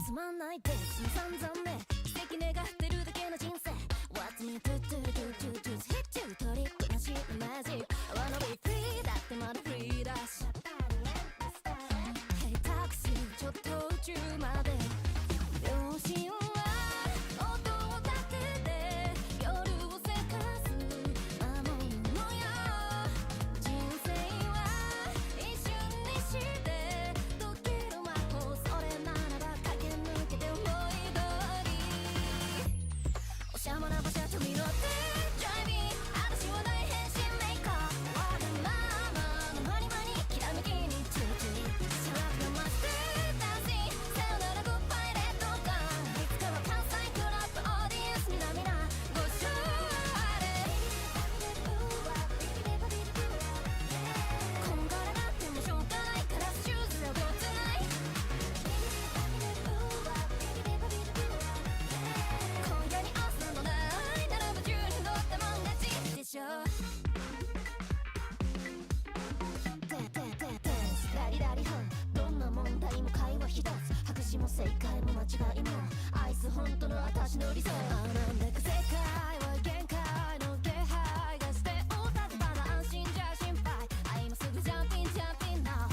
つまんないです散々ね奇跡願ってるだけの人生 What's me to do do do do hit you トリックなしのマジック I wanna be free だってまだフリーだし Hey タクシーちょっと途中まで両親は音を立てて夜をせかす守るのよ人生は一瞬にして時の魔法それならば駆け抜けて思い通りおしゃもな馬車飛び乗って Drive me 私は大変身メーカーわがままのマニマニきらめきにチューチューシャラフのマスターダンシングさよならグッバイレッドガンいつかは関西クラブオーディエンスみなみなご賞礼こんがらがってもしょうがないからシューズをごつない今夜に明日のないならば10人乗ったもん勝ちでしょラリラリハンどんな問題も会話一つ白紙も正解も間違いも愛す本当の私の理想なんだか世界は限界の気配がしておたずただ安心じゃ心配あ今すぐジャンピンジャンピンな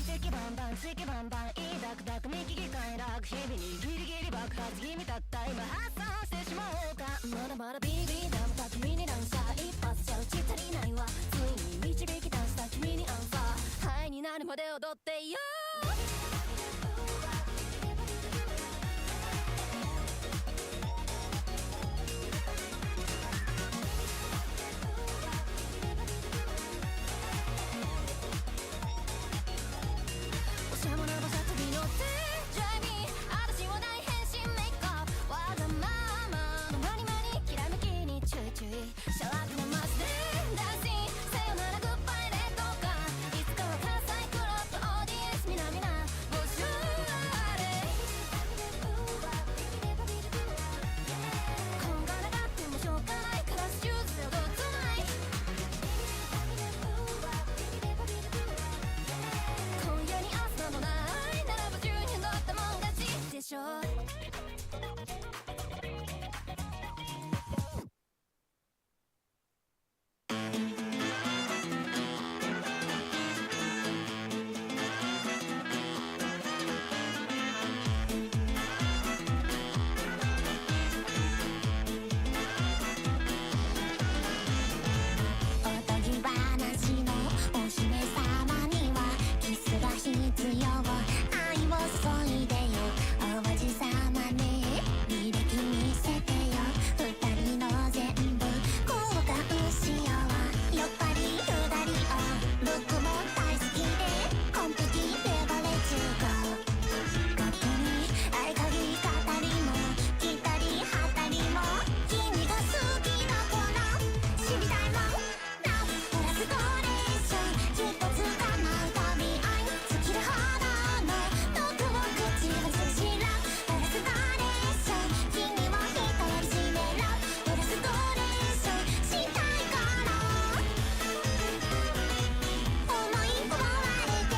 チキバンバンチキバンバンいいダクダク見聞き快楽日々にギリギリ爆発気味たった今発散してしまおうかまだまだビビダンパ君に乱射一発じゃ打ち足りないわついに導き出した君にアンサーハイになるまで踊ってよおしゃもな馬車飛び乗って Drive me 私は大変身メイクアップわがままのマニマニきらめきにチューチューシャラクなマスでダンシングさよならグッバイレッドガンいつかは関西クラブオーディエンスみなみなご賞礼こんがらがってもしょうがないからシューズをごつない今夜に明日のないならば10人乗ったもん勝ちでしょおとぎ話のお姫様にはキスが必要愛を注いでよ王子様ね履歴見せてよ二人の全部交換しようやっぱり二人を僕も大好きで完璧ベバレッジゴー勝手に合鍵語りも来たりはったりも君が好きな子の知りたいもんなフラストレーション一つかなうたび愛尽きるほどの毒を口を知らんフラストレーション君を独り占めろフラストレーションしたいから思い込まれて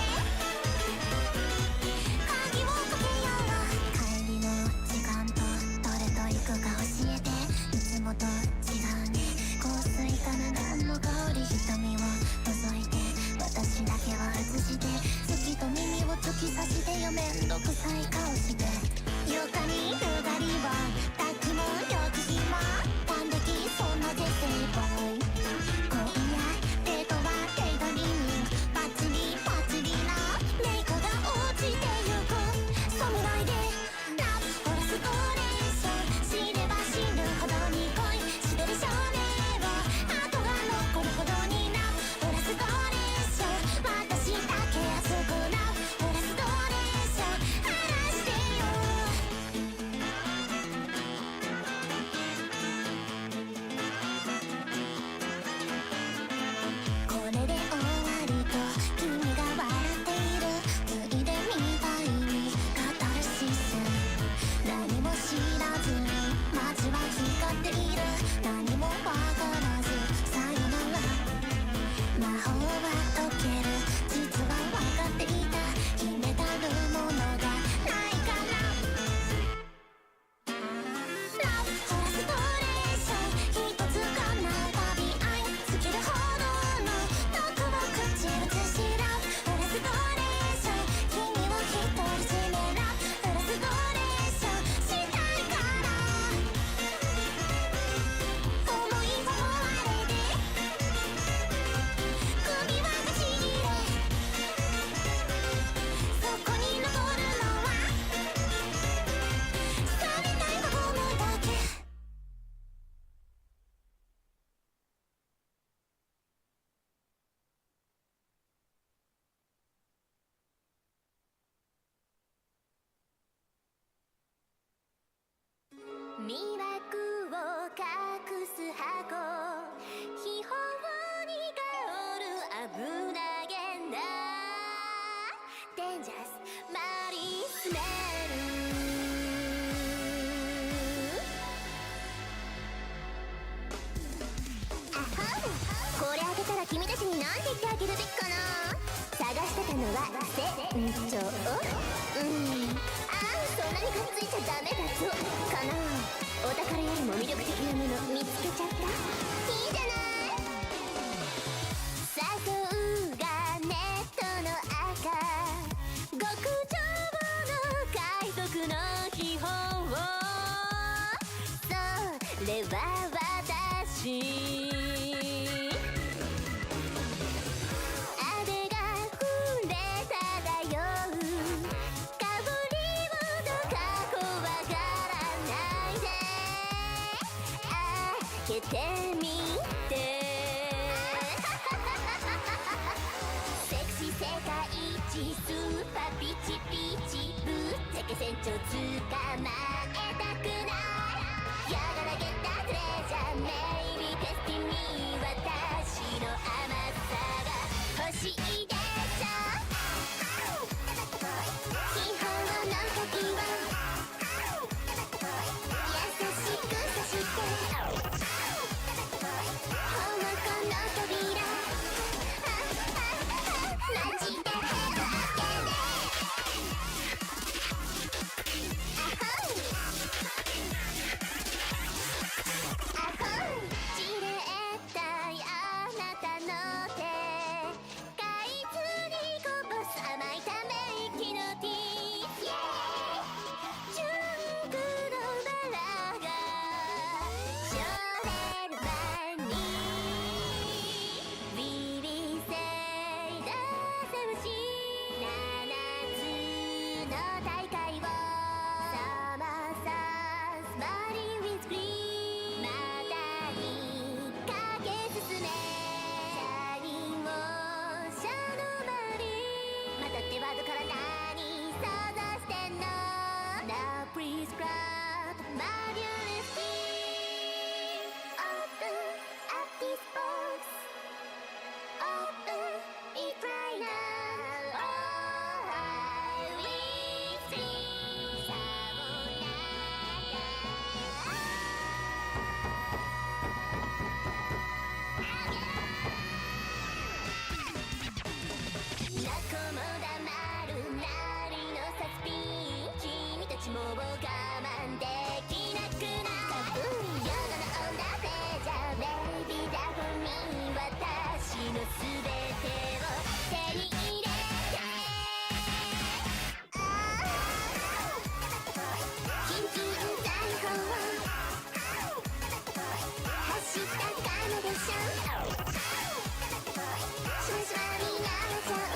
鍵をかけよう帰りの時間とどれと行くか教えていつもと違うね香水かな何の香り瞳を覗いて私だけは映して月と耳を突き刺してよめんどくさい顔して床にうがりはタッチもよく暇還暦そんな絶世ボーイ今夜デートはデイトリーニングバッチリバッチリなメイクが落ちてゆく侍でラブフラストレーション知れば死ぬほどに恋してる少年を後が残るほどになフラストレーション私だけ熱くなフラストレーション晴らしてよ魅惑を隠す箱秘宝に香る危なげなデンジャラスマリスメルアホこれ開けたら君たちに何て言ってあげるべきかな探してたのは船長そんなにくっついちゃダメだぞかなお宝よりも魅力的なもの見つけちゃったいいじゃない誘うがネットの赤極上の海賊の秘宝それは私開けてみてセクシー世界一スーパーピチピチぶっちゃけ船長捕まえたくないやがらげたトレジャーメイビーテスティミー私の甘さが欲しいでしょ秘宝の鍵を優しくさしてもう我慢できなくなった夜の女ページャーベイビーだフォーミー私のすべてを手に入れて緊急逮捕走ったかもでしょしましまになっちゃう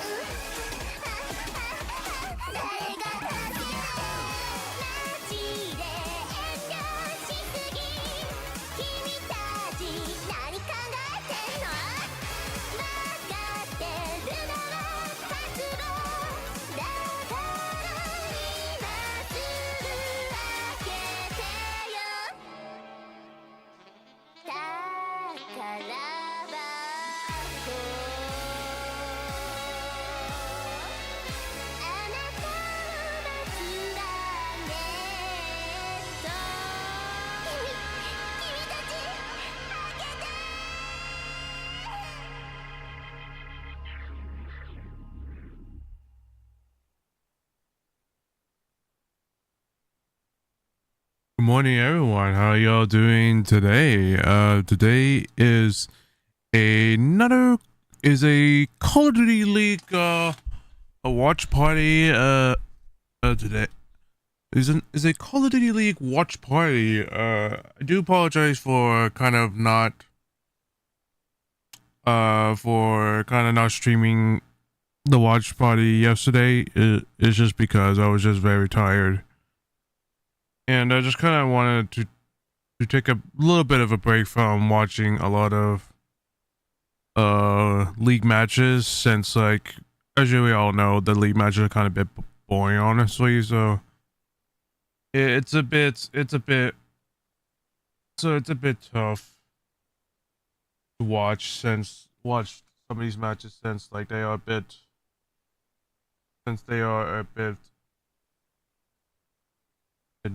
誰がGood morning, everyone. How are y'all doing today? Today is a Call of Duty League a watch party. Today is a Call of Duty League watch party. I do apologize for kind of not streaming the watch party yesterday. It's just because I was just very tired. And I just kind of wanted to take a little bit of a break from watching a lot of league matches, since, like, as you all know, the league matches are kind of a bit boring, honestly. So it's a bit So it's a bit tough to watch some of these matches since like they are a bit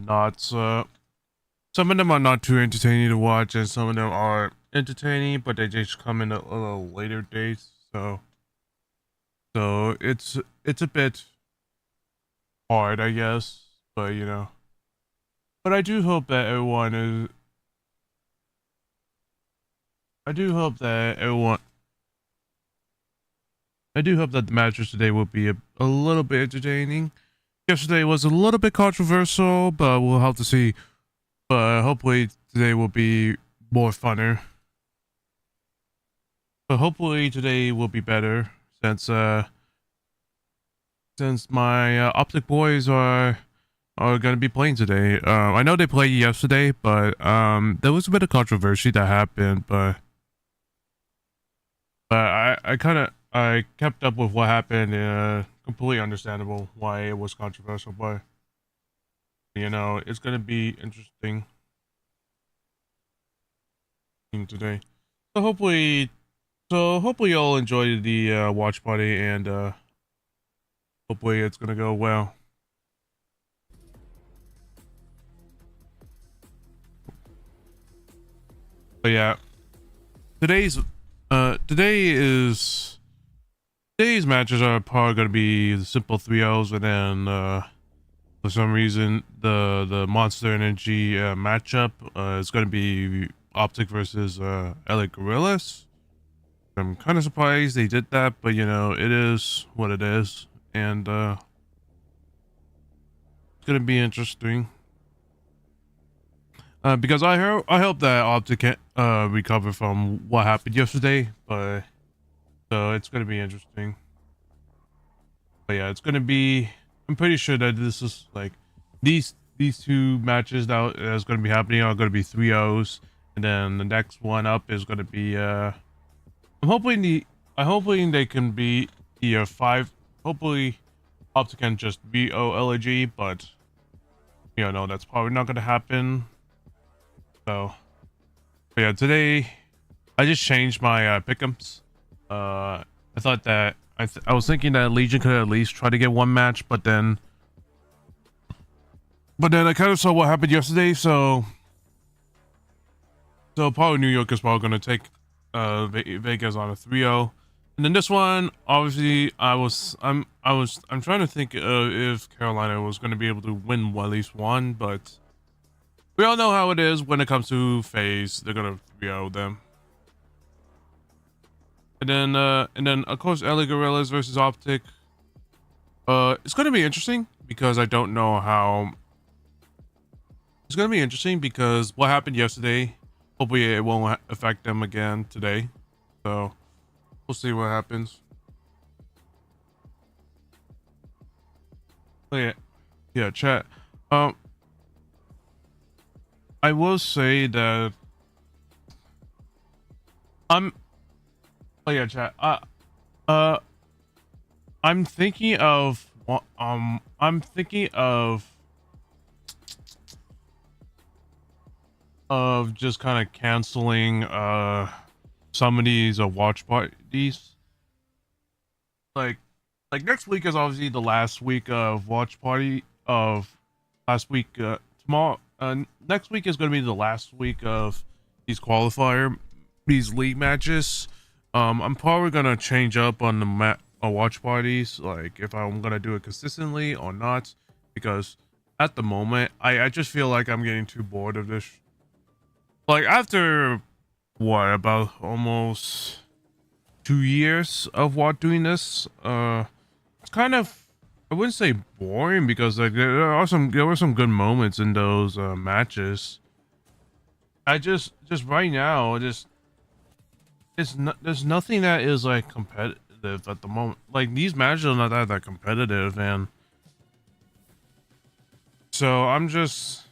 not some of them are not too entertaining to watch and some of them are entertaining but they just come in a little later dates, so it's a bit hard, I guess, but you know, but I do hope that the matches today will be a little bit entertaining. Yesterday was a little bit controversial, but we'll have to see. But hopefully today will be more funner. But hopefully today will be better since my Optic boys are gonna be playing today. I know they played yesterday, but there was a bit of controversy that happened, but I kept up with what happened. Completely understandable why it was controversial, but you know, it's gonna be interesting today. So hopefully you'll enjoy the watch party and hopefully it's gonna go well. But yeah, today's matches are probably gonna be the simple 3-0s, and then for some reason the Monster Energy matchup is gonna be Optic versus LA Gorillas. I'm kind of surprised they did that, but you know, it is what it is, and it's gonna be interesting. Because I hope that Optic can recover from what happened yesterday, but so it's gonna be interesting. But yeah, it's gonna be. I'm pretty sure that this is like these two matches that is gonna be happening are gonna be 3-0s, and then the next one up is gonna be. I'm hoping they can be the 5. Hopefully, Optic can just beat LAG, but you know that's probably not gonna happen. So, but yeah, today I just changed my pick'ems. I thought that I was thinking that Legion could at least try to get one match, but then I kind of saw what happened yesterday, so probably New York is probably gonna take Vegas on a 3-0. And then this one, obviously, I'm trying to think if Carolina was gonna be able to win at least one, but we all know how it is when it comes to FaZe. They're gonna 3-0 them. And then of course LA Gorillas versus Optic. It's gonna be interesting because I don't know how. It's gonna be interesting because what happened yesterday. Hopefully it won't affect them again today. So we'll see what happens. Oh yeah, chat. I will say that I'm. Oh yeah, chat. I'm thinking of. I'm thinking of just kind of canceling some of these watch parties. Like next week is obviously the last week of watch party of last week. Tomorrow. Next week is going to be the last week of these league matches. I'm probably gonna change up on the watch parties, like if I'm gonna do it consistently or not, because at the moment I just feel like I'm getting too bored of this. Like after what, about almost 2 years of doing this, it's kind of, I wouldn't say boring because like there were some good moments in those matches. I just right now there's nothing that is like competitive at the moment. Like these matches are not that competitive, and so I'm just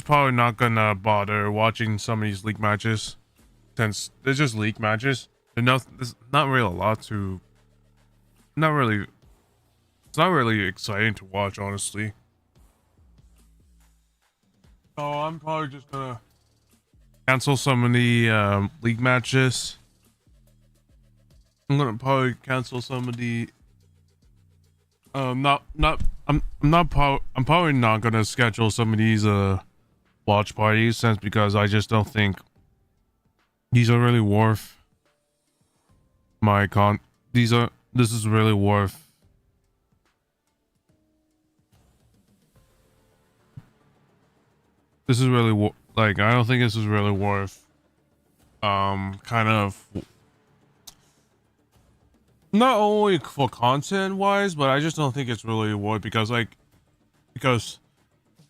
probably not gonna bother watching some of these league matches since they're just league matches. There's not really a lot to. It's not really exciting to watch, honestly. So I'm probably just gonna cancel some of the league matches. I'm gonna probably cancel some of the I'm probably not gonna schedule some of these watch parties since because I just don't think these are really worth my this is really worth like I don't think this is really worth kind of not only for content wise, but I just don't think it's really worth because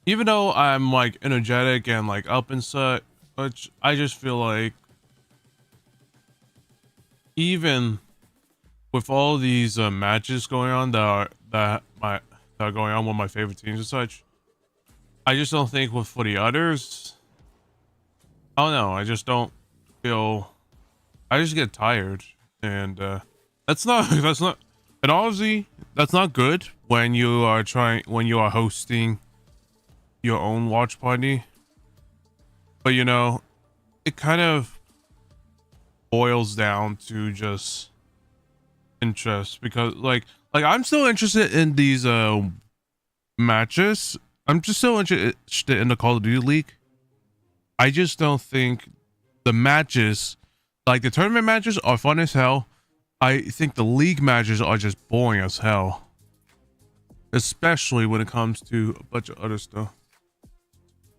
even though I'm like energetic and like up and such, I just feel like even with all these matches going on that are going on with my favorite teams and such, I just don't think for the others. I don't know. I just don't feel. I just get tired, and that's not and honestly, that's not good when you are hosting your own watch party. But you know, it kind of boils down to just interest because like I'm still interested in these matches. I'm just so interested in the Call of Duty League. I just don't think the matches, like the tournament matches, are fun as hell. I think the league matches are just boring as hell, especially when it comes to a bunch of other stuff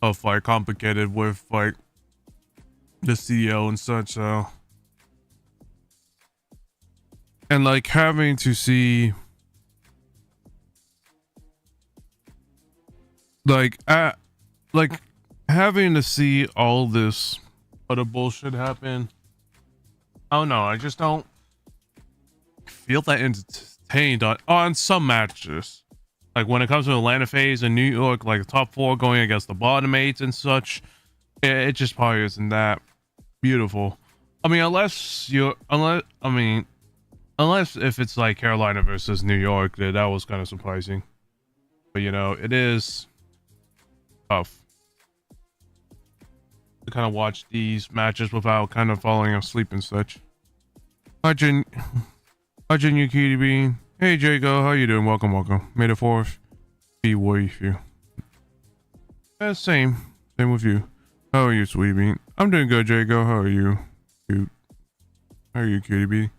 of like complicated with like the CEO and such. So, and like having to see like having to see all this other bullshit happen. I don't know. I just don't feel that entertained on some matches. Like when it comes to Atlanta FaZe and New York, like the top 4 going against the bottom 8s and such, it just probably isn't that beautiful. I mean, unless if it's like Carolina versus New York, that was kind of surprising. But you know, it is tough to kind of watch these matches without kind of falling asleep and such. Hi Jin Cutie Bean. Hey Jago, how you doing? Welcome. May the 4th be with you. Same with you. How are you, Sweetie Bean? I'm doing good, Jago. How are you? Cute. How are you, Cutie Bean?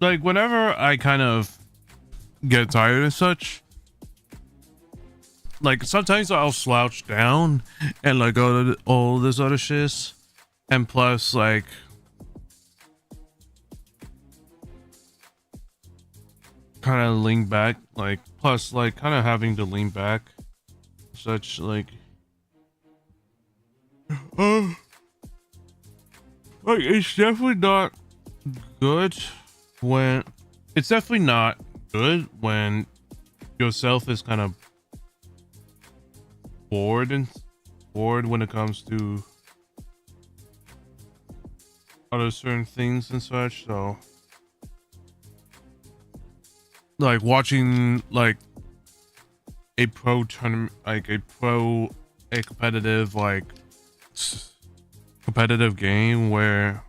Like whenever I kind of get tired and such, like sometimes I'll slouch down and like go to all this other shit, and plus like kind of lean back, like plus like kind of having to lean back such like like it's definitely not good when yourself is kind of bored when it comes to other certain things and such. So like watching like a pro tournament, like a competitive game where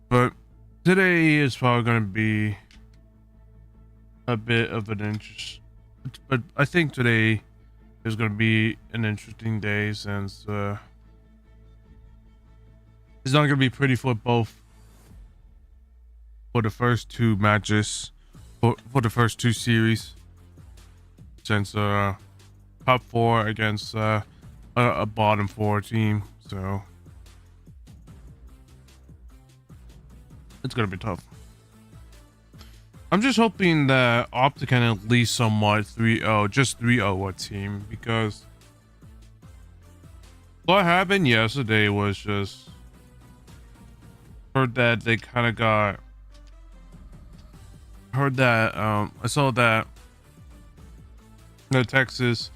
but today is probably going to be a bit of an interest, but I think today is going to be an interesting day since it's not going to be pretty for the first 2 matches for the first 2 series, since top 4 against a bottom 4 team, so it's gonna be tough. I'm just hoping that Opta can at least somewhat 3-0 a team, because What happened yesterday was just heard that they kind of got heard that I saw that the Texas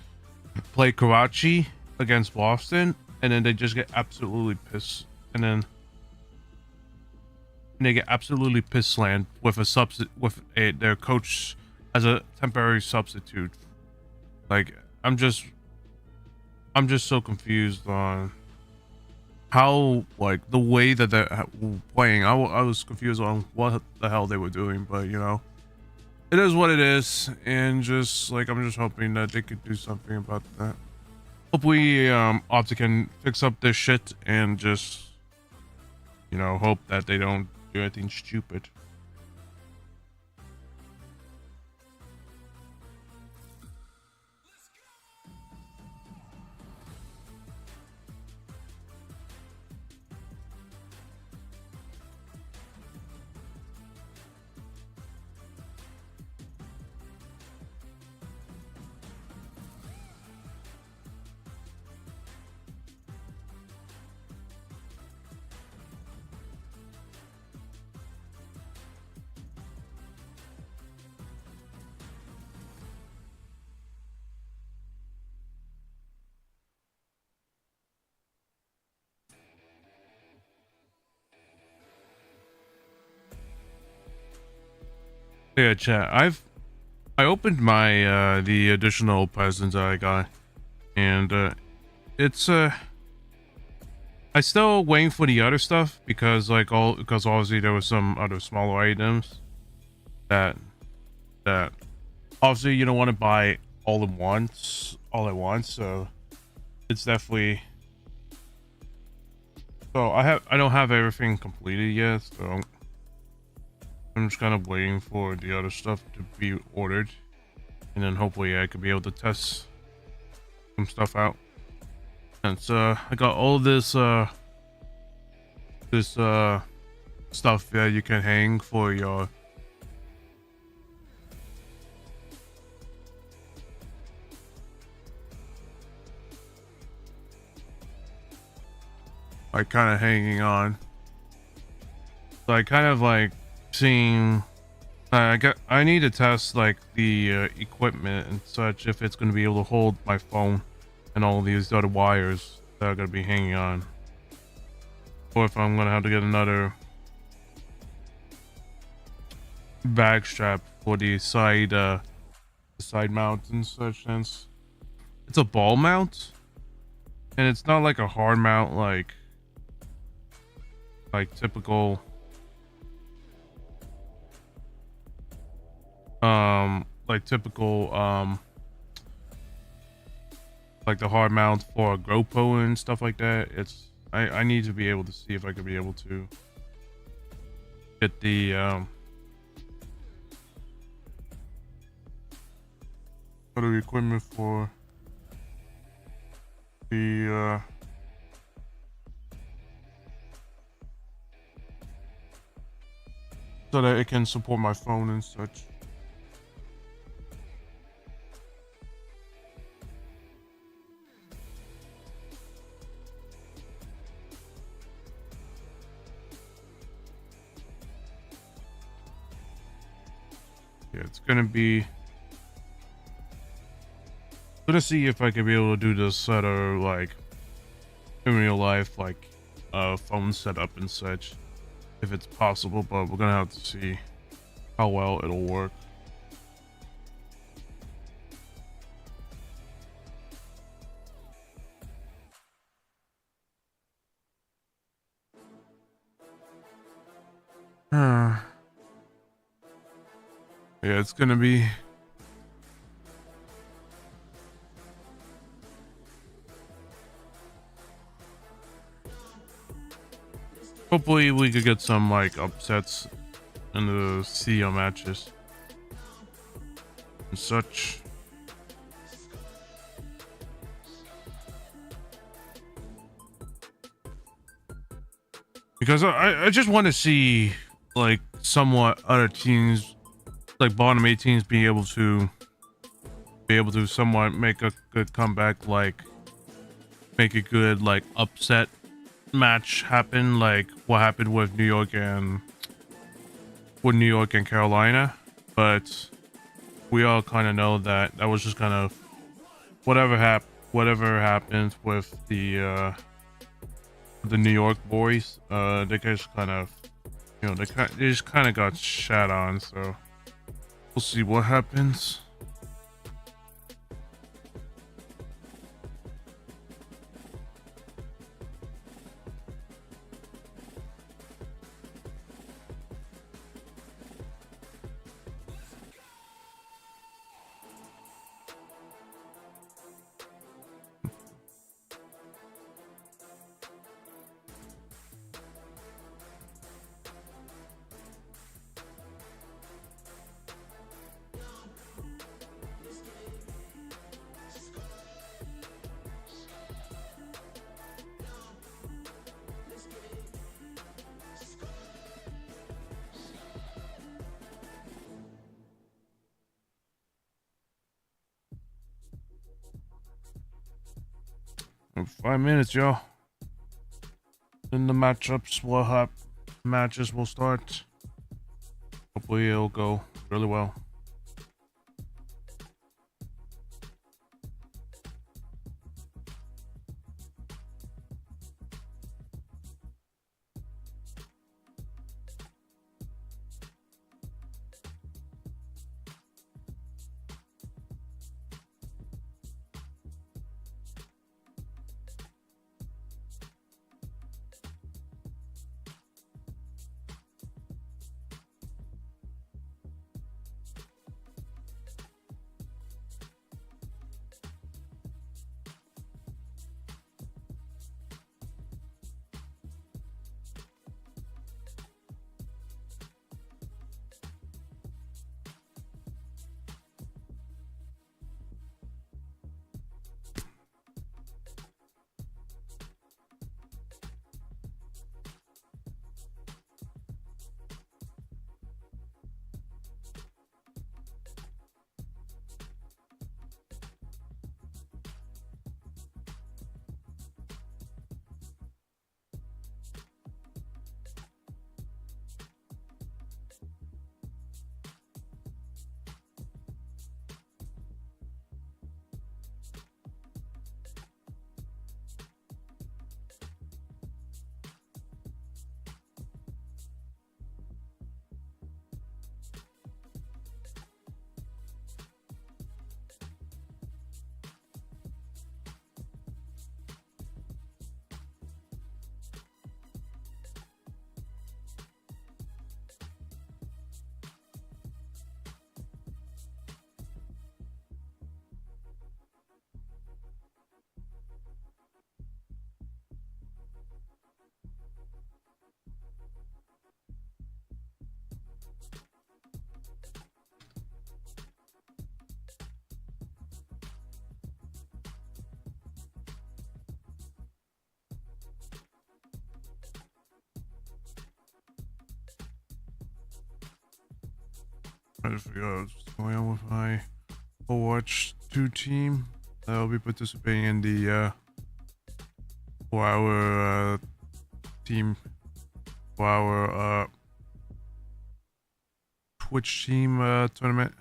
play Karachi against Boston, and then they just get absolutely pissed, and then they get absolutely pissed slammed with their coach as a temporary substitute. Like I'm just so confused on how, like, the way that they're playing. I was confused on what the hell they were doing, but you know, it is what it is, and just like I'm just hoping that they could do something about that. Hopefully, Optic can fix up this shit and just, you know, hope that they don't do anything stupid. Yeah, chat. I opened my the additional presents I got, and it's I still waiting for the other stuff because because obviously there was some other smaller items that obviously you don't want to buy all at once, so it's definitely, so I don't have everything completed yet, so I'm just kind of waiting for the other stuff to be ordered, and then hopefully I could be able to test some stuff out. And so I got all this stuff that you can hang for your like kind of hanging on. So I kind of like seeing I need to test like the equipment and such, if it's going to be able to hold my phone and all these other wires that are going to be hanging on, or if I'm going to have to get another bag strap for the side mount and such. Since it's a ball mount and it's not like a hard mount like typical like the hard mount for a GoPro and stuff like that. It's I need to be able to see if I could be able to get the other equipment for the so that it can support my phone and such. Yeah, it's gonna be gonna see if I can be able to do this other like in real life, like phone setup and such, if it's possible, but we're gonna have to see how well it'll work. Yeah, it's gonna be hopefully we could get some like upsets in the CEO matches and such. Because I just want to see like somewhat other teams, like bottom 8 teams, be able to somewhat make a good comeback, like make a good like upset match happen, like what happened with New York and Carolina. But we all kind of know that that was just kind of whatever happens with the New York boys. They just kind of, you know, they just kind of got shat on. So we'll see what happens. In 5 minutes, y'all. Then the matches will start. Hopefully it'll go really well. I just forgot what's going on with my Overwatch 2 team. I'll be participating in the 4-hour team, 4-hour Twitch team tournament,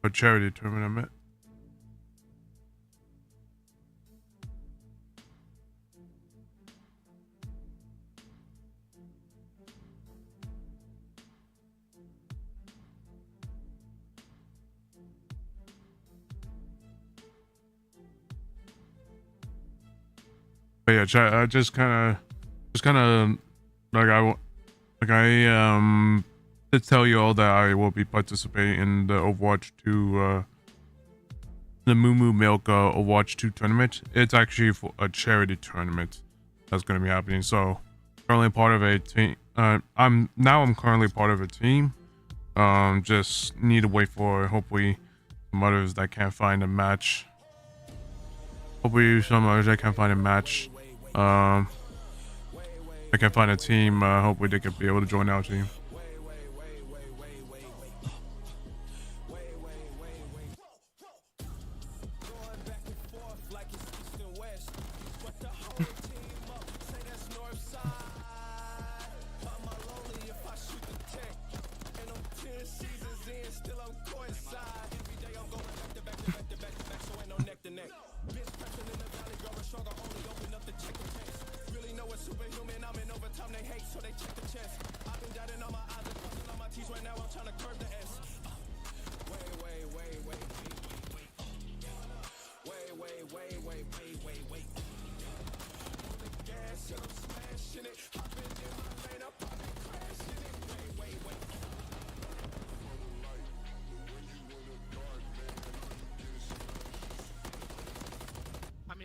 or charity tournament, I meant. But yeah, I just kind of like I did tell you all that I will be participating in the Overwatch 2 the Moo Milk Overwatch 2 tournament. It's actually for a charity tournament that's going to be happening. So currently part of a team. I'm currently part of a team. Just need to wait for hopefully some others that can't find a match. Hopefully some others that can't find a match. I can find a team. Hopefully they could be able to join our team.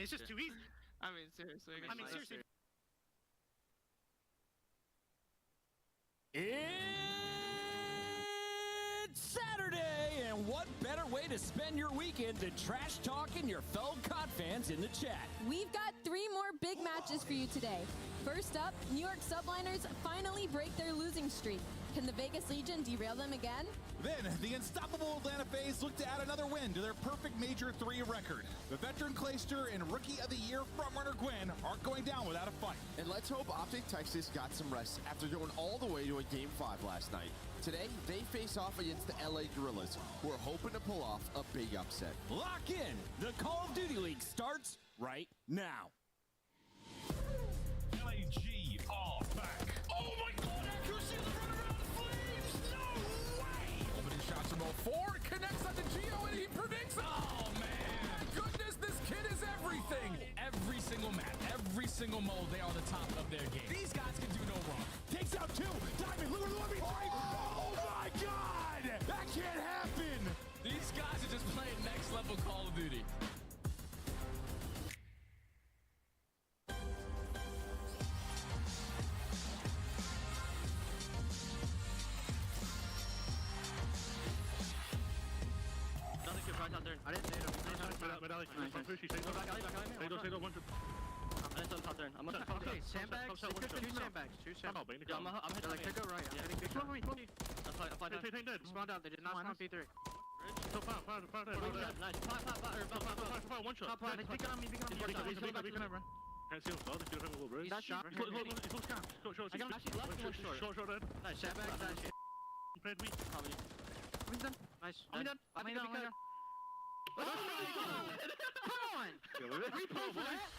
it's just too easy. I mean, seriously. I mean, seriously. It's Saturday, and what better way to spend your weekend than trash talking your fellow COD fans in the chat? We've got 3 more big matches for you today. First up, New York Subliners finally break their losing streak. Can the Vegas Legion derail them again? Then, the unstoppable Atlanta FaZe look to add another win to their perfect Major 3 record. The veteran Clayster and Rookie of the Year frontrunner Gwen aren't going down without a fight. And let's hope Optic Texas got some rest after going all the way to a Game 5 last night. Today, they face off against the LA Gorillas, who are hoping to pull off a big upset. Lock in! The Call of Duty League starts right now. LAG are back. Oh my god, accuracy of the run around the flames! No way! Opening shots from 04, connects on the Geo, and he predicts. Oh man! My goodness, this kid is everything. Every single map, every single mode, they are the top of their game. These guys can do no wrong. Takes out 2. Diamond, look at the 1v3. Oh my god! That can't happen! These guys are just playing next level Call of Duty. I didn't say it. Okay, sandbags. Two sandbags. I'm hitting like go right. I'm hitting big shot. Spawned out. They did not spawn B3. Nice. One shot. He's peeking on me. He's coming back to the member. He's shot. I got him actually left one short. Nice. Sandbags. Nice. I'm done. I'm done. Come on! Repo for that!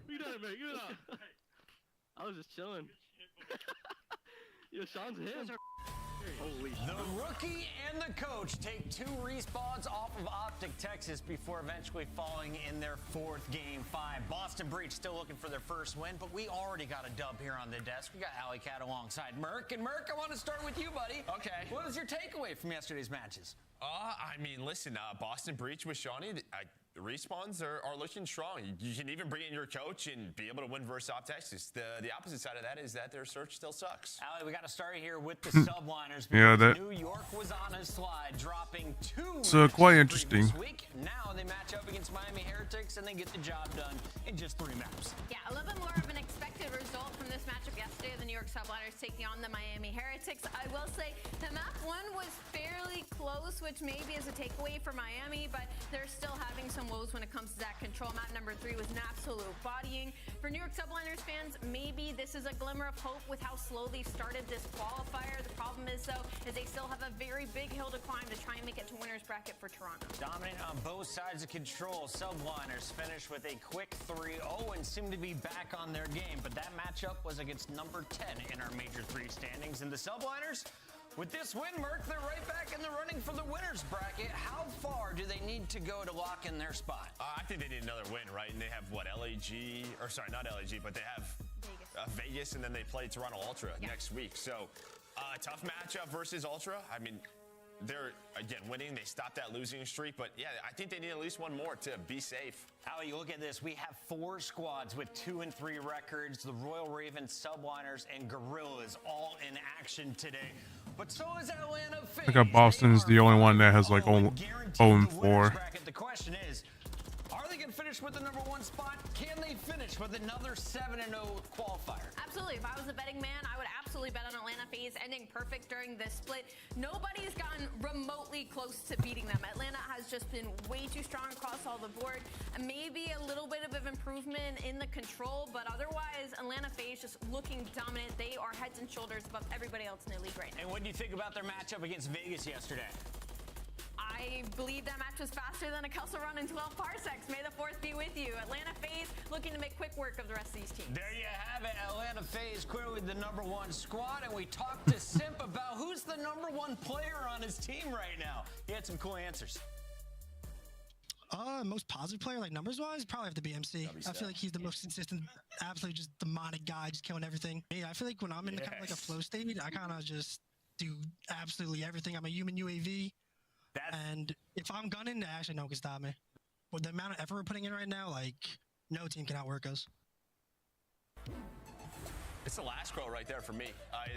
You done, mate. You done. I was just chilling. Yo, Sean's him. Holy shit. The rookie and the coach take 2 respawns off of Optic Texas before eventually falling in their 4th Game 5. Boston Breach still looking for their first win, but we already got a dub here on the desk. We got Alley Cat alongside Merc. And Merc, I want to start with you, buddy. Okay. What was your takeaway from yesterday's matches? I mean, listen, Boston Breach with Shawnee, the respawns are looking strong. You can even bring in your coach and be able to win versus Op Texas. The opposite side of that is that their search still sucks. Allie, we got to start here with the subliners. Yeah, that. New York was on a slide, dropping 2 So quite interesting. this week. Now they match up against Miami Heretics and they get the job done in just 3 maps. Yeah, a little bit more of an expected result from this matchup yesterday. The New York Subliners taking on the Miami Heretics. I will say the map 1 was fairly close, which maybe is a takeaway for Miami, but they're still having some woes when it comes to that control. Map number 3 was an absolute bodying. For New York Subliners fans, maybe this is a glimmer of hope with how slow they started this qualifier. The problem is, though, is they still have a very big hill to climb to try and make it to winner's bracket for Toronto. Dominant on both sides of control. Subliners finished with a quick 3-0 and seem to be back on their game, but that matchup was against number 10 in our Major 3 standings. And the Subliners, with this win, Merc, they're right back in the running for the winner's bracket. How far do they need to go to lock in their spot? I think they need another win, right? And they have, what, LAG, or sorry, not LAG, but they have Vegas, and then they play Toronto Ultra next week. So, tough matchup versus Ultra. I mean, they're, again, winning. They stopped that losing streak. But, yeah, I think they need at least one more to be safe. Allie, you look at this. We have 4 squads with 2 and 3 records. The Royal Ravens, Subliners, and Gorillas all in action today. But so is Atlanta FaZe. I think Boston's the only one that has like 0-4. The question is, are they going to finish with the number 1 spot? Can they finish with another 7-0 qualifier? Absolutely. If I was a betting man, I would absolutely bet on Atlanta FaZe ending perfect during this split. Nobody's gotten remotely close to beating them. Atlanta has just been way too strong across all the board. Maybe a little bit of improvement in the control, but otherwise, Atlanta FaZe just looking dominant. They are heads and shoulders above everybody else in the league right now. And what do you think about their matchup against Vegas yesterday? I believe that match was faster than a Kelso run in 12 parsecs. May the 4th be with you. Atlanta FaZe looking to make quick work of the rest of these teams. There you have it. Atlanta FaZe clearly the number 1 squad. And we talked to Simp about who's the number 1 player on his team right now. He had some cool answers. Most positive player, like numbers-wise, probably have to be MC. I feel like he's the most consistent, absolutely just demonic guy, just killing everything. Yeah, I feel like when I'm in kind of like a flow state, I kind of just do absolutely everything. I'm a human UAV. And if I'm gunning, actually no one can stop me. with the amount of effort we're putting in right now, like no team can outwork us. It's the last quote right there for me.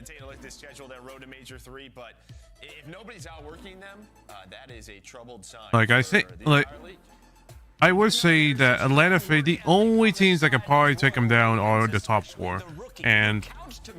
Taking a look at the schedule, their road to Major 3, but if nobody's outworking them, that is a troubled sign. Like I think, like I would say that Atlanta, the only teams that can probably take them down are the top 4. And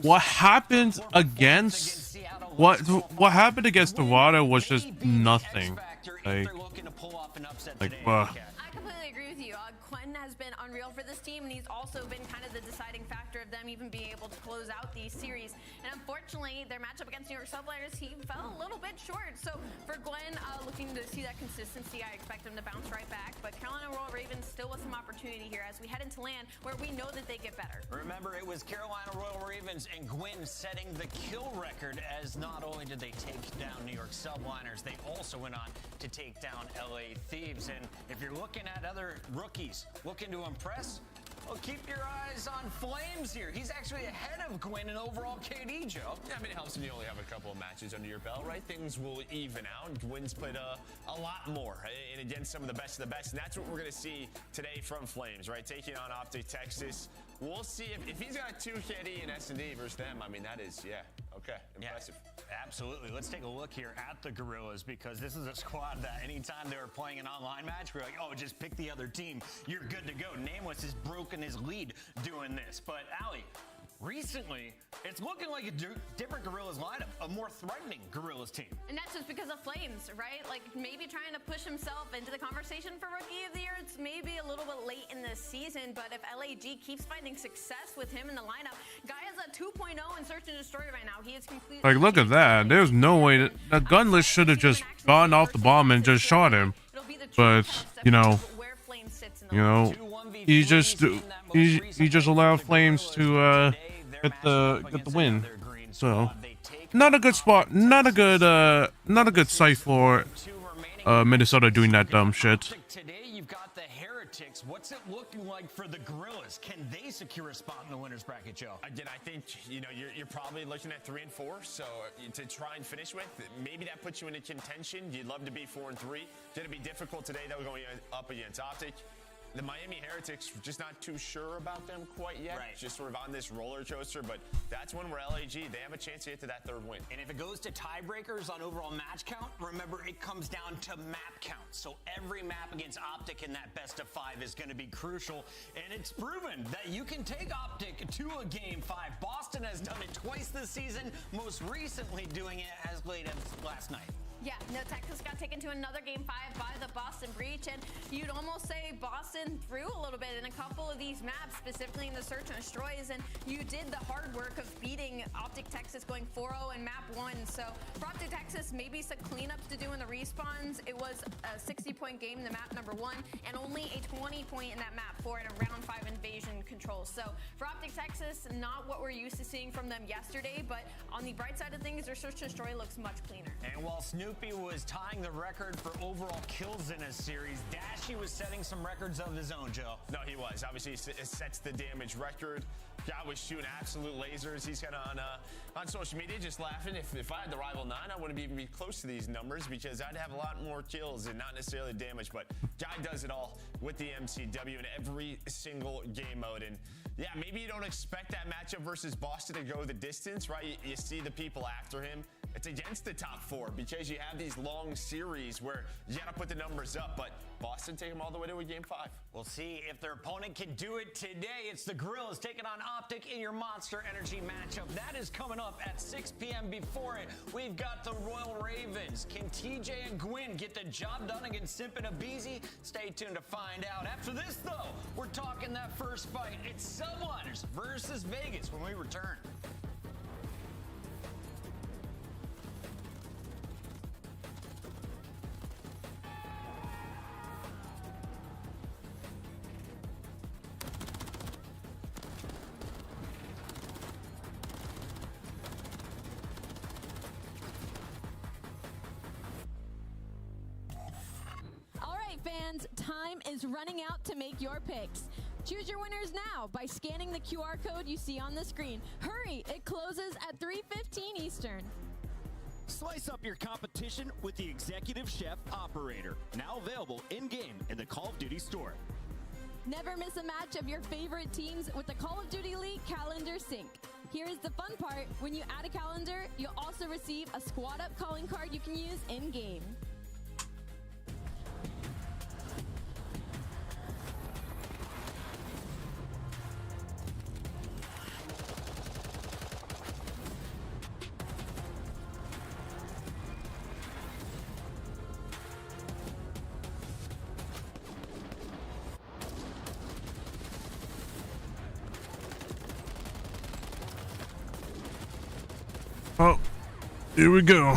what happened against what happened against Dorado was just nothing. Like I completely agree with you. Quinn has been unreal for this team, and he's also been kind of the deciding factor of them even being able to close out these series. And unfortunately, their matchup against New York Subliners, he fell a little bit short. So for Glenn, looking to see that consistency, I expect him to bounce right back. But Carolina Royal Ravens still with some opportunity here as we head into LAN, where we know that they get better. Remember, it was Carolina Royal Ravens and Gwyn setting the kill record, as not only did they take down New York Subliners, they also went on to take down LA Thieves. And if you're looking at other rookies looking to impress, well, keep your eyes on Flames here. He's actually ahead of Gwyn in overall KD, Joe. Yeah, I mean, it helps when you only have a couple of matches under your belt, right? Things will even out. Gwyn's played a lot more and against some of the best, and that's what we're going to see today from Flames, right? Taking on Optic Texas. We'll see if he's got 2 KD and S&D versus them. I mean, that is, yeah, okay, impressive. Yeah, absolutely. Let's take a look here at the Gorillas, because this is a squad that anytime they were playing an online match, we're like, oh, just pick the other team. You're good to go. Nameless has broken his lead doing this. But, Allie, recently, it's looking like a different Gorillas lineup, a more threatening Gorillas team. And that's just because of Flames, right? Like, maybe trying to push himself into the conversation for Rookie of the Year. It's maybe a little bit late in the season, but if LAG keeps finding success with him in the lineup, guy has a 2.0 in Search and Destroy right now. He is completely... Like, look at that. There's no way that the gunless should have just gone off the bomb and just shot him. But, you know, he just allowed Flames to get the win. So not a good spot, not a good sight for Minnesota doing that dumb shit. Today you've got the Heretics. What's it looking like for the Gorillas? Can they secure a spot in the winners bracket, Joe? Again, I think you're probably looking at 3 and 4. So to try and finish with, maybe that puts you into contention. You'd love to be 4 and 3. Going to be difficult today, though, going up against Optic. The Miami Heretics, just not too sure about them quite yet. Right. Just sort of on this roller coaster, but that's one where LAG, they have a chance to get to that 3rd win. And if it goes to tiebreakers on overall match count, remember it comes down to map count. So every map against Optic in that best of 5 is going to be crucial. And it's proven that you can take Optic to a Game 5. Boston has done it twice this season, most recently doing it as late as last night. Yeah, no, Texas got taken to another Game 5 by the Boston Breach, and you'd almost say Boston threw a little bit in a couple of these maps, specifically in the Search and Destroys, and you did the hard work of beating Optic Texas going 4-0 in map 1. So for Optic Texas, maybe some cleanups to do in the respawns. It was a 60-point game in the map number 1, and only a 20-point in that map 4 in a round 5 invasion control. So for Optic Texas, not what we're used to seeing from them yesterday, but on the bright side of things, their Search and Destroy looks much cleaner. And while Snoopy was tying the record for overall kills in a series, Dashy was setting some records of his own, Joe. No, he was. Obviously, it sets the damage record. Guy was shooting absolute lasers. He's kind of on social media just laughing. If I had the rival 9, I wouldn't even be close to these numbers because I'd have a lot more kills and not necessarily damage. But Guy does it all with the MCW in every single game mode. And yeah, maybe you don't expect that matchup versus Boston to go the distance, right? You see the people after him. It's against the top 4 because you have these long series where you got to put the numbers up. But Boston take them all the way to a Game 5. We'll see if their opponent can do it today. It's the Gorillas taking on Optic in your Monster Energy matchup. That is coming up at 6 p.m. Before it, we've got the Royal Ravens. Can TJ and Gwyn get the job done against Simp and Abizi? Stay tuned to find out. After this, though, we're talking that first fight. It's Subliners versus Vegas when we return. Fans, time is running out to make your picks. Choose your winners now by scanning the QR code you see on the screen. Hurry, it closes at 3:15 Eastern. Slice up your competition with the Executive Chef Operator, now available in-game in the Call of Duty store. Never miss a match of your favorite teams with the Call of Duty League Calendar Sync. Here is the fun part. When you add a calendar, you'll also receive a squad up calling card you can use in-game. Oh, here we go.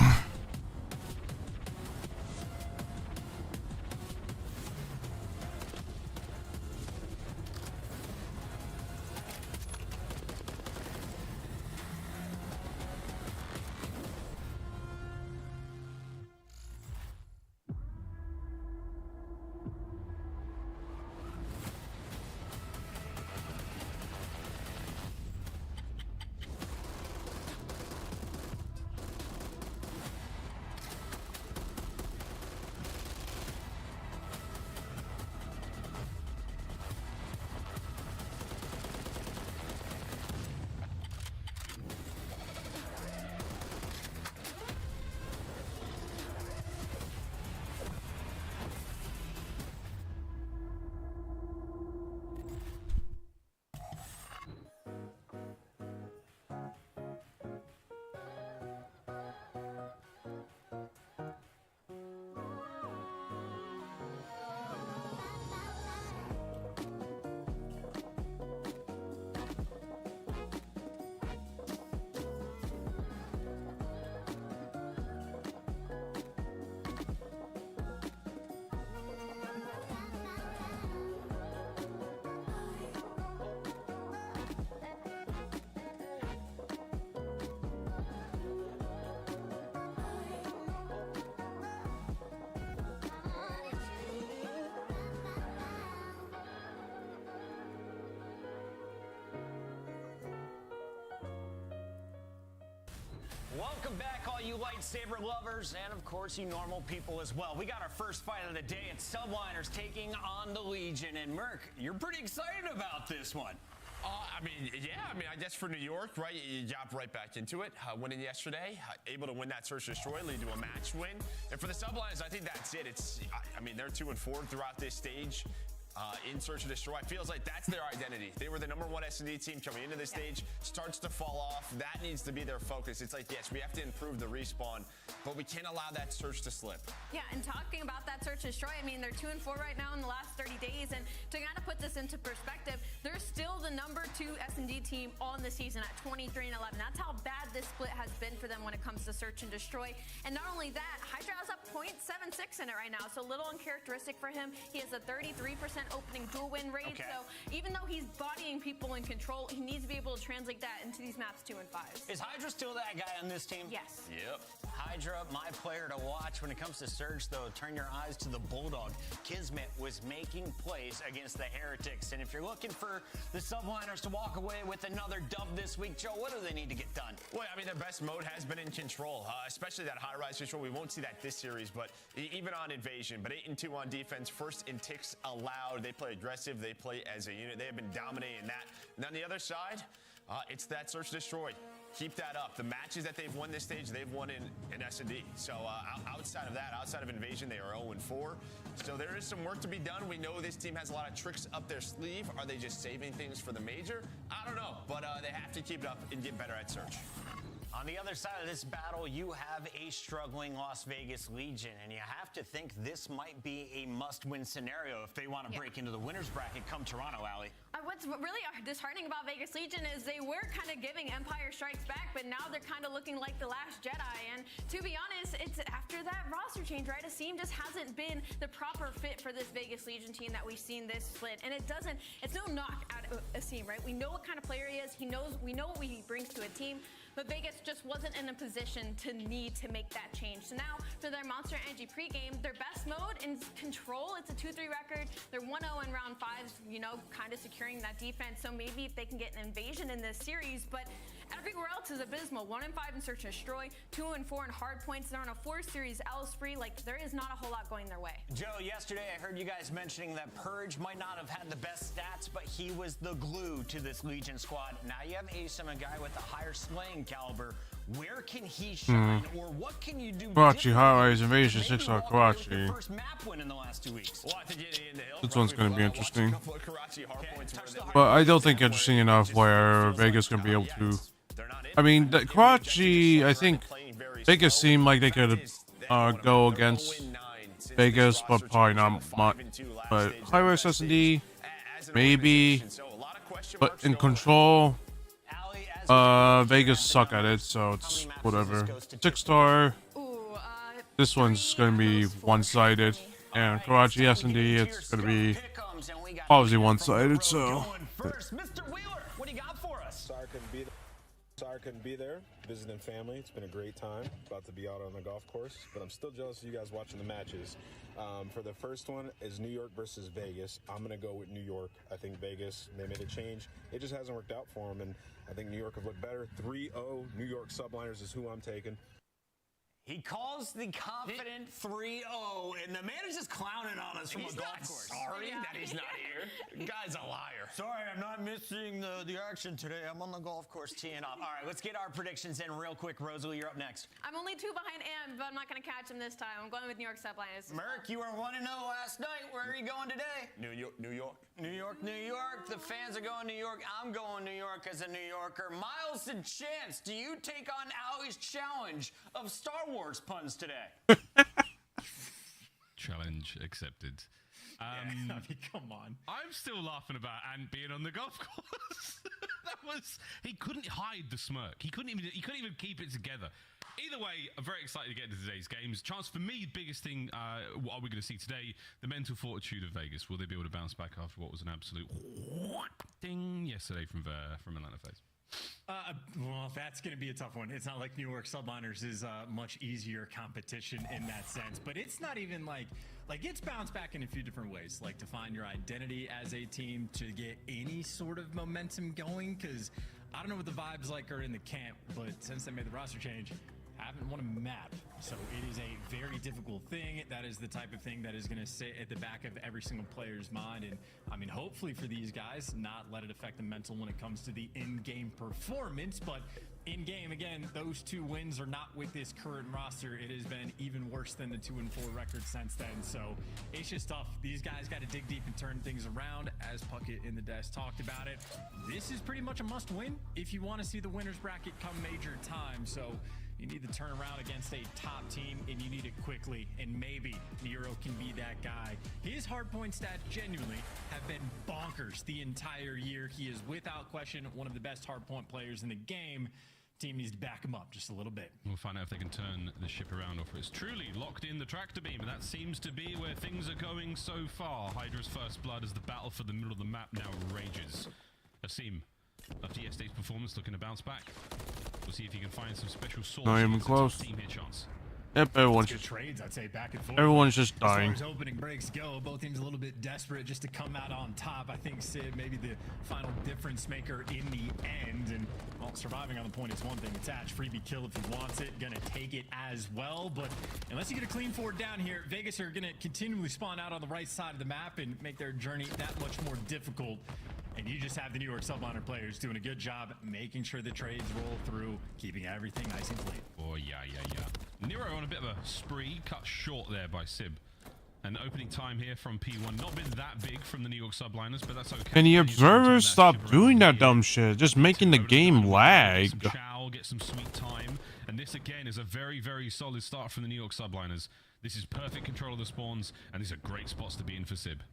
Welcome back, all you lightsaber lovers, and of course, you normal people as well. We got our first fight of the day. It's Subliners taking on the Legion. And Merc, you're pretty excited about this one. I guess for New York, right, you jump right back into it. Winning yesterday, able to win that Search and Destroy, lead to a match win. And for the Subliners, I think that's it. They're 2-4 throughout this stage. In Search and Destroy. It feels like that's their identity. They were the #1 S&D team coming into this stage. Starts to fall off. That needs to be their focus. It's like, yes, we have to improve the respawn, but we can't allow that search to slip. Yeah, and talking about that Search and Destroy, they're 2-4 right now in the last 30 days, and to kind of put this into perspective, they're still the #2 S&D team on the season at 23-11. That's how bad this split has been for them when it comes to Search and Destroy. And not only that, Hydra has a .76 in it right now, so a little uncharacteristic for him. He has a 33% opening dual win rate, so even though he's bodying people in control, he needs to be able to translate that into these maps 2 and 5. Is Hydra still that guy on this team? Yes. Yep. Hydra, my player to watch. When it comes to Surge, though, turn your eyes to the Bulldog. Kismet was making plays against the Heretics, and if you're looking for the Subliners to walk away with another dub this week, Joe, what do they need to get done? Well, their best mode has been in control, especially that high-rise control. We won't see that this series, but even on Invasion. But 8-2 on defense, first in ticks allowed. They play aggressive. They play as a unit. They have been dominating that. And on the other side, it's that Search and Destroy. Keep that up. The matches that they've won this stage, they've won in S&D. So outside of that, outside of Invasion, they are 0-4. So there is some work to be done. We know this team has a lot of tricks up their sleeve. Are they just saving things for the major? I don't know, but they have to keep it up and get better at Search. On the other side of this battle, you have a struggling Las Vegas Legion, and you have to think this might be a must-win scenario if they want to break into the winner's bracket come Toronto, Allie. What's really disheartening about Vegas Legion is they were kind of giving Empire Strikes Back, but now they're kind of looking like the Last Jedi. And to be honest, it's after that roster change, right? Asim just hasn't been the proper fit for this Vegas Legion team that we've seen this split. And it's no knock at Asim, right? We know what kind of player he is. We know what he brings to a team. But Vegas just wasn't in a position to need to make that change. So now for their Monster Energy pregame, their best mode in control, it's a 2-3 record. They're 1-0 in round 5s, kind of securing that defense. So maybe if they can get an invasion in this series, but Everywhere else is abysmal. 1-5 in search and destroy, 2-4 in hard points. They're on a 4-series L spree. Like, there is not a whole lot going their way. Joe, yesterday I heard you guys mentioning that Purge might not have had the best stats, but he was the glue to this Legion squad. Now you have Asum, a guy with a higher slaying caliber. Where can he shine, or what can you do? Karachi Highways Invasion 6 on Karachi. First map win in the last 2 weeks. Well, I think This one's going to be interesting. But I don't think interesting enough where Vegas going to be able to. I mean, Karachi, I think Vegas seemed like they could go against Vegas, but probably not much. But Highways S&D, maybe. But in Control, Vegas suck at it, so it's whatever. 6-star. This one's going to be one-sided. And Karachi S&D, it's going to be obviously one-sided, so. Sorry I couldn't be there, visiting family. It's been a great time, about to be out on the golf course, but I'm still jealous of you guys watching the matches. For the first one is New York versus Vegas. I'm going to go with New York. I think Vegas, they made a change. It just hasn't worked out for them, and I think New York have looked better. 3-0, New York Subliners is who I'm taking. He calls the confident 3-0, and the man is just clowning on us from a golf course. Sorry that he's not here. The guy's a liar. Sorry, I'm not missing the action today. I'm on the golf course teeing off. All right, let's get our predictions in real quick. Rosalie, you're up next. I'm only 2 behind Am, but I'm not going to catch him this time. I'm going with New York Subliners. Merrick, you were 1-0 last night. Where are you going today? New York. New York, New York. The fans are going New York. I'm going New York as a New Yorker. Miles and Chance, do you take on Allie's challenge of Star Wars puns today? Challenge accepted. I mean, come on. I'm still laughing about Ant being on the golf course. He couldn't hide the smirk. He couldn't even keep it together. Either way, I'm very excited to get into today's games. Chance for me, biggest thing, what are we going to see today? The mental fortitude of Vegas. Will they be able to bounce back after what was an absolute ding yesterday from Atlanta FaZe? Well, that's going to be a tough one. It's not like New York Subliners is much easier competition in that sense, but it's not even like it's bounced back in a few different ways, like to find your identity as a team, to get any sort of momentum going, because I don't know what the vibes like are in the camp, but since they made the roster change, haven't won a map. So it is a very difficult thing. That is the type of thing that is going to sit at the back of every single player's mind. And I mean, hopefully for these guys, not let it affect the mental when it comes to the in-game performance. But in-game, again, those 2 wins are not with this current roster. It has been even worse than the 2-4 record since then. So it's just tough. These guys got to dig deep and turn things around, as Puckett in the desk talked about it. This is pretty much a must-win if you want to see the winner's bracket come major time. So you need to turn around against a top team, and you need it quickly, and maybe Nero can be that guy. His hardpoint stats genuinely have been bonkers the entire year. He is without question one of the best hardpoint players in the game. Team needs to back him up just a little bit. We'll find out if they can turn the ship around, or if it's truly locked in the tractor beam, and that seems to be where things are going so far. Hydra's first blood as the battle for the middle of the map now rages. Asim, after yesterday's performance, looking to bounce back. We'll see if he can find some special source. Not even close. Team here, Chance. Yep, everyone's just trades, I'd say, back and forth. Everyone's just dying. As far as opening breaks go, both teams a little bit desperate just to come out on top. I think Sid maybe the final difference maker in the end. And well, surviving on the point is one thing. Attach, freebie kill if he wants it. Gonna take it as well. But unless you get a clean forward down here, Vegas are gonna continually spawn out on the right side of the map and make their journey that much more difficult. And you just have the New York Subliner players doing a good job making sure the trades roll through, keeping everything nice and clean. Oh, yeah. Nero on a bit of a spree, cut short there by Sib. And opening time here from P1, not been that big from the New York Subliners, but that's okay. Can the observers stop doing that dumb shit? Just making the game lag. Chow, get some sweet time. And this, again, is a very, very solid start from the New York Subliners. This is perfect control of the spawns, and these are great spots to be in for Sib.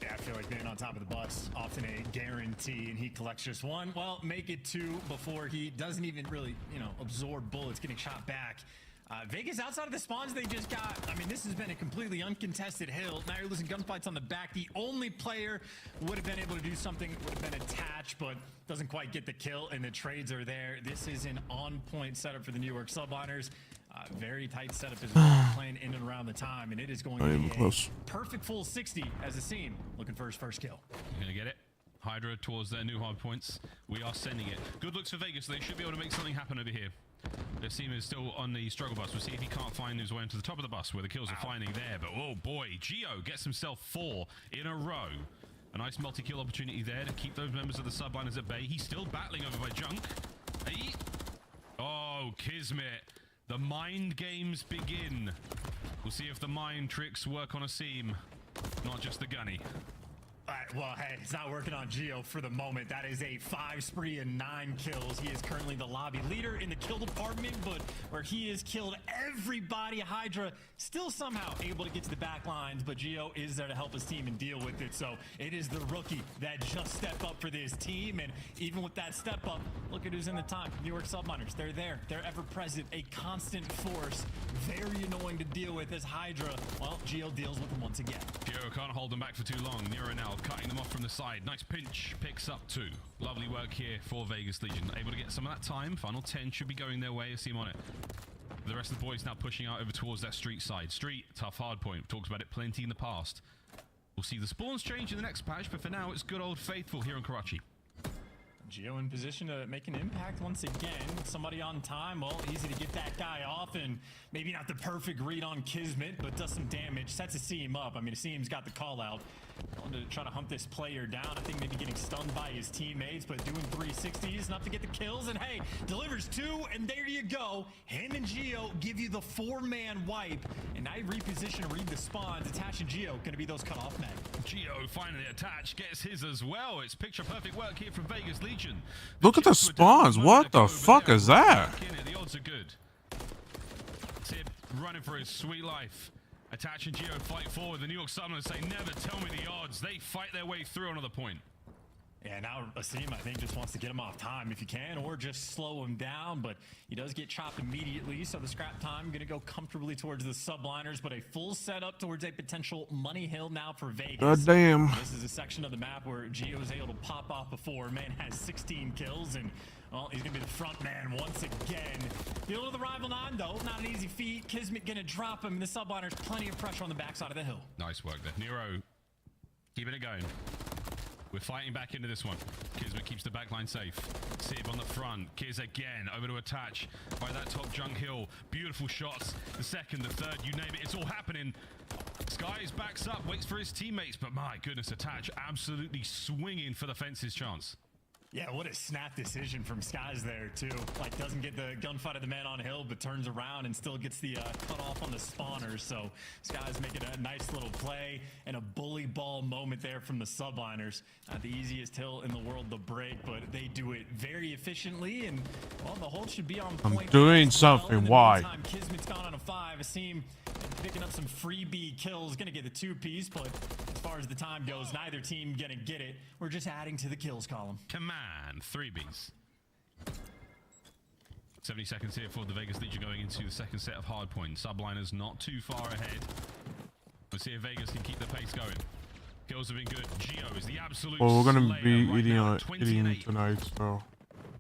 Yeah, I feel like being on top of the bus, often a guarantee, and he collects just 1. Well, make it 2 before he doesn't even really, absorb bullets getting shot back. Vegas, outside of the spawns they just got, I mean, this has been a completely uncontested hill. Now you're losing gunfights on the back. The only player would have been able to do something would have been attached, but doesn't quite get the kill, and the trades are there. This is an on-point setup for the New York Subliners. Very tight setup as well, playing in and around the time, and it is going to be a perfect full 60 as a scene. Looking for his first kill. You're gonna get it. Hydra towards their new hard points. We are sending it. Good looks for Vegas. They should be able to make something happen over here. The team is still on the struggle bus. We'll see if he can't find his way into the top of the bus where the kills are finding there. But oh boy, Geo gets himself 4 in a row. A nice multi-kill opportunity there to keep those members of the subliners at bay. He's still battling over by Junk. Hey. Oh, Kismet. The mind games begin. We'll see if the mind tricks work on a seam, not just the gunny. All right, well, hey, it's not working on Geo for the moment. That is a 5 spree and 9 kills. He is currently the lobby leader in the kill department, but where he has killed everybody, Hydra still somehow able to get to the back lines, but Geo is there to help his team and deal with it. So it is the rookie that just stepped up for this team, and even with that step up, look at who's in the time. New York Subliners, they're there. They're ever present, a constant force, very annoying to deal with as Hydra. Well, Geo deals with them once again. Geo can't hold them back for too long. Nero now cutting them off from the side. Nice pinch, picks up 2. Lovely work here for Vegas Legion. Able to get some of that time. Final 10 should be going their way. I see him on it. The rest of the boys now pushing out over towards that street side. Street, tough hard point. Talks about it plenty in the past. We'll see the spawns change in the next patch, but for now it's good old faithful here in Karachi. Geo in position to make an impact once again. Somebody on time. Well, easy to get that guy off, and maybe not the perfect read on Kismet, but does some damage. Sets a Seam up. I mean, Seam's got the call out. Going to try to hunt this player down. I think maybe getting stunned by his teammates, but doing 360s enough to get the kills. And hey, delivers 2, and there you go. Him and Geo give you the 4-man wipe. And now you reposition, read the spawns. Attach and Geo going to be those cut-off men. Geo finally attached, gets his as well. It's picture perfect work here from Vegas Legion. Look at the spawns. What the fuck is that? The odds are good. Tib running for his sweet life. Attach and Geo fight forward. The New York Subliners say, never tell me the odds. They fight their way through another point. Yeah, now Asim, I think, just wants to get him off time if you can, or just slow him down, but he does get chopped immediately, so the scrap time going to go comfortably towards the subliners, but a full setup towards a potential money hill now for Vegas. God damn. This is a section of the map where Geo was able to pop off before. Man has 16 kills, and well, he's going to be the front man once again. Deal with the rival 9, though. Not an easy feat. Kismet going to drop him. The subliners, plenty of pressure on the backside of the hill. Nice work there. Nero, keeping it going. We're fighting back into this one. Kismet keeps the backline safe. Sib on the front. Kiz again, over to attach by that top junk hill. Beautiful shots. The second, the third, you name it. It's all happening. Skies backs up, waits for his teammates, but my goodness, attach absolutely swinging for the fence's chance. Yeah, what a snap decision from Skies there, too. Like, doesn't get the gunfight of the man on hill, but turns around and still gets the cut off on the spawners. So Skies making a nice little play and a bully ball moment there from the subliners. Not the easiest hill in the world to break, but they do it very efficiently. And, well, the hold should be on point. I'm doing something. Why? Kismet's gone on a 5. Asim picking up some freebie kills. Going to get the 2-piece, but as far as the time goes, neither team going to get it. We're just adding to the kills column. Come on, 3Bs. 70 seconds here for the Vegas Legion going into the second set of hard points. Subliners not too far ahead. Let's see if Vegas can keep the pace going. Kills have been good. Geo is the absolute Well, we're going to be right eating tonight, so...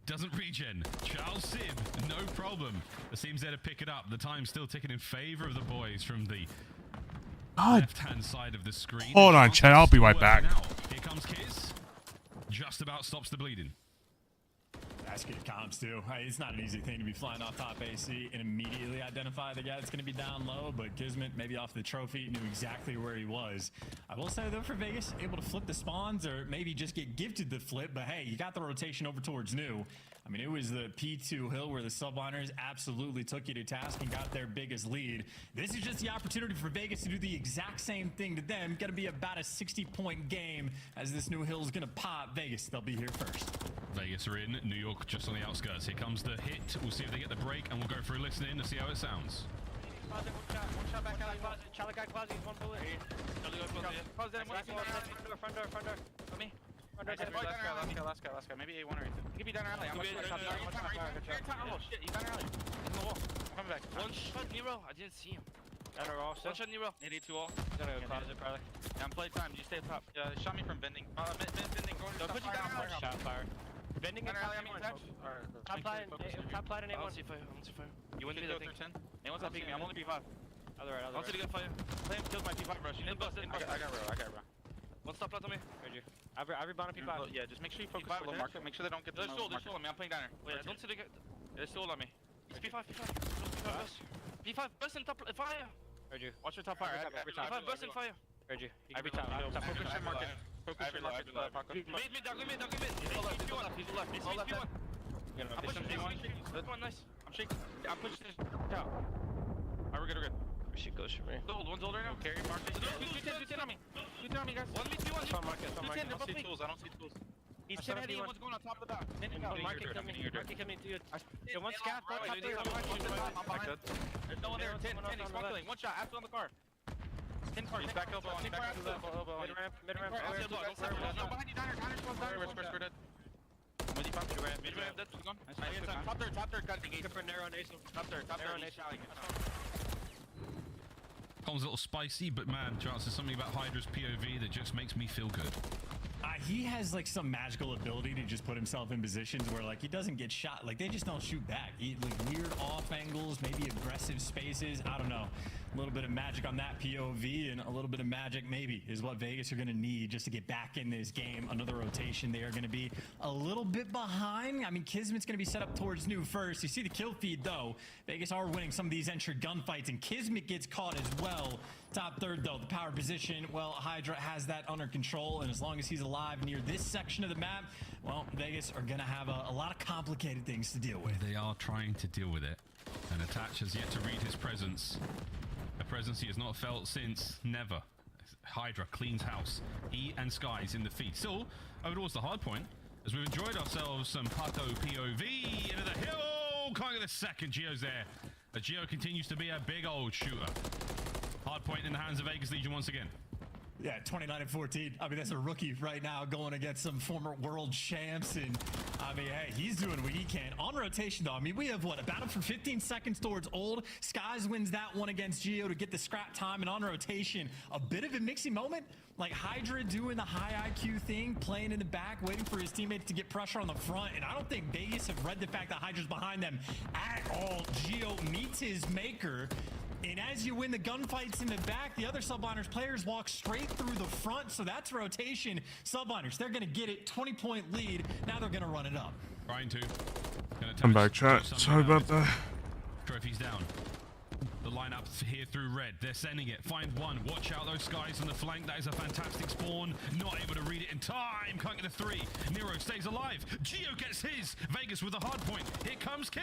Doesn't regen. Charles Sib, no problem. The team's there to pick it up. The time's still ticking in favor of the boys from the left-hand side of the screen. Hold on, Chad. I'll be right back. Here comes Kiz. Just about stops the bleeding. That's good comps, too. It's not an easy thing to be flying off top AC and immediately identify the guy that's going to be down low, but Kismet, maybe off the trophy, knew exactly where he was. I will say, though, for Vegas, able to flip the spawns or maybe just get gifted the flip, but hey, you got the rotation over towards new. I mean, it was the P2 hill where the subliners absolutely took you to task and got their biggest lead. This is just the opportunity for Vegas to do the exact same thing to them. Going to be about a 60-point game as this new hill is going to pop. Vegas, they'll be here first. Vegas are in. New York just on the outskirts. Here comes the hit. We'll see if they get the break, and we'll go through listening to see how it sounds. One shot back out of closet. Charlie guy closet. He's one bullet. Front door. On me. Last guy. Maybe A1 or A2. He could be down early. I'm shit, he's down early. In the wall. I'm coming back. One shot Nero. I didn't see him. Down our wall. One shot Nero. Need A2 wall. Gotta go closet probably. Yeah, I'm play time. You stay up top. Yeah, they shot me from bending. Bending. Don't put you down early. Shot fire. Bending and early. I'm touch. Top line and A1. I'm C5. You win the thing. A1's not picking me. I'm only P5. Other right. I want you to go fire. Play him kills my P5 bro. I got bro. One stop left on me. Heard you. Every bottom P5. Yeah, just make sure you focus on the low market. Make sure they don't get the low market. They're still on me. I'm playing diner. Wait, don't see the guy. They're still on me. It's P5. P5 burst and top fire. Heard you. Watch your top fire. P5 burst and fire. Heard you. Every time. Focus your market. Focus your market. Mid, dog, He's left. He's left. I'm pushing P1. Nice. I'm shaking. I'm pushing this out. Alright, we're good. She goes for me. One's old right now. Carry market. 210 on me. 210 on me, guys. 1v2 on me. I don't see tools. I don't see tools. He's 10 heady. One's going on top of the back. Market coming to you. Yeah, one scaff. Top there. There's no one there. 10. He's smuggling. One shot. After on the car. 10 car. He's back elbow. Mid ramp. No, behind you, diner. Square dead. Mid ramp. That's gone. Top third. Got engaged. For narrow nasal. Top third. Cole's a little spicy, but man, Chance, there's something about Hydra's POV that just makes me feel good. He has like some magical ability to just put himself in positions where like he doesn't get shot. Like they just don't shoot back. He like weird off angles, maybe aggressive spaces. I don't know. A little bit of magic on that POV and a little bit of magic maybe is what Vegas are going to need just to get back in this game. Another rotation. They are going to be a little bit behind. I mean, Kismet's going to be set up towards new first. You see the kill feed though. Vegas are winning some of these entry gunfights and Kismet gets caught as well. Top third though, the power position. Well, Hydra has that under control, and as long as he's alive near this section of the map, well, Vegas are going to have a lot of complicated things to deal with. They are trying to deal with it, and Attach has yet to read his presence. A presence he has not felt since never. Hydra cleans house. He and Sky's in the feed. Still, over towards the hard point, as we've enjoyed ourselves some Pato POV into the hill. Can't get the second. Geo's there. But Geo continues to be a big old shooter. Hard point in the hands of Vegas Legion once again. Yeah, 29-14. I mean, that's a rookie right now going against some former world champs. And I mean, hey, he's doing what he can. On rotation, though, I mean, we have what, a battle for 15 seconds towards Old. Skies wins that one against Geo to get the scrap time. And on rotation, a bit of a mixy moment. Like Hydra doing the high IQ thing, playing in the back, waiting for his teammates to get pressure on the front. And I don't think Vegas have read the fact that Hydra's behind them at all. Geo meets his maker. And as you win the gunfights in the back, the other Subliners players walk straight through the front. So that's rotation. Subliners, they're going to get it. 20-point lead. Now they're going to run it up. Trying to. I'm back, chat. Sorry about that. Trophies down. The lineup here through red. They're sending it. Find one. Watch out those guys on the flank. That is a fantastic spawn. Not able to read it in time. Can't get a 3. Nero stays alive. Geo gets his. Vegas with a hard point. Here comes Kiz.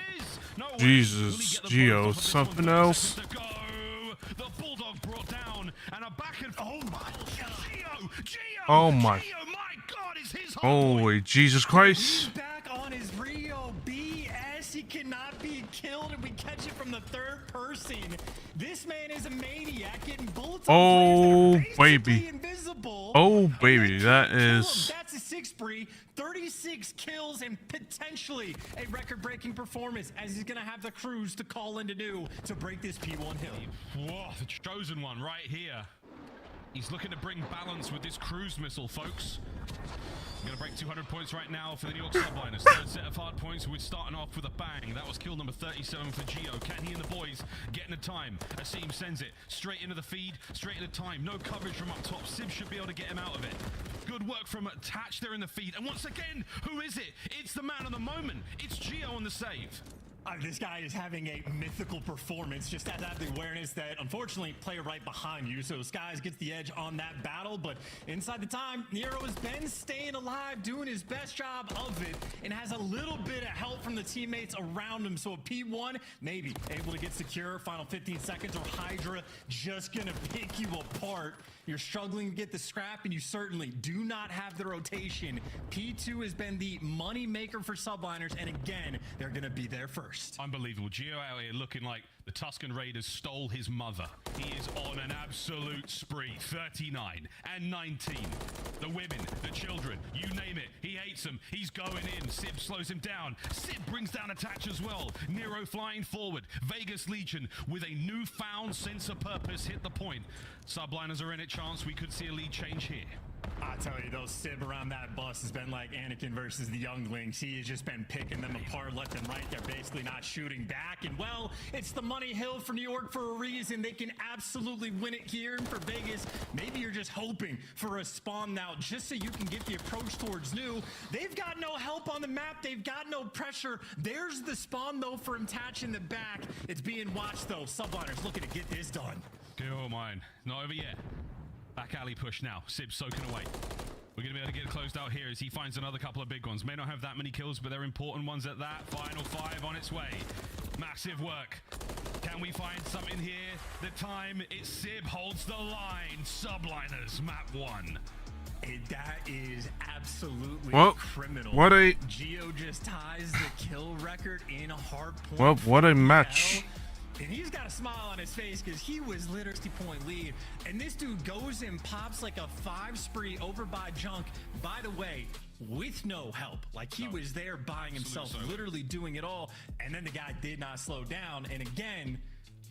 No way. Jesus, Geo, something else. The Bulldog brought down and a back and oh my God. Geo. Oh my. Geo, my God, is his Holy Jesus Christ. Back on his Rio BS. He cannot be killed, and we catch it from the third person. This man is a maniac getting bullets Oh baby. Invisible. Oh baby, that is. That's a 6 spree, 36 kills, and potentially a record-breaking performance, as he's gonna have the crews to call in to do to break this P1 hill. Whoa, the chosen one right here. He's looking to bring balance with this cruise missile, folks. Gonna break 200 points right now for the New York Subliners. Third set of hard points. We're starting off with a bang. That was kill number 37 for Geo. Can he and the boys get in the time? Asim sends it straight into the feed, straight into time. No coverage from up top. Sib should be able to get him out of it. Good work from Attach there in the feed. And once again, who is it? It's the man of the moment. It's Geo on the save. This guy is having a mythical performance. Just has to have the awareness that, unfortunately, player right behind you. So Skies gets the edge on that battle. But inside the time, Nero has been staying alive, doing his best job of it, and has a little bit of help from the teammates around him. So a P1, maybe able to get secure. Final 15 seconds, or Hydra just going to pick you apart. You're struggling to get the scrap, and you certainly do not have the rotation. P2 has been the money maker for Subliners, and again, they're going to be there first. Unbelievable. Geo out here looking like the Tuscan Raiders stole his mother. He is on an absolute spree. 39 and 19. The women, the children, you name it. He hates them. He's going in. Sib slows him down. Sib brings down Attach as well. Nero flying forward. Vegas Legion with a newfound sense of purpose hit the point. Subliners are in it. Chance we could see a lead change here. I tell you, those Sib around that bus has been like Anakin versus the younglings. He has just been picking them apart left and right. They're basically not shooting back. And well, it's the money hill for New York for a reason. They can absolutely win it here. And for Vegas, maybe you're just hoping for a spawn now just so you can get the approach towards new. They've got no help on the map. They've got no pressure. There's the spawn, though, for Imtach in the back. It's being watched, though. Subliners looking to get this done. Oh, mine. Not over yet. Back alley push now. Sib soaking away. We're going to be able to get it closed out here as he finds another couple of big ones. May not have that many kills, but they're important ones at that. Final 5 on its way. Massive work. Can we find something here? The time, it's Sib holds the line. Subliners, map 1. That is absolutely criminal. What a... Geo just ties the kill record in a hard point. Well, what a match. And he's got a smile on his face because he was literally 60-point lead. And this dude goes and pops like a 5 spree over by Junk. By the way, with no help. Like he was there buying himself, literally doing it all. And then the guy did not slow down. And again,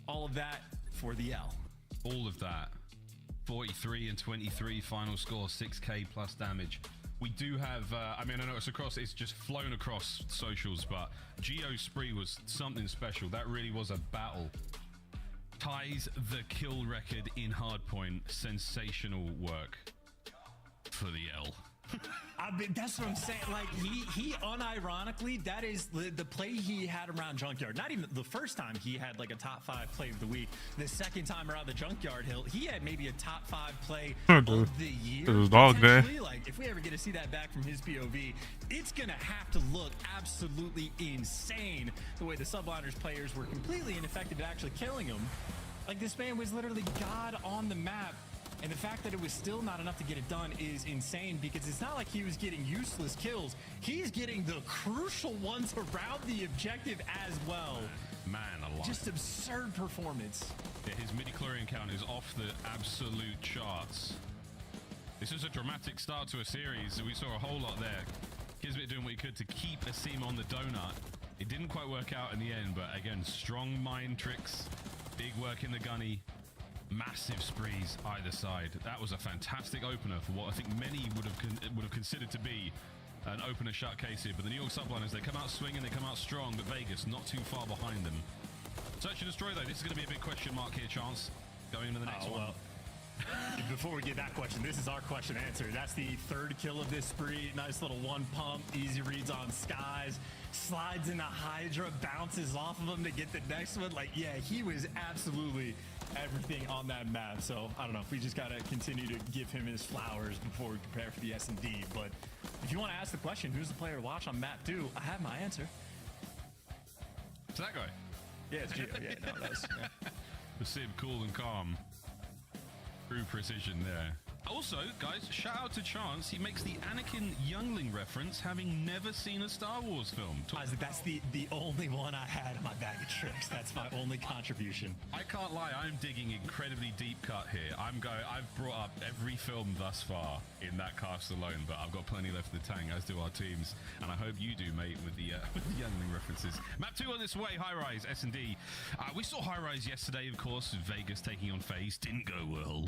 all of that for the L. All of that. 43 and 23 final score, 6k plus damage. We do have, I mean, I know it's just flown across socials, but Geo's spree was something special. That really was a battle. Ties the kill record in hardpoint. Sensational work for the L. I mean, that's what I'm saying. Like he unironically, that is the play he had around Junkyard. Not even the first time he had like a top 5 play of the week. The second time around the Junkyard hill, he had maybe a top 5 play of the year. It was dog there. Like if we ever get to see that back from his POV, it's gonna have to look absolutely insane the way the Subliners players were completely ineffective at actually killing him. Like this man was literally God on the map. And the fact that it was still not enough to get it done is insane because it's not like he was getting useless kills. He's getting the crucial ones around the objective as well. Man alive. Just absurd performance. Yeah, his midi-chlorian count is off the absolute charts. This is a dramatic start to a series. We saw a whole lot there. Kismet doing what he could to keep Asim on the donut. It didn't quite work out in the end, but again, strong mind tricks, big work in the gunny. Massive sprees either side. That was a fantastic opener for what I think many would have considered to be an opener shut case here. But the New York Subliners, they come out swinging, they come out strong, but Vegas not too far behind them. Search and destroy though. This is going to be a big question mark here, Chance. Going into the next one. Before we get that question, this is our question answer. That's the 3rd kill of this spree. Nice little 1 pump, easy reads on skies, slides into Hydra, bounces off of him to get the next one. Like, yeah, he was absolutely everything on that map. So I don't know if we just got to continue to give him his flowers before we prepare for the S&D. But if you want to ask the question, who's the player to watch on map 2, I have my answer. It's that guy. Yeah, it's Geo. Yeah, no, that's the Sib, cool and calm. True precision there. Also, guys, shout out to Chance. He makes the Anakin youngling reference, having never seen a Star Wars film. That's the only one I had in my bag of tricks. That's my only contribution. I can't lie. I'm digging incredibly deep cut here. I've brought up every film thus far in that cast alone, but I've got plenty left in the tank, as do our teams, and I hope you do, mate, with the youngling references. Map 2 on this way. High Rise S&D. We saw High Rise yesterday, of course. Vegas taking on FaZe. Didn't go well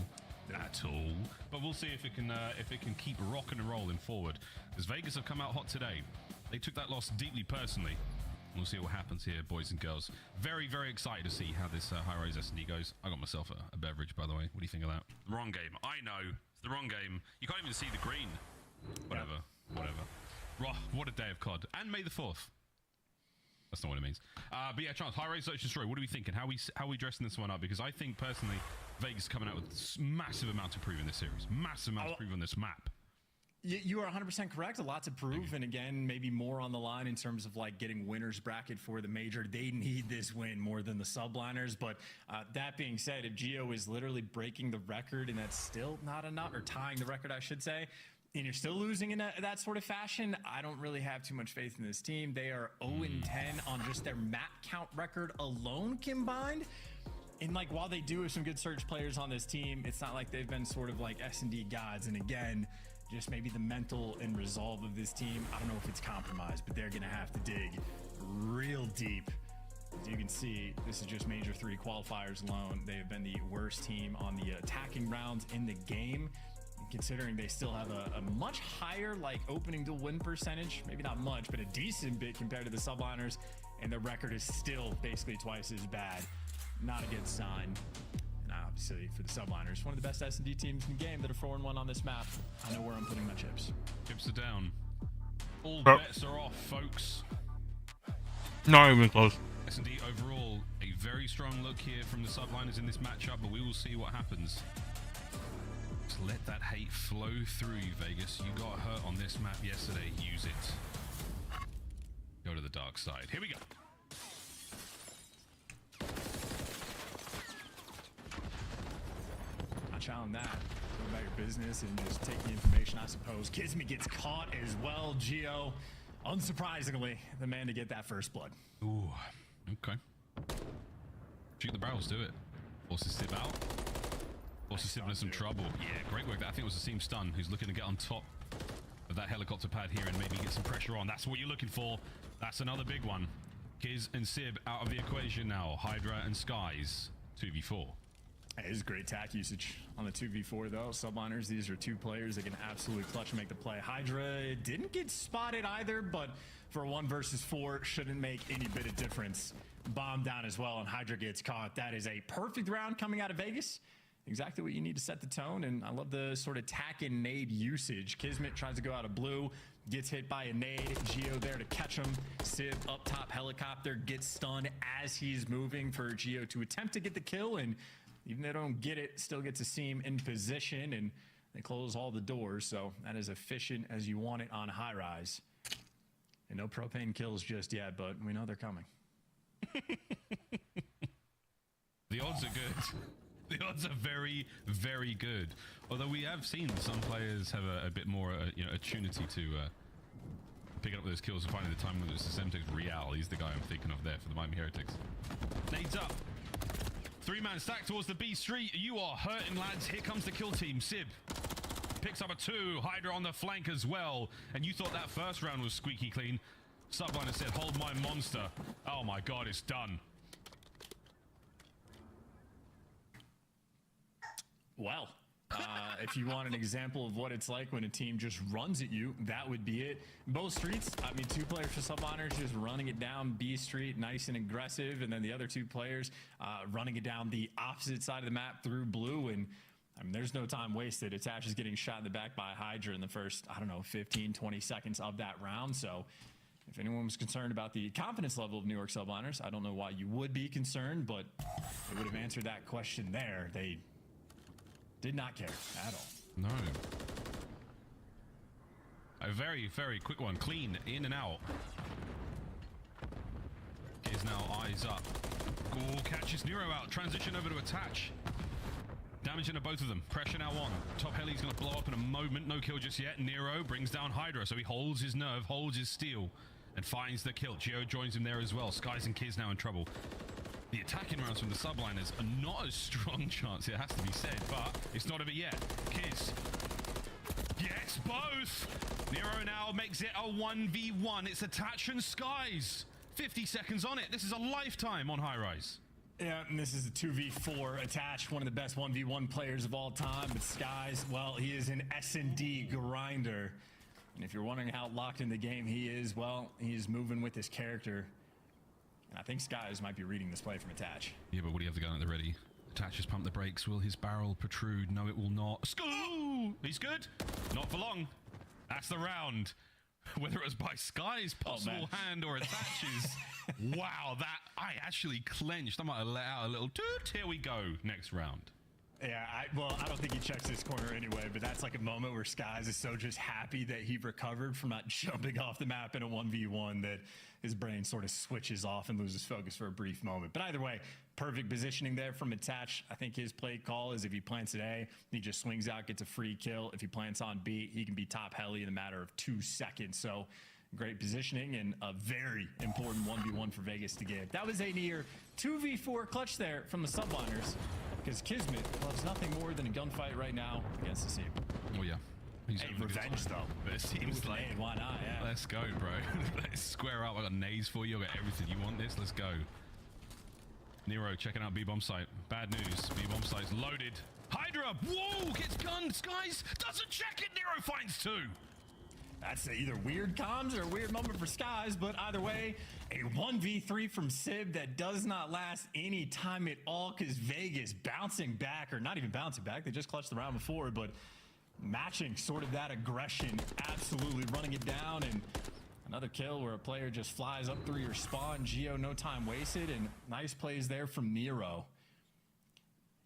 at all, but we'll see if it can keep rocking and rolling forward, because Vegas have come out hot today. They took that loss deeply personally. We'll see what happens here, boys and girls. Very, very excited to see how this High Rise S&D goes. I got myself a beverage, by the way. What do you think of that? Wrong game. I know. It's the wrong game. You can't even see the green. Whatever. What a day of COD. And May the 4th. That's not what it means. But yeah, Chance, High Rise Search and Destroy. What are we thinking? How are we dressing this one up? Because I think, personally, Vegas coming out with massive amount to prove in this series. Massive amount to prove on this map. You are 100% correct. A lot to prove. And again, maybe more on the line in terms of like getting winners bracket for the major. They need this win more than the Subliners. But that being said, if Geo is literally breaking the record and that's still not enough, or tying the record, I should say, and you're still losing in that sort of fashion, I don't really have too much faith in this team. They are 0-10 on just their map count record alone combined. And like, while they do have some good Surge players on this team, it's not like they've been sort of like S&D gods. And again, just maybe the mental and resolve of this team, I don't know if it's compromised, but they're going to have to dig real deep. As you can see, this is just Major 3 qualifiers alone. They have been the worst team on the attacking rounds in the game. And considering they still have a much higher like opening to win percentage, maybe not much, but a decent bit compared to the Subliners, and their record is still basically twice as bad. not a good sign. And obviously for the Subliners, one of the best S&D teams in the game that are 4-1 on this map. I know where I'm putting my chips. Chips are down. All bets are off, folks. Not even close. S&D overall, a very strong look here from the Subliners in this matchup, but we will see what happens. Just let that hate flow through you, Vegas. You got hurt on this map yesterday. Use it. Go to the dark side. Here we go. I challenge that. Go about your business and just take the information, I suppose. Kismet gets caught as well. Geo, unsurprisingly, the man to get that first blood. Ooh, okay. Shoot the barrels, do it. Forces Sib out. Forces Sib into some trouble. Yeah, great work. I think it was the Seam Stun who's looking to get on top of that helicopter pad here and maybe get some pressure on. That's what you're looking for. That's another big one. Kiz and Sib out of the equation now. Hydra and Skies, 2v4. It is great tack usage on the 2v4 though. Subliners, these are two players that can absolutely clutch and make the play. Hydra didn't get spotted either, but for a 1 versus 4, shouldn't make any bit of difference. Bomb down as well, and Hydra gets caught. That is a perfect round coming out of Vegas. Exactly what you need to set the tone, and I love the sort of tack and nade usage. Kismet tries to go out of blue, gets hit by a nade. Geo there to catch him. Sib up top helicopter, gets stunned as he's moving for Geo to attempt to get the kill, and even if they don't get it, still gets a Seam in position, and they close all the doors, so that is efficient as you want it on high rise. And no propane kills just yet, but we know they're coming. The odds are good. The odds are very, very good. Although we have seen some players have a bit more, attunity to picking up those kills and finding the time when it's the Semtex Real. He's the guy I'm thinking of there for the Miami Heretics. Nades up. 3-man stack towards the B street. You are hurting, lads. Here comes the kill team. Sib picks up a 2. Hydra on the flank as well. And you thought that first round was squeaky clean. Subliner said, hold my monster. Oh my god, it's done. Well, if you want an example of what it's like when a team just runs at you, that would be it. Both streets, I mean, 2 players for Subliners just running it down B street, nice and aggressive, and then the other 2 players running it down the opposite side of the map through blue, and I mean, there's no time wasted. Attach is getting shot in the back by Hydra in the first, 15, 20 seconds of that round, so if anyone was concerned about the confidence level of New York Subliners, I don't know why you would be concerned, but they would have answered that question there. They did not care at all. No. A very, very quick one. Clean, in and out. Is now eyes up. Ooh, catches Nero out. Transition over to attach. Damage into both of them. Pressure now on. Top heli's going to blow up in a moment. No kill just yet. Nero brings down Hydra, so he holds his nerve, holds his steel, and finds the kill. Geo joins him there as well. Skies and Kiz now in trouble. The attacking rounds from the Subliners are not a strong chance, it has to be said, but it's not over yet. Kiz gets both. Nero now makes it a 1v1. It's Attach and Skies. 50 seconds on it. This is a lifetime on high rise. Yeah, and this is a 2v4. Attach, one of the best 1v1 players of all time, but Skies, well, he is an S&D grinder. And if you're wondering how locked in the game he is, well, he's moving with his character. And I think Skies might be reading this play from Attach. Yeah, but what do you have the gun at the ready? Attach has pumped the brakes. Will his barrel protrude? No, it will not. Skoo! He's good. Not for long. That's the round. Whether it was by Skies' possible hand or Attach's. Wow, that I actually clenched. I might have let out a little toot. Here we go. Next round. Yeah, I don't think he checks this corner anyway, but that's like a moment where Skies is so just happy that he recovered from not jumping off the map in a 1v1 that his brain sort of switches off and loses focus for a brief moment. But either way, perfect positioning there from Attach. I think his play call is if he plants at A, he just swings out, gets a free kill. If he plants on B, he can be top heli in a matter of 2 seconds. So great positioning and a very important 1v1 for Vegas to get. That was a near 2v4 clutch there from the Subliners, because Kismet loves nothing more than a gunfight right now against the Seam. Oh yeah. He's hey, revenge though. But it seems like nade, why not? Yeah. Let's go, bro. Let's square up. I got nades for you. I got everything. You want this? Let's go. Nero checking out B-bomb site. Bad news. B-bomb site's loaded. Hydra. Whoa! Gets gunned. Skies doesn't check it. Nero finds 2. That's either weird comms or a weird moment for Skies, but either way, a 1v3 from Sib that does not last any time at all because Vegas bouncing back, or not even bouncing back, they just clutched the round before, but matching sort of that aggression, absolutely running it down, and another kill where a player just flies up through your spawn. Geo, no time wasted, and nice plays there from Nero.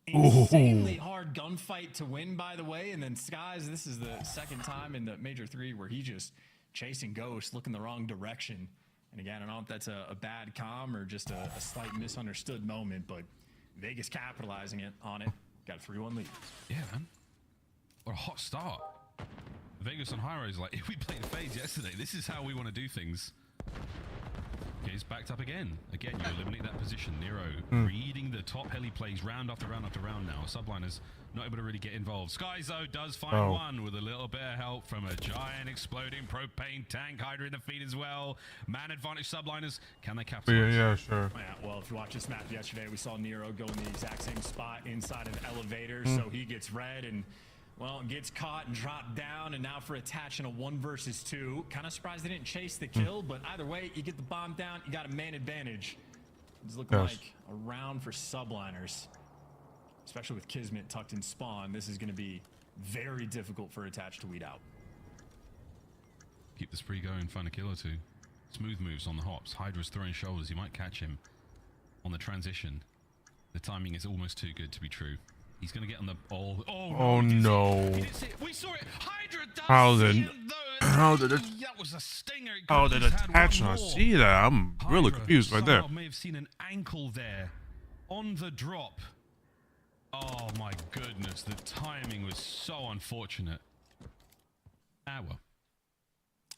Insanely hard gunfight to win, by the way. And then Skies, this is the second time in the Major 3 where he just chasing ghosts, looking the wrong direction. And again, I don't know if that's a bad comm or just a slight misunderstood moment, but Vegas capitalizing on it. Got a 3-1 lead. Yeah, man. What a hot start. Vegas on high roads, like, if we played FaZe yesterday, this is how we want to do things. Okay, he's backed up again. Again, you eliminate that position. Nero reading the top heli plays round after round after round now. Subliners not able to really get involved. Skies, though, does find one with a little bit of help from a giant exploding propane tank. Hydra in the feed as well. Man advantage Subliners. Can they capitalize? Yeah, sure. Yeah, well, if you watch this map yesterday, we saw Nero go in the exact same spot inside of the elevator. So he gets red and, well, gets caught and dropped down, and now for Attach in a 1 versus 2. Kind of surprised they didn't chase the kill, but either way, you get the bomb down, you got a man advantage. It's looking like a round for Subliners, especially with Kismet tucked in spawn. This is going to be very difficult for Attach to weed out. Keep the spree going, find a kill or two. Smooth moves on the hops. Hydra's throwing shoulders. You might catch him on the transition. The timing is almost too good to be true. He's going to get on the... Oh no. We saw it. Hydra does How did it... That was a stinger. How did Attach not see that? I'm really confused right there. I may have seen an ankle there on the drop. Oh my goodness. The timing was so unfortunate.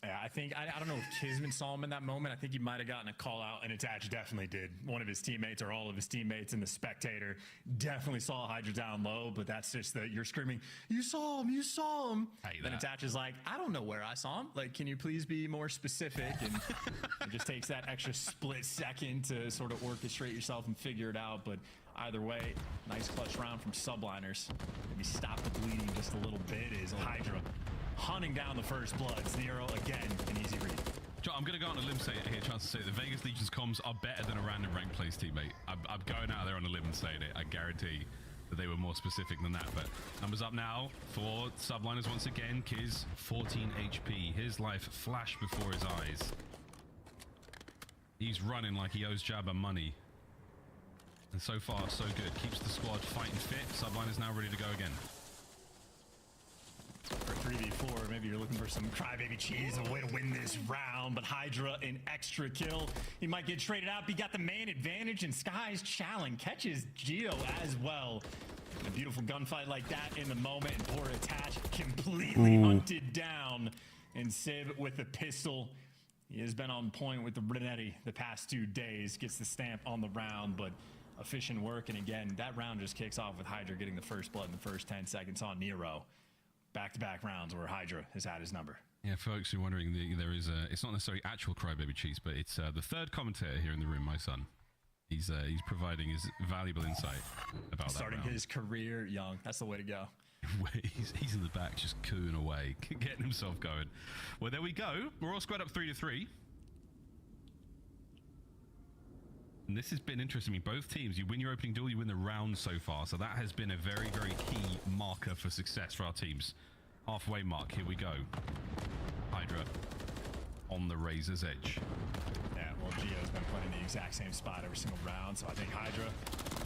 Yeah, I think, I don't know if Kismet saw him in that moment. I think he might have gotten a call out, and Attach definitely did. One of his teammates or all of his teammates and the spectator definitely saw Hydra down low, but that's just that you're screaming, you saw him, you saw him. Then Attach is like, I don't know where I saw him. Like, can you please be more specific? And it just takes that extra split second to sort of orchestrate yourself and figure it out. But either way, nice clutch round from Subliners. Maybe stop the bleeding just a little bit is Hydra hunting down the first bloods. Nero again, an easy read. John, I'm going to go on a limb here, chance to say the Vegas Legion's comms are better than a random rank plays teammate. I'm going out there on a limb and saying it. I guarantee that they were more specific than that. But numbers up now for Subliners once again. Kiz, 14 HP. His life flashed before his eyes. He's running like he owes Jabba money. And so far, so good. Keeps the squad fighting fit. Subliners now ready to go again. For 3v4, maybe you're looking for some crybaby cheese, a way to win this round, but Hydra an extra kill. He might get traded out, but he got the man advantage, and Skies challenge catches Geo as well. A beautiful gunfight like that in the moment, and poor Attach completely hunted down. And Sib with the pistol. He has been on point with the Renetti the past 2 days, gets the stamp on the round, but efficient work. And again, that round just kicks off with Hydra getting the first blood in the first 10 seconds on Nero. Back-to-back rounds where Hydra has had his number. Yeah, folks who are wondering, there is it's not necessarily actual crybaby cheese, but it's the third commentator here in the room, my son. He's providing his valuable insight about starting that round. His career young. That's the way to go. he's in the back just cooing away, getting himself going. Well, there we go. We're all squared up 3-3. And this has been interesting. I mean, both teams, you win your opening duel, you win the round so far. So that has been a very, very key marker for success for our teams. Halfway mark, here we go. Hydra on the razor's edge. Yeah, well, Gio's been playing the exact same spot every single round. So I think Hydra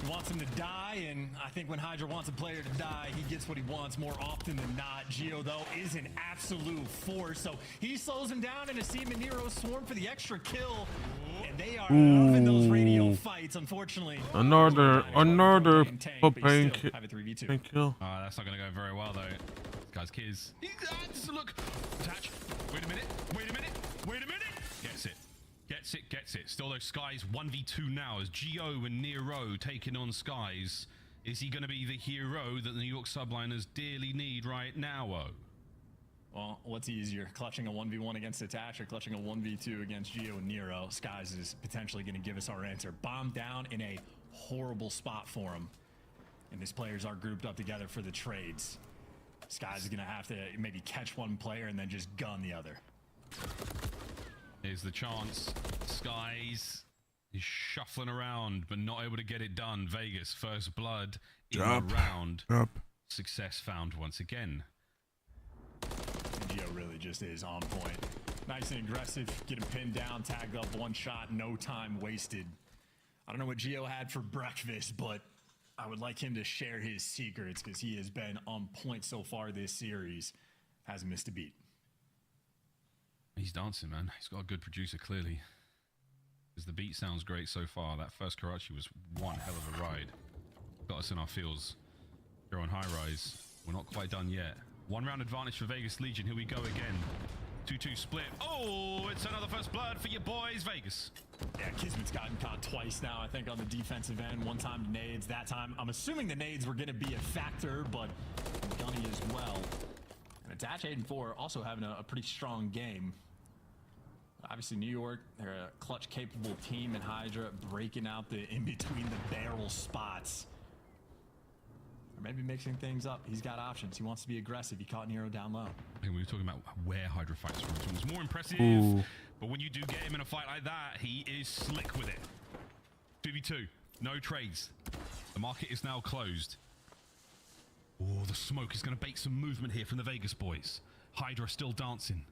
wants him to die. And I think when Hydra wants a player to die, he gets what he wants more often than not. Gio, though, is an absolute force. So he slows him down, and Asim and Nero swarm for the extra kill. And they are loving those radio fights, unfortunately. Another propane kill. That's not going to go very well, though. Guy's Kiz. Look. Attach. Wait a minute. Gets it. Still those Skies 1v2 now as Gio and Nero taking on Skies. Is he going to be the hero that the New York Subliners dearly need right now? Well, what's easier, clutching a 1v1 against Attach or clutching a 1v2 against Gio and Nero? Skies is potentially going to give us our answer. Bomb down in a horrible spot for him. And his players are grouped up together for the trades. Skies is going to have to maybe catch one player and then just gun the other. Here's the chance. Skies is shuffling around, but not able to get it done. Vegas, first blood in the round. Success found once again. Geo really just is on point. Nice and aggressive, getting pinned down, tagged up, one shot, no time wasted. I don't know what Geo had for breakfast, but I would like him to share his secrets because he has been on point so far this series. Hasn't missed a beat. He's dancing, man. He's got a good producer, clearly. Because the beat sounds great so far. That first Karachi was one hell of a ride. Got us in our feels. They're on high rise. We're not quite done yet. One round advantage for Vegas Legion. Here we go again. 2-2 split. Oh, it's another first blood for your boys, Vegas. Yeah, Kismet's gotten caught twice now, I think, on the defensive end. One time nades. That time, I'm assuming the nades were going to be a factor, but Gunny as well. And Attach 8 and 4 also having a pretty strong game. Obviously, New York, they're a clutch-capable team, and Hydra breaking out the in-between-the-barrel spots. Or maybe mixing things up. He's got options. He wants to be aggressive. He caught Nero down low. I think we were talking about where Hydra fights from. This one's more impressive, but when you do get him in a fight like that, he is slick with it. 2v2, no trades. The market is now closed. Oh, the smoke is going to bake some movement here from the Vegas boys. Hydra still dancing.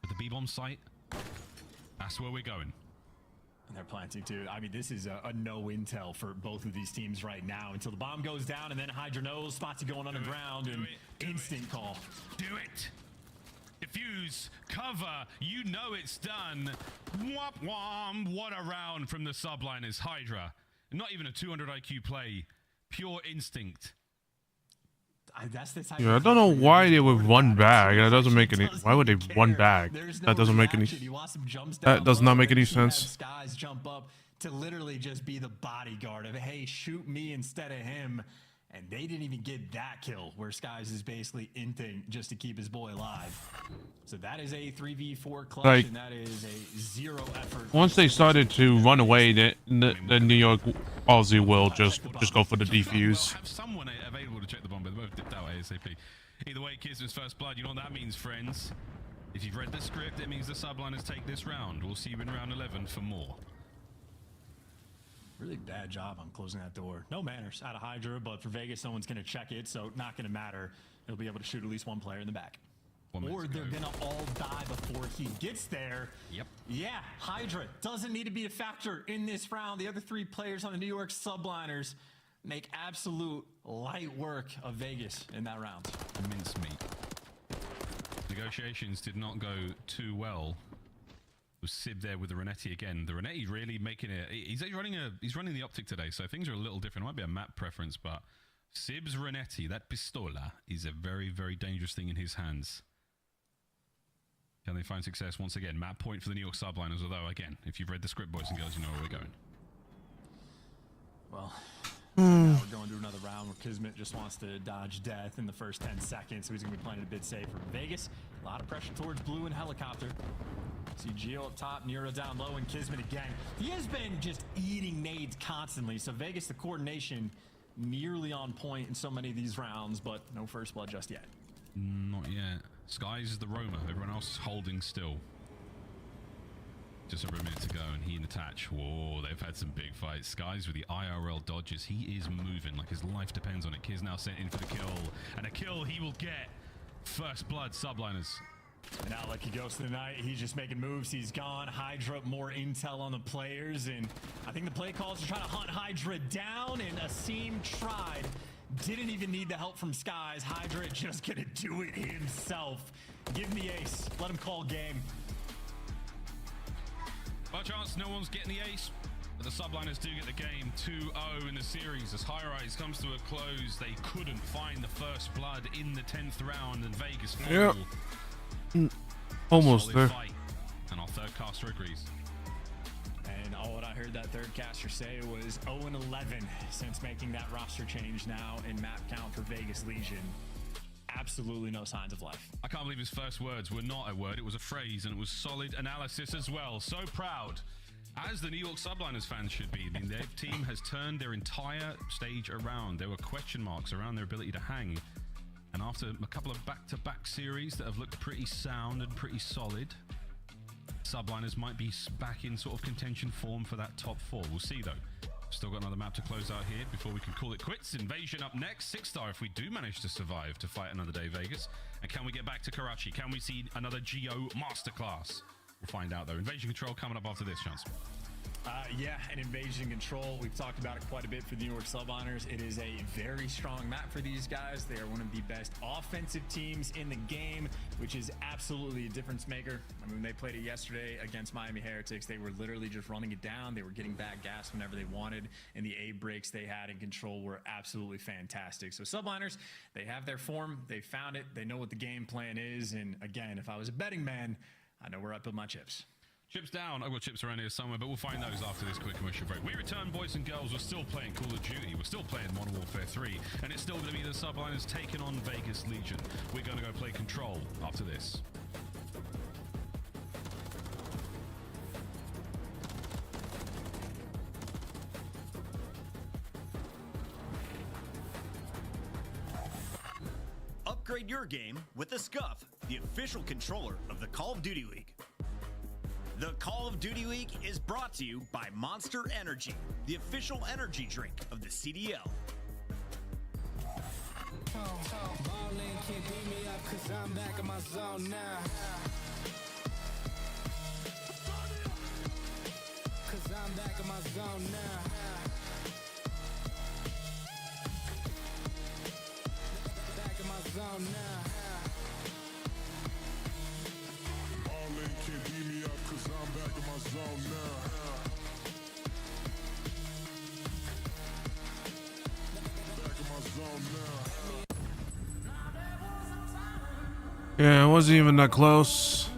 With the B-bomb site, that's where we're going. And they're planting too. I mean, this is a no intel for both of these teams right now until the bomb goes down, and then Hydra knows spots are going underground and instant call. Do it. Diffuse, cover, you know it's done. Womp womp. What a round from the subliners, Hydra. Not even a 200 IQ play. Pure instinct. That's the type Yeah, I don't know why they would one bag. That doesn't make any. Why would they one bag? That doesn't make any. That does not make any sense. Skies jump up to literally just be the bodyguard of, hey, shoot me instead of him. And they didn't even get that kill where Skies is basically inting just to keep his boy alive. So that is a 3v4 clutch, Like, and that is a zero effort. Once they started to run away, the New York Aussie will just go for the defuse. Have someone available to check the bomb, but they both dipped out ASAP. Either way, Kismet's first blood. You know what that means, friends. If you've read the script, it means the subliners take this round. We'll see you in round 11 for more. Really bad job on closing that door. No manners out of Hydra, but for Vegas, someone's going to check it, so not going to matter. He'll be able to shoot at least one player in the back. Or they're going to all die before he gets there. Yep. Yeah, Hydra doesn't need to be a factor in this round. The other three players on the New York subliners make absolute light work of Vegas in that round. Mincemeat. Negotiations did not go too well. Was Sib there with the Renetti again? The Renetti really making it. He's running the optic today, so things are a little different. It might be a map preference, but Sib's Renetti, that pistola, is a very, very dangerous thing in his hands. Can they find success once again? Map point for the New York subliners. Although, again, if you've read the script, boys and girls, you know where we're going. Well, now we're going to another round where Kismet just wants to dodge death in the first 10 seconds, so he's going to be playing it a bit safer. Vegas, a lot of pressure towards blue and helicopter. See Geo up top, Nero down low, and Kismet again. He has been just eating nades constantly, so Vegas, the coordination nearly on point in so many of these rounds, but no first blood just yet. Not yet. Skies is the roamer. Everyone else is holding still. Just over a minute to go, and he and Attach. Whoa, they've had some big fights. Skies with the IRL dodges. He is moving like his life depends on it. Kiz now sent in for the kill, and a kill he will get. First blood, subliners. And now, like he goes to the night, he's just making moves. He's gone. Hydra, more intel on the players, and I think the play calls are trying to hunt Hydra down, and Asim tried. Didn't even need the help from Skies. Hydra just gonna do it himself. Give him the ace. Let him call game. By chance, no one's getting the ace, but the subliners do get the game. 2-0 in the series as High Rise comes to a close. They couldn't find the first blood in the 10th round, and Vegas fall. Yep. Almost there. Fight. And our third caster agrees. And all what I heard that third caster say was 0-11 since making that roster change now in map count for Vegas Legion. Absolutely no signs of life. I can't believe his first words were not a word, it was a phrase, and it was solid analysis as well. So proud, as the New York subliners fans should be. I mean, their team has turned their entire stage around. There were question marks around their ability to hang, And after a couple of back-to-back series that have looked pretty sound and pretty solid, Subliners might be back in sort of contention form for that top 4. We'll see, though. Still got another map to close out here before we can call it quits. Invasion up next. 6-star if we do manage to survive to fight another day, Vegas. And can we get back to Karachi? Can we see another Geo masterclass? We'll find out, though. Invasion Control coming up after this, Chance. Yeah, an Invasion Control. We've talked about it quite a bit for the New York Subliners. It is a very strong map for these guys. They are one of the best offensive teams in the game, which is absolutely a difference maker. I mean, they played it yesterday against Miami Heretics. They were literally just running it down. They were getting back gas whenever they wanted, and the A breaks they had in Control were absolutely fantastic. So Subliners, they have their form. They found it. They know what the game plan is. And again, if I was a betting man, I know where I put my chips. Chips down. I've got chips around here somewhere, but we'll find those after this quick commercial break. We return, boys and girls. We're still playing Call of Duty. We're still playing Modern Warfare 3, and it's still going to be the Subliners taking on Vegas Legion. We're going to go play Control after this. Upgrade your game with the Scuff, the official controller of the Call of Duty League. The Call of Duty League is brought to you by Monster Energy, the official energy drink of the CDL. Ballin' can't beat me up 'cause I'm back in my zone now. 'Cause I'm back in my zone now. Back in my zone now. Ballin' can't beat me up 'cause I'm back in my zone now. Back in my zone now. Yeah, it wasn't even that close.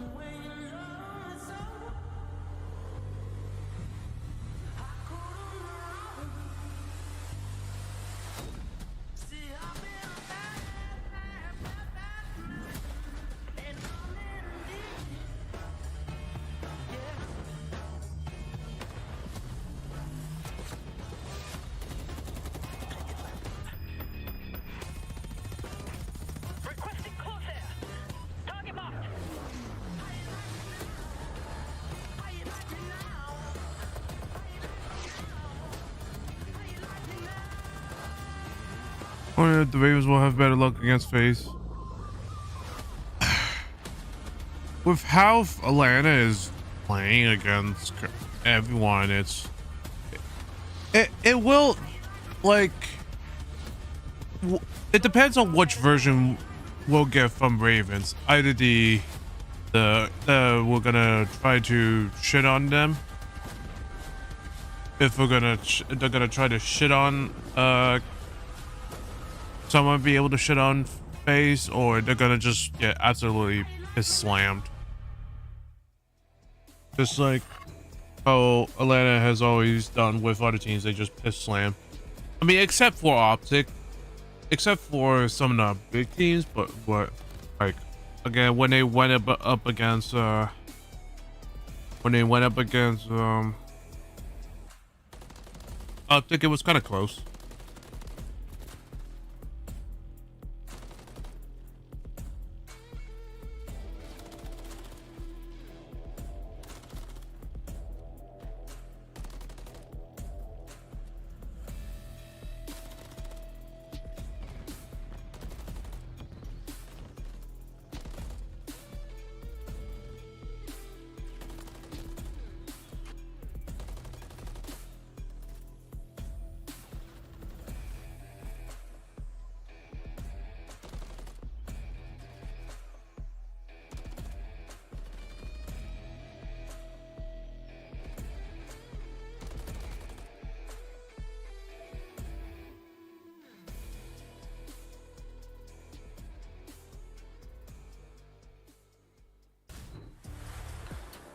The Ravens will have better luck against FaZe. With how Atlanta is playing against everyone, it will, like, it depends on which version we'll get from Ravens. Either the we're gonna try to shit on them. If they're gonna try to shit on someone be able to shit on FaZe, or they're gonna just get absolutely piss slammed. Just like how Atlanta has always done with other teams, they just piss slam. I mean, except for Optic, except for some of the big teams, but like again when they went up against Optic, it was kind of close.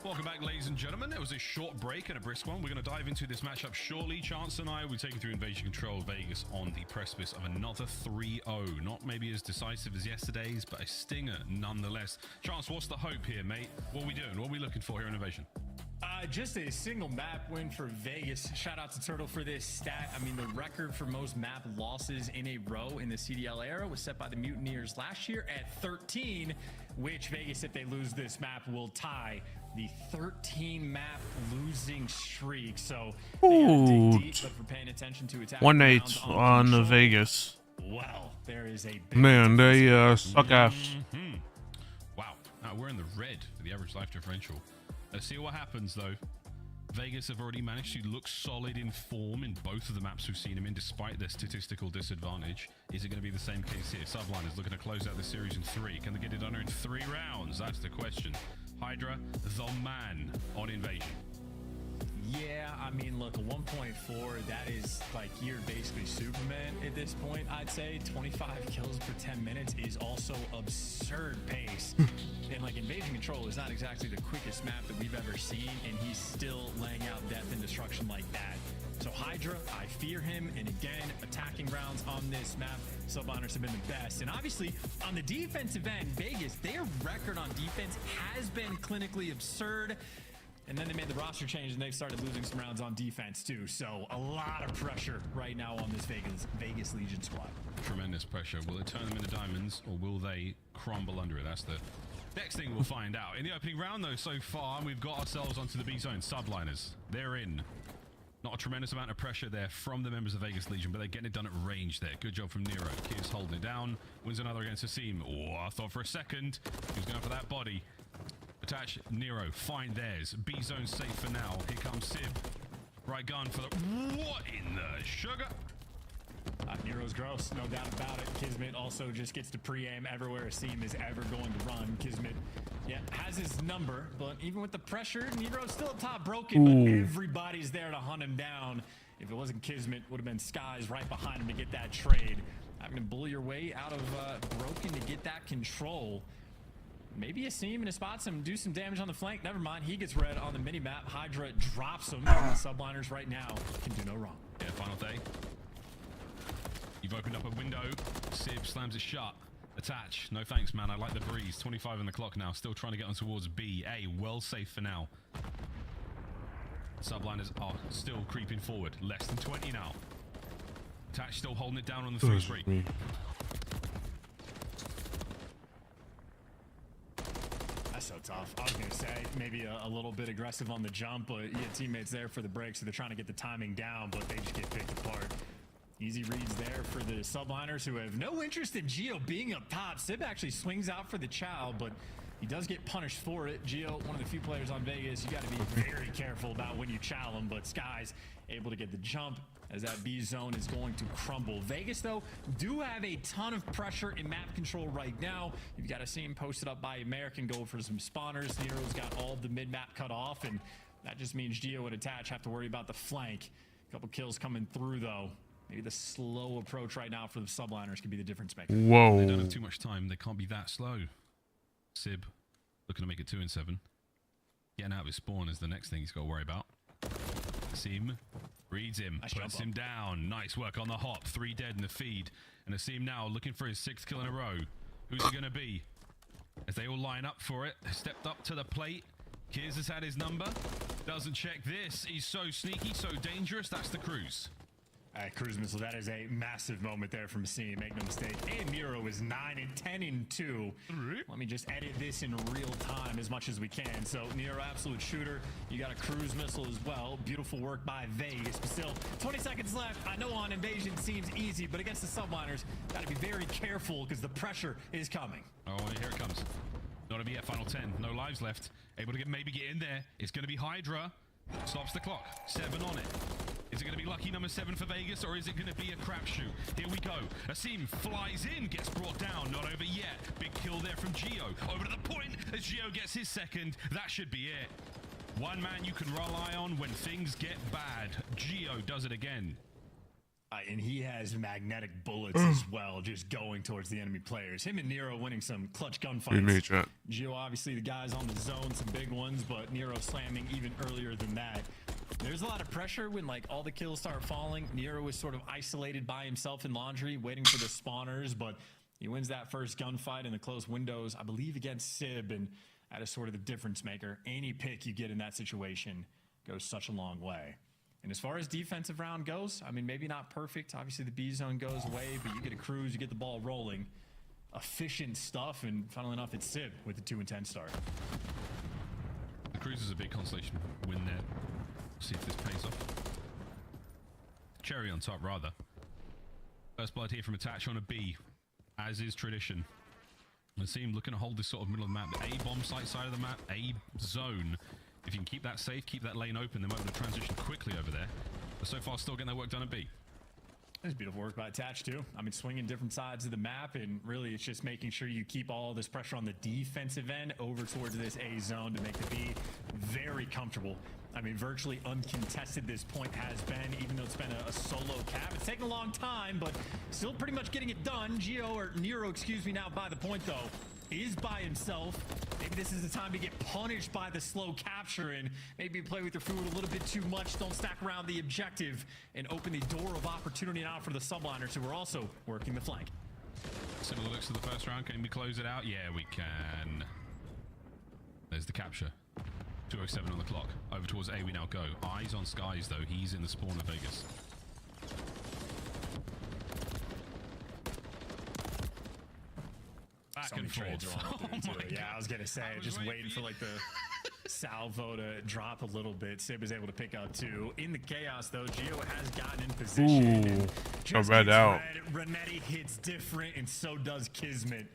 Welcome back, ladies and gentlemen. It was a short break and a brisk one. We're going to dive into this matchup shortly. Chance and I will be taking through Invasion Control Vegas on the precipice of another 3-0. Not maybe as decisive as yesterday's, but a stinger nonetheless. Chance, what's the hope here, mate? What are we doing? What are we looking for here in Invasion? Just a single map win for Vegas. Shout out to Turtle for this stat. I mean, the record for most map losses in a row in the CDL era was set by the Mutineers last year at 13, which Vegas, if they lose this map, will tie the 13 map losing streak. So they gotta dig deep, but for paying attention to attack 1-8 on the Vegas. Well, there is a big Man, they suck ass. Wow, we're in the red for the average life differential. Let's see what happens though. Vegas have already managed to look solid in form in both of the maps we've seen them in, despite their statistical disadvantage. Is it going to be the same case here? Subliners looking to close out the series in 3. Can they get it under in 3 rounds? That's the question. Hydra, the man on Invasion. Yeah, I mean, look, a 1.4, that is like you're basically Superman at this point, I'd say. 25 kills per 10 minutes is also absurd pace. And like Invasion Control is not exactly the quickest map that we've ever seen, and he's still laying out death and destruction like that. So Hydra, I fear him, and again, attacking rounds on this map, Subliners have been the best. And obviously, on the defensive end, Vegas, their record on defense has been clinically absurd. And then they made the roster change and they've started losing some rounds on defense too. So a lot of pressure right now on this Vegas Legion squad. Tremendous pressure. Will it turn them into diamonds or will they crumble under it? That's the next thing we'll find out. In the opening round though, so far, we've got ourselves onto the B zone. Subliners, they're in. Not a tremendous amount of pressure there from the members of Vegas Legion, but they're getting it done at range there. Good job from Nero. Kids holding it down. Wins another against Asim. Oh, I thought for a second he was going for that body. Attach Nero, find theirs. B zone safe for now. Here comes Sib. Right gun for the. What in the sugar? Nero's gross, no doubt about it. Kismet also just gets to pre-aim everywhere Asim is ever going to run. Kismet, yeah, has his number, but even with the pressure, Nero's still up top broken, but everybody's there to hunt him down. If it wasn't Kismet, would have been Skies right behind him to get that trade. Having to bully your way out of broken to get that control. Maybe Asim and spots him, do some damage on the flank. Never mind, he gets red on the mini-map. Hydra drops him. Subliners right now can do no wrong. Yeah, final day. You've opened up a window. Sib slams it shut. Attach. No thanks, man. I like the breeze. 25 on the clock now. Still trying to get on towards B. A, well safe for now. Subliners are still creeping forward. Less than 20 now. Attach still holding it down on the 3-3. That's so tough. I was going to say maybe a little bit aggressive on the jump, but you had teammates there for the break, so they're trying to get the timing down, but they just get picked apart. Easy reads there for the Subliners who have no interest in Geo being up top. Sib actually swings out for the chow, but he does get punished for it. Geo, one of the few players on Vegas, you got to be very careful about when you chow him, but Skies able to get the jump as that B zone is going to crumble. Vegas, though, do have a ton of pressure in map control right now. You've got to see him posted up by American, go for some spawners. Nero's got all of the mid-map cut off, and that just means Geo and Attach have to worry about the flank. A couple kills coming through, though. Maybe the slow approach right now for the Subliners could be the difference maker. Whoa. They don't have too much time. They can't be that slow. Sib looking to make it 2-7. Getting out of his spawn is the next thing he's got to worry about. Asim reads him, puts him down. Nice work on the hop. 3 dead in the feed. And Asim now looking for his 6th kill in a row. Who's it going to be? As they all line up for it. Stepped up to the plate. Kiz has had his number. Doesn't check this. He's so sneaky, so dangerous. That's the cruise. Cruise missile, that is a massive moment there from Asim, make no mistake. And Nero is 9-10-2. Let me just edit this in real time as much as we can. So Nero, absolute shooter. You got a cruise missile as well. Beautiful work by Vegas. But still, 20 seconds left. I know on Invasion seems easy, but against the Subliners, got to be very careful because the pressure is coming. Oh, here it comes. Not over yet, final 10. No lives left. Able to maybe get in there. It's going to be Hydra. Stops the clock. 7 on it. Is it going to be lucky number 7 for Vegas, or is it going to be a crapshoot? Here we go. Asim flies in, gets brought down. Not over yet. Big kill there from Geo. Over to the point as Geo gets his 2nd. That should be it. One man you can rely on when things get bad. Geo does it again. And he has magnetic bullets as well, just going towards the enemy players. Him and Nero winning some clutch gunfights. Geo, obviously, the guys on the zone, some big ones, but Nero slamming even earlier than that. There's a lot of pressure when like all the kills start falling. Nero is sort of isolated by himself in laundry, waiting for the spawners, but he wins that first gunfight in the close windows, I believe, against Sib. And That is sort of the difference maker. Any pick you get in that situation goes such a long way. And as far as defensive round goes, I mean, maybe not perfect. Obviously, the B zone goes away, but you get a cruise, you get the ball rolling. Efficient stuff, and funnily enough, it's Sib with the 2-10 start. The cruise is a big consolation win there. See if this pays off. Cherry on top, rather. First blood here from Attach on a B, as is tradition. The team looking to hold this sort of middle of the map. The A bomb side of the map, A zone. If you can keep that safe, keep that lane open, they might be able to transition quickly over there. But so far, still getting their work done at B. That's beautiful work by Attach, too. I mean, swinging different sides of the map, and really it's just making sure you keep all this pressure on the defensive end over towards this A zone to make the B very comfortable. I mean, virtually uncontested this point has been, even though it's been a solo cap. It's taken a long time, but still pretty much getting it done. Nero, excuse me, now by the point, though, is by himself. Maybe this is the time to get punished by the slow capture and maybe play with your food a little bit too much. Don't stack around the objective and open the door of opportunity now for the subliners who are also working the flank. Similar looks to the first round. Can we close it out? Yeah, we can. There's the capture. 2:07 on the clock. Over towards A we now go. Eyes on Skies though. He's in the spawn of Vegas. Back So and many trades forth. are on Oh too. my Yeah, God. I was gonna say, just waiting for like the salvo to drop a little bit. Sib is able to pick up two. In the chaos though, Gio has gotten in position. Ooh, Just got read gets out. read. Renetti hits different, and so does Kismet.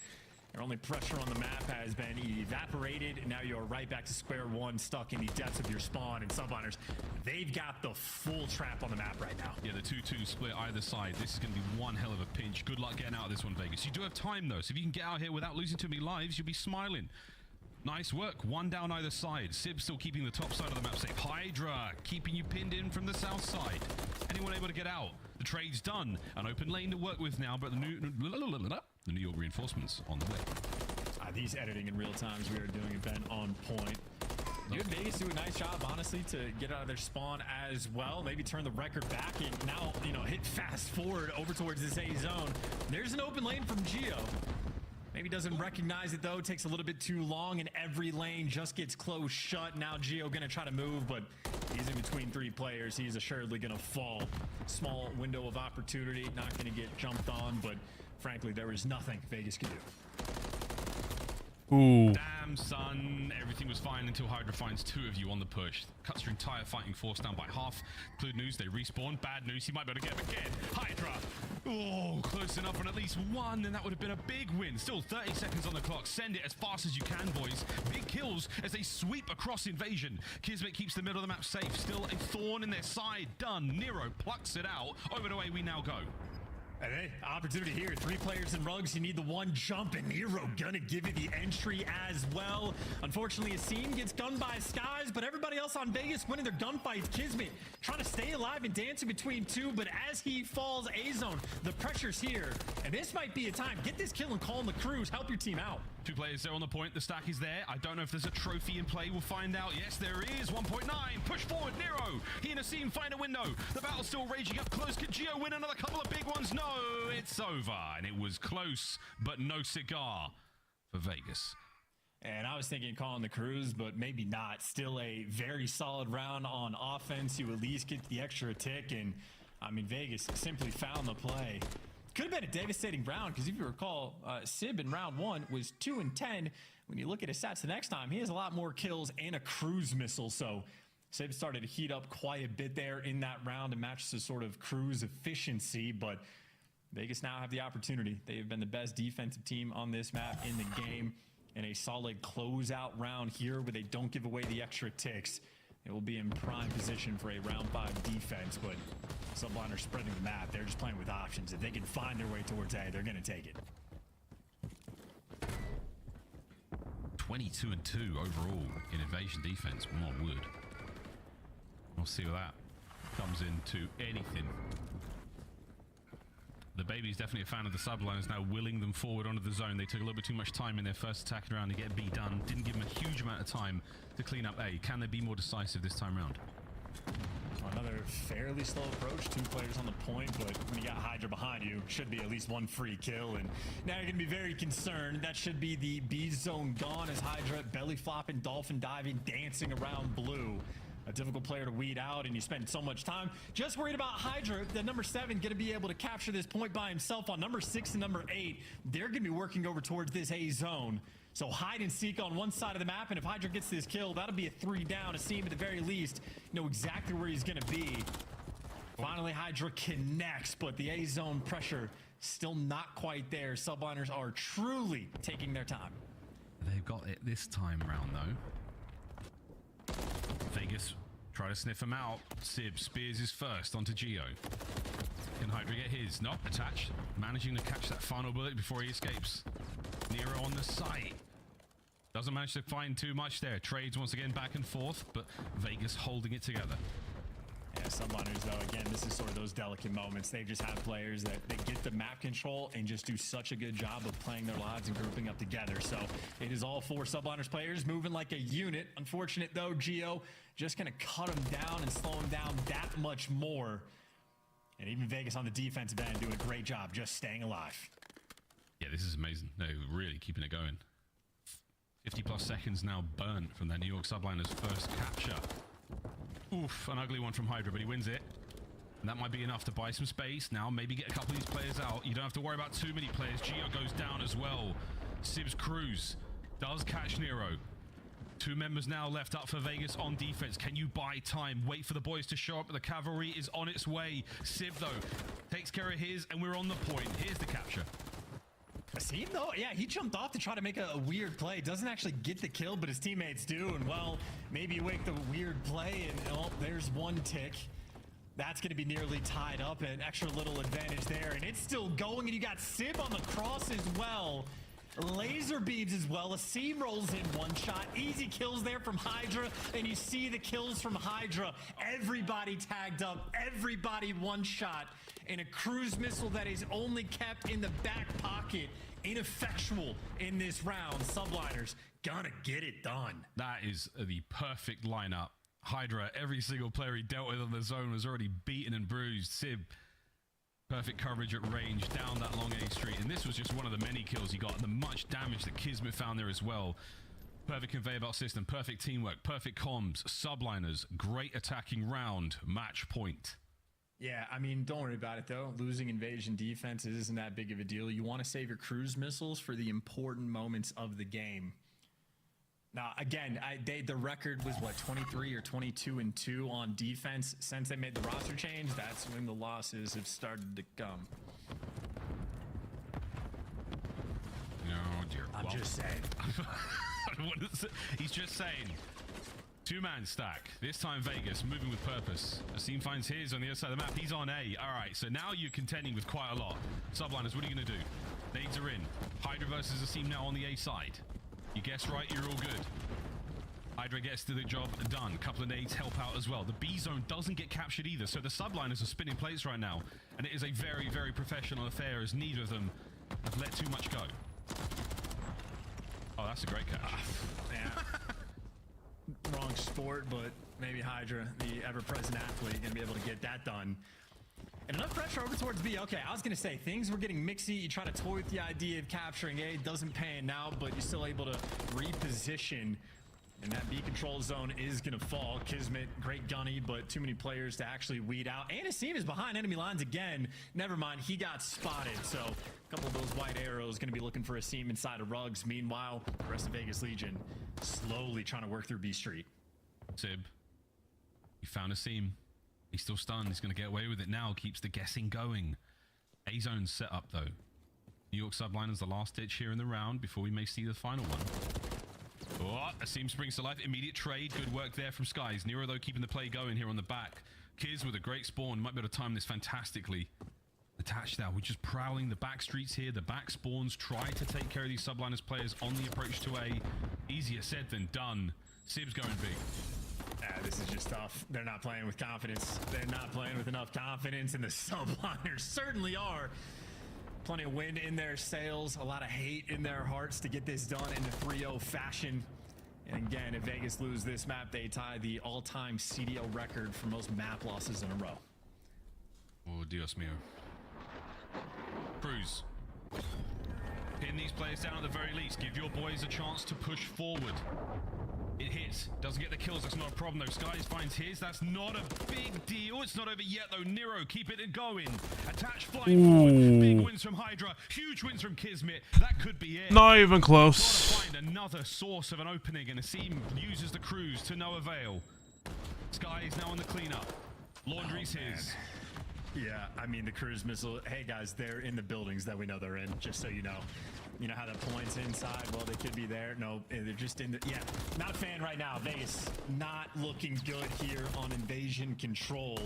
Your only pressure on the map has been evaporated, and now you're right back to square one, stuck in the depths of your spawn. And subliners, they've got the full trap on the map right now. Yeah, the 2-2 split either side. This is going to be one hell of a pinch. Good luck getting out of this one, Vegas. You do have time, though, so if you can get out here without losing too many lives, you'll be smiling. Nice work. One down either side. Sib still keeping the top side of the map safe. Hydra keeping you pinned in from the south side. Anyone able to get out? The trade's done. An open lane to work with now, but the New York reinforcements on the way. These editing in real time as we are doing have been on point. Dude, Vegas do a nice job, honestly, to get out of their spawn as well. Maybe turn the record back and now, hit fast forward over towards this A zone. There's an open lane from Gio. Maybe doesn't recognize it, though. Takes a little bit too long, and every lane just gets closed shut. Now Gio going to try to move, but he's in between three players. He's assuredly going to fall. Small window of opportunity. Not going to get jumped on, but frankly, there is nothing Vegas can do. Ooh. Damn, son. Everything was fine until Hydra finds two of you on the push. Cuts your entire fighting force down by half. Good news, they respawn. Bad news, he might be able to get him again. Hydra. Oh, close enough on at least one, and that would have been a big win. Still 30 seconds on the clock. Send it as fast as you can, boys. Big kills as they sweep across Invasion. Kismet keeps the middle of the map safe. Still a thorn in their side. Done. Nero plucks it out. Over to A we now go. And hey, opportunity here. Three players in rugs. You need the one jump, and Nero gonna give you the entry as well. Unfortunately, Asim gets gunned by Skies, but everybody else on Vegas winning their gunfights. Kismet trying to stay alive and dancing between two, but as he falls A zone, the pressure's here, and this might be a time. Get this kill and call in the cruise. Help your team out. Two players there on the point. The stack is there. I don't know if there's a trophy in play. We'll find out. Yes, there is. 1.9. Push forward. Nero. He and Asim find a window. The battle's still raging up close. Can Gio win another couple of big ones? No, it's over. And it was close, but no cigar for Vegas. And I was thinking calling the cruise, but maybe not. Still a very solid round on offense. You at least get the extra tick. And, I mean, Vegas simply found the play. Could have been a devastating round because if you recall, Sib in round one was 2-10. When you look at his stats the next time, he has a lot more kills and a cruise missile. So Sib started to heat up quite a bit there in that round and matches his sort of cruise efficiency. But Vegas now have the opportunity. They have been the best defensive team on this map in the game. In a solid closeout round here where they don't give away the extra ticks. It will be in prime position for a round 5 defense, but Subliner spreading the map. They're just playing with options. If they can find their way towards A, they're going to take it. 22-2 overall in invasion defense. My word. We'll see what that comes into anything. The baby's definitely a fan of the subliners now, willing them forward onto the zone. They took a little bit too much time in their first attacking round to get B done. Didn't give them a huge amount of time to clean up A. Can they be more decisive this time round? Another fairly slow approach, 2 players on the point, but when you got Hydra behind you, should be at least 1 free kill. And now you're gonna be very concerned. That should be the B zone gone as Hydra belly flopping, dolphin diving, dancing around blue. A difficult player to weed out, and you spend so much time just worried about Hydra. The number 7 gonna be able to capture this point by himself. On number 6 and number 8, they're gonna be working over towards this A zone. So hide and seek on one side of the map, and if Hydra gets this kill, that'll be a 3 down. Asim at the very least know exactly where he's gonna be. Finally, Hydra connects, but the A zone pressure still not quite there. Subliners are truly taking their time. They've got it this time round, though. Vegas try to sniff him out. Sib spears his first onto Geo. Can Hydra get his? Not attached. Managing to catch that final bullet before he escapes. Nero on the site. Doesn't manage to find too much there. Trades once again back and forth, but Vegas holding it together. Yeah, Subliners, though, again, this is sort of those delicate moments. They've just had players that they get the map control and just do such a good job of playing their lives and grouping up together. So it is all 4 Subliners players moving like a unit. Unfortunate, though, Geo just going to cut him down and slow him down that much more. And even Vegas on the defensive end doing a great job just staying alive. Yeah, this is amazing. They're really keeping it going. 50+ seconds now burnt from their New York Subliners' first capture. Oof, an ugly one from Hydra, but he wins it. And that might be enough to buy some space. Now maybe get a couple of these players out. You don't have to worry about too many players. Geo goes down as well. Sib's Cruz does catch Nero. 2 members now left up for Vegas on defense. Can you buy time? Wait for the boys to show up. The cavalry is on its way. Sib, though, takes care of his, and we're on the point. Here's the capture. Asim, though, yeah, he jumped off to try to make a weird play. Doesn't actually get the kill, but his teammates do. And, well, maybe you wake the weird play, and, oh, there's 1 tick. That's going to be nearly tied up. An extra little advantage there. And it's still going, and you got Sib on the cross as well. Laser beams as well. Asim rolls in 1 shot. Easy kills there from Hydra, and you see the kills from Hydra. Everybody tagged up. Everybody 1 shot. And a cruise missile that is only kept in the back pocket. Ineffectual in this round. Subliners gonna get it done. That is the perfect lineup. Hydra, every single player he dealt with on the zone was already beaten and bruised. Sib, perfect coverage at range down that long A street. And this was just one of the many kills he got, and the much damage that Kismet found there as well. Perfect conveyor belt system, perfect teamwork, perfect comms. Subliners, great attacking round. Match point. Yeah, I mean, don't worry about it, though. Losing invasion defenses isn't that big of a deal. You want to save your cruise missiles for the important moments of the game. Now, again, the record was, what, 23 or 22-2 on defense. Since they made the roster change, that's when the losses have started to come. No, dear. I'm just saying. He's just saying. 2-man stack. This time Vegas moving with purpose. Asim finds his on the other side of the map. He's on A. All right, so now you're contending with quite a lot. Subliners, what are you going to do? Nades are in. Hydra versus Asim now on the A side. You guess right, you're all good. Hydra gets to the job done. A couple of nades help out as well. The B zone doesn't get captured either, so the Subliners are spinning plates right now. And it is a very, very professional affair as neither of them have let too much go. Oh, that's a great catch. Yeah. Wrong sport, but maybe Hydra, the ever-present athlete, gonna be able to get that done. And enough pressure over towards B. Okay, I was gonna say, things were getting mixy. You try to toy with the idea of capturing A. It doesn't pan now, but you're still able to reposition. And that B control zone is gonna fall. Kismet, great gunny, but too many players to actually weed out. And Asim is behind enemy lines again. Never mind, he got spotted. So a couple of those white arrows gonna be looking for Asim inside of rugs. Meanwhile, the rest of Vegas Legion slowly trying to work through B Street. Sib, he found Asim. He's still stunned. He's going to get away with it now. Keeps the guessing going. A-zone set up, though. New York Subliners, the last ditch here in the round before we may see the final one. Oh, Asim springs to life. Immediate trade. Good work there from Skies. Nero, though, keeping the play going here on the back. Kiz with a great spawn. Might be able to time this fantastically. Attached now. We're just prowling the back streets here. The back spawns. Try to take care of these Subliners players on the approach to A. Easier said than done. Sib's going big. This is just tough. They're not playing with confidence. They're not playing with enough confidence, and the Subliners certainly are. Plenty of wind in their sails, a lot of hate in their hearts to get this done in a 3-0 fashion. And again, if Vegas lose this map, they tie the all-time CDL record for most map losses in a row. Oh, Dios mío. Cruz. Pin these players down at the very least. Give your boys a chance to push forward. It hits. Doesn't get the kills. That's not a problem, though. Skies finds his. That's not a big deal. It's not over yet, though. Nero, keep it going. Attach flying forward. Big wins from Hydra. Huge wins from Kismet. That could be it. Not even close. Gotta find another source of an opening, and Asim uses the cruise to no avail. Sky is now on the cleanup. Laundry's his. Yeah, I mean, the cruise missile. Hey, guys, they're in the buildings that we know they're in, just so you know. You know how the points inside? Well, they could be there. No, they're just in the... Yeah, not a fan right now. Vegas not looking good here on invasion control.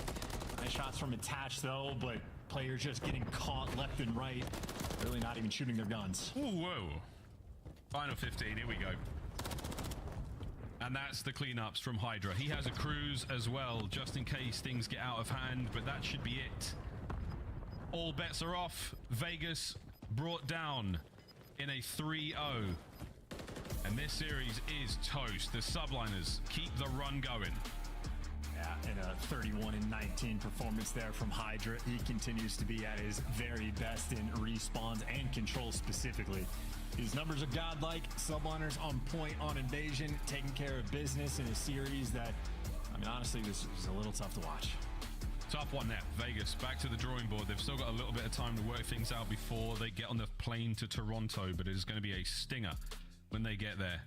Nice shots from attached, though, but players just getting caught left and right. Really not even shooting their guns. Ooh, whoa. Final 15, here we go. And that's the cleanups from Hydra. He has a cruise as well, just in case things get out of hand, but that should be it. All bets are off. Vegas brought down in a 3-0. And this series is toast. The subliners keep the run going. Yeah, and a 31-19 performance there from Hydra. He continues to be at his very best in respawns and control specifically. His numbers are godlike. Subliners on point on invasion, taking care of business in a series that, I mean, honestly, this is a little tough to watch. Tough one there. Vegas back to the drawing board. They've still got a little bit of time to work things out before they get on the plane to Toronto, but it is going to be a stinger when they get there.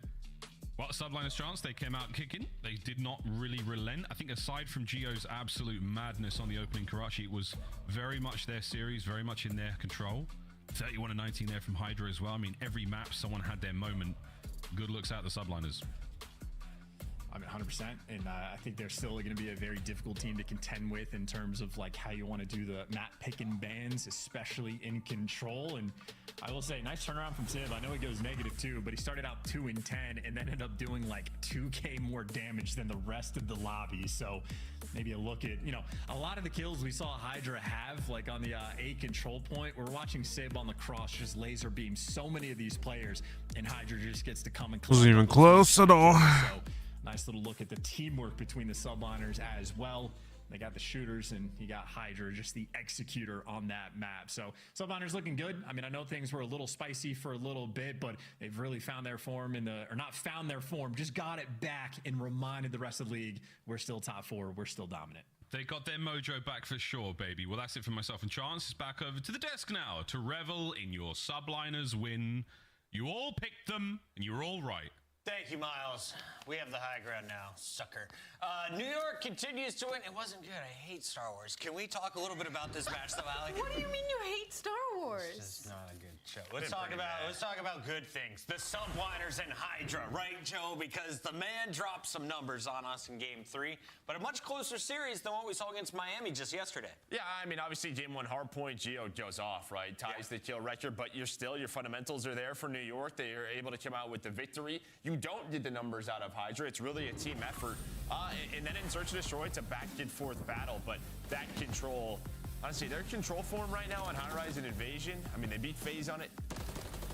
Well, subliners chance, they came out kicking. They did not really relent. I think aside from Gio's absolute madness on the opening Karachi, it was very much their series, very much in their control. 31-19 there from Hydra as well. I mean, every map someone had their moment. Good looks out the subliners. I mean, 100%. And I think they're still going to be a very difficult team to contend with in terms of like how you want to do the map pick and bans, especially in control. And I will say, nice turnaround from Tim. I know he goes -2, but he started out 2-10 and then ended up doing like 2K more damage than the rest of the lobby. So maybe a look at, you know, a lot of the kills we saw Hydra have, like on the A control point, we're watching Sib on the cross just laser beam so many of these players, and Hydra just gets to come and wasn't even close at all. So nice little look at the teamwork between the subliners as well. They got the shooters, and you got Hydra, just the executor on that map. So subliners looking good. I mean, I know things were a little spicy for a little bit, but they've really found their form or not found their form, just got it back and reminded the rest of the league, we're still top 4, we're still dominant. They got their mojo back for sure, baby. Well, that's it for myself and Chance. It's back over to the desk now to revel in your subliners win. You all picked them, and you were all right. Thank you, Miles. We have the high ground now, sucker. New York continues to win. It wasn't good. I hate Star Wars. Can we talk a little bit about this match, though, Alec? What do you mean you hate Star Wars? It's just not a good show. Let's talk about good things. The subliners and Hydra, right, Joe? Because the man dropped some numbers on us in Game 3, but a much closer series than what we saw against Miami just yesterday. Yeah, I mean, obviously, Game 1 hard point, Gio goes off, right? Ties the kill record, but your fundamentals are there for New York. They are able to come out with the victory. You don't get the numbers out of Hydra. It's really a team effort. And then in Search and Destroy, it's a back and forth battle, but that control, honestly, their control form right now on High Rise and Invasion, I mean, they beat FaZe on it.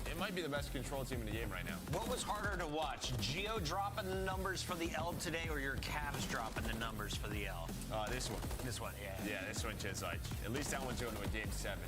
It might be the best control team in the game right now. What was harder to watch? Gio dropping the numbers for the L today, or your Cavs dropping the numbers for the L? This one. This one, yeah. Yeah, this one just like, at least that one's going to a Game 7.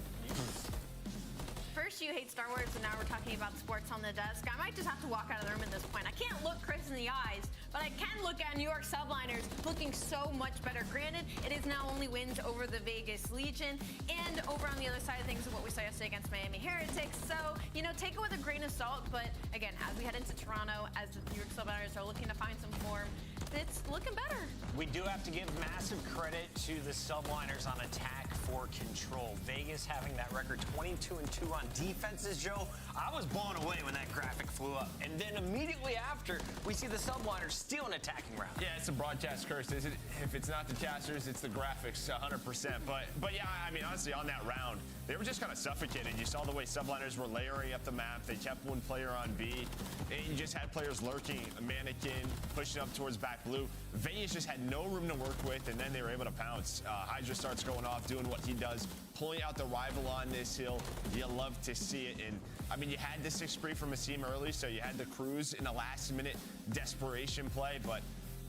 First you hate Star Wars, and now we're talking about sports on the desk. I might just have to walk out of the room at this point. I can't look Chris in the eyes, but I can look at New York subliners looking so much better. Granted, it is now only wins over the Vegas Legion, and over on the other side of things of what we saw yesterday against Miami Heretics. So, you know, take it with a grain of salt, but again, as we head into Toronto, as the New York subliners are looking to find some form, it's looking better. We do have to give massive credit to the subliners on attack for control. Vegas having that record 22-2 on defenses, Joe. I was blown away when that graphic flew up. And then immediately after, we see the subliners steal an attacking round. Yeah, it's a broadcast curse, isn't it? If it's not the casters, it's the graphics, 100%. But yeah, I mean, honestly, on that round, they were just kind of suffocated. You saw the way subliners were layering up the map. They kept one player on B. And you just had players lurking, mannequin, pushing up towards back blue. Vegas just had no room to work with, and then they were able to pounce. Hydra starts going off, doing what he does, pulling out the rival on this hill. You love to see it. And I mean, you had the 6 spree from Asim early, so you had the cruise in a last-minute desperation play, but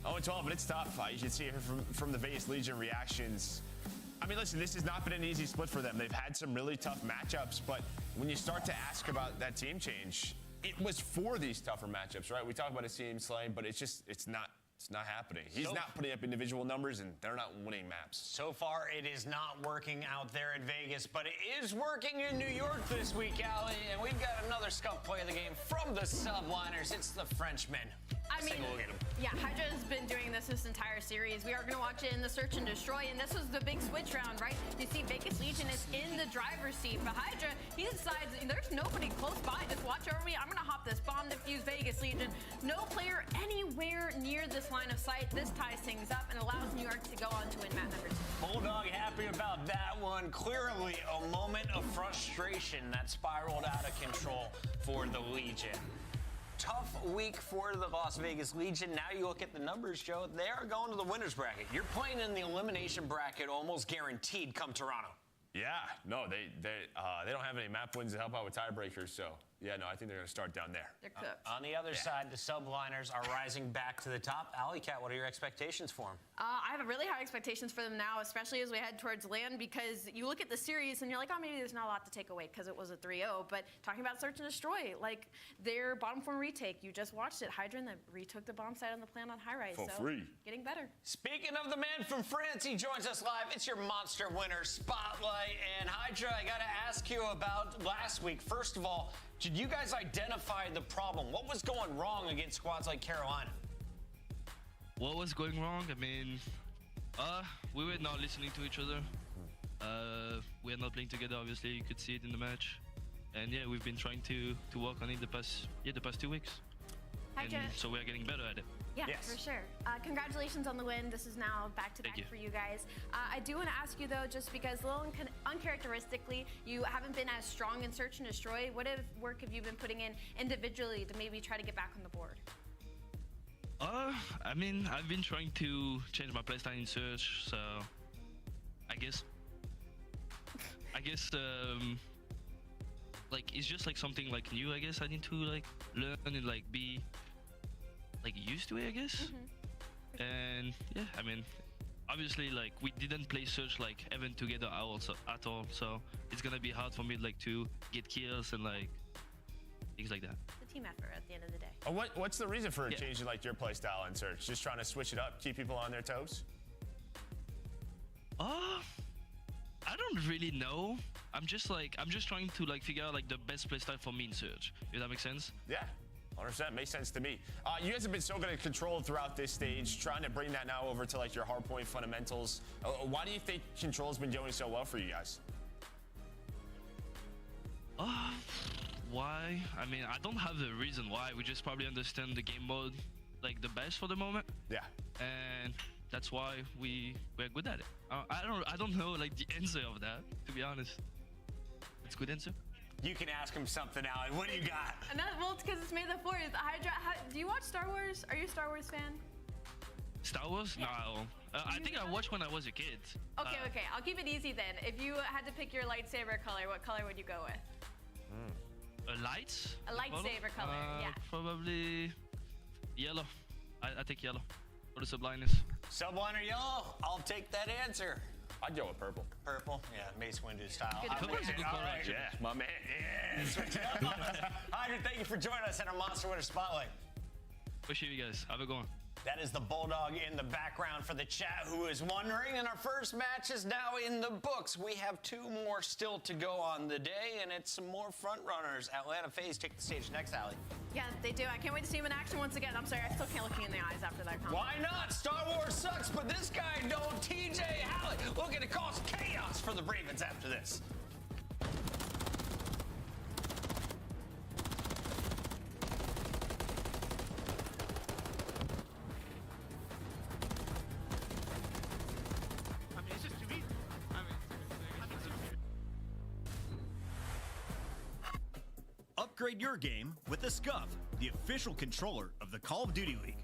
0-12, but it's tough. You can see here from the Vegas Legion reactions. I mean, listen, this has not been an easy split for them. They've had some really tough matchups, but when you start to ask about that team change, it was for these tougher matchups, right? We talk about Asim slaying, but it's not happening. He's not putting up individual numbers, and they're not winning maps. So far, it is not working out there in Vegas, but it is working in New York this week, Allie, and we've got another scump play of the game from the subliners. It's the Frenchman. I mean, yeah, Hydra has been doing this entire series. We are going to watch it in the Search and Destroy, and this was the big switch round, right? You see Vegas Legion is in the driver's seat, but Hydra, he decides there's nobody close by. Just watch over me. I'm going to hop this bomb defuse Vegas Legion. No player anywhere near this line of sight. This ties things up and allows New York to go on to win map number 2. Bulldog happy about that one. Clearly a moment of frustration that spiraled out of control for the Legion. Tough week for the Las Vegas Legion. Now you look at the numbers, Joe. They are going to the winner's bracket. You're playing in the elimination bracket, almost guaranteed come Toronto. Yeah, no, they don't have any map wins to help out with tiebreakers, so yeah, no, I think they're going to start down there. They're cooked. On the other side, the subliners are rising back to the top. Alley Cat, what are your expectations for them? I have really high expectations for them now, especially as we head towards land, because you look at the series and you're like, oh, maybe there's not a lot to take away because it was a 3-0. But talking about Search and Destroy, like their bottom 4 retake, you just watched it. Hydra retook the bomb site on the plan on high rise. For so free. Getting better. Speaking of the man from France, he joins us live. It's your Monster Winner Spotlight. And Hydra, I got to ask you about last week. First of all, did you guys identify the problem? What was going wrong against squads like Carolina? What was going wrong? I mean, we were not listening to each other. We are not playing together, obviously. You could see it in the match. And yeah, we've been trying to work on it the past 2 weeks. And so we are getting better at it. Yeah, for sure. Congratulations on the win. This is now back-to-back for you guys. I do want to ask you, though, just because a little uncharacteristically, you haven't been as strong in Search and Destroy. What work have you been putting in individually to maybe try to get back on the board? I mean, I've been trying to change my playstyle in Search, so I guess, like, it's just like something like new, I guess. I need to like learn and like be like used to it, I guess. And yeah, I mean, obviously, like, we didn't play Search like even together at all, so it's gonna be hard for me like to get kills and like things like that. It's a team effort at the end of the day. What's the reason for changing like your play style in Search? Just trying to switch it up, keep people on their toes? I don't really know. I'm just trying to like figure out like the best playstyle for me in Search. If that makes sense? Yeah. 100% makes sense to me. You guys have been so good at control throughout this stage, trying to bring that now over to like your hardpoint fundamentals. Why do you think control's been doing so well for you guys? Why? I mean, I don't have the reason why. We just probably understand the game mode like the best for the moment. Yeah. And that's why we're good at it. I don't know like the answer of that, to be honest. It's a good answer. You can ask him something, Allie. What do you got? Well, it's because it's May the 4th. Hydra, do you watch Star Wars? Are you a Star Wars fan? Star Wars? Yeah. No. I think I watched when I was a kid. Okay. I'll keep it easy then. If you had to pick your lightsaber color, what color would you go with? Lights? A lightsaber color, yeah. Probably yellow. I take yellow for the subliners. Subliner yellow? I'll take that answer. I'd go with purple. Purple? Yeah, Mace Windu style. Purple's a good color, actually. Yeah, my man. Yeah, switch it up. Hydra, thank you for joining us in our Monster Winner Spotlight. Appreciate you guys. Have a good one. That is the Bulldog in the background for the chat who is wondering, and our first match is now in the books. We have 2 more still to go on the day, and it's some more front runners. Atlanta FaZe take the stage next, Allie. Yeah, they do. I can't wait to see him in action once again. I'm sorry, I still can't look you in the eyes after that comment. Why not? Star Wars sucks, but this guy don't. TJ Hallie looking to cause chaos for the Ravens after this. Upgrade your game with the SCUF, the official controller of the Call of Duty League.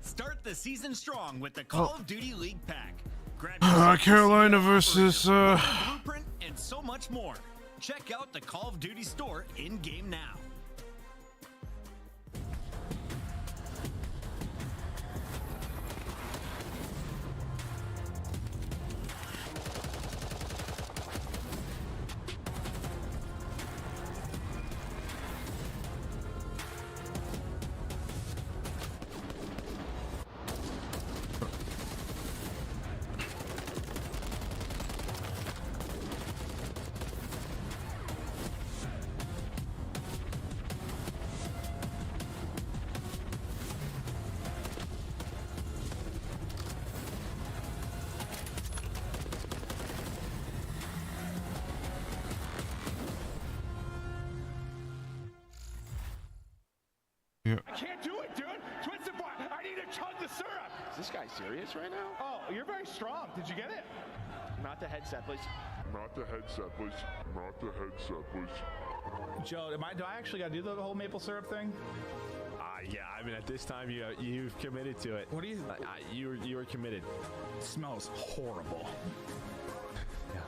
Start the season strong with the Call of Duty League pack. Grab Carolina versus blueprint and so much more. Check out the Call of Duty store in-game now. Yeah. I can't do it, dude. Twisted bar. I need to chug the syrup. Is this guy serious right now? Oh, you're very strong. Did you get it? Not the headset, please. Not the headset, please. Not the headset, please. Joe, do I actually got to do the whole maple syrup thing? Yeah, I mean, at this time, you've committed to it. What do you? You were committed. It smells horrible. Yeah.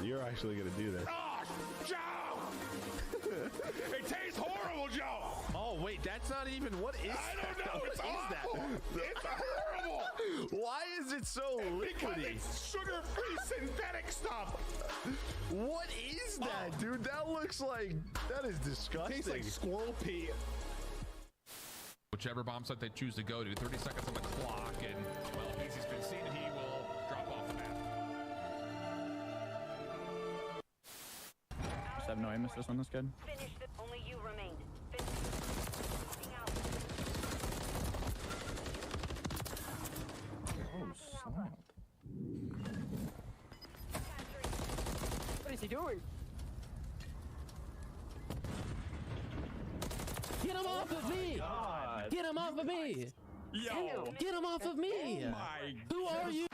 You're actually gonna do this. Oh, Joe! It tastes horrible, Joe. Oh wait, that's not even what is. I don't know. What It's is awful. that? It's horrible. Why is it so Because liquidy? it's sugar-free synthetic stuff. What is that, dude? That looks like that is disgusting. It tastes like squirrel pee. Whichever bomb site they choose to go to, 30 seconds on the clock, and well, if he's been seen, he will drop off the map. Just have no aim assist on this kid. Only you remain. Oh, snap. What is he doing? Get him off of me! God. Get him off of me! Yo! Get him off of me! Oh my Who are you?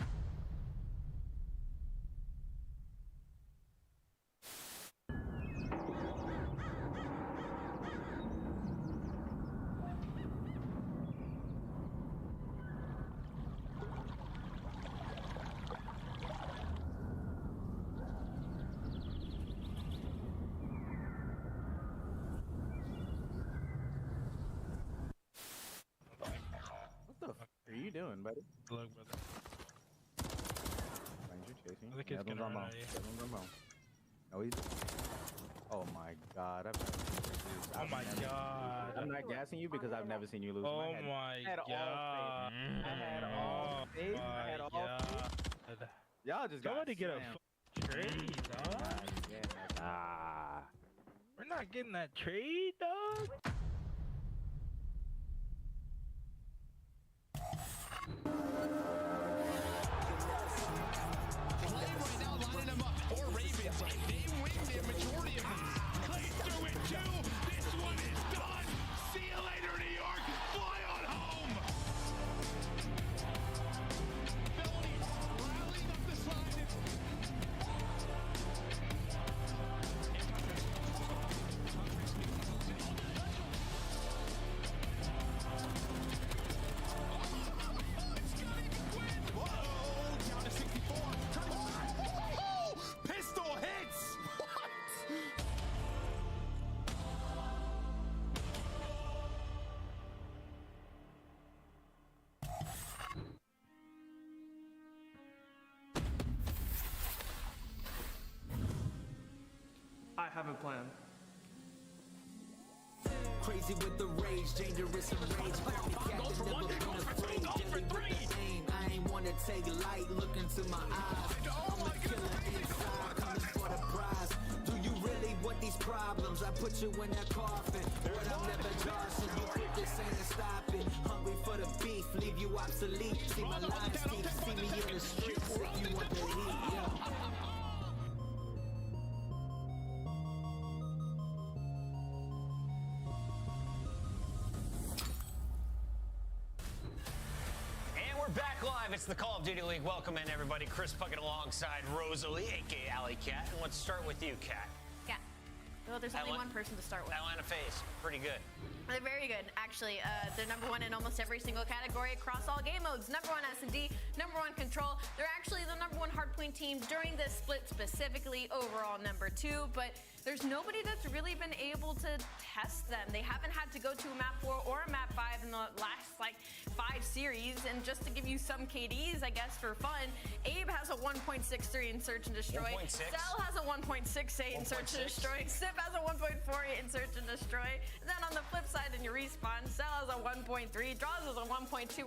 What are you doing, buddy? Look, brother. Ranger chasing. The kid's Netherlands gonna on run bone. out of here. Netherlands on bone. Oh, he's. Oh my God! I'm not gassing you because I've never seen you lose. Oh I my had all god. faith. I had all faith. I had all faith. Y'all just Somebody got get slammed. a trade, dog. Ah. We're not getting that trade, dog. Pistol hits! I have a plan. Crazy with the rage, dangerous and rage. Captain, never been afraid. Jelly with the aim. I ain't wanna take light. Look into my eyes. I'm a killer inside, coming for the prize. Do you really want these problems? I put you in that coffin. But I'm never joshing. You think this ain't stopping? Hungry for the beef, leave you obsolete. See my lives deep, see me in the streets. If you want the heat, yeah. And we're back live. It's the Call of Duty League. Welcome in, everybody. Chris Puckett alongside Rosalie, aka Alley Cat. And let's start with you, Cat. Yeah. Well, there's only one person to start with. Atlanta FaZe, pretty good. They're very good, actually. They're number one in almost every single category across all game modes. Number one S&D, number one control. They're actually the number one hardpoint team during this split specifically, overall number two, but there's nobody that's really been able to test them. They haven't had to go to a map 4 or a map 5 in the last, 5 series, and just to give you some KDs, I guess, for fun, Abe has a 1.63 in Search and Destroy. 1.6? Cell has a 1.68 in Search and Destroy. Sip has a 1.48 in Search and Destroy. And then on the flip side, in your respawn, Cell has a 1.3, Draws has a 1.21.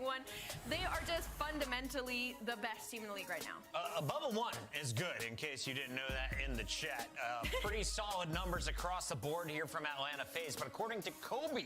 They are just fundamentally the best team in the league right now. Above a 1 is good, in case you didn't know that in the chat. Pretty solid numbers across the board here from Atlanta FaZe, but according to Kobe,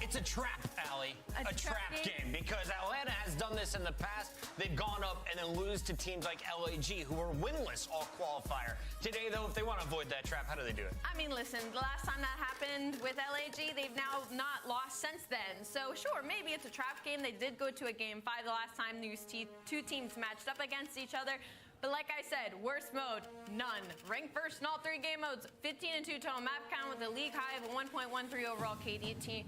it's a trap, Allie. A trap game, because Atlanta has done this in the past. They've gone up and then lose to teams like LAG, who are winless all qualifier. Today, though, if they want to avoid that trap, how do they do it? I mean, listen, the last time that happened with LAG, they've now not lost since then. So sure, maybe it's a trap game. They did go to a game 5 the last time these two teams matched up against each other. But like I said, worst mode, none. Ranked first in all 3 game modes, 15 and 2 total map count with a league high of a 1.13 overall KD team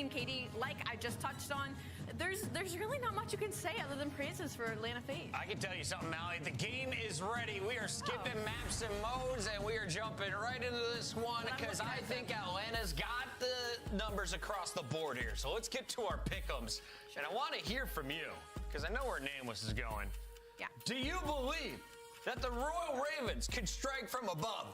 KD, like I just touched on. There's really not much you can say other than praises for Atlanta FaZe. I can tell you something, Allie. The game is ready. We are skipping maps and modes, and we are jumping right into this one because I think Atlanta's got the numbers across the board here. So let's get to our pick'ems. And I want to hear from you because I know where Nameless is going. Yeah. Do you believe that the Royal Ravens could strike from above?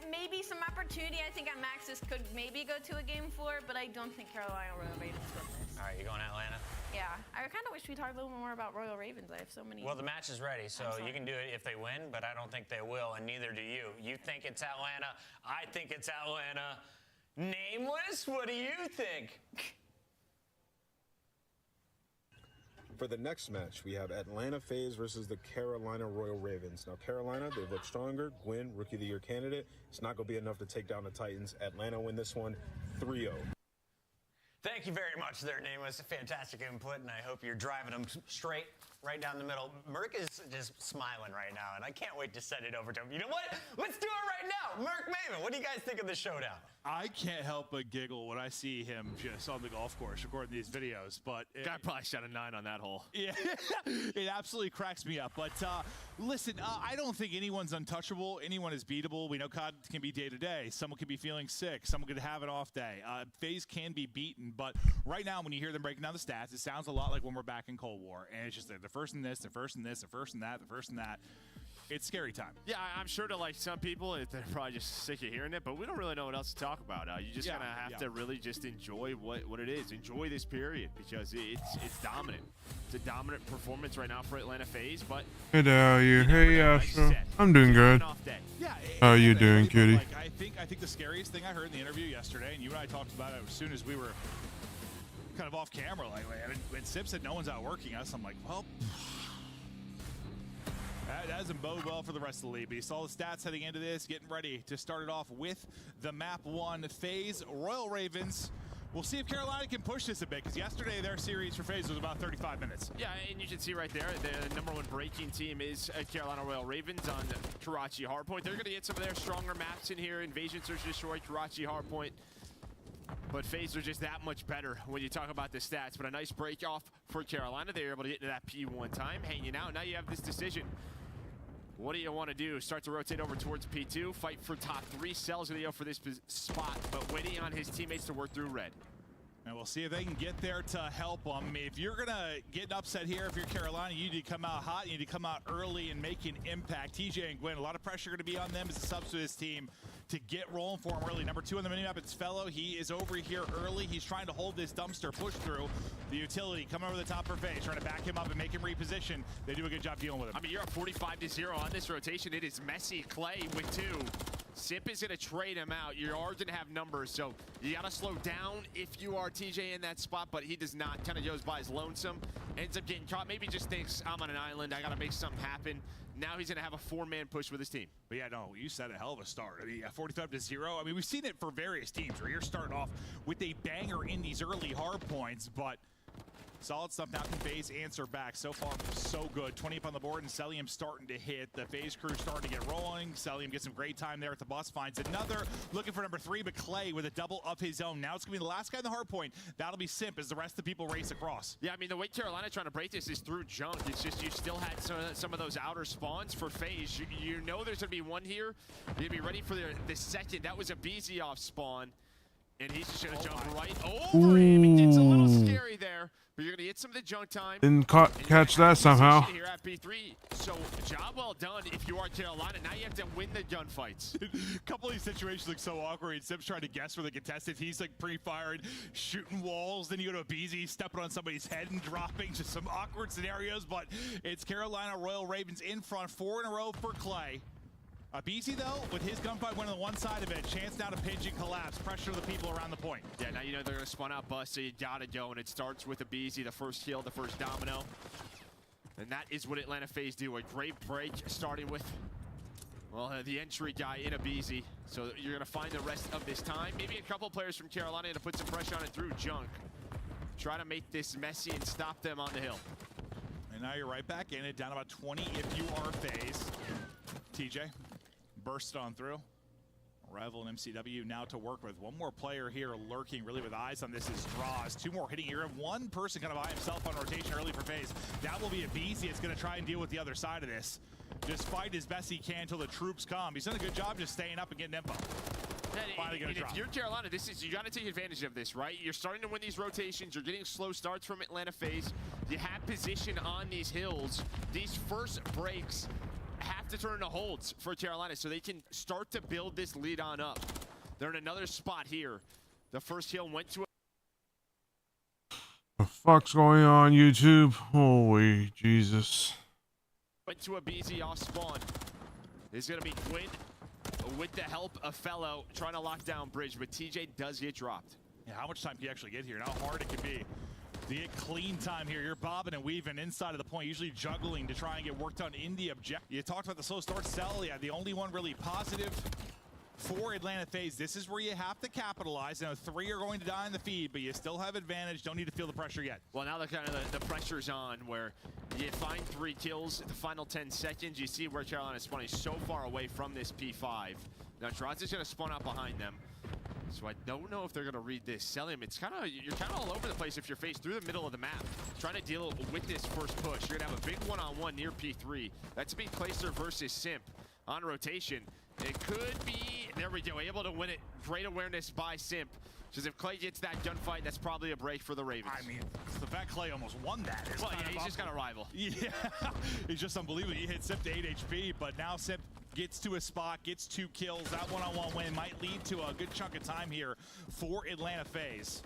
Maybe some opportunity. I think at Maxis could maybe go to a game 4, but I don't think Carolina Royal Ravens win this. All right, you going Atlanta? Yeah. I kind of wish we talked a little more about Royal Ravens. I have so many. Well, the match is ready, so you can do it if they win, but I don't think they will, and neither do you. You think it's Atlanta. I think it's Atlanta. Nameless, what do you think? For the next match, we have Atlanta FaZe versus the Carolina Royal Ravens. Now, Carolina, they've looked stronger. Gwyn, Rookie of the Year candidate. It's not going to be enough to take down the Titans. Atlanta win this one 3-0. Thank you very much there, Nameless. Fantastic input, and I hope you're driving them straight right down the middle. Merc is just smiling right now, and I can't wait to send it over to him. You know what? Let's do it right now. Merc Maven, what do you guys think of the showdown? I can't help but giggle when I see him just on the golf course recording these videos. But guy probably shot a 9 on that hole. Yeah, it absolutely cracks me up. But listen, I don't think anyone's untouchable. Anyone is beatable. We know COD can be day to day. Someone could be feeling sick. Someone could have an off day. FaZe can be beaten. But right now, when you hear them breaking down the stats, it sounds a lot like when we're back in Cold War. And it's just they're the first in this, the first in this, the first in that, the first in that. It's scary time. Yeah, I'm sure to some people, they're probably just sick of hearing it, but we don't really know what else to talk about. You just kind of have to really just enjoy what it is. Enjoy this period because it's dominant. It's a dominant performance right now for Atlanta FaZe, but... Hey, how are you? Hey, Astro. I'm doing good. Yeah, how are you doing, cutie? I think the scariest thing I heard in the interview yesterday, and you and I talked about it as soon as we were kind of off camera, when Sip said no one's out working us, I'm like, well... That doesn't bode well for the rest of the league. But you saw the stats heading into this, getting ready to start it off with the map 1 FaZe Royal Ravens. We'll see if Carolina can push this a bit, because yesterday their series for FaZe was about 35 minutes. Yeah, and you can see right there, the number 1 breaking team is Carolina Royal Ravens on Karachi Hardpoint. They're going to get some of their stronger maps in here. Invasion, Search, Destroy, Karachi Hardpoint. But FaZe are just that much better when you talk about the stats. But a nice break off for Carolina. They were able to get into that P1 time, hanging out. Now you have this decision. What do you want to do? Start to rotate over towards P2, fight for top 3. Cell's going to go for this spot, but waiting on his teammates to work through red. And we'll see if they can get there to help them. If you're going to get upset here, if you're Carolina, you need to come out hot. You need to come out early and make an impact. TJ and Gwyn, a lot of pressure going to be on them as a subs to this team to get rolling for him early. Number 2 on the minimap, it's Fellow. He is over here early. He's trying to hold this dumpster push through. The utility coming over the top for FaZe, trying to back him up and make him reposition. They do a good job dealing with him. I mean, you're up 45-0 on this rotation. It is messy. Clay with 2. Sip is going to trade him out. You are going to have numbers, so you got to slow down if you are TJ in that spot, but he does not. Kind of goes by as lonesome. Ends up getting caught. Maybe just thinks, I'm on an island. I got to make something happen. Now he's going to have a 4-man push with his team. But yeah, no, you said a hell of a start. I mean, 45-0. I mean, we've seen it for various teams where you're starting off with a banger in these early hard points, but Solid stuff now can FaZe answer back. So far, so good. 20 up on the board, and Celium starting to hit. The FaZe crew starting to get rolling. Celium gets some great time there at the bus. Finds another. Looking for number 3, but Clay with a double of his own. Now it's going to be the last guy in the hard point. That'll be Simp as the rest of the people race across. Yeah, I mean, the way Carolina trying to break this is through junk. It's just you still had some of those outer spawns for FaZe. You know there's going to be one here. You're going to be ready for the second. That was a BZ off spawn. And he's just going to jump right over him. It's a little scary there, but you're going to get some of the junk time. Didn't catch that somehow. Here at B3. So, job well done if you are Carolina. Now you have to win the gunfights. A couple of these situations look so awkward. And Sim's trying to guess where the contestant. He's like pre-firing, shooting walls. Then you go to a BZ, stepping on somebody's head and dropping. Just some awkward scenarios, but it's Carolina Royal Ravens in front. 4 in a row for Clay. BZ, though, with his gunfight winning the one side of it, chance now to pinch and collapse, pressure the people around the point. Yeah, now you know they're going to spawn out bust, so you got to go, and it starts with a BZ, the first kill, the first domino. And that is what Atlanta FaZe do, a great break, starting with, well, the entry guy in a BZ. So you're going to find the rest of this time. Maybe a couple players from Carolina to put some pressure on it through junk. Try to make this messy and stop them on the hill. And now you're right back in it, down about 20 if you are FaZe. TJ. Burst on through. Rival and MCW now to work with. One more player here lurking really with eyes on this is Draws. 2 more hitting here. One person kind of by himself on rotation early for FaZe. That will be a BZ. It's going to try and deal with the other side of this. Just fight as best he can until the troops come. He's done a good job just staying up and getting info. Finally gonna drop. If you're Carolina, you got to take advantage of this, right? You're starting to win these rotations. You're getting slow starts from Atlanta FaZe. You have position on these hills. These first breaks have to turn into holds for Carolina so they can start to build this lead on up. They're in another spot here. The first kill went to The fuck's going on, YouTube? Holy Jesus. went to a BZ off spawn. There's going to be Quinn with the help of Fellow trying to lock down Bridge, but TJ does get dropped. Yeah, how much time can you actually get here and how hard it can be? To get clean time here, you're bobbing and weaving inside of the point, usually juggling to try and get work done in the objective. You talked about the slow start cell, yeah, the only one really positive for Atlanta FaZe. This is where you have to capitalize. Now 3 are going to die in the feed, but you still have advantage. Don't need to feel the pressure yet. Well, now the pressure's on where you find 3 kills, the final 10 seconds. You see where Carolina's spawning so far away from this P5. Now Droz is going to spawn out behind them. So I don't know if they're going to read this. Celium, you're kind of all over the place if you're FaZe through the middle of the map, trying to deal with this first push. You're going to have a big one-on-one near P3. That's be Placer versus Simp on rotation. It could be, there we go, able to win it. Great awareness by Simp. Because if Clay gets that gunfight, that's probably a break for the Ravens. I mean, the fact Clay almost won that is well, yeah, he's just got a rival. Yeah, he's just unbelievable. He hit Simp to 8 HP, but now Simp gets to a spot, gets 2 kills. That one-on-one win might lead to a good chunk of time here for Atlanta FaZe.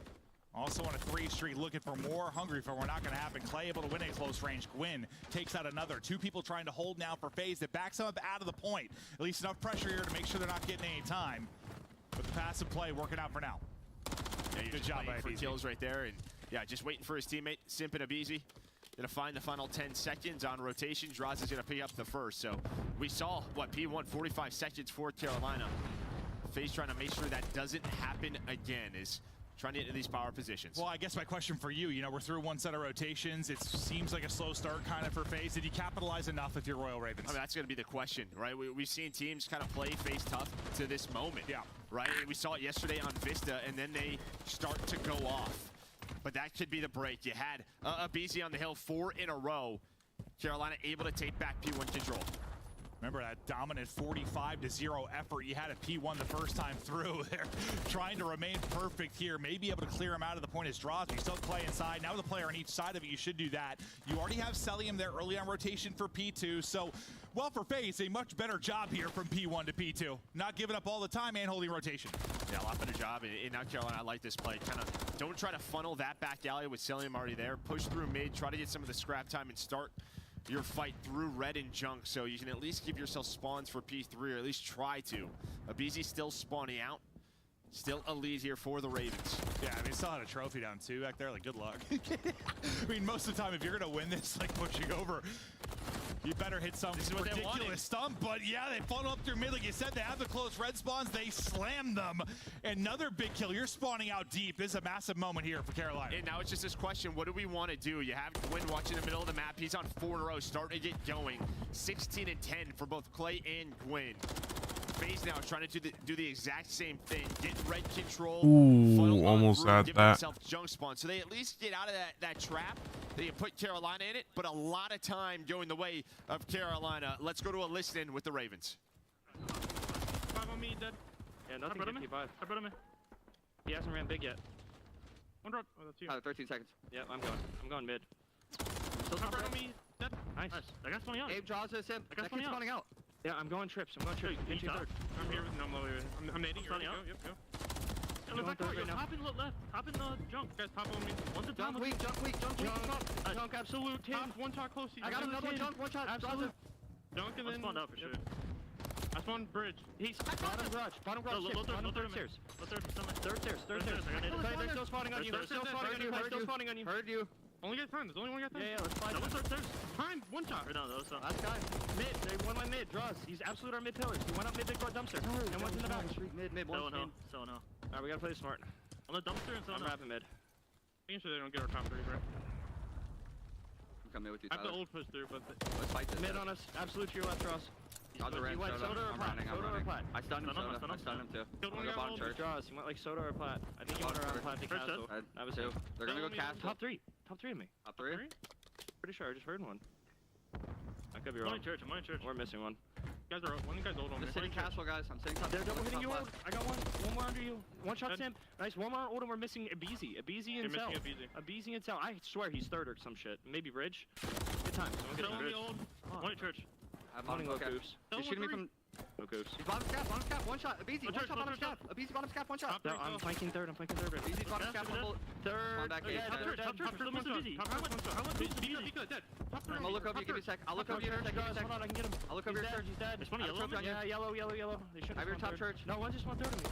Also on a 3 streak, looking for more, hungry for more, not going to happen. Clay able to win at close range. Gwyn takes out another. 2 people trying to hold now for FaZe that backs them up out of the point. At least enough pressure here to make sure they're not getting any time. But the passive play working out for now. Yeah, good job by for kills right there, and yeah, just waiting for his teammate Simp and Abizi. Gonna find the final 10 seconds on rotation. Droz is gonna pick up the first. So we saw what P1 45 seconds for Carolina. FaZe trying to make sure that doesn't happen again. Is trying to get into these power positions. Well, I guess my question for you, we're through 1 set of rotations. It seems like a slow start kind of for FaZe. Did you capitalize enough if you're Royal Ravens? I mean, that's going to be the question, right? We've seen teams kind of play FaZe tough to this moment. Yeah. Right? We saw it yesterday on Vista, and then they start to go off. But that could be the break. You had a BZ on the hill 4 in a row. Carolina able to take back P1 control. Remember that dominant 45-0 effort you had at P1 the first time through. They're trying to remain perfect here. Maybe able to clear him out of the point as draws. You still play inside. Now with a player on each side of it, you should do that. You already have Celium there early on rotation for P2. So, well, for FaZe, a much better job here from P1 to P2. Not giving up all the time and holding rotation. Yeah, a lot better job. And now Carolina, I like this play. Kind of don't try to funnel that back alley with Celium already there. Push through mid, try to get some of the scrap time and start your fight through red and junk, so you can at least give yourself spawns for P3, or at least try to. Abizi still spawning out. Still a lead here for the Ravens. Yeah, I mean, still had a trophy down 2 back there. Like, good luck. I mean, most of the time, if you're going to win this, like pushing over, You better hit some ridiculous stump, but yeah, they funnel up through mid. Like you said, they have the close red spawns. They slam them. Another big kill. You're spawning out deep. This is a massive moment here for Carolina. And now it's just this question, what do we want to do? You have Gwyn watching the middle of the map. He's on 4 in a row, starting to get going. 16 and 10 for both Clay and Gwyn. FaZe now trying to do the exact same thing. Get red control. Ooh, almost at give that. himself junk spawn. So they at least get out of that trap. They can put Carolina in it, but a lot of time going the way of Carolina. Let's go to a listen with the Ravens. 5 on me, dead. Yeah, nothing. Top of me. He hasn't ran big yet. One drop. Oh, that's you. 13 seconds. Yeah, I'm going mid. Still top right on me. Dead. Nice. I got spawning out. Abe draws us in. I got spawning out. Yeah, I'm going trips. I'm here with no low. I'm nading. You're go. Yep. Look back right now. Hop in left. Hop in the junk. Guys, pop on me. One's a junk weak. Junk absolute 10. One shot close. I got another one junk. One shot. Absolute. Junk and then. Spawned out for sure. I spawned bridge. He's bottom garage. Third stairs. They're still spawning on you. Spawning on you. Heard you. Only got time. There's only one got time. Yeah, let's fight. There's time. One shot. No, that's guy. Mid. They won my mid. Draws. He's absolute our mid pillars. He went up mid big door dumpster. And one's in the back. Mid. One. So no. Alright, we gotta play smart. On the dumpster and so I'm wrapping mid. Making sure they don't get our top 3, bro. I'm coming with you, Tyler. I have the ult push through, but let's fight this. Mid on us. Absolute to your left, Ross. Soda or plat? I stunned him, Soda. I stunned him too. One got bottom church. Draws. He went like Soda or plat. I think he went around plat to castle. That was 2. They're gonna go castle. Top 3 of me. Top 3? Pretty sure I just heard one. I could be wrong. I'm on church. We're missing one. One guy's old on me. I'm sitting castle, guys. I'm sitting top. They're double hitting you old. I got one. One more under you. One shot Simp. Nice. One more old and we're missing Abizi. Abizi and Cell. Abizi and Cell. I swear he's third or some shit. Maybe Bridge. Good times. One at church. I'm on low goofs. He's shooting me from low goofs. He's bottom scap. One shot. Abizi. One shot bottom scap. Abizi bottom scap. One shot. No, I'm flanking third. Abizi's bottom scap. Third. Back 8. Top I'm gonna look over you. Give me a sec. I'll look over you. Hold on, I can get him. I'll look over your church. He's dead. There's one yellow. Yeah, yellow. They shouldn't have your top church. No, one just went third of me.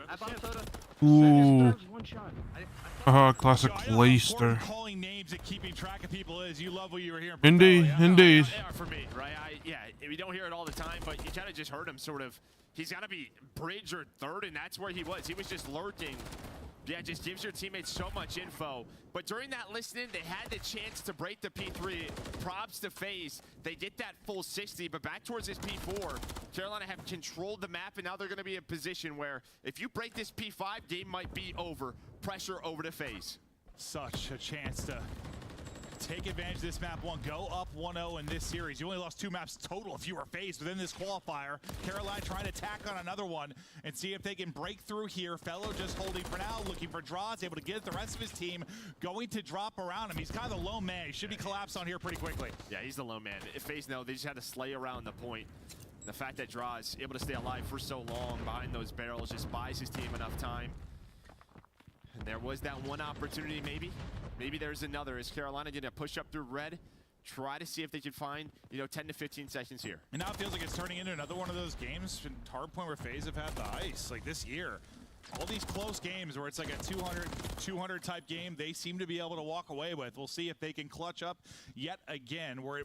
At bottom Soda. Ooh. One shot. Classic Leicester. Calling names and keeping track of people is. You love what you were hearing. Indeed. Yeah, for me, right? We don't hear it all the time, but you kind of just heard him sort of. He's got to be bridge or third, and that's where he was. He was just lurking. Yeah, it just gives your teammates so much info. But during that listening, they had the chance to break the P3. Props to FaZe. They get that full 60, but back towards this P4, Carolina have controlled the map, and now they're going to be in a position where if you break this P5, game might be over. Pressure over to FaZe. Such a chance to take advantage of this map. Go up 1-0 in this series. You only lost 2 maps total if you were FaZe within this qualifier. Carolina trying to tack on another one and see if they can break through here. Fellow just holding for now, looking for draws, able to get it. The rest of his team going to drop around him. He's kind of the lone man. He should be collapsed on here pretty quickly. Yeah, he's the lone man. If FaZe know, they just had to slay around the point. The fact that Draw is able to stay alive for so long behind those barrels just buys his team enough time. And there was that one opportunity, maybe. Maybe there's another. Is Carolina going to push up through red? Try to see if they can find, 10 to 15 seconds here. And now it feels like it's turning into another one of those games, hard point where FaZe have had the ice. Like this year, all these close games where it's like a 200 type game, they seem to be able to walk away with. We'll see if they can clutch up yet again where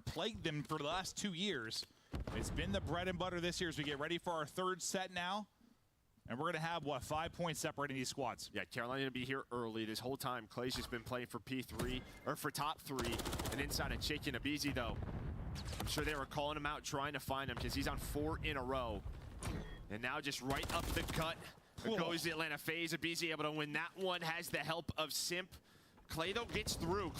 plagued them for the last 2 years. It's been the bread and butter this year as we get ready for our 3rd set now. And we're going to have, 5 points separating these squads. Yeah, Carolina going to be here early this whole time. Clay's just been playing for P3, or for top 3, and inside of Chicken. Abizi, though, I'm sure they were calling him out, trying to find him, because he's on 4 in a row. And now just right up the gut goes the Atlanta FaZe. Abizi able to win that one, has the help of Simp. Clay, though, gets through.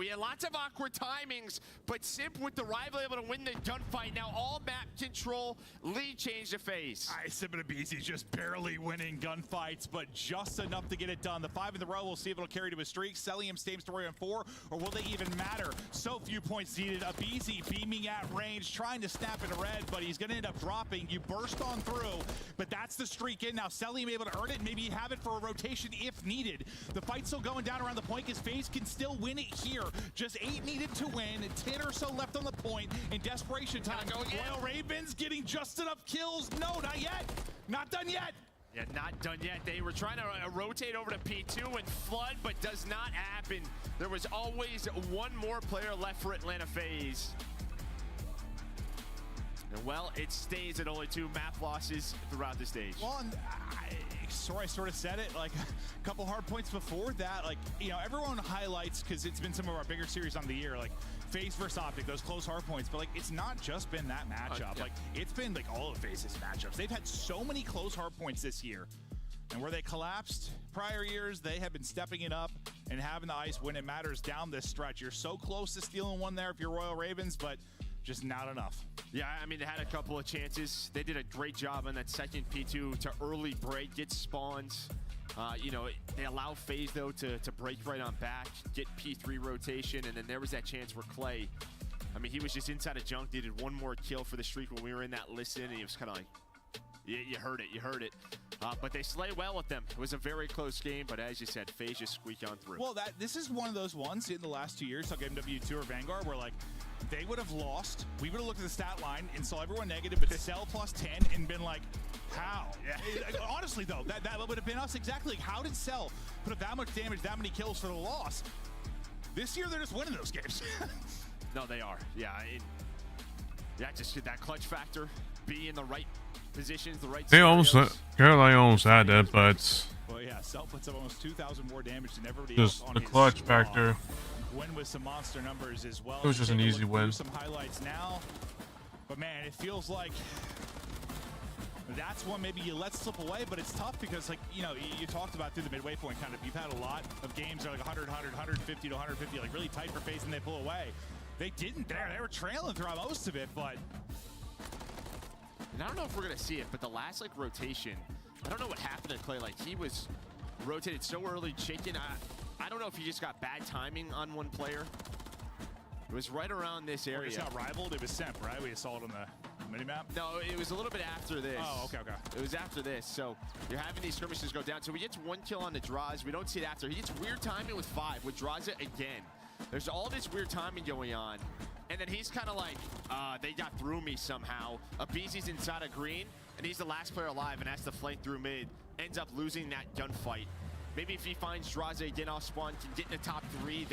He had lots of awkward timings, but Simp with the rival able to win the gunfight. Now all map control, lead change to FaZe. Simp and Abizi just barely winning gunfights, but just enough to get it done. The 5 in the row, we'll see if it'll carry to a streak. Cellium same story on 4, or will they even matter? So few points needed. Abizi beaming at range, trying to snap into red, but he's going to end up dropping. You burst on through, but that's the streak in. Now Cellium able to earn it, maybe have it for a rotation if needed. The fight's still going down around the point because FaZe can still win it here. Just 8 needed to win, 10 or so left on the point in desperation time. Royal Ravens getting just enough kills. No, not yet. Not done yet. Yeah, not done yet. They were trying to rotate over to P2 and flood, but does not happen. There was always one more player left for Atlanta FaZe. And well, it stays at only 2 map losses throughout the stage. Well, and I sort of said it like a couple hard points before that. Like, you know, everyone highlights, because it's been some of our bigger series on the year, like FaZe versus Optic, those close hard points. But like, it's not just been that matchup. Yeah. Like, it's been like all of FaZe's matchups. They've had so many close hard points this year. And where they collapsed prior years, they have been stepping it up and having the ice when it matters down this stretch. You're so close to stealing one there if you're Royal Ravens, but just not enough. Yeah, I mean, they had a couple of chances. They did a great job on that second P2 to early break, get spawns. You know, they allow FaZe, though, to break right on back, get P3 rotation, and then there was that chance where Clay, I mean, he was just inside of junk, needed one more kill for the streak when we were in that listen, and he was kind of like, yeah, you heard it. But they slay well with them. It was a very close game, but as you said, FaZe just squeak on through. Well, this is one of those ones in the last 2 years, like MW2 or Vanguard, where like they would have lost. We would have looked at the stat line and saw everyone negative, but Cell plus 10 and been like, how? Yeah. Honestly, though, that would have been us exactly. How did Cell put up that much damage, that many kills for the loss? This year, they're just winning those games. No, they are. Yeah, just that clutch factor, be in the right positions, the right Carolina almost had that, but well, yeah, Cell puts up almost 2,000 more damage than everybody just else on the his clutch squad. factor. Win with some monster numbers as well. It was just an easy win. Some highlights now, but man, it feels like that's one maybe you let slip away, but it's tough because, like, you know, you talked about through the midway point kind of, you've had a lot of games that are like 100, 100, 150 to 150, like really tight for FaZe, and they pull away. They didn't there. They were trailing throughout most of it, but and I don't know if we're gonna see it, but the last like rotation, I don't know what happened to Clay. Like, he was rotated so early, chicken. I don't know if he just got bad timing on one player. It was right around this area. It's not rivaled. It was Semp, right? We saw it on the minimap. No, it was a little bit after this. Oh, okay. It was after this. So you're having these skirmishes go down. So he gets 1 kill on the Draws. We don't see it after. He gets weird timing with 5, with Draws it again. There's all this weird timing going on. And then he's kind of like, they got through me somehow. Abizi's inside of green, and he's the last player alive and has to flank through mid. Ends up losing that gunfight. Maybe if he finds Draze again off spawn, can get in the top 3,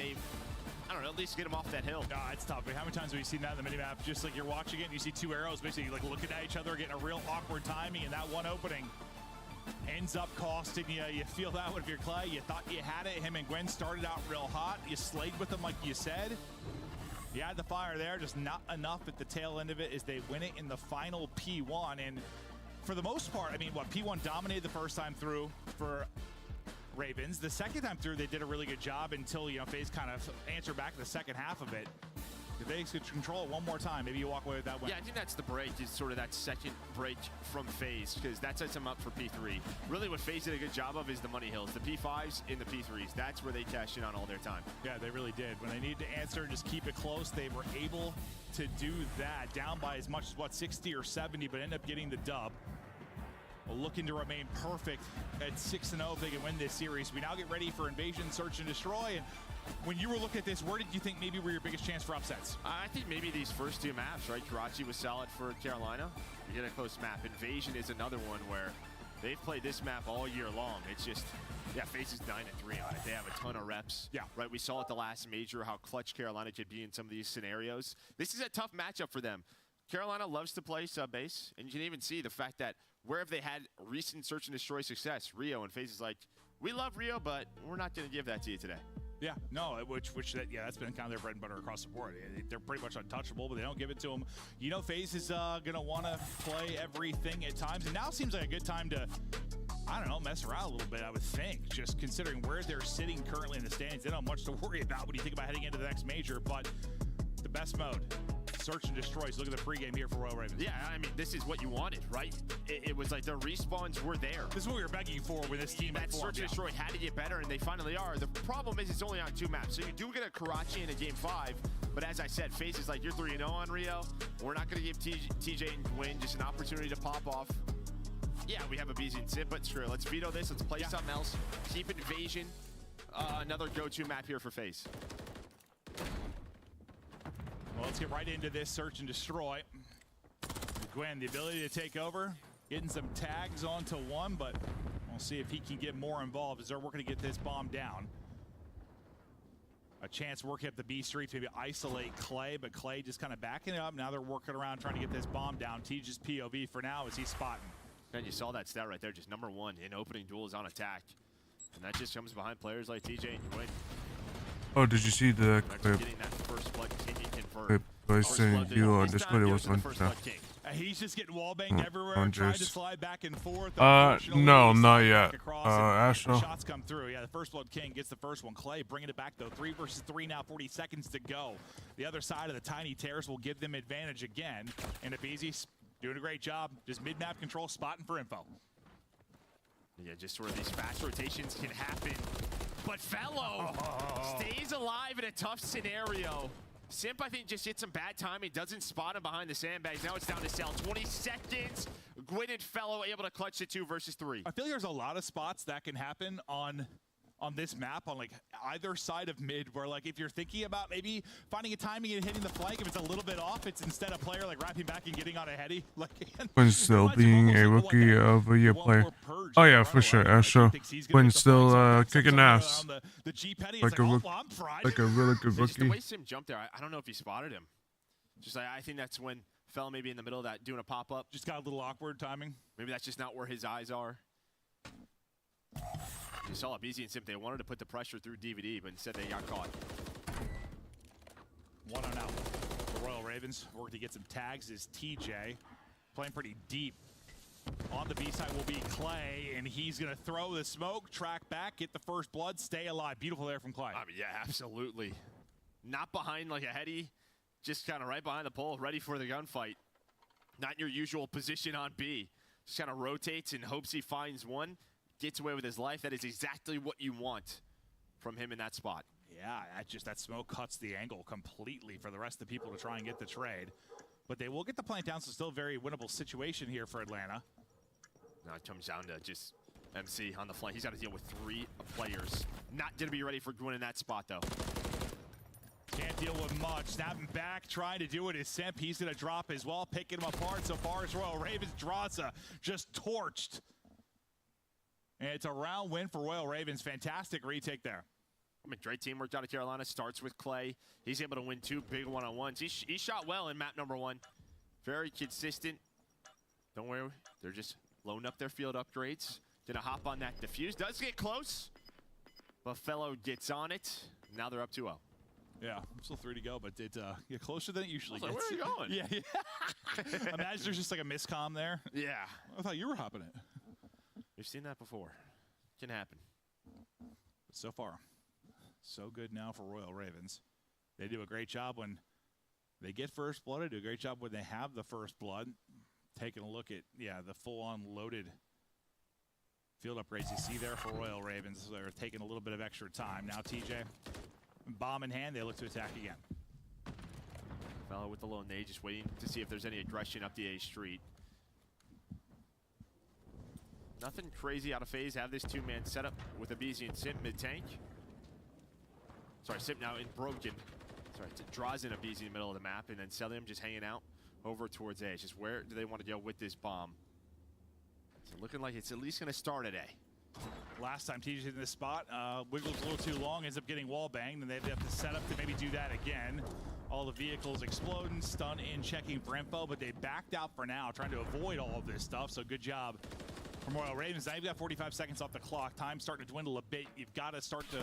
I don't know, at least get him off that hill. It's tough. How many times have we seen that in the minimap? Just like you're watching it and you see 2 arrows basically like looking at each other, getting a real awkward timing, and that one opening ends up costing you. You feel that one if you're Clay. You thought you had it. Him and Gwen started out real hot. You slayed with them like you said. You had the fire there, just not enough at the tail end of it as they win it in the final P1. And for the most part, I mean, P1 dominated the first time through for Ravens. The second time through, they did a really good job until, you know, FaZe kind of answered back in the second half of it. If they could control it one more time, maybe you walk away with that win. Yeah, I think that's the break, is sort of that second break from FaZe, because that sets them up for P3. Really what FaZe did a good job of is the money hills, the P5s and the P3s. That's where they cashed in on all their time. Yeah, they really did. When they needed to answer and just keep it close, they were able to do that. Down by as much as, 60 or 70, but end up getting the dub. Looking to remain perfect at 6-0 if they can win this series. We now get ready for Invasion, Search, and Destroy. And when you were looking at this, where did you think maybe were your biggest chance for upsets? I think maybe these first 2 maps, right? Karachi was solid for Carolina. You get a close map. Invasion is another one where they've played this map all year long. It's just, yeah, FaZe is 9-3 on it. They have a ton of reps. Yeah. Right, we saw at the last major how clutch Carolina could be in some of these scenarios. This is a tough matchup for them. Carolina loves to play sub-base, and you can even see the fact that where have they had recent Search and Destroy success? Rio, and FaZe is like, we love Rio, but we're not going to give that to you today. Yeah, no, that's been kind of their bread and butter across the board. They're pretty much untouchable, but they don't give it to them. You know, FaZe is going to want to play everything at times, and now seems like a good time to, I don't know, mess around a little bit, I would think, just considering where they're sitting currently in the standings. They don't have much to worry about when you think about heading into the next major, but the best mode. Search and Destroys. Look at the pregame here for Royal Ravens. Yeah, I mean, this is what you wanted, right? It was like the respawns were there. This is what we were begging for when this team that Search and Destroy had to get better, and they finally are. The problem is it's only on 2 maps. So you do get a Karachi in a game 5, but as I said, FaZe is like, you're 3-0 on Rio. We're not going to give TJ and Gwyn just an opportunity to pop off. Yeah, we have a BZ and Sip, but screw it. Let's veto this. Let's play something else. Keep Invasion. Another go-to map here for FaZe. Well, let's get right into this Search and Destroy. Gwen, the ability to take over. Getting some tags onto one, but we'll see if he can get more involved as they're working to get this bomb down. A chance working up the B street to maybe isolate Clay, but Clay just kind of backing it up. Now they're working around trying to get this bomb down. Teej's POV for now as he's spotting. And you saw that stat right there, just number 1 in opening duels on attack. And that just comes behind players like TJ and Quinn. Oh, did you see the clip? Getting that first blood can you convert? Clip I sent you on Discord. It was on. He's just getting wall banged everywhere, on trying to Jace. slide back and forth. No, not yet. Astro. Shots come through. Yeah, the first blood king gets the first one. Clay bringing it back though. 3 versus 3 now. 40 seconds to go. The other side of the tiny tears will give them advantage again. And Abizi's doing a great job. Just mid-map control, spotting for info. Yeah, just where these fast rotations can happen. But Fellow stays alive in a tough scenario. Simp, I think, just hit some bad timing, doesn't spot him behind the sandbags. Now it's down to Cell. 20 seconds. Gwyn and Fellow able to clutch the 2 versus 3. I feel like there's a lot of spots that can happen on this map on like either side of mid where like if you're thinking about maybe finding a timing and hitting the flank, if it's a little bit off, it's instead a player like wrapping back and getting on a heady. Like When still being a rookie of a year player. Oh yeah, for sure. Astro. When still kicking ass. Like a really good Just the rookie. way Sim jumped there, I don't know if he spotted him. Just I think that's when Fellow maybe in the middle of that doing a pop-up. Just got a little awkward timing. Maybe that's just not where his eyes are. You saw Abizi and Simp, they wanted to put the pressure through DVD, but instead they got caught. 1 on out. The Royal Ravens working to get some tags is TJ. Playing pretty deep. On the B side will be Clay, and he's going to throw the smoke, track back, get the first blood, stay alive. Beautiful there from Clay. I mean, yeah, absolutely. Not behind like a heady, just kind of right behind the pole, ready for the gunfight. Not your usual position on B. Just kind of rotates and hopes he finds one. Gets away with his life. That is exactly what you want from him in that spot. Yeah, that smoke cuts the angle completely for the rest of the people to try and get the trade. But they will get the plant down, so still a very winnable situation here for Atlanta. Now it comes down to just MC on the flank. He's got to deal with 3 players. Not going to be ready for Gwyn in that spot, though. Can't deal with much. Snapping back, trying to do it is Simp. He's going to drop as well, picking him apart so far as Royal Ravens. Draza just torched. And it's a round win for Royal Ravens. Fantastic retake there. I mean, great teamwork out of Carolina. Starts with Clay. He's able to win 2 big one-on-ones. He shot well in map number 1. Very consistent. Don't worry. They're just loading up their field upgrades. Gonna hop on that defuse. Does get close. But Fellow gets on it. Now they're up 2-0. Yeah, still 3 to go, but it get closer than it usually gets. Where are you going? Yeah. Imagine there's just like a miscomm there. Yeah. I thought you were hopping it. We've seen that before. Can happen. But so far, so good now for Royal Ravens. They do a great job when they get first blood. They do a great job when they have the first blood. Taking a look at, the full-on loaded field upgrades you see there for Royal Ravens. They're taking a little bit of extra time. Now TJ, bomb in hand, they look to attack again. Fellow with the lone nade, just waiting to see if there's any aggression up the A street. Nothing crazy out of phase. Have this 2-man setup with Abizi and Simp mid-tank. Sorry, Simp now in broken. Sorry, draws in Abizi in the middle of the map, and then Celium just hanging out over towards A. It's just where do they want to go with this bomb? So looking like it's at least going to start at A. Last time TJ's in this spot, wiggles a little too long, ends up getting wall banged, and they have to set up to maybe do that again. All the vehicles exploding, stun in, checking for info, but they backed out for now, trying to avoid all of this stuff, so good job from Royal Ravens. Now you've got 45 seconds off the clock. Time's starting to dwindle a bit. You've got to start to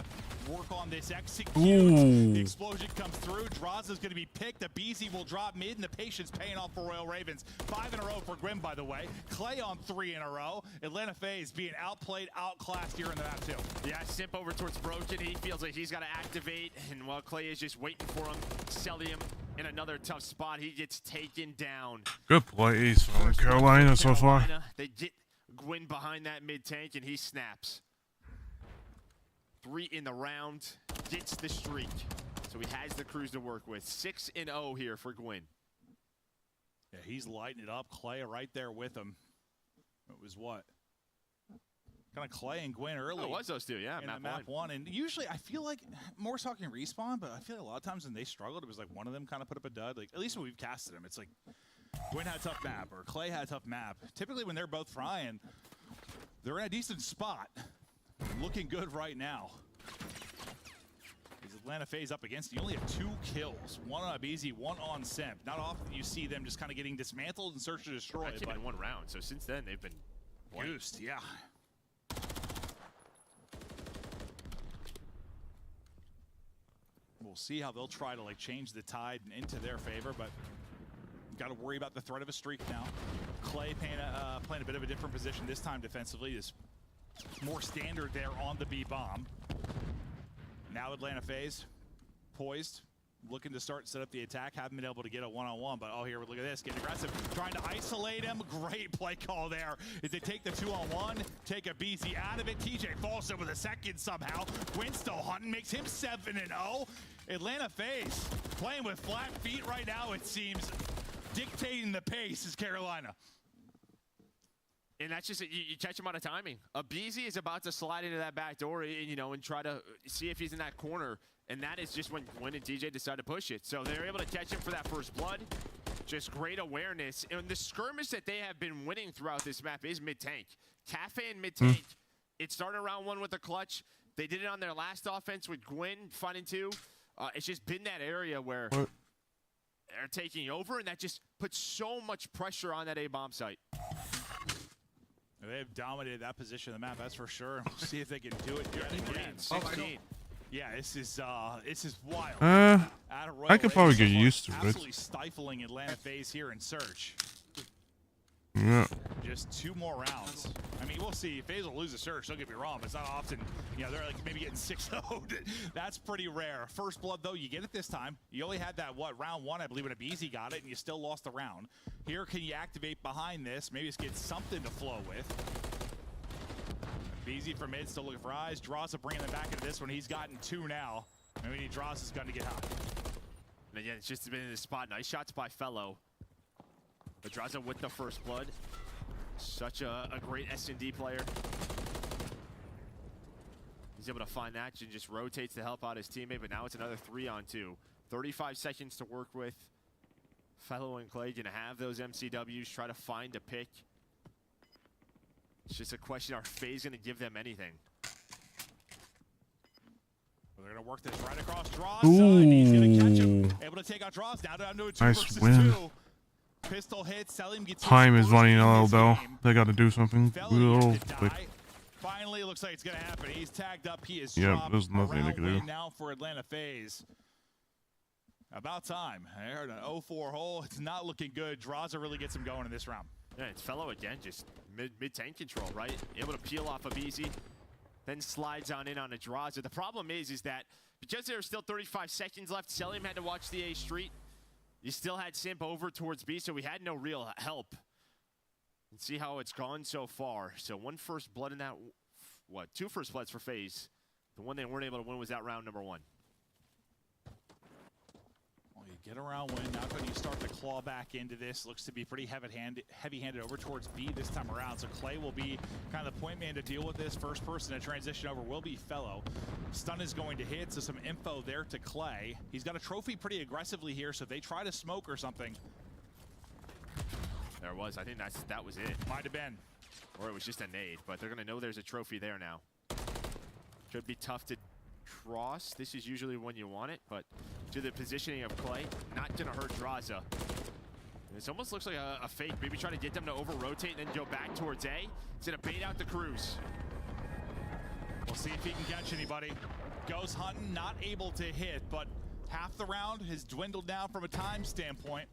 work on this execute. Ooh. The explosion comes through. Draza's going to be picked. Abizi will drop mid, and the patience paying off for Royal Ravens. 5 in a row for Gwyn, by the way. Clay on 3 in a row. Atlanta FaZe being outplayed, outclassed here in the map, too. Yeah, Simp over towards Broken. He feels like he's got to activate, and while Clay is just waiting for him, Celium in another tough spot. He gets taken down. Good plays from Carolina so far. They get Gwyn behind that mid-tank, and he snaps. 3 in the round, gets the streak. So he has the crews to work with. 6-0 here for Gwyn. Yeah, he's lighting it up. Clay right there with him. It was what? Kind of Clay and Gwyn early. Oh, it was those two, yeah. In map one. And usually I feel like, more talking respawn, but I feel like a lot of times when they struggled, it was like one of them kind of put up a dud. Like, at least when we've casted them, it's like Gwyn had a tough map, or Clay had a tough map. Typically when they're both frying, they're in a decent spot. Looking good right now. Is Atlanta FaZe up against? You only have 2 kills. 1 on Abizi, 1 on Simp. Not often you see them just kind of getting dismantled and search to destroy. Actually been 1 round, so since then they've been used, yeah. We'll see how they'll try to like change the tide into their favor, but got to worry about the threat of a streak now. Clay playing a bit of a different position this time defensively. Is more standard there on the B bomb. Now Atlanta FaZe poised, looking to set up the attack. Haven't been able to get a one-on-one, but oh, here, look at this, getting aggressive, trying to isolate him. Great play call there. As they take the 2-on-1, take a BZ out of it. TJ falls over the second somehow. Gwyn still hunting, makes him 7-0. Atlanta FaZe playing with flat feet right now, it seems. Dictating the pace is Carolina. And that's just, you catch him out of timing. Abizi is about to slide into that back door, you know, and try to see if he's in that corner. And that is just when Gwyn and DJ decide to push it. So they're able to catch him for that first blood. Just great awareness. And the skirmish that they have been winning throughout this map is mid-tank. Cafe and mid-tank, it started round 1 with a clutch. They did it on their last offense with Gwyn finding 2. It's just been that area where they're taking over, and that just puts so much pressure on that A-bomb site. They've dominated that position of the map, that's for sure. We'll see if they can do it here. Again, 16. Yeah, this is wild. I could probably get used to it. Absolutely stifling Atlanta FaZe here in search. Yeah. Just 2 more rounds. I mean, we'll see. FaZe will lose a search, don't get me wrong, but it's not often, you know, they're like maybe getting 6-0'd. That's pretty rare. First blood, though, you get it this time. You only had that, round 1, I believe, when Abizi got it, and you still lost the round. Here, can you activate behind this? Maybe just get something to flow with. Abizi from mid, still looking for eyes. Draws bringing them back into this one. He's gotten 2 now. Maybe he draws his gun to get hot. And again, it's just been in the spot. Nice shots by Fellow. Pedraza with the first blood. Such a great S&D player. He's able to find that and just rotates to help out his teammate, but now it's another 3-on-2. 35 seconds to work with. Fellow and Clay gonna have those MCWs, try to find a pick. It's just a question, are FaZe gonna give them anything? Well, they're gonna work this right across Draws. And he's gonna catch him. Able to take out Draws, now down to a 2 versus 2. Pistol hit, Selim gets Time is running out, though. They got to do something real quick. Finally, it looks like it's going to happen. He's tagged up. He is Yeah, there's nothing they can do. Now for Atlanta FaZe. About time. I heard an 0-4 hole. It's not looking good. Draza really gets him going in this round. Yeah, it's Fellow again, just mid-tank control, right? Able to peel off of Easy, then slides on in on a Draza. The problem is that because there are still 35 seconds left, Selim had to watch the A street. You still had Simp over towards B, so we had no real help. And see how it's gone so far. So 1 first blood in that, 2 first bloods for FaZe. The one they weren't able to win was that round number 1. Well, you get around win. Now when you start to claw back into this, looks to be pretty heavy-handed over towards B this time around. So Clay will be kind of the point man to deal with this. First person to transition over will be Fellow. Stun is going to hit, so some info there to Clay. He's got a trophy pretty aggressively here, so if they try to smoke or something. There was. I think that was it. Might have been. Or it was just a nade, but they're going to know there's a trophy there now. Could be tough to cross. This is usually when you want it, but to the positioning of Clay, not going to hurt Draza. This almost looks like a fake. Maybe try to get them to over-rotate and then go back towards A. It's going to bait out the Cruise. We'll see if he can catch anybody. Goes hunting, not able to hit, but half the round has dwindled down from a time standpoint.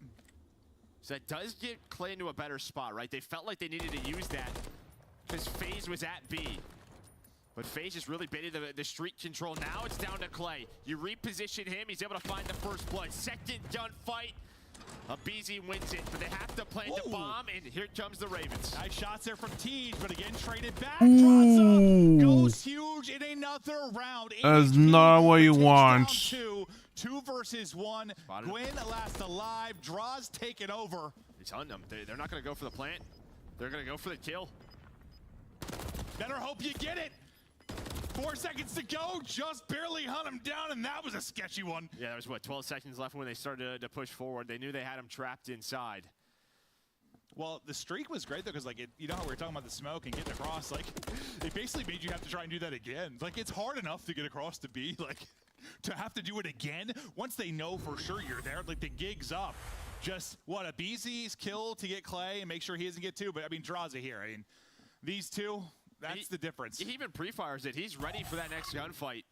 So that does get Clay into a better spot, right? They felt like they needed to use that because FaZe was at B. But FaZe just really baited the street control. Now it's down to Clay. You reposition him. He's able to find the first blood. Second gunfight. Abizi wins it, but they have to plant the bomb, and here comes the Ravens. Nice shots there from Tej, but again traded back. Draza goes huge in another round. That's not what you want. 2 versus 1. Gwyn last alive. Draws taken over. He's hunting them. They're not going to go for the plant. They're going to go for the kill. Better hope you get it. 4 seconds to go, just barely hunt him down, and that was a sketchy one. Yeah, there was, 12 seconds left when they started to push forward. They knew they had him trapped inside. Well, the streak was great though, because like you know how we were talking about the smoke and getting across, like it basically made you have to try and do that again. Like it's hard enough to get across to B, like to have to do it again once they know for sure you're there. Like the gig's up. Just what a BZ's kill to get Clay and make sure he doesn't get two. But I mean, Draza here. I mean, these two, that's the difference. He even pre-fires it. He's ready for that next gunfight.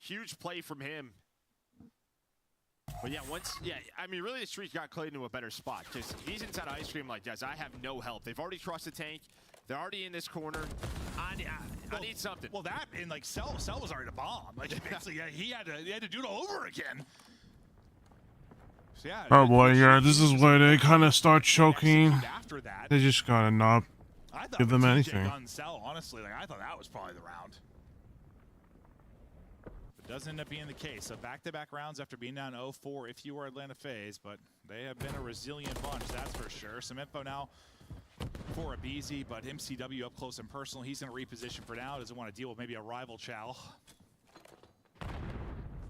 Huge play from him. But yeah, I mean, really the streak got Clay into a better spot because he's inside Ice Cream like, guys, I have no help. They've already crossed the tank. They're already in this corner. I need something. Well, that and like Cell was already a bomb. Like basically, yeah, he had to do it all over again. So, yeah, oh boy, yeah, this is where they kind of start choking. After that, they just gotta not give them anything. Cell, honestly, like I thought that was probably the round. But doesn't end up being the case. So back-to-back rounds after being down 0-4 if you were Atlanta FaZe, but they have been a resilient bunch, that's for sure. Some info now for a BZ, but MCW up close and personal. He's going to reposition for now. Doesn't want to deal with maybe a rival Chow.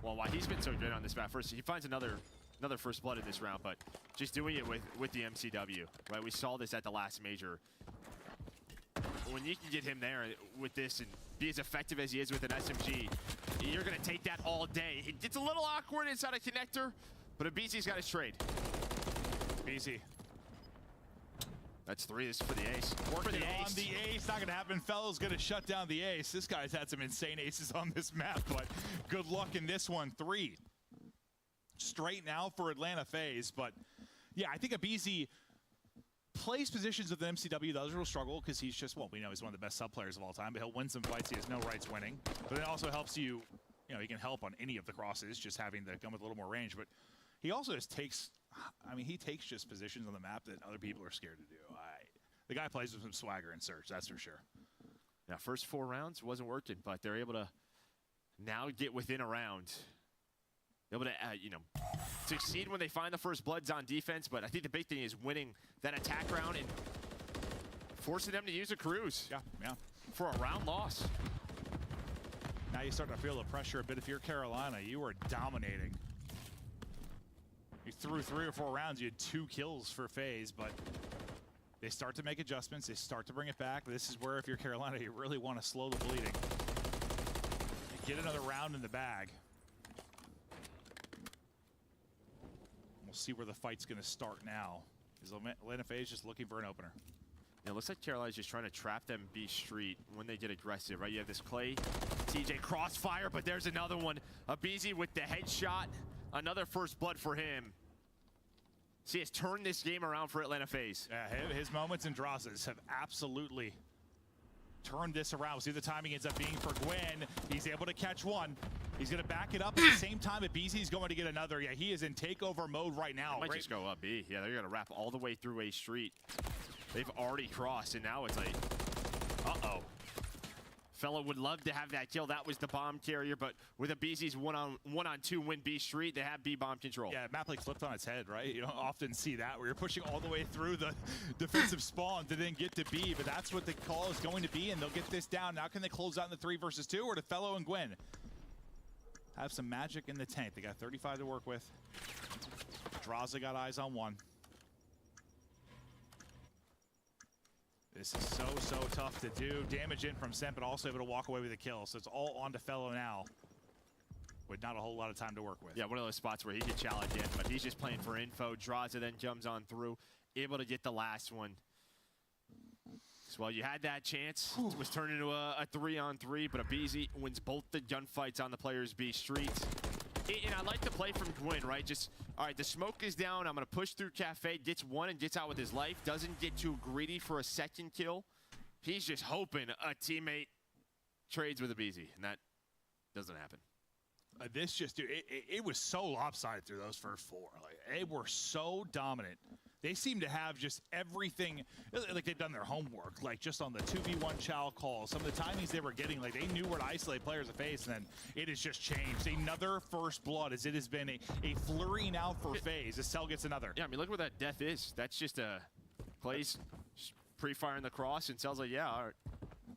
Well, why he's been so good on this map. First, he finds another first blood in this round, but just doing it with the MCW, right? We saw this at the last major. When you can get him there with this and be as effective as he is with an SMG, you're going to take that all day. It gets a little awkward inside a connector, but a BZ's got his trade. BZ. That's 3. This is for the ace. Working on the ace. Not going to happen. Fellow's going to shut down the ace. This guy's had some insane aces on this map, but good luck in this one. 3 straight now for Atlanta FaZe, but yeah, I think a BZ plays positions with the MCW. The others will struggle because he's just, well, we know he's one of the best sub players of all time, but he'll win some fights. He has no rights winning, but it also helps you, you know, he can help on any of the crosses, just having the gun with a little more range, but he also just takes, I mean, he takes just positions on the map that other people are scared to do. The guy plays with some swagger and Surge, that's for sure. Now, first 4 rounds wasn't working, but they're able to now get within a round. Able to, you know, succeed when they find the first bloods on defense, but I think the big thing is winning that attack round and forcing them to use a cruise. Yeah. For a round loss. Now you start to feel the pressure a bit. If you're Carolina, you are dominating. You threw 3 or 4 rounds, you had 2 kills for FaZe, but they start to make adjustments. They start to bring it back. This is where, if you're Carolina, you really want to slow the bleeding. You get another round in the bag. We'll see where the fight's going to start now. Is Atlanta FaZe just looking for an opener? It looks like Carolina's just trying to trap them B Street when they get aggressive, right? You have this Clay, TJ crossfire, but there's another one. A BZ with the headshot. Another first blood for him. See, has turned this game around for Atlanta FaZe. Yeah, his moments in Drazas have absolutely turned this around. We'll see the timing ends up being for Gwen. He's able to catch one. He's going to back it up at the same time at BZ's going to get another. Yeah, he is in takeover mode right now. Might just go up B. Yeah, they're going to wrap all the way through A Street. They've already crossed, and now it's like, uh-oh. Fellow would love to have that kill. That was the bomb carrier, but with a BZ's one-on-two win B Street, they have B bomb control. Yeah, map like flipped on its head, right? You don't often see that where you're pushing all the way through the defensive spawn to then get to B, but that's what the call is going to be, and they'll get this down. Now can they close out in the 3 versus 2, or do Fellow and Gwen have some magic in the tank? They got 35 to work with. Draza got eyes on 1. This is so tough to do. Damage in from Sent, but also able to walk away with a kill. So it's all on to Fellow now, with not a whole lot of time to work with. Yeah, one of those spots where he could challenge in, but he's just playing for info. Draza then jumps on through, able to get the last one. So, well, you had that chance. It was turned into a 3-on-3, but a BZ wins both the gunfights on the players B Street. And I like the play from Gwyn, right? Just, all right, the smoke is down. I'm going to push through Cafe, gets one and gets out with his life. Doesn't get too greedy for a second kill. He's just hoping a teammate trades with a BZ, and that doesn't happen. This just, dude, it was so lopsided through those first 4. Like, they were so dominant. They seem to have just everything, like they've done their homework, like just on the 2v1 chow call, some of the timings they were getting, like they knew where to isolate players at FaZe, and then it has just changed. Another first blood, as it has been a flurry now for FaZe, as Cell gets another. Yeah, I mean, look where that death is. That's just a Clay's pre-firing the cross, and Cell's like, yeah, all right.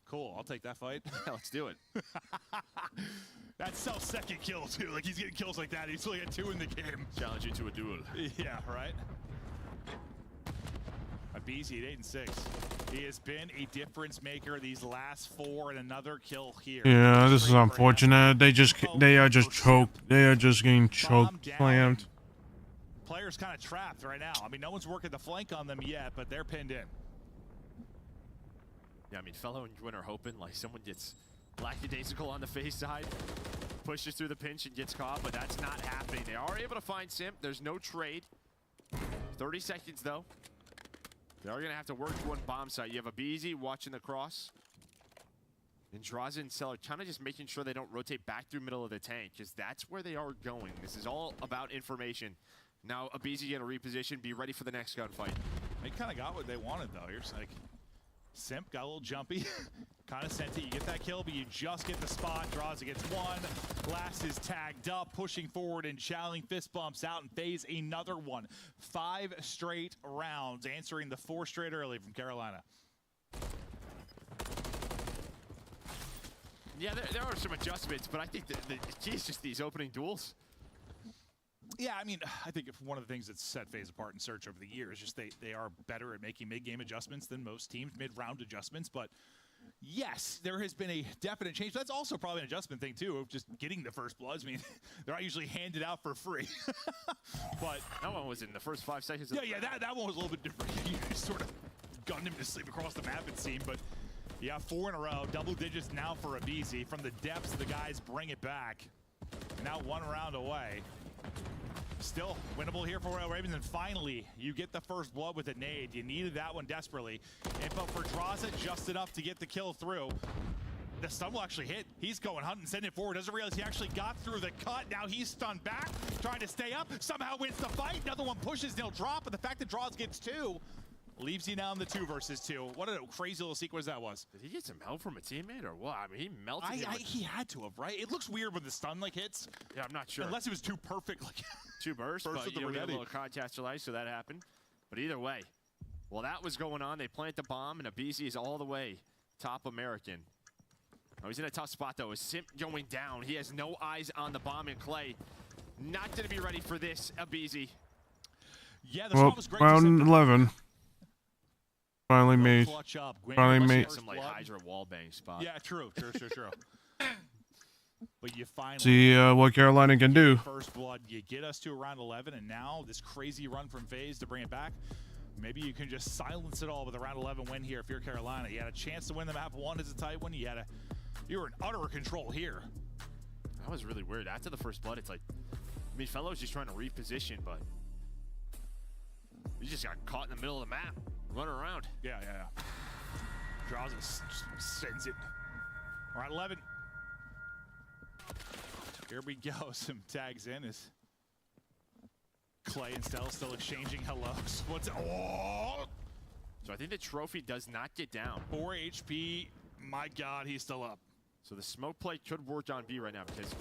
Cool, I'll take that fight. Yeah, let's do it. That's Cell's second kill, too. Like, he's getting kills like that. He's only got 2 in the game. Challenge you to a duel. Yeah, right? BZ at 8-6. He has been a difference maker these last 4 and another kill here. Yeah, this is unfortunate. They are just choked. They are just getting choked, slammed. Players kind of trapped right now. I mean, no one's working the flank on them yet, but they're pinned in. Yeah, I mean, Fellow and Gwyn are hoping like someone gets lackadaisical on the face side, pushes through the pinch and gets caught, but that's not happening. They are able to find Simp. There's no trade. 30 seconds though. They are gonna have to work to one bomb site. You have a BZ watching the cross. And Draza and Seller kind of just making sure they don't rotate back through middle of the tank, because that's where they are going. This is all about information. Now a BZ gonna reposition, be ready for the next gunfight. They kind of got what they wanted though. You're like, Simp got a little jumpy, kind of sent it. You get that kill, but you just get the spot. Draza gets one. Last is tagged up, pushing forward and challenging. Fist bumps out and phase another one. 5 straight rounds, answering the 4 straight early from Carolina. Yeah, there are some adjustments, but I think the key is just these opening duels. Yeah, I mean, I think if one of the things that's set FaZe apart in Search over the years, just they are better at making mid-game adjustments than most teams, mid-round adjustments. But yes, there has been a definite change. But that's also probably an adjustment thing too, of just getting the first bloods. I mean, they're not usually handed out for free. But that one was in the first 5 seconds. Yeah, that one was a little bit different. You just sort of gunned him to sleep across the map, it seemed. But yeah, 4 in a row, double digits now for Abizi. From the depths, the guys bring it back. Now 1 round away. Still winnable here for Royal Ravens, and finally you get the first blood with a nade. You needed that one desperately, but for Draza, just enough to get the kill through. The stun will actually hit. He's going hunting, sending it forward. Doesn't realize he actually got through the cut. Now he's stunned back, trying to stay up. Somehow wins the fight. Another one pushes, they'll drop, but the fact that Draza gets 2 leaves you now in the 2 versus 2. What a crazy little sequence that was. Did he get some help from a teammate or what? I mean, he melted him. He had to have, right? It looks weird when the stun like hits. Yeah, I'm not sure. Unless it was too perfect, like 2 bursts, but you get a little contact delay, so that happened. But either way, while that was going on, they plant the bomb, and Abizi is all the way top American. Oh, he's in a tough spot though. Is Simp going down? He has no eyes on the bomb, and Clay not going to be ready for this. Abizi. Yeah, the shot was great. Round 11. Finally made. Finally made some like Hydra wallbang spot. Yeah, true. But you finally see what Carolina can do. First blood, you get us to around 11, and now this crazy run from FaZe to bring it back. Maybe you can just silence it all with a round 11 win here if you're Carolina. You had a chance to win the map 1 as a tight one. You were in utter control here. That was really weird. After the first blood, it's like, I mean, Fellow's just trying to reposition, but he just got caught in the middle of the map, running around. Yeah. Draws and sends it. All right, 11. Here we go. Some tags in as Clay and Stell still exchanging hellos. Oh! So I think the trophy does not get down. 4 HP. My God, he's still up. So the smoke play could work on B right now, because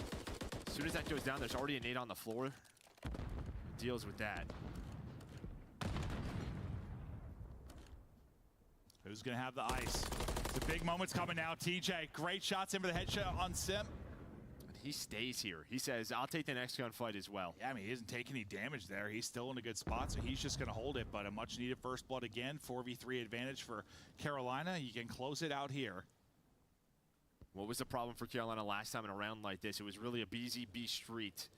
as soon as that goes down, there's already a nade on the floor. Deals with that. Who's going to have the ice? The big moment's coming now. TJ, great shots in for the headshot on Simp. He stays here. He says, I'll take the next gunfight as well. Yeah, I mean, he doesn't take any damage there. He's still in a good spot, so he's just going to hold it. But a much-needed first blood again. 4v3 advantage for Carolina. You can close it out here. What was the problem for Carolina last time in a round like this? It was really a BZ B Street.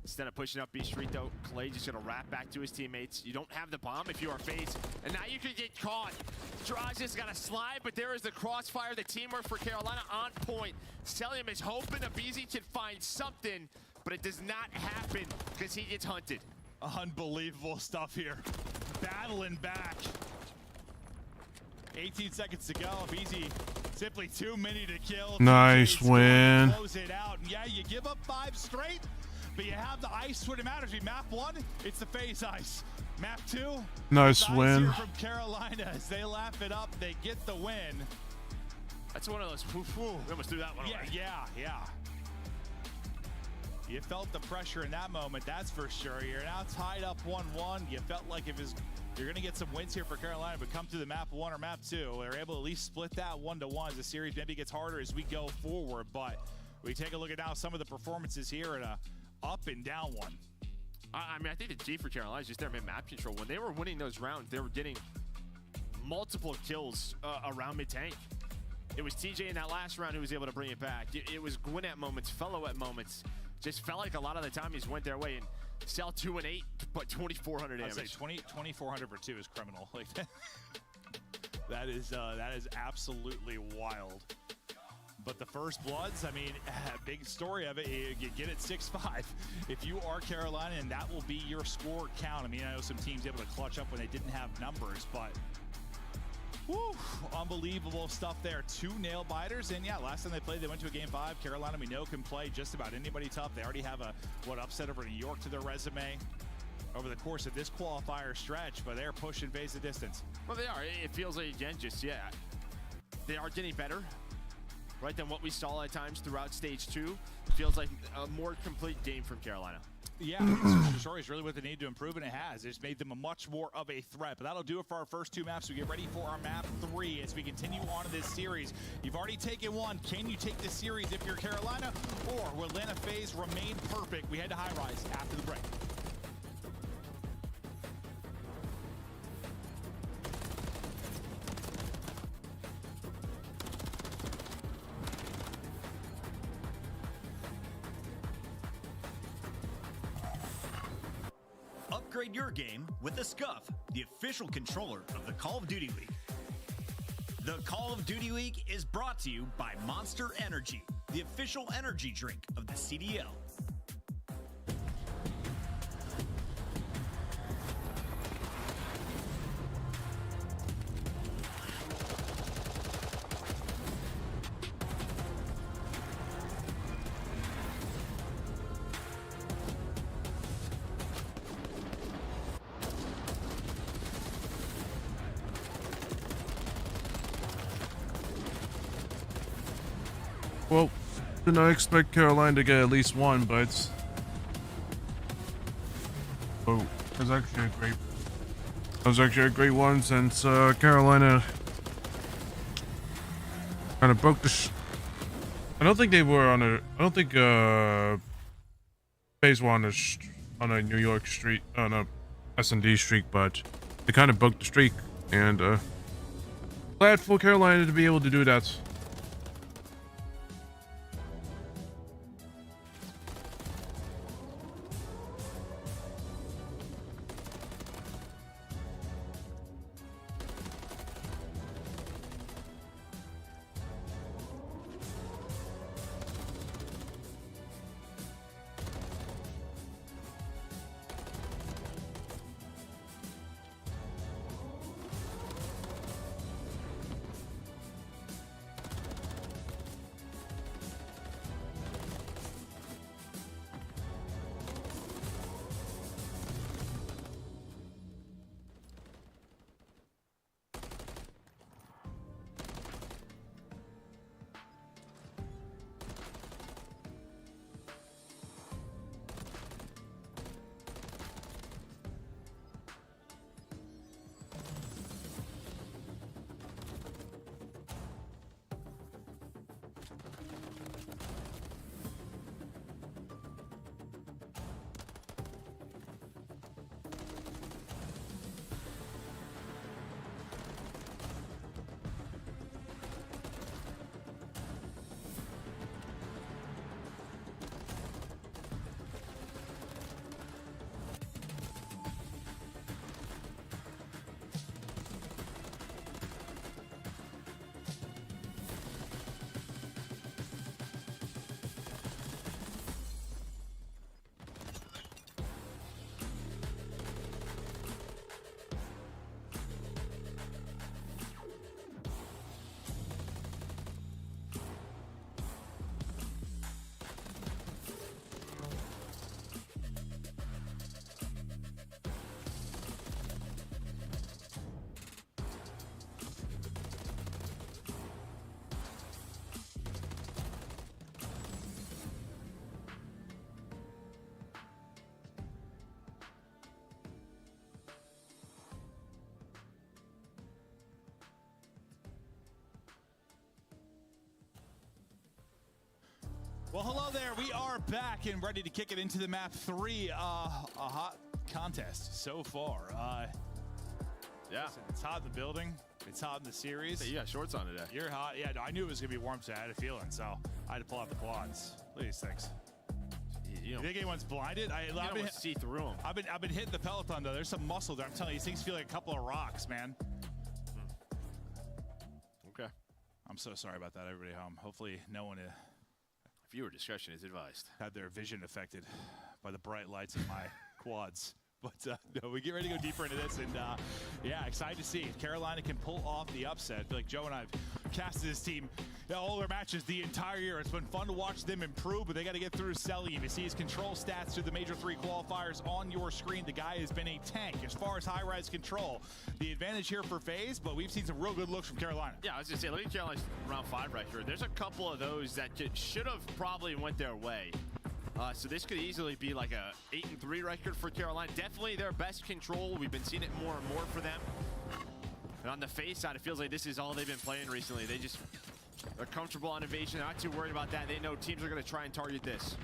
Instead of pushing up B Street, though, Clay just going to wrap back to his teammates. You don't have the bomb if you are FaZe, and now you can get caught. Draza's got to slide, but there is the crossfire. The teamwork for Carolina on point. Celium is hoping Abizi can find something, but it does not happen because he gets hunted. Unbelievable stuff here. Battling back. 18 seconds to go. Abizi simply too many to kill. Nice win. Close it out. And yeah, you give up 5 straight. But you have the ice when it matters. Map 1, it's the FaZe ice. Map 2, nice win from Carolina. As they laugh it up, they get the win. That's one of those woo-woo. We almost threw that one away. Yeah. You felt the pressure in that moment, that's for sure. You're now tied up 1-1. You felt like you're going to get some wins here for Carolina, but come to the map 1 or map 2, they're able to at least split that 1-1 as the series maybe gets harder as we go forward. But we take a look at now some of the performances here in a up and down one. I mean, I think the G for Carolina is just their mid-map control. When they were winning those rounds, they were getting multiple kills around mid-tank. It was TJ in that last round who was able to bring it back. It was Gwyn at moments, Fellow at moments. Just felt like a lot of the time he's went their way. And Cell 2 and 8, but 2,400 damage. I'd say 2,400 for 2 is criminal. Like that is absolutely wild. But the first bloods, I mean, big story of it. You get it 6-5. If you are Carolina, and that will be your score count. I mean, I know some teams able to clutch up when they didn't have numbers, but whew, unbelievable stuff there. 2 nail biters, and yeah, last time they played, they went to a game 5. Carolina, we know, can play just about anybody tough. They already have a upset over New York to their resume over the course of this qualifier stretch, but they're pushing phase of distance. Well, they are. It feels like, again, just, yeah, they are getting better, right, than what we saw at times throughout stage 2. Feels like a more complete game from Carolina. Yeah, I think Search and Destroy is really what they need to improve, and it has. It's made them a much more of a threat. But that'll do it for our first 2 maps. We get ready for our map 3 as we continue on in this series. You've already taken 1. Can you take this series if you're Carolina, or will Atlanta FaZe remain perfect? We head to High Rise after the break. Upgrade your game with the SCUF, the official controller of the Call of Duty League. The Call of Duty League is brought to you by Monster Energy, the official energy drink of the CDL. Well, did not expect Carolina to get at least 1, but oh, it was actually a great one since Carolina kind of broke the. I don't think they were on a. I don't think FaZe were on a New York streak, on a S&D streak, but they kind of broke the streak, and glad for Carolina to be able to do that. Well, hello there. We are back and ready to kick it into the map 3. A hot contest so far. Yeah, listen, it's hot in the building. It's hot in the series. You got shorts on today. You're hot. Yeah, no, I knew it was going to be warm, so I had a feeling. So I had to pull out the quads. Look at these things. You think anyone's blinded? I don't see through them. I've been hitting the Peloton, though. There's some muscle there. I'm telling you, these things feel like a couple of rocks, man. Okay. I'm so sorry about that, everybody home. Hopefully no one viewer discretion is advised. Had their vision affected by the bright lights of my quads. But no, we get ready to go deeper into this, and yeah, excited to see if Carolina can pull off the upset. I feel like Joe and I have casted this team all their matches the entire year. It's been fun to watch them improve, but they got to get through Selly. You see his control stats through the Major 3 qualifiers on your screen. The guy has been a tank as far as high-rise control. The advantage here for FaZe, but we've seen some real good looks from Carolina. Yeah, I was going to say, look at Carolina's round 5 record. There's a couple of those that should have probably went their way. So this could easily be like a 8-3 record for Carolina. Definitely their best control. We've been seeing it more and more for them. And on the FaZe side, it feels like this is all they've been playing recently. They're comfortable on evasion. They're not too worried about that. They know teams are going to try and target this.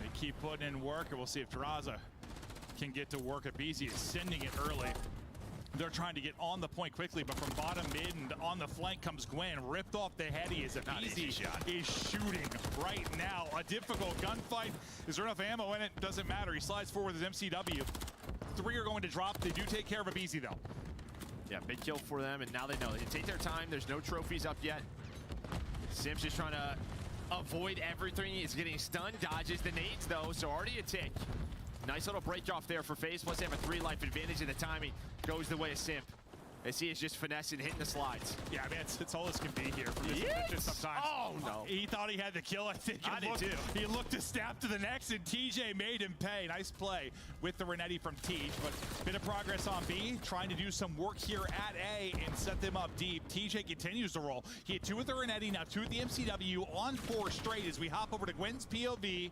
They keep putting in work, and we'll see if Terraza can get to work. Abizi is sending it early. They're trying to get on the point quickly, but from bottom mid and on the flank comes Gwen. Ripped off the heady as Abizi is shooting right now. A difficult gunfight. Is there enough ammo in it? Doesn't matter. He slides forward with his MCW. 3 are going to drop. They do take care of Abizi, though. Yeah, big kill for them, and now they know. They can take their time. There's no trophies up yet. Sim's just trying to avoid everything. He's getting stunned. Dodges the nades, though, so already a tick. Nice little break off there for FaZe. Plus, they have a 3-life advantage, and the timing goes the way of Simp. As he is just finessing, hitting the slides. Yeah, I mean, it's all this can be here from this position sometimes. Oh, no. He thought he had the kill, I think. He looked to stab to the next, and TJ made him pay. Nice play with the Renetti from TJ, but bit of progress on B, trying to do some work here at A and set them up deep. TJ continues to roll. He had 2 with the Renetti, now 2 with the MCW on 4 straight as we hop over to Gwen's POV.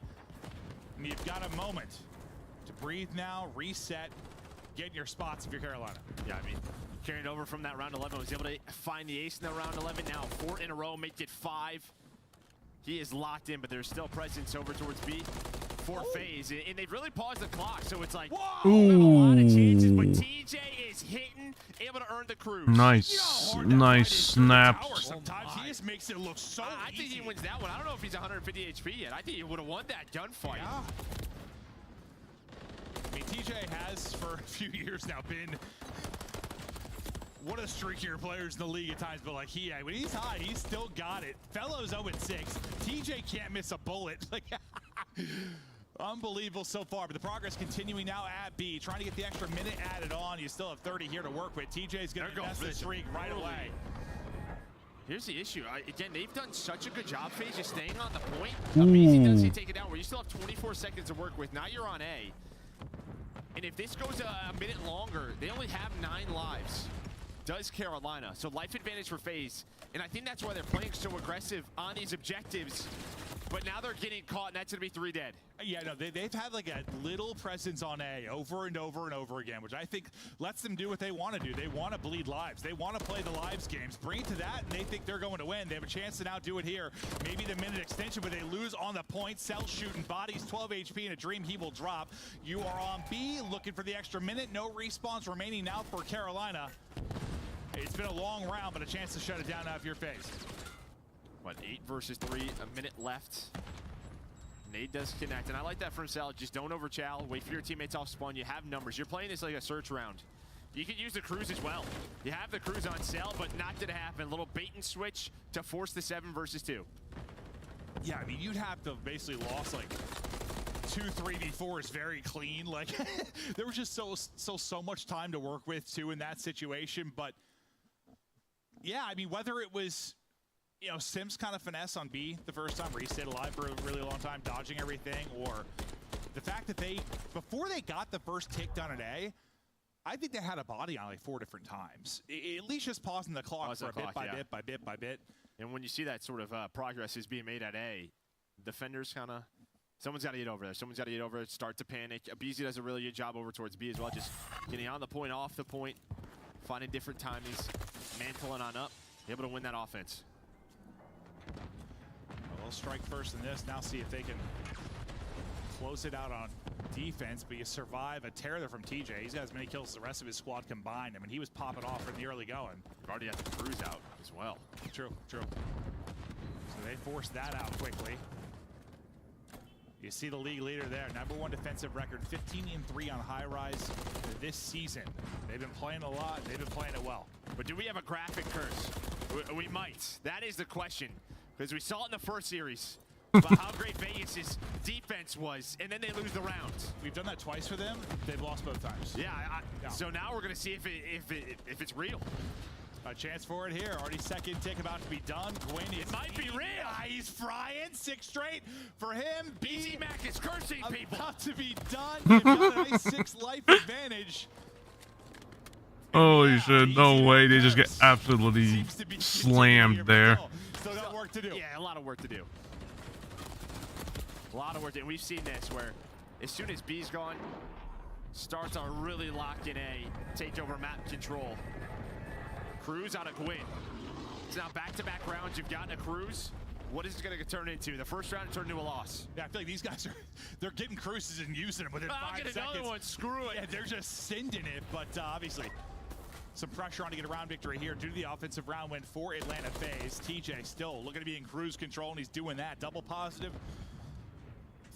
And you've got a moment to breathe now, reset, get in your spots if you're Carolina. Yeah, I mean, carrying over from that round 11, was able to find the ace in the round 11. Now 4 in a row, make it 5. He is locked in, but there's still presence over towards B for FaZe. And they've really paused the clock, so it's like, a lot of chances, but TJ is hitting, able to earn the cruise. Nice, nice snap. Sometimes he just makes it look so I think he wins that one. I don't know if he's 150 HP yet. I think he would have won that gunfight. Yeah. I mean, TJ has, for a few years now, been one of the streakier players in the league at times, but like when he's hot, he's still got it. Fellows 0-6. TJ can't miss a bullet. Like, unbelievable so far, but the progress continuing now at B, trying to get the extra minute added on. You still have 30 here to work with. TJ's going to invest the streak right away. Here's the issue. Again, they've done such a good job, FaZe, just staying on the point. Abizi does he take it down where you still have 24 seconds to work with. Now you're on A. And if this goes a minute longer, they only have 9 lives. Does Carolina. So life advantage for FaZe. And I think that's why they're playing so aggressive on these objectives. But now they're getting caught, and that's going to be 3 dead. Yeah, no, they've had like a little presence on A over and over and over again, which I think lets them do what they want to do. They want to bleed lives. They want to play the lives games. Bring it to that, and they think they're going to win. They have a chance to now do it here. Maybe the minute extension, but they lose on the point. Cell shooting, bodies 12 HP, and a dream he will drop. You are on B, looking for the extra minute. No respawns remaining now for Carolina. It's been a long round, but a chance to shut it down now if you're FaZe. What, 8 versus 3, a minute left. Nade does connect, and I like that from Sal. Just don't overchow. Wait for your teammates off spawn. You have numbers. You're playing this like a search round. You can use the cruise as well. You have the cruise on Sal, but not going to happen. A little bait and switch to force the 7 versus 2. Yeah, I mean, you'd have to basically lost like 2 3v4s very clean. Like, there was just so much time to work with too in that situation. But yeah, I mean, whether it was, you know, Sims kind of finesse on B the first time, where he stayed alive for a really long time, dodging everything, or the fact that before they got the first tick done at A, I think they had a body on like 4 different times. At least just pausing the clock for bit by bit. And when you see that sort of progress is being made at A, defenders kind of, someone's got to get over there. Someone's got to get over it, start to panic. Abizi does a really good job over towards B as well, just getting on the point, off the point, finding different timings, mantling on up, able to win that offense. They'll strike first in this. Now see if they can close it out on defense, but you survive a tear there from TJ. He's got as many kills as the rest of his squad combined. I mean, he was popping off from the early going. You've already had the Cruz out as well. True. So they forced that out quickly. You see the league leader there, #1 defensive record, 15-3 on high rise this season. They've been playing a lot. They've been playing it well. But do we have a graphic curse? We might. That is the question. Because we saw it in the first series about how great Vegas' defense was, and then they lose the round. We've done that twice for them. They've lost both times. Yeah. So now we're going to see if it's real. A chance for it here. Already second tick about to be done. Gwyn is. It might be real. He's frying. 6 straight for him. Easy Mac is cursing people. About to be done. They've got a nice 6 life advantage. Holy shit, no way. They just get absolutely slammed there. Still got work to do. Yeah, a lot of work to do. A lot of work to do. We've seen this where as soon as B's gone, starts are really locked in A, take over map control. Cruz out of Gwyn. So now back-to-back rounds, you've gotten a Cruz. What is it going to turn into? The first round turned into a loss. Yeah, I feel like these guys they're getting cruises and using them within 5 seconds. I'll get another one, screw it. Yeah, they're just sending it, but obviously some pressure on to get a round victory here due to the offensive round win for Atlanta FaZe. TJ still looking to be in cruise control, and he's doing that. Double positive.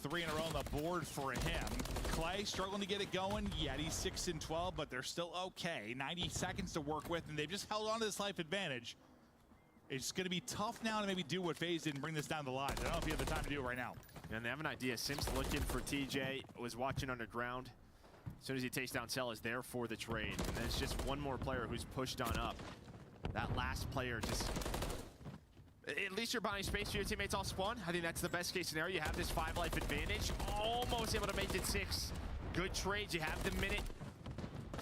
3 in a row on the board for him. Clay struggling to get it going. Yet he's 6-12, but they're still okay. 90 seconds to work with, and they've just held on to this life advantage. It's going to be tough now to maybe do what FaZe did and bring this down the line. I don't know if you have the time to do it right now. And they have an idea. Sims looking for TJ, was watching underground. As soon as he takes down Cell, is there for the trade. And then it's just one more player who's pushed on up. That last player just... At least you're buying space for your teammates all spawn. I think that's the best case scenario. You have this 5 life advantage. Almost able to make it 6. Good trades. You have the minute.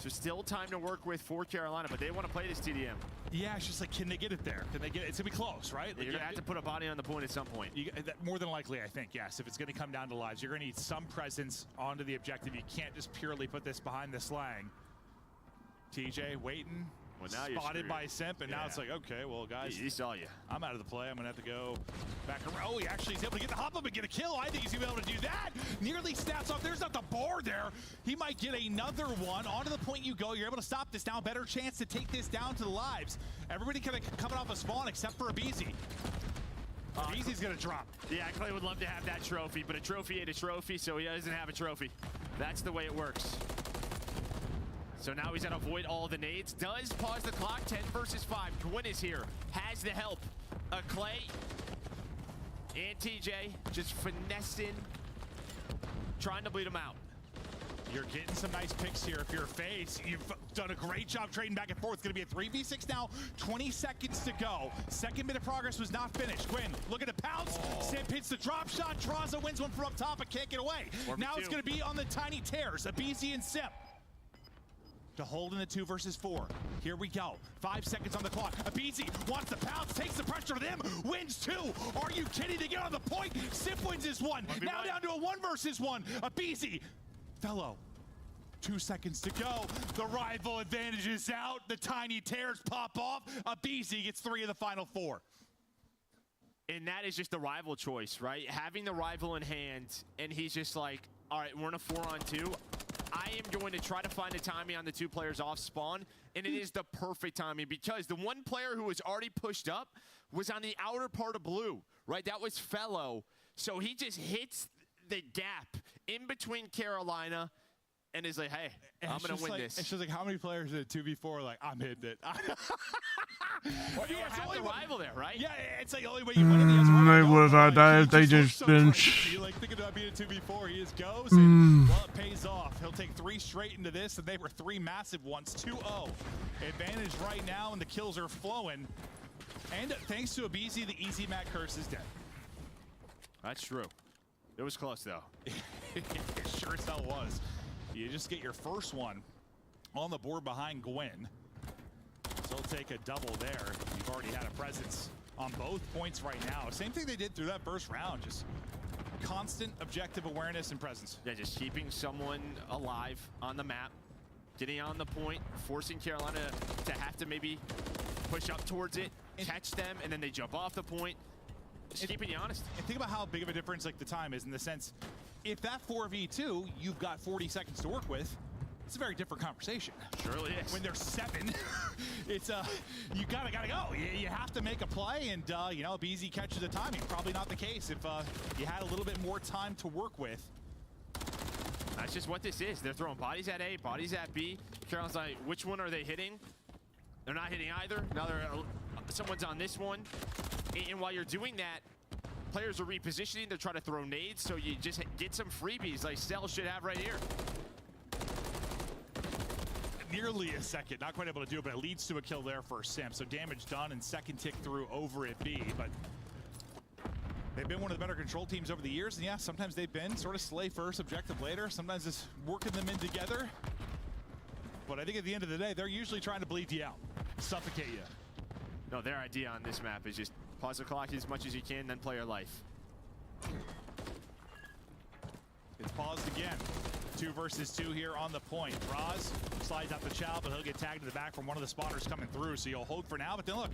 So still time to work with for Carolina, but they want to play this TDM. Yeah, it's just like, can they get it there? Can they get it? It's going to be close, right? Like, you're going to have to put a body on the point at some point. More than likely, I think, yes. If it's going to come down to lives, you're going to need some presence onto the objective. You can't just purely put this behind the slang. TJ waiting. Well, now spotted by Simp, and now it's like, okay, well, guys. He saw you. I'm out of the play. I'm going to have to go back around. Oh, he actually is able to get the hop up and get a kill. I think he's going to be able to do that. Nearly snaps off. There's not the bar there. He might get another one. Onto the point you go. You're able to stop this now. Better chance to take this down to the lives. Everybody kind of coming off a spawn except for Abizi. Abizi's going to drop. Yeah, Clay would love to have that trophy, but a trophy ain't a trophy, so he doesn't have a trophy. That's the way it works. So now he's going to avoid all the nades. Does pause the clock. 10 versus 5. Gwyn is here. Has the help. Clay and TJ just finessing, trying to bleed him out. You're getting some nice picks here. If you're FaZe, you've done a great job trading back and forth. It's going to be a 3v6 now. 20 seconds to go. Second bit of progress was not finished. Gwyn, look at the pounce. Simp hits the drop shot. Traza wins one from up top, but can't get away. Now it's going to be on the tiny tears. Abizi and Simp to hold in the 2 versus 4. Here we go. 5 seconds on the clock. Abizi wants the pounce, takes the pressure to them, wins 2. Are you kidding? They get on the point. Simp wins this one. Now down to a 1 versus 1. Abizi, fellow. 2 seconds to go. The rival advantage is out. The tiny tears pop off. Abizi gets 3 of the final 4. And that is just the rival choice, right? Having the rival in hand, and he's just like, all right, we're in a 4-on-2. I am going to try to find a timing on the 2 players off spawn, and it is the perfect timing because the one player who was already pushed up was on the outer part of blue, right? That was Fellow. So he just hits the gap in between Carolina and is like, hey, I'm going to win this. It's just like, how many players in a 2v4 are like, I'm hitting it? Well, you have the rival there, right? Yeah, it's like the only way you win it. They would have had that if they just didn't. Like, thinking about being a 2v4, he just goes, and well, it pays off. He'll take 3 straight into this, and they were 3 massive ones. 2-0. Advantage right now, and the kills are flowing. And thanks to Abizi, the easy mat curse is dead. That's true. It was close, though. It sure as hell was. You just get your first one on the board behind Gwyn. So he'll take a double there. You've already had a presence on both points right now. Same thing they did through that first round. Just constant objective awareness and presence. Yeah, just keeping someone alive on the map, getting on the point, forcing Carolina to have to maybe push up towards it, catch them, and then they jump off the point. Just keeping you honest. And think about how big of a difference like the time is in the sense, if that 4v2, you've got 40 seconds to work with, it's a very different conversation. Surely is. When there's 7, it's you gotta go. You have to make a play, and you know, BZ catches the timing. Probably not the case if you had a little bit more time to work with. That's just what this is. They're throwing bodies at A, bodies at B. Carolina's like, which one are they hitting? They're not hitting either. Now someone's on this one. And while you're doing that, players are repositioning. They're trying to throw nades, so you just get some freebies like Cell should have right here. Nearly a second, not quite able to do it, but it leads to a kill there for Sim. So damage done and second tick through over at B, but they've been one of the better control teams over the years, and yeah, sometimes they've been sort of slay first, objective later. Sometimes it's working them in together. But I think at the end of the day, they're usually trying to bleed you out, suffocate you. No, their idea on this map is just pause the clock as much as you can, then play your life. It's paused again. 2 versus 2 here on the point. Raz slides out the chow, but he'll get tagged to the back from one of the spawners coming through, so you'll hold for now. But then look,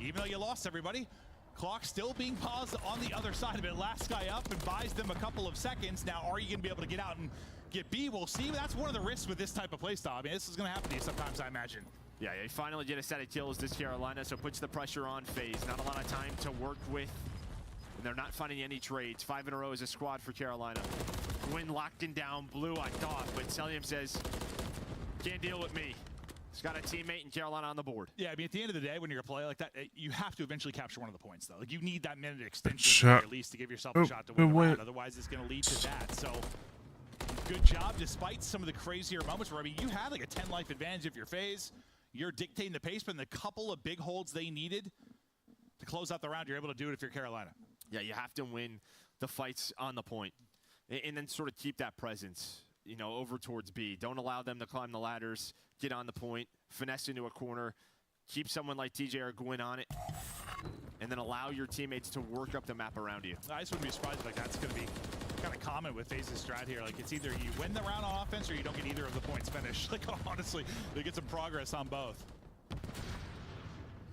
even though you lost everybody, clock still being paused on the other side of it. Last guy up and buys them a couple of seconds. Now, are you going to be able to get out and get B? We'll see. That's one of the risks with this type of playstyle. I mean, this is going to happen to you sometimes, I imagine. Yeah, they finally get a set of kills this Carolina, so puts the pressure on FaZe. Not a lot of time to work with, and they're not finding any trades. 5 in a row as a squad for Carolina. Gwyn locked in down blue, I thought, but Celium says, can't deal with me. He's got a teammate in Carolina on the board. Yeah, I mean, at the end of the day, when you're a player like that, you have to eventually capture one of the points, though. Like, you need that minute extension at least to give yourself a shot to win the round. Otherwise, it's going to lead to that. So, good job, despite some of the crazier moments where, I mean, you had like a 10-life advantage if you're FaZe. You're dictating the pace, but in the couple of big holds they needed to close out the round, you're able to do it if you're Carolina. Yeah, you have to win the fights on the point. And then sort of keep that presence, you know, over towards B. Don't allow them to climb the ladders, get on the point, finesse into a corner, keep someone like TJ or Gwyn on it, and then allow your teammates to work up the map around you. I just wouldn't be surprised if like that's going to be kind of common with FaZe's strat here. Like, it's either you win the round on offense or you don't get either of the points finished. Like, honestly, they get some progress on both.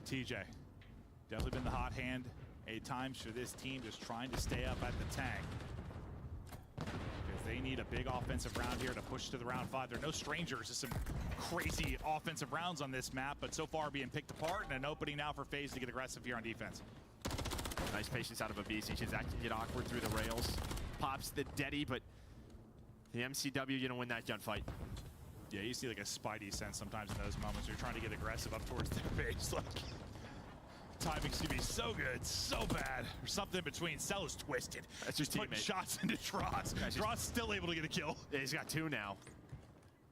TJ, definitely been the hot hand at times for this team, just trying to stay up at the tank. Because they need a big offensive round here to push to the round 5. They're no strangers to some crazy offensive rounds on this map, but so far being picked apart, and an opening now for FaZe to get aggressive here on defense. Nice patience out of Abisi, because that can get awkward through the rails. Pops the Deddy, but the MCW gonna win that gunfight. Yeah, you see like a spidey sense sometimes in those moments. You're trying to get aggressive up towards their base. Like, timing's gonna be so good, so bad. Or something in between. Cell is twisted. That's your putting teammate. Shots into Dross. Dross still able to get a kill. Yeah, he's got 2 now.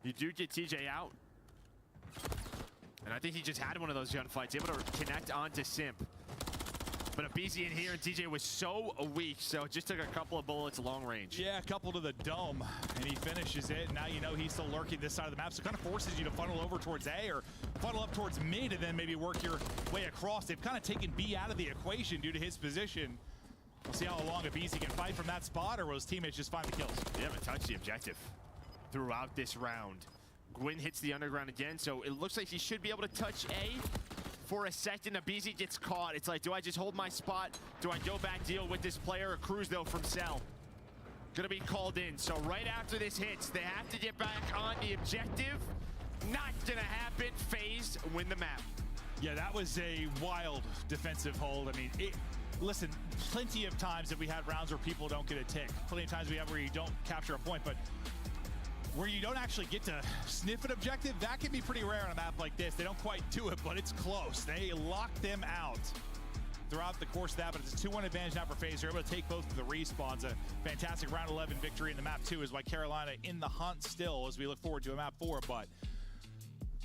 You do get TJ out. And I think he just had one of those gunfights, able to connect onto Simp. But Abisi in here, and TJ was so weak, so it just took a couple of bullets long range. Yeah, a couple to the dome, and he finishes it. Now you know he's still lurking this side of the map, so it kind of forces you to funnel over towards A or funnel up towards mid and then maybe work your way across. They've kind of taken B out of the equation due to his position. We'll see how long Abisi can fight from that spot, or will his teammates just find the kills? They haven't touched the objective throughout this round. Gwyn hits the underground again, so it looks like he should be able to touch A. For a second, Abisi gets caught. It's like, do I just hold my spot? Do I go back, deal with this player, or cruise, though, from Cell? Gonna be called in. So right after this hits, they have to get back on the objective. Not gonna happen. FaZe win the map. Yeah, that was a wild defensive hold. I mean, listen, plenty of times that we had rounds where people don't get a tick. Plenty of times we have where you don't capture a point, but where you don't actually get to sniff an objective, that can be pretty rare on a map like this. They don't quite do it, but it's close. They lock them out throughout the course of that, but it's a 2-1 advantage now for FaZe. They're able to take both of the respawns. A fantastic round 11 victory in the map 2 is why Carolina in the hunt still as we look forward to a map 4, but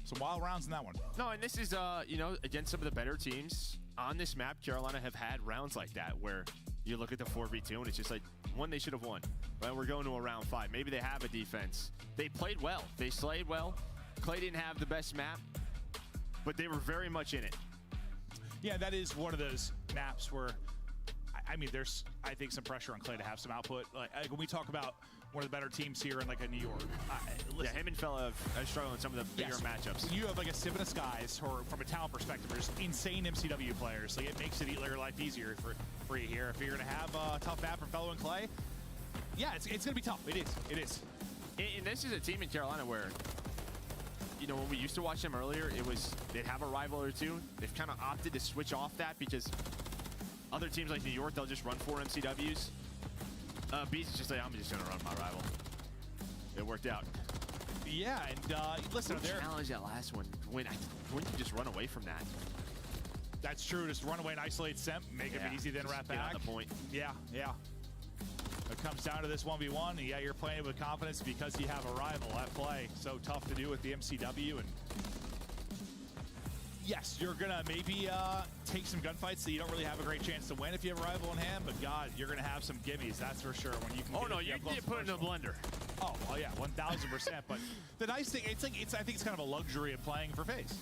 some wild rounds in that one. No, and this is, you know, against some of the better teams on this map, Carolina have had rounds like that where you look at the 4v2 and it's just like, one they should have won. Well, we're going to a round 5. Maybe they have a defense. They played well. They slayed well. Clay didn't have the best map, but they were very much in it. Yeah, that is one of those maps where, I mean, there's, I think, some pressure on Clay to have some output. Like when we talk about one of the better teams here in like a New York. Yeah, him and Fellow have struggled in some of the bigger matchups. You have like a Civ and a Skies, or from a talent perspective, there's insane MCW players. Like it makes your life easier for you here. If you're gonna have a tough map from Fellow and Clay, yeah, it's gonna be tough. It is. And this is a team in Carolina where, you know, when we used to watch them earlier, it was they'd have a rival or two. They've kind of opted to switch off that because other teams like New York, they'll just run 4 MCWs. Beast is just like, I'm just gonna run my rival. It worked out. Yeah, and listen, there challenge that last one. Wouldn't you just run away from that? That's true. Just run away and isolate Semp, make him easy, then wrap back. Get on the point. Yeah. It comes down to this 1v1, and yeah, you're playing with confidence because you have a rival at play. So tough to do with the MCW, and yes, you're gonna maybe take some gunfights so you don't really have a great chance to win if you have a rival in hand, but God, you're gonna have some gimmies, that's for sure. When you can you get put in a blender. Oh, well, yeah, 1000%. But the nice thing, I think it's kind of a luxury of playing for FaZe.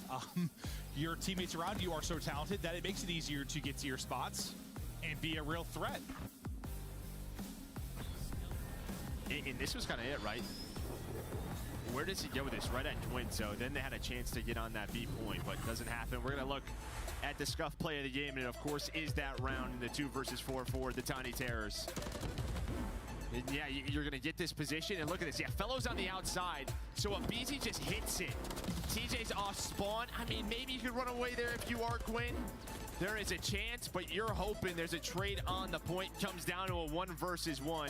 Your teammates around you are so talented that it makes it easier to get to your spots and be a real threat. And this was kind of it, right? Where does he go with this? Right at Twin. So then they had a chance to get on that B point, but it doesn't happen. We're going to look at the scuff play of the game, and of course is that round in the 2 versus 4 for the Tiny Terrors. And yeah, you're going to get this position, and look at this. Yeah, Fellow's on the outside, so Abizi just hits it. TJ's off spawn. I mean, maybe you could run away there if you are Quinn. There is a chance, but you're hoping there's a trade on the point. Comes down to a 1 versus 1.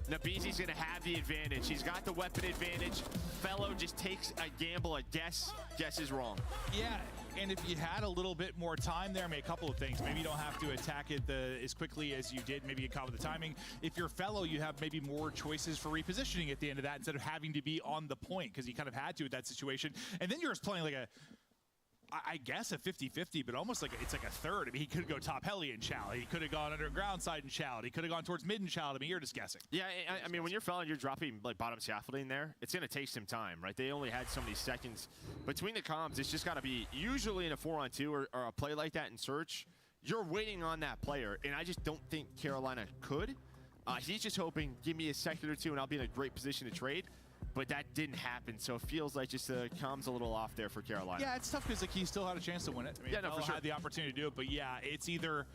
Nabizi's going to have the advantage. He's got the weapon advantage. Fellow just takes a gamble, a guess. Guess is wrong. Yeah, and if you had a little bit more time there, maybe a couple of things. Maybe you don't have to attack it as quickly as you did. Maybe you caught with the timing. If you're Fellow, you have maybe more choices for repositioning at the end of that instead of having to be on the point because you kind of had to at that situation. And then you're just playing like I guess a 50-50, but almost like it's like a third. I mean, he could go top heli and Chal. He could have gone underground side and Chal. He could have gone towards mid and Chal. I mean, you're just guessing. Yeah, I mean, when you're Fellow, you're dropping like bottom scaffolding there. It's going to take some time, right? They only had so many seconds between the comms. It's just got to be usually in a 4-on-2 or a play like that in search. You're waiting on that player, and I just don't think Carolina could. He's just hoping, give me a second or two, and I'll be in a great position to trade. But that didn't happen, so it feels like just comms a little off there for Carolina. Yeah, it's tough because like he still had a chance to win it. I mean, yeah, no, for sure. Had the opportunity to do it, but yeah, it's either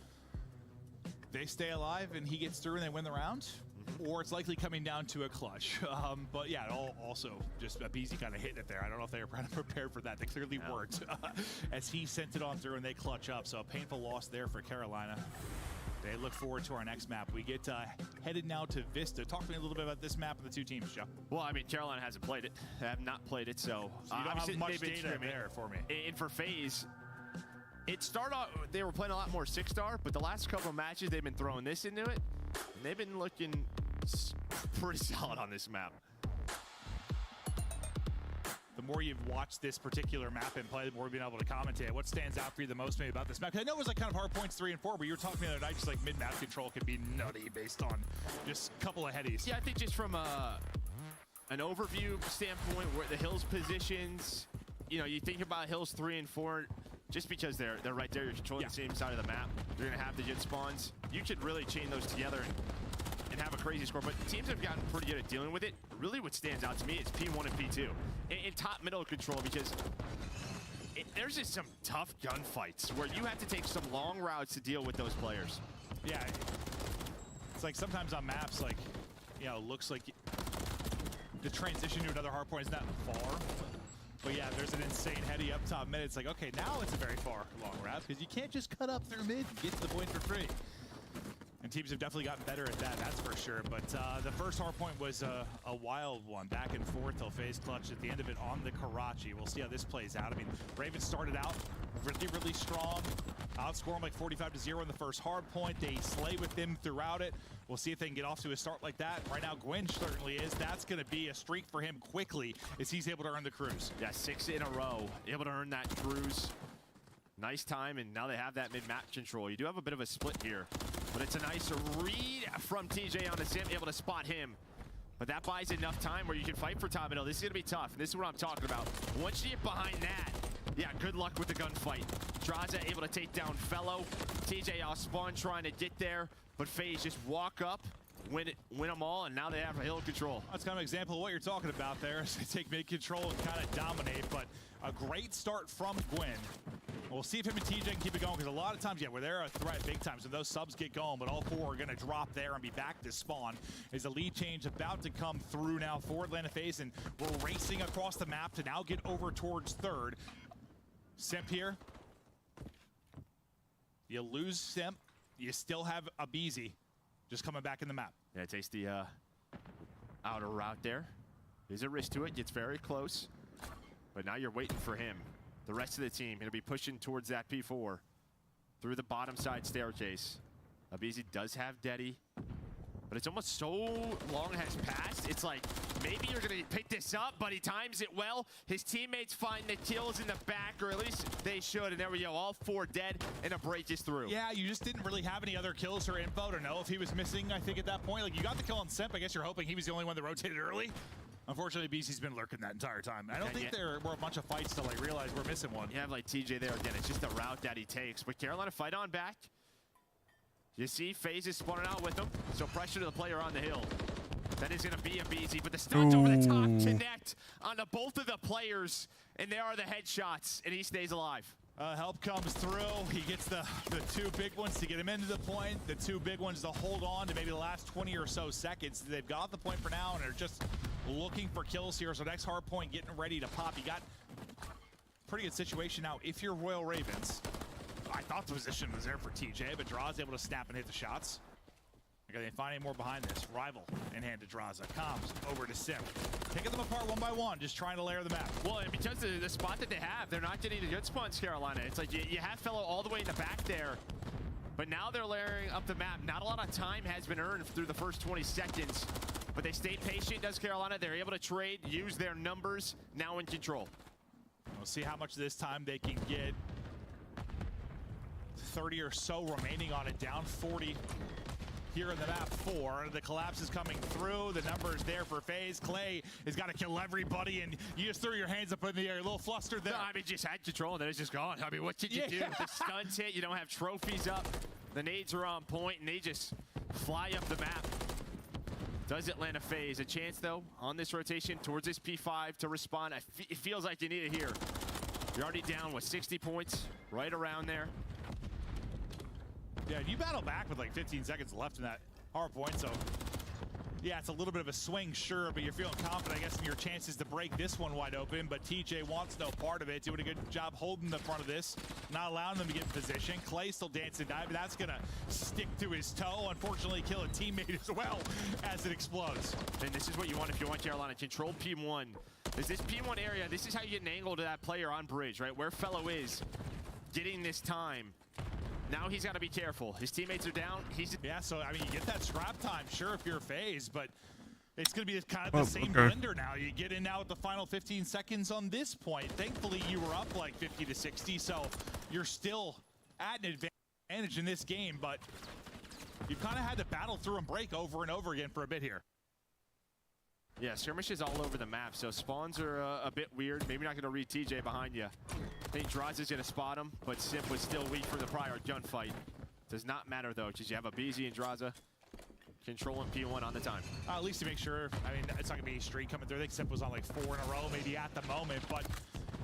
they stay alive and he gets through and they win the round, or it's likely coming down to a clutch. But yeah, also just Abizi kind of hitting it there. I don't know if they were kind of prepared for that. They clearly weren't, as he sent it on through and they clutch up. So a painful loss there for Carolina. They look forward to our next map. We get headed now to Vista. Talk to me a little bit about this map and the 2 teams, Joe. Well, I mean, Carolina hasn't played it. They have not played it, so you don't have much data there for me. And for FaZe, it started off, they were playing a lot more 6-star, but the last couple of matches, they've been throwing this into it. And they've been looking pretty solid on this map. The more you've watched this particular map and play, the more you've been able to commentate. What stands out for you the most maybe about this map? I know it was like kind of hard points 3 and 4, but you were talking the other night just like mid-map control could be nutty based on just a couple of headies. Yeah, I think just from an overview standpoint, where the hills positions, you know, you think about hills 3 and 4, just because they're right there, you're controlling the same side of the map. You're going to have the jet spawns. You could really chain those together and have a crazy score, but teams have gotten pretty good at dealing with it. Really what stands out to me is P1 and P2 in top middle control, because there's just some tough gunfights where you have to take some long routes to deal with those players. Yeah, it's like sometimes on maps, like, you know, looks like the transition to another hard point is not far, but yeah, there's an insane heady up top mid. It's like, okay, now it's a very far long route because you can't just cut up through mid and get to the point for free. And teams have definitely gotten better at that, that's for sure. But the first hard point was a wild one, back and forth till FaZe clutched at the end of it on the Karachi. We'll see how this plays out. I mean, Ravens started out really, really strong. Outscore them like 45-0 in the first hard point. They slay with them throughout it. We'll see if they can get off to a start like that. Right now, Gwen certainly is. That's going to be a streak for him quickly as he's able to earn the cruise. Yeah, 6 in a row, able to earn that cruise. Nice time, and now they have that mid-map control. You do have a bit of a split here, but it's a nice read from TJ on the sim, able to spot him. But that buys enough time where you can fight for top middle. This is going to be tough, and this is what I'm talking about. Once you get behind that, yeah, good luck with the gunfight. Draza able to take down Fellow. TJ off spawn trying to get there, but FaZe just walk up win them all, and now they have a hill control. That's kind of an example of what you're talking about there. They take mid control and kind of dominate, but a great start from Gwyn. We'll see if him and TJ can keep it going, because a lot of times, yeah, where they're a threat big times, and those subs get going, but all four are going to drop there and be back to spawn. Is the lead change about to come through now for Atlanta FaZe, and we're racing across the map to now get over towards third. Simp here. You lose Simp, you still have a Beezy just coming back in the map. Yeah, takes the outer route there. There's a risk to it, gets very close, but now you're waiting for him. The rest of the team going to be pushing towards that P4 through the bottom side staircase. Abizi does have Deddy, but it's almost so long has passed. It's like, maybe you're going to pick this up, but he times it well. His teammates find the kills in the back, or at least they should. And there we go, all four dead, and a break is through. Yeah, you just didn't really have any other kills or info to know if he was missing, I think, at that point. Like, you got the kill on Simp. I guess you're hoping he was the only one that rotated early. Unfortunately, BC's been lurking that entire time. I don't think there were a bunch of fights to like realize we're missing one. You have like TJ there again. It's just the route that he takes. But Carolina fight on back. You see FaZe is spawning out with them. So pressure to the player on the hill. That is going to be a BZ. But the stunts over the top connect onto both of the players. And there are the headshots. And he stays alive. Help comes through. He gets the two big ones to get him into the point. The two big ones to hold on to maybe the last 20 or so seconds. They've got the point for now and are just looking for kills here. So next hard point getting ready to pop. You got pretty good situation now if you're Royal Ravens. I thought the position was there for TJ, but Draw's able to snap and hit the shots. Okay, they find any more behind this. Rival in hand to Draza. Comes over to Simp. Picking them apart one by one, just trying to layer the map. Well, and because of the spot that they have, they're not getting the good spawns, Carolina. It's like you have fellow all the way in the back there, but now they're layering up the map. Not a lot of time has been earned through the first 20 seconds, but they stay patient, does Carolina. They're able to trade, use their numbers, now in control. We'll see how much this time they can get. 30 or so remaining on it, down 40. Here in the map 4, the collapse is coming through. The number is there for FaZe. Clay has got to kill everybody, and you just threw your hands up in the air, a little flustered there. No, I mean, just had control, and then it's just gone. I mean, what did you do? The stunts hit, you don't have trophies up. The nades are on point, and they just fly up the map. Does Atlanta FaZe a chance, though, on this rotation towards this P5 to respond? It feels like you need it here. You're already down, with 60 points, right around there. Yeah, you battle back with like 15 seconds left in that hard point, so yeah, it's a little bit of a swing, sure, but you're feeling confident, I guess, in your chances to break this one wide open, but TJ wants no part of it, doing a good job holding the front of this, not allowing them to get in position. Clay still dancing dive, but that's gonna stick to his toe, unfortunately kill a teammate as well as it explodes. And this is what you want if you want Carolina. Control P1. Is this P1 area, this is how you get an angle to that player on bridge, right? Where fellow is getting this time. Now he's got to be careful. His teammates are down. Yeah, so I mean, you get that scrap time, sure, if you're FaZe, but it's going to be kind of the same blender now. You get in now with the final 15 seconds on this point. Thankfully, you were up like 50 to 60, so you're still at an advantage in this game, but you've kind of had to battle through and break over and over again for a bit here. Yeah, skirmishes all over the map, so spawns are a bit weird. Maybe not going to read TJ behind you. I think Draza's going to spot him, but Simp was still weak for the prior gunfight. Does not matter, though, because you have a BZ and Draza controlling P1 on the time. At least to make sure, I mean, it's not going to be a streak coming through. I think Simp was on like 4 in a row maybe at the moment, but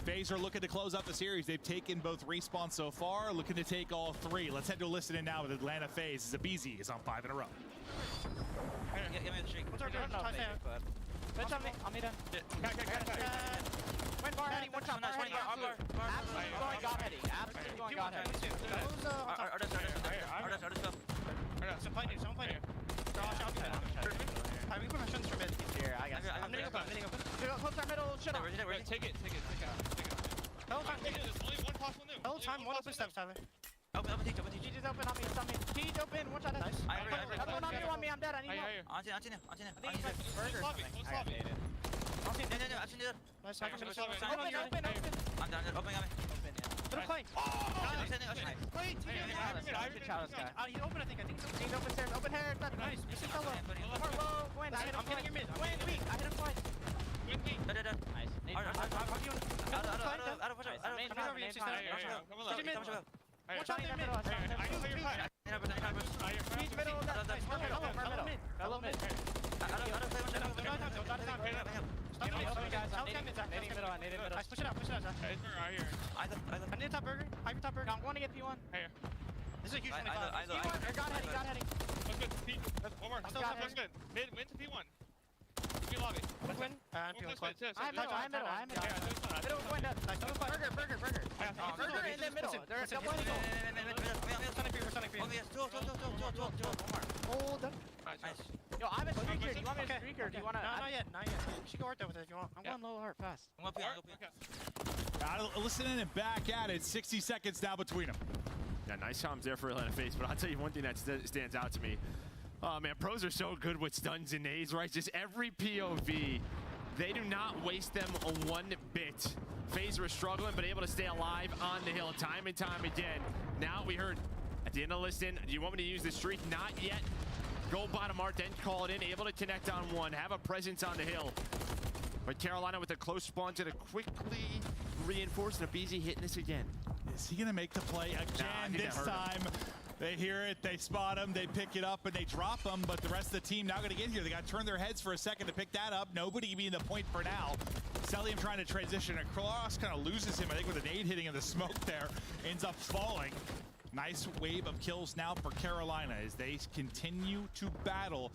FaZe are looking to close out the series. They've taken both respawns so far, looking to take all 3. Let's head to a listen in now with Atlanta FaZe. Zabizi is on 5 in a row. Give me the streak. What's our Bitch on me. I'll meet him. Win bar heady. One shot. Bar heady. Absolutely going God heady. Absolutely going God heady. Artist go. Someone play here. We can put our shuns for mid. Here, I got it. I'm hitting open. Close our middle. Shut up. Take it. The whole time. The whole time. One open steps, Tyler. Open TJ. TJ's open on me. It's on me. TJ's open. One shot. Nice. Another one on me. I'm dead. I need help. On you. I think he's like burger or something. I got baited. No, Nice. Open. I'm down. Open. Put him Clay. Wait, TJ. He's open, I think. He's open stairs. Open hair. Nice. This is solo. Low. Gwen. I'm hitting your mid. Gwen, weak. I hit him twice. Nice. I'm going to get P1. This is a huge 25. P1, got heading. Let's go to P. One more. Still good. Mid, win to P1. P lobby. Let's win. P1 squad. I'm middle. Middle going down. Burger. Burger in the middle. There's double angle. Hold up. Nice. Yo, I'm a streaker. Do you want me to streaker? Do you want to? No, not yet. You should go hard though with it if you want. I'm going low hard fast. I'm up here. Listen in and back at it. 60 seconds now between them. Yeah, nice comms there for Atlanta FaZe, but I'll tell you one thing that stands out to me. Oh man, pros are so good with stuns and nades, right? Just every POV, they do not waste them one bit. FaZe were struggling, but able to stay alive on the hill time and time again. Now we heard at the end of the listen, do you want me to use the streak? Not yet. Gold bottom art, then call it in, able to connect on one, have a presence on the hill. But Carolina with a close spawn to quickly reinforce, and Abizi hitting this again. Is he gonna make the play again this time? They hear it, they spot him, they pick it up, and they drop him, but the rest of the team now gonna get here. They gotta turn their heads for a second to pick that up. Nobody being the point for now. Celium trying to transition across, kind of loses him, I think, with a nade hitting in the smoke there. Ends up falling. Nice wave of kills now for Carolina as they continue to battle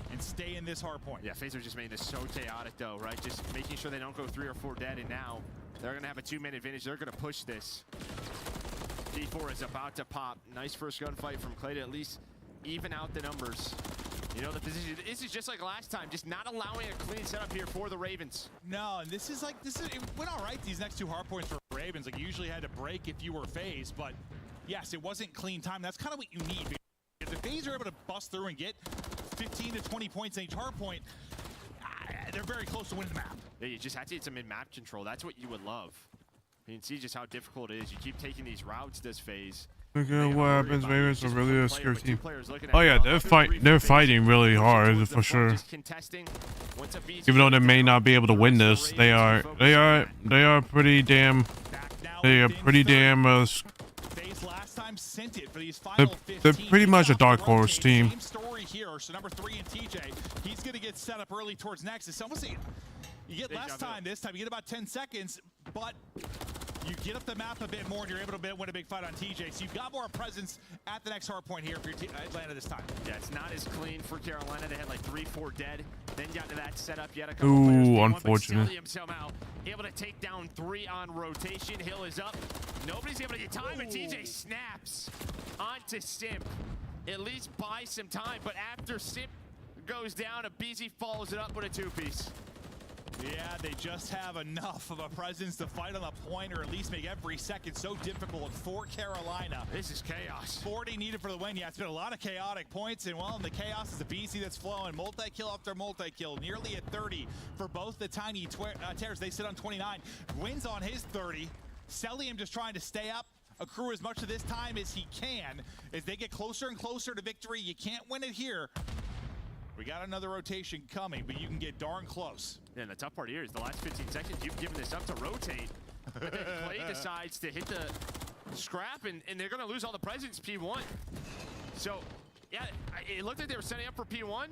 and stay in this hard point. Yeah, FaZe are just making this so chaotic though, right? Just making sure they don't go 3 or 4 dead, and now they're gonna have a 2-man advantage. They're gonna push this. D4 is about to pop. Nice first gunfight from Clay to at least even out the numbers. You know, the position, this is just like last time, just not allowing a clean setup here for the Ravens. No, and this is, it went all right these next 2 hard points for Ravens. Like, you usually had to break if you were FaZe, but yes, it wasn't clean time. That's kind of what you need. If the FaZe are able to bust through and get 15 to 20 points in each hard point, they're very close to winning the map. Yeah, you just have to get some mid-map control. That's what you would love. You can see just how difficult it is. You keep taking these routes this phase. Look at what happens. Ravens are really a scary team. Oh yeah, they're fighting really hard for sure. Even though they may not be able to win this, they are pretty damn. They are pretty damn. They're pretty much a dark horse team. Same story here. So number 3 in TJ, he's gonna get set up early towards Nexus. Almost you get less time this time. You get about 10 seconds, but you get up the map a bit more, and you're able to win a big fight on TJ. So you've got more presence at the next hard point here for Atlanta this time. Yeah, it's not as clean for Carolina. They had like 3-4 dead, then got to that setup yet a couple Ooh, players. unfortunate. Celium somehow able to take down 3 on rotation. Hill is up. Nobody's able to get time, and TJ snaps onto Simp. At least buy some time, but after Simp goes down, Abizi follows it up with a 2-piece. Yeah, they just have enough of a presence to fight on the point, or at least make every second so difficult for Carolina. This is chaos. 40 needed for the win. Yeah, it's been a lot of chaotic points, and well, in the chaos is the BC that's flowing. Multi-kill after multi-kill, nearly at 30 for both the Tiny Terrors. They sit on 29. Wins on his 30. Celium just trying to stay up, accrue as much of this time as he can. As they get closer and closer to victory, you can't win it here. We got another rotation coming, but you can get darn close. Yeah, and the tough part here is the last 15 seconds, you've given this up to rotate. But then Clay decides to hit the scrap, and they're going to lose all the presence P1. So, yeah, it looked like they were setting up for P1.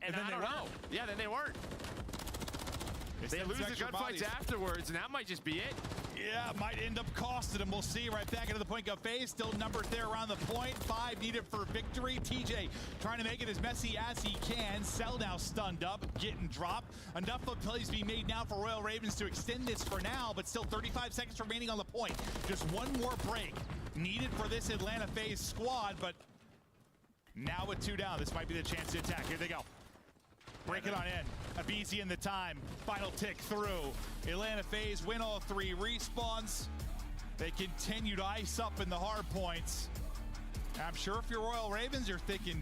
And then I don't know. Yeah, then they weren't. They lose the gunfights afterwards, and that might just be it. Yeah, might end up costing them. We'll see. Right back into the point of phase. Still numbered there around the point. 5 needed for victory. TJ trying to make it as messy as he can. Cell now stunned up, getting dropped. Enough of plays being made now for Royal Ravens to extend this for now, but still 35 seconds remaining on the point. Just one more break needed for this Atlanta FaZe squad, but now with 2 down, this might be the chance to attack. Here they go. Break it on in. Abizi in the time. Final tick through. Atlanta FaZe win all 3 respawns. They continue to ice up in the hard points. I'm sure if you're Royal Ravens, you're thinking,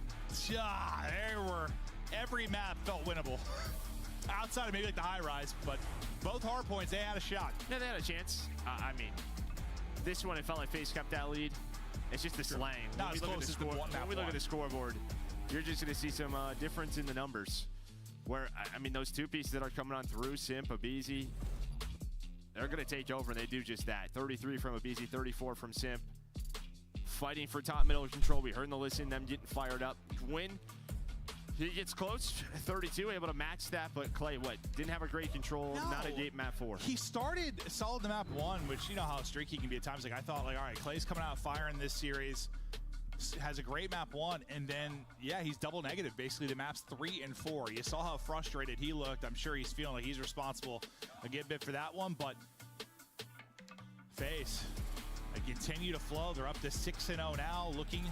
every map felt winnable. Outside of maybe like the high rise, but both hard points, they had a shot. Yeah, they had a chance. I mean, this one, it felt like FaZe kept that lead. It's just the slang. When we look at the scoreboard, you're just going to see some difference in the numbers. Where, I mean, those 2 pieces that are coming on through, Simp, Abizi, they're going to take over, and they do just that. 33 from Abizi, 34 from Simp. fighting for top middle control. We heard in the listen them getting fired up. Gwyn, he gets close, 32, able to match that, but Clay, what? Didn't have a great control, not a great map 4. He started solid in map 1, which you know how streaky he can be at times. Like I thought, like, all right, Clay's coming out firing this series, has a great map 1, and then, yeah, he's double negative, basically the maps 3 and 4. You saw how frustrated he looked. I'm sure he's feeling like he's responsible a good bit for that one, but FaZe, they continue to flow. They're up to 6-0 now, looking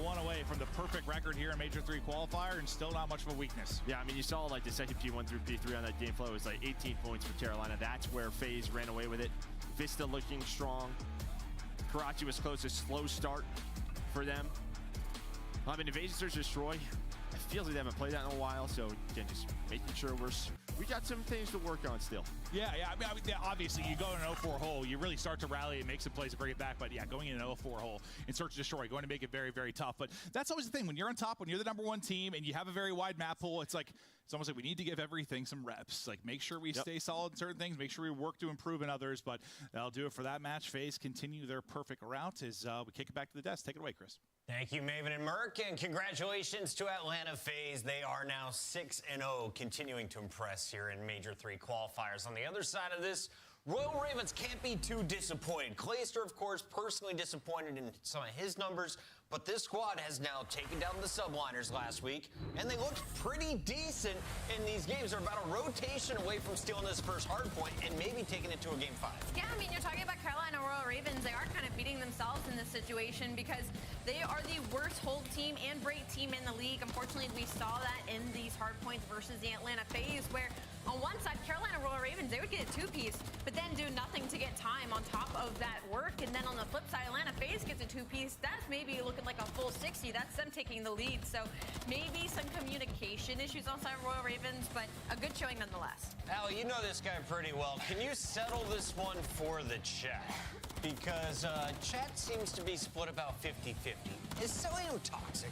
one away from the perfect record here in Major 3 qualifier, and still not much of a weakness. Yeah, I mean, you saw like the second P1 through P3 on that game flow. It was like 18 points for Carolina. That's where FaZe ran away with it. Vista looking strong. Karachi was close, a slow start for them. I mean, Invasion Search Destroy, it feels like they haven't played that in a while, so again, just making sure we got some things to work on still. Yeah, I mean, yeah, obviously, you go in an 0-4 hole, you really start to rally and make some plays to bring it back, but yeah, going in an 0-4 hole in Search and Destroy, going to make it very, very tough. But that's always the thing, when you're on top, when you're the #1 team, and you have a very wide map pool, it's almost like we need to give everything some reps. Like, make sure we stay solid in certain things, make sure we work to improve in others, but that'll do it for that match. FaZe continue their perfect route as we kick it back to the desk. Take it away, Chris. Thank you, Maven and Merc, and congratulations to Atlanta FaZe. They are now 6-0, continuing to impress here in Major 3 qualifiers. On the other side of this, Royal Ravens can't be too disappointed. Clayster, of course, personally disappointed in some of his numbers, but this squad has now taken down the subliners last week, and they looked pretty decent in these games. They're about a rotation away from stealing this first hard point and maybe taking it to a game 5. Yeah, I mean, you're talking about Carolina Royal Ravens. They are kind of beating themselves in this situation because they are the worst hold team and break team in the league. Unfortunately, we saw that in these hard points versus the Atlanta FaZe, where on one side, Carolina Royal Ravens, they would get a 2-piece, but then do nothing to get time on top of that work. And then on the flip side, Atlanta FaZe gets a 2-piece. That's maybe looking like a full 60. That's them taking the lead. So maybe some communication issues on side of Royal Ravens, but a good showing nonetheless. Al, you know this guy pretty well. Can you settle this one for the chat? Because chat seems to be split about 50-50. Is Celium toxic?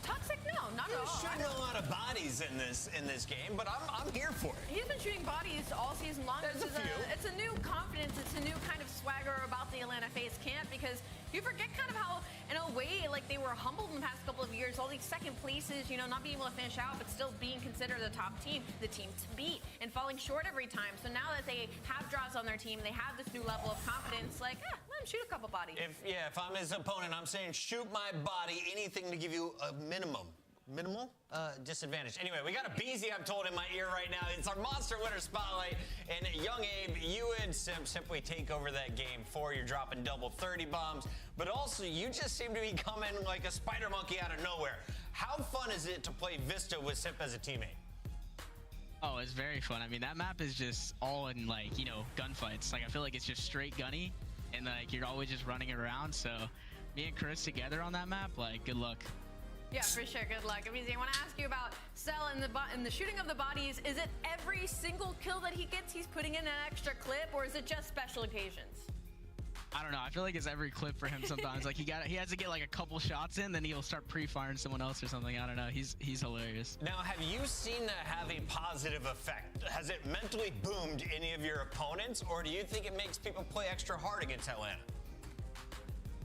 Toxic? No, not at all. He's shooting a lot of bodies in this game, but I'm here for it. He's been shooting bodies all season long. There's a few. It's a new confidence. It's a new kind of swagger about the Atlanta FaZe camp because you forget kind of how, in a way, like they were humbled in the past couple of years. All these second places, you know, not being able to finish out, but still being considered the top team, the team to beat, and falling short every time. So now that they have draws on their team, they have this new level of confidence. Like, let him shoot a couple bodies. If I'm his opponent, I'm saying shoot my body, anything to give you a minimal disadvantage. Anyway, we got a Beezy, I'm told, in my ear right now. It's our Monster Winner Spotlight. And Young Abe, you and Sim simply take over that game 4. You're dropping double 30 bombs. But also, you just seem to be coming like a spider monkey out of nowhere. How fun is it to play Vista with Sip as a teammate? Oh, it's very fun. I mean, that map is just all in, like, you know, gunfights. Like, I feel like it's just straight gunny. And, like, you're always just running around. So, me and Chris together on that map, like, good luck. Yeah, for sure. Good luck. I want to ask you about Cell and the shooting of the bodies. Is it every single kill that he gets, he's putting in an extra clip, or is it just special occasions? I don't know. I feel like it's every clip for him sometimes. Like he has to get like a couple shots in, then he'll start pre-firing someone else or something. I don't know. He's hilarious. Now, have you seen that have a positive effect? Has it mentally boomed any of your opponents, or do you think it makes people play extra hard against Atlanta?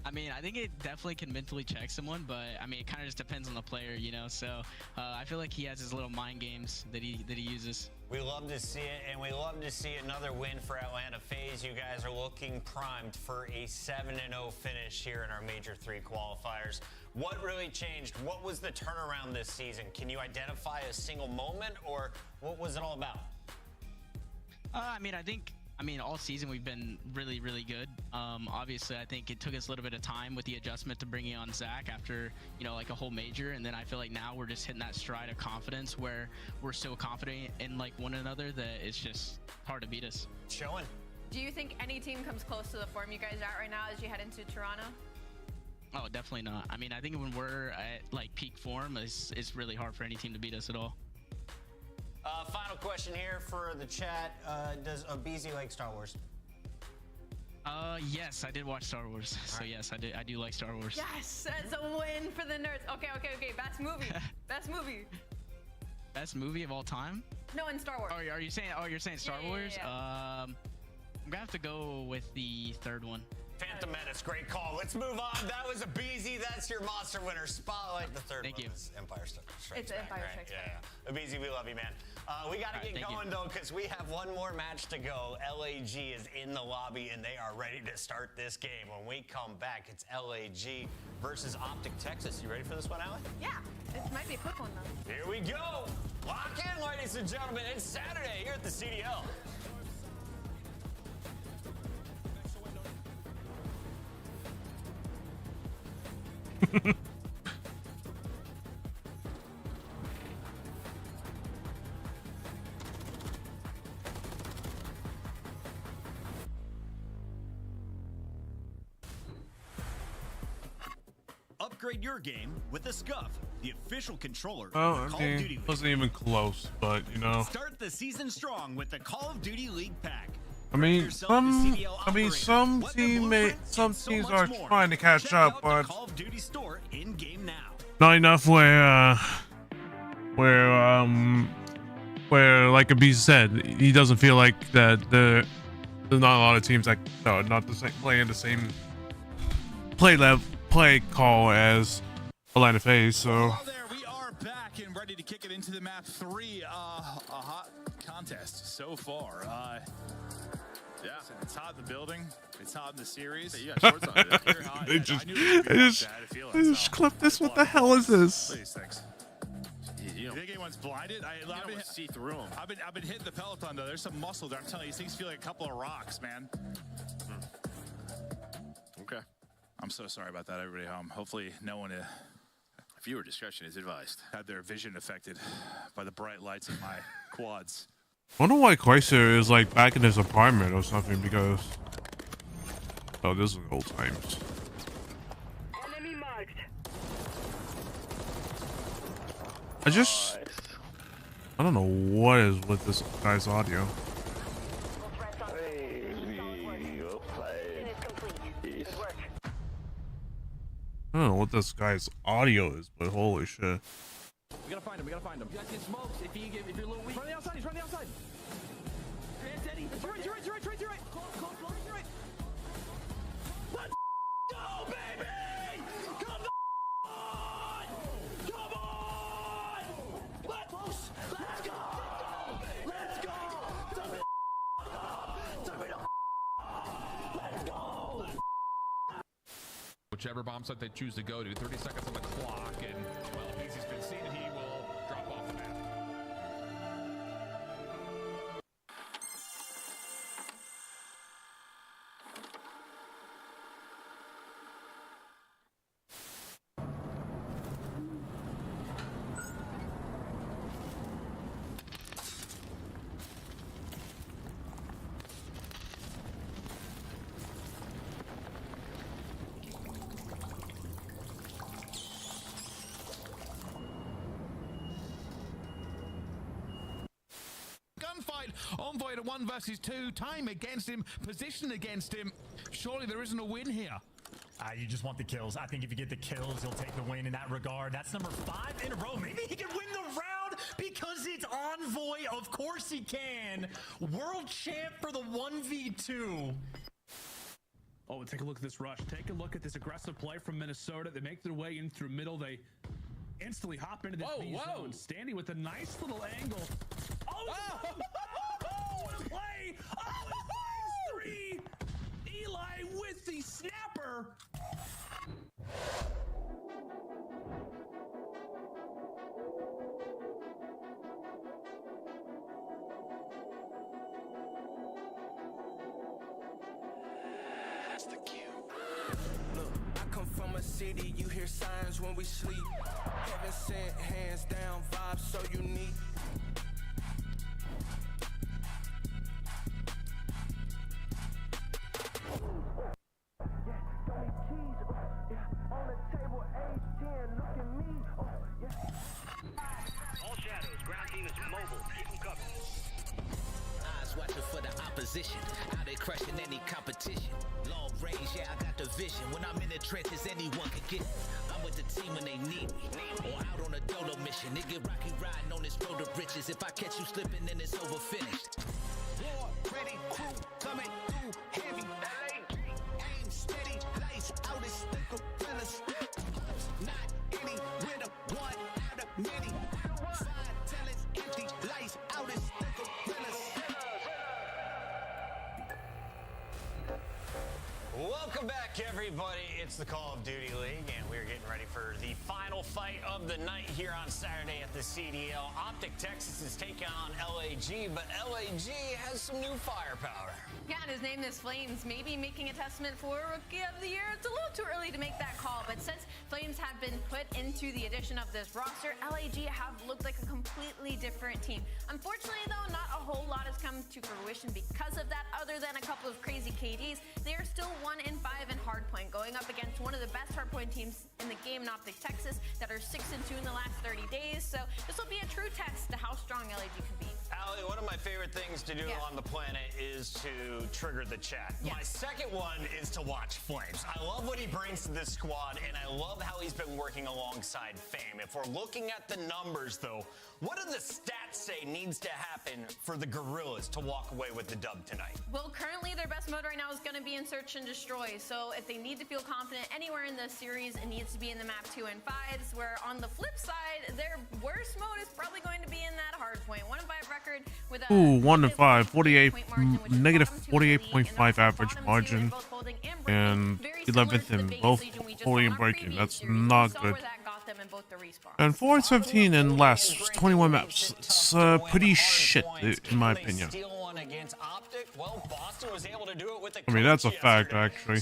I mean, I think it definitely can mentally check someone, but I mean, it kind of just depends on the player, you know. So I feel like he has his little mind games that he uses. We love to see it, and we love to see another win for Atlanta FaZe. You guys are looking primed for a 7-0 finish here in our Major 3 qualifiers. What really changed? What was the turnaround this season? Can you identify a single moment, or what was it all about? I mean, all season we've been really, really good. Obviously, I think it took us a little bit of time with the adjustment to bringing on Zach after, you know, like a whole major. And then I feel like now we're just hitting that stride of confidence where we're so confident in like one another that it's just hard to beat us. Showing. Do you think any team comes close to the form you guys are at right now as you head into Toronto? Oh, definitely not. I mean, I think when we're at like peak form, it's really hard for any team to beat us at all. Final question here for the chat. Does Obeezy like Star Wars? Yes, I did watch Star Wars. So yes, I do like Star Wars. Yes, that's a win for the nerds. Okay. Best movie. Best movie. Best movie of all time? No, in Star Wars. Oh, you're saying Star Wars? Yeah. I'm gonna have to go with the third one. Phantom Menace, great call. Let's move on. That was a Beezy. That's your monster winner spotlight. The third one is Empire Strikes Back. Empire Strikes Back. Yeah. Beezy, we love you, man. We got to get going, though, because we have one more match to go. LAG is in the lobby, and they are ready to start this game. When we come back, it's LAG versus Optic Texas. You ready for this one, Allie? Yeah, it might be a quick one, though. Here we go. Lock in, ladies and gentlemen. It's Saturday here at the CDL. Upgrade your game with the Scuff, the official controller Oh, of the Call I of mean, Duty League. wasn't even close, but you know. Start the season strong with the Call of Duty League pack. I mean, some teams are trying to catch up, but Call of Duty store in game now. not enough where like Abis said, he doesn't feel like that there's not a lot of teams that not the same playing the same play call as Atlanta FaZe. So Well, there we are back and ready to kick it into the map 3. A hot contest so far. Yeah, it's hot in the building. It's hot in the series. You got shorts on. You're hot. They just clip this. What the hell is this? These things. You think anyone's blinded? I've been see through them. I've been hitting the Peloton though. There's some muscle there. I'm telling you, these things feel like a couple of rocks, man. Okay. I'm so sorry about that, everybody home. Hopefully, no one viewer discretion is advised. Had their vision affected by the bright lights of my quads. wonder why Chrysler is like back in his apartment or something, because this is old times. Enemy marked. I don't know what is with this guy's audio. I don't know what this guy's audio is, but holy shit. We gotta find him. We gotta find him. You guys get smokes. If you're a little weak. He's running outside. He's running outside. Hey, Teddy. It's right. You're right. You're right. You're right. You're right. Close. You're right. Let's go, baby! Come on! Come on! Let's go! Let's go! Let's go! Whichever bomb site they choose to go to, 30 seconds on the clock, and well, if Easy's been seen, he will drop off the map. Gunfight, Envoy at 1 versus 2, time against him, position against him. Surely there isn't a win here. You just want the kills. I think if you get the kills, you'll take the win in that regard. That's number 5 in a row. Maybe he can win the round because it's Envoy. Of course he can. World champ for the 1v2. Oh, take a look at this rush. Take a look at this aggressive play from Minnesota. They make their way in through middle. They instantly hop into this B zone. Standing with a nice little angle. Oh, what a play! Oh, 3! Eli with the snapper. That's the cue. Look, I come from a city, you hear sirens when we sleep. Heaven sent, hands down, vibes so unique. All shadows, ground team is mobile. Keep them covered. Eyes watching for the opposition. Out there crushing any competition. Long range, yeah, I got the vision. When I'm in the trenches, anyone can get me. I'm with the team when they need me. Or out on a dolo mission. Nigga rocky riding on this road of riches. If I catch you slipping, then it's over finished. War, ready, crew, coming through heavy. Aim steady. everybody, it's the Call of Duty League, and we're getting ready for the final fight of the night here on Saturday at the CDL. Optic Texas is taking on LAG, but LAG has some new firepower. Yeah, and his name is Flames, maybe making a testament for Rookie of the Year. It's a little too early to make that call, but since Flames have been put into the addition of this roster, LAG have looked like a completely different team. Unfortunately, though, not a whole lot has come to fruition because of that, other than a couple of crazy KDs. They are still 1-5 in hardpoint, going up against one of the best hardpoint teams in the game, Optic Texas, that are 6-2 in the last 30 days. So this will be a true test to how strong LAG can be. Allie, one of my favorite things to do on the planet is to trigger the chat. My second one is to watch Flames. I love what he brings to this squad, and I love how he's been working alongside Fame. If we're looking at the numbers, though, what do the stats say needs to happen for the Gorillas to walk away with the dub tonight? Well, currently their best mode right now is going to be in Search and Destroy. So if they need to feel confident anywhere in the series, it needs to be in the map 2 and 5s, where on the flip side, their worst mode is probably going to be in that hardpoint. 1-5 record with a 1-5, 48, negative 48.5 average margin, and 11th in both holding and breaking. That's not good. And 4-15 in last 21 maps. It's pretty shit, in my opinion. I mean, that's a fact, actually.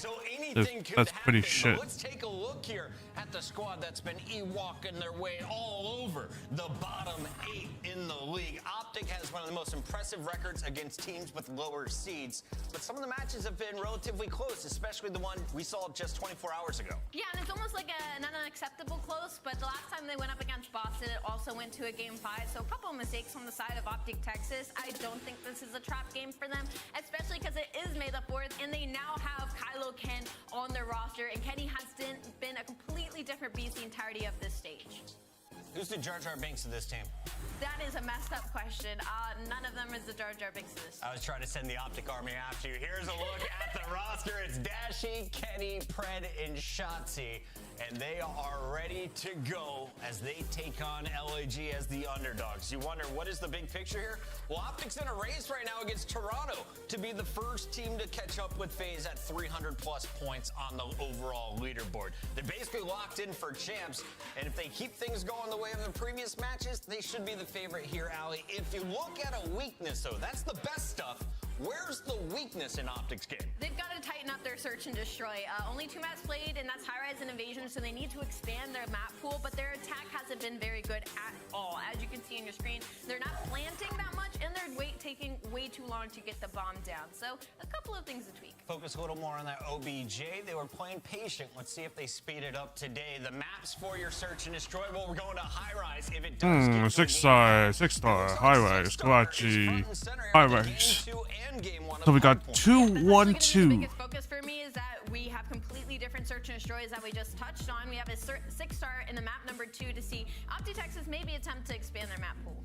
That's pretty shit. Let's take a look here at the squad that's been Ewalking their way all over the bottom 8 in the league. Optic has one of the most impressive records against teams with lower seeds, but some of the matches have been relatively close, especially the one we saw just 24 hours ago. Yeah, and it's almost like an unacceptable close, but the last time they went up against Boston, it also went to a game 5, so a couple of mistakes on the side of Optic Texas. I don't think this is a trap game for them, especially because it is made up worth, and they now have Kylo Ken on their roster, and Kenny has been a completely different beast the entirety of this stage. Who's the Jar Jar Binks of this team? That is a messed up question. None of them is the Jar Jar Binks of this team. I was trying to send the Optic Army after you. Here's a look at the roster. It's Dashi, Kenny, Pred, and Shotzi. And they are ready to go as they take on LAG as the underdogs. You wonder, what is the big picture here? Well, Optic's in a race right now against Toronto to be the first team to catch up with FaZe at 300+ points on the overall leaderboard. They're basically locked in for champs, and if they keep things going the way of the previous matches, they should be the favorite here, Allie. If you look at a weakness, though, that's the best stuff. Where's the weakness in Optic's game? They've got to tighten up their Search and Destroy. Only 2 maps played, and that's High Rise and Invasion, so they need to expand their map pool, but their attack hasn't been very good at all. As you can see on your screen, they're not planting that much, and they're taking way too long to get the bomb down. So a couple of things to tweak. Focus a little more on that OBJ. They were playing patient. Let's see if they speed it up today. The maps for your Search and Destroy. Well, we're going to High Rise. If it does 6-star, High Rise, Karachi, High Rise. So we got 2-1-2. The biggest focus for me is that we have completely different Search and Destroys that we just touched on. We have a 6-star in the map number 2 to see Optic Texas maybe attempt to expand their map pool.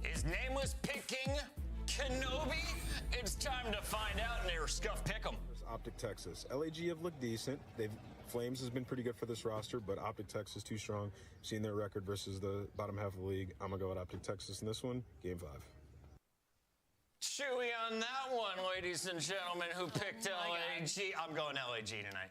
His name was Picking Kenobi. It's time to find out, and they were Scuff Pick'em. Optic Texas. LAG have looked decent. Flames has been pretty good for this roster, but Optic Texas too strong. Seeing their record versus the bottom half of the league, I'm gonna go with Optic Texas in this one. Game 5. Chewy on that one, ladies and gentlemen, who picked LAG. I'm going LAG tonight.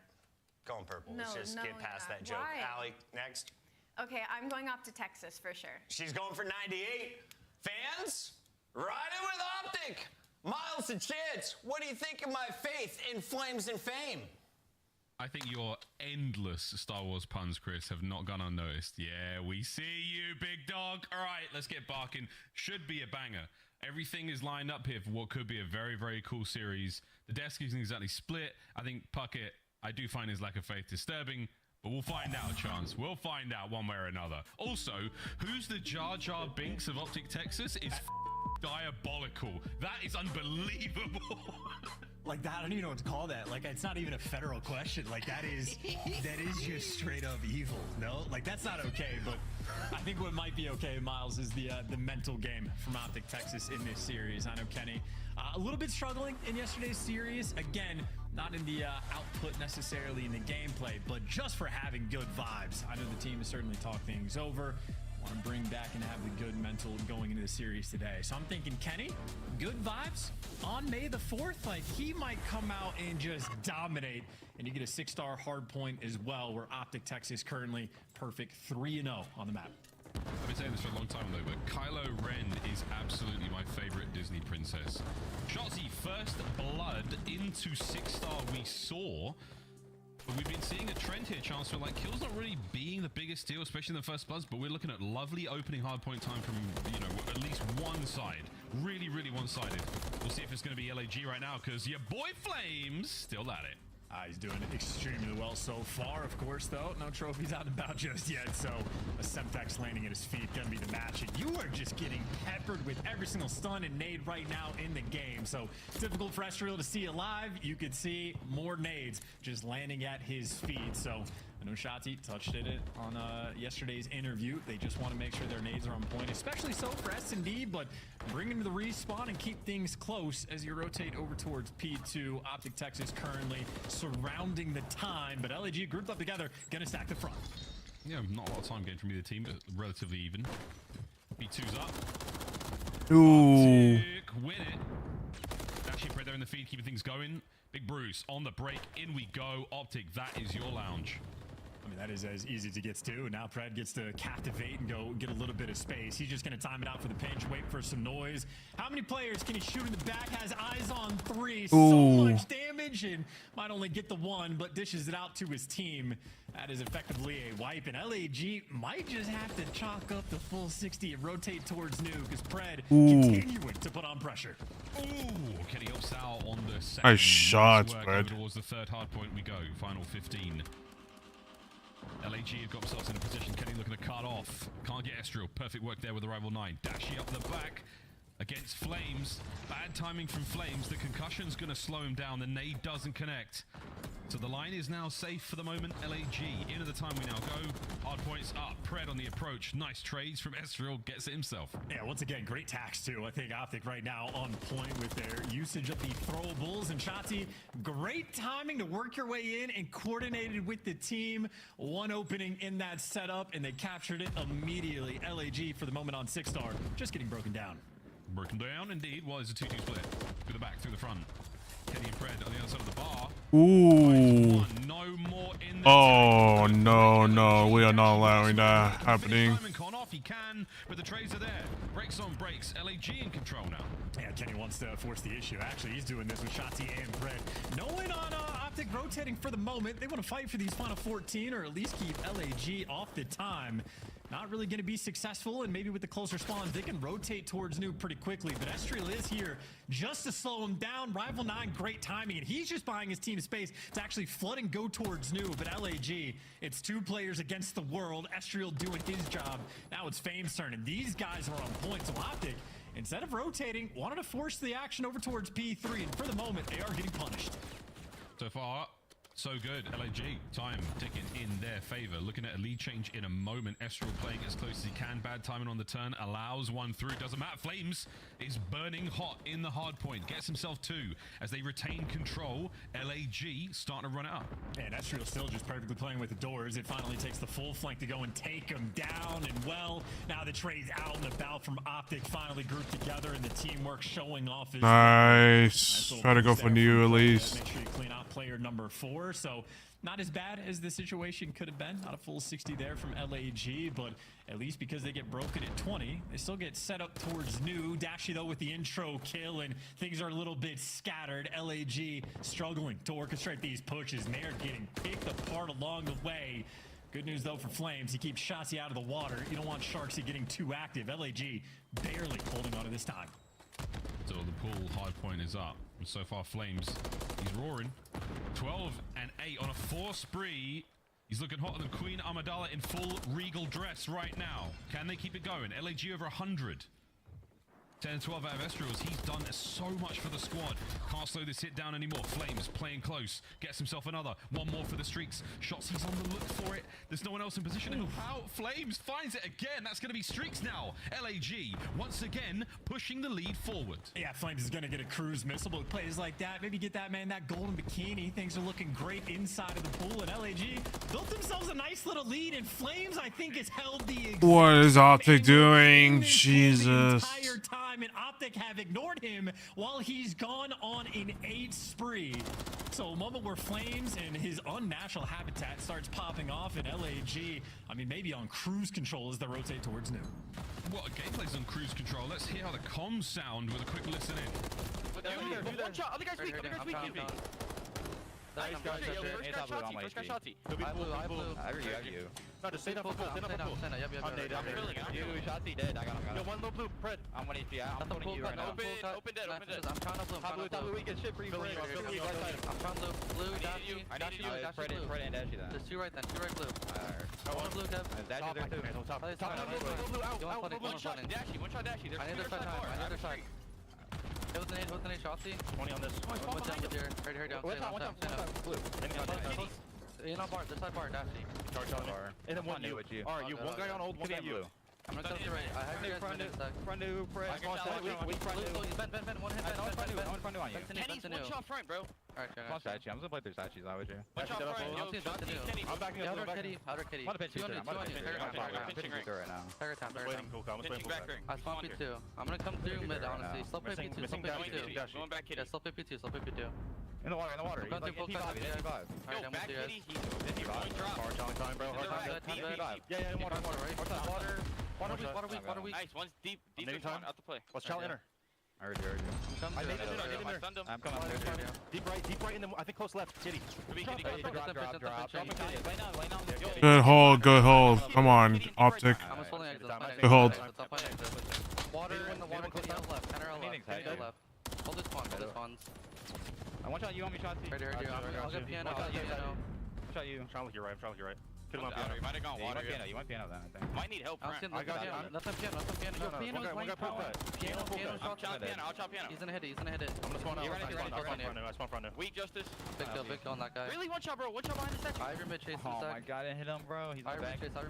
Going purple. Let's just get past that joke. Why? Allie, next. Okay, I'm going Optic Texas for sure. She's going for 98. Fans, ride it with Optic. Miles and Chance, what do you think of my faith in Flames and Fame? I think your endless Star Wars puns, Chris, have not gone unnoticed. Yeah, we see you, big dog. All right, let's get barking. Should be a banger. Everything is lined up here for what could be a very, very cool series. The desk isn't exactly split. I think Puckett, I do find his lack of faith disturbing, but we'll find out, Chance. We'll find out one way or another. Also, who's the Jar Jar Binks of Optic Texas is diabolical. That is unbelievable. Like that, I don't even know what to call that. Like, it's not even a federal question. Like, that is just straight up evil. No, like that's not okay. But I think what might be okay, Miles, is the mental game from Optic Texas in this series. I know Kenny a little bit struggling in yesterday's series. Again, not in the output necessarily in the gameplay, but just for having good vibes. I know the team has certainly talked things over. want to bring back and have the good mental going into the series today. So I'm thinking Kenny, good vibes on May the 4th. Like, he might come out and just dominate, and you get a 6-star hard point as well, where Optic Texas currently perfect 3-0 on the map. I've been saying this for a long time though, but Kylo Ren is absolutely my favorite Disney princess. Shotzi, first blood into 6-star we saw. But we've been seeing a trend here, Chancellor, like kills not really being the biggest deal, especially in the first bloods, but we're looking at lovely opening hardpoint time from, you know, at least one side. Really, really one-sided. We'll see if it's going to be LAG right now, because your boy Flames still at it. He's doing extremely well so far. Of course, though, no trophies out and about just yet. So a Semtex landing at his feet gonna be the match. And you are just getting peppered with every single stun and nade right now in the game. So difficult for Estriel to see alive. You could see more nades just landing at his feet. So I know Shotzi touched it on yesterday's interview. They just want to make sure their nades are on point, especially so for S&D, but bring him to the respawn and keep things close as you rotate over towards P2. Optic Texas currently surrounding the time, but LAG grouped up together, gonna stack the front. Yeah, not a lot of time gained from either team, but relatively even. P2's up. Ooh. Optic, win it. Actually, right there in the feed, keeping things going. Big Bruce on the break. In we go. Optic, that is your lounge. I mean, that is as easy to get to. Now Pred gets to captivate and go get a little bit of space. He's just going to time it out for the pinch, wait for some noise. How many players can he shoot in the back? Has eyes on 3. So much damage and might only get the 1, but dishes it out to his team. That is effectively a wipe, and LAG might just have to chalk up the full 60 and rotate towards Nu, because Pred continuing to put on pressure. Ooh, Kenny helps out on the second. Nice shots, Pred. Towards the third hard point we go. Final 15. LAG have got themselves in a position. Kenny looking to cut off. Can't get Estriel. Perfect work there with the rival 9. Dashy up the back against Flames. Bad timing from Flames. The concussion's going to slow him down. The nade doesn't connect. So the line is now safe for the moment. LAG into the time we now go. Hard points up. Pred on the approach. Nice trades from Estriel. Gets it himself. Yeah, once again, great tax too. I think Optic right now on point with their usage of the throwables. And Shotzi, great timing to work your way in and coordinated with the team. One opening in that setup, and they captured it immediately. LAG for the moment on 6-star. Just getting broken down. Broken down, indeed. Well, it's a 2-2 split. Through the back, through the front. Kenny and Pred on the other side of the bar. Ooh. No more in the Oh, no. We are not allowing that happening. He can, but the trades are there. Breaks on breaks. LAG in control now. Yeah, Kenny wants to force the issue. Actually, he's doing this with Shotzi and Pred. No one on Optic rotating for the moment. They want to fight for these final 14, or at least keep LAG off the time. Not really going to be successful, and maybe with the closer spawns, they can rotate towards Nu pretty quickly. But Estriel is here just to slow him down. Rival 9, great timing, and he's just buying his team space to actually flood and go towards Nu. But LAG, it's 2 players against the world. Estriel doing his job. Now it's Fame's turn, and these guys are on point. So Optic, instead of rotating, wanted to force the action over towards P3, and for the moment, they are getting punished. So far, so good. LAG, time ticking in their favor. Looking at a lead change in a moment. Estriel playing as close as he can. Bad timing on the turn. Allows one through. Doesn't matter. Flames is burning hot in the hard point. Gets himself 2 as they retain control. LAG starting to run it up. And Estriel still just perfectly playing with the doors. It finally takes the full flank to go and take him down. And well, now the trade's out and about from Optic finally grouped together, and the teamwork showing off. Nice. Try to go for Nu at least. Make sure you clean out player number 4. So not as bad as the situation could have been. Not a full 60 there from LAG, but at least because they get broken at 20, they still get set up towards Nu. Dashy though with the intro kill, and things are a little bit scattered. LAG struggling to orchestrate these pushes, and they are getting picked apart along the way. Good news though for Flames, he keeps Shotzi out of the water. You don't want Sharksy getting too active. LAG barely holding on to this time. So the pool hard point is up. And so far, Flames, he's roaring. 12 and 8 on a 4 spree. He's looking hotter than Queen Amidala in full regal dress right now. Can they keep it going? LAG over 100. 10 and 12 out of Estriel's. He's done so much for the squad. Can't slow this hit down anymore. Flames playing close. Gets himself another. 1 more for the streaks. Shots, he's on the look for it. There's no one else in position. And how Flames finds it again. That's going to be streaks now. LAG once again pushing the lead forward. Yeah, Flames is going to get a cruise missile, but with plays like that, maybe get that man that golden bikini. Things are looking great inside of the pool, and LAG built themselves a nice little lead, and Flames, I think, has held the exact What is Optic doing? the Jesus. entire time, and Optic have ignored him while he's gone on an 8 spree. So a moment where Flames and his unnatural habitat starts popping off, and LAG, I mean, maybe on cruise control as they rotate towards new. Well, gameplay's on cruise control. Let's hear how the comms sound with a quick listen in. One shot, other guy's weak, Nice guy, first guy shotty. I blue. I have you. No, just stay down for full, stay down for full. I'm naded, I'm naded. You, Shotty dead. I got him. Yo, one low blue, Pred. I'm 1 HP. I'm putting you right now. Open dead. I'm trying to blue. Top blue, we get shit for you, Fred. I'm trying to blue. Dashy. I need you. Fred and Dashy then. There's 2 right then. 2 right blue. One blue, Kev. Dashy there too. Top blue, out. One shot, Dashy. I need their side time. I need their side. Hold the nade, Shotty. 20 on this. One down with your. Hurry down. One down. Blue. In on bar, this side bar, Dashy. Charge on bar. And then one you. Alright, you one guy on old, one guy you. I'm gonna come to right. I have you guys minutes stack. Front new, Fred. Weak, Ben, one hit, Ben. I'm front new on you. Kenny's one shot front, bro. Alright, I'm just gonna play through Statues, I would you. One shot front, I'm backing up, Powder Kitty. I'm pinching right now. Tiger time. Cool, I'm pinching back ring. I spawn P2. I'm gonna come through mid, honestly. Slow play P2, Going back Kitty. Yeah, slow play P2. In the water. He's like P5. Yo, back Kitty, he's going drop. Hard time, bro. Yeah, water weak. Nice, one's deep one, out the play. Let's child enter. I heard you. I'm coming up there. Deep right in the, I think close left. Kitty. Drop. Good hold. Come on, Optic. I'm just holding exit. Good hold. Water in the water, close out left. Center left. Hold this spawn. I want you on me, Shotty. Heard you. I'll get piano. Shot you. I'm trying to look you right. Could have You might have gone water. You might piano then, I think. Might need help, I got you. Nothing piano. One guy I'll chop piano. He's gonna hit it. I'm gonna spawn out. I spawn front new. Weak Justice. Big kill on that guy. Really, one shot, bro. One shot behind the second. Iron mid chase. Oh my god, I hit him, bro. He's Iron back. mid chase.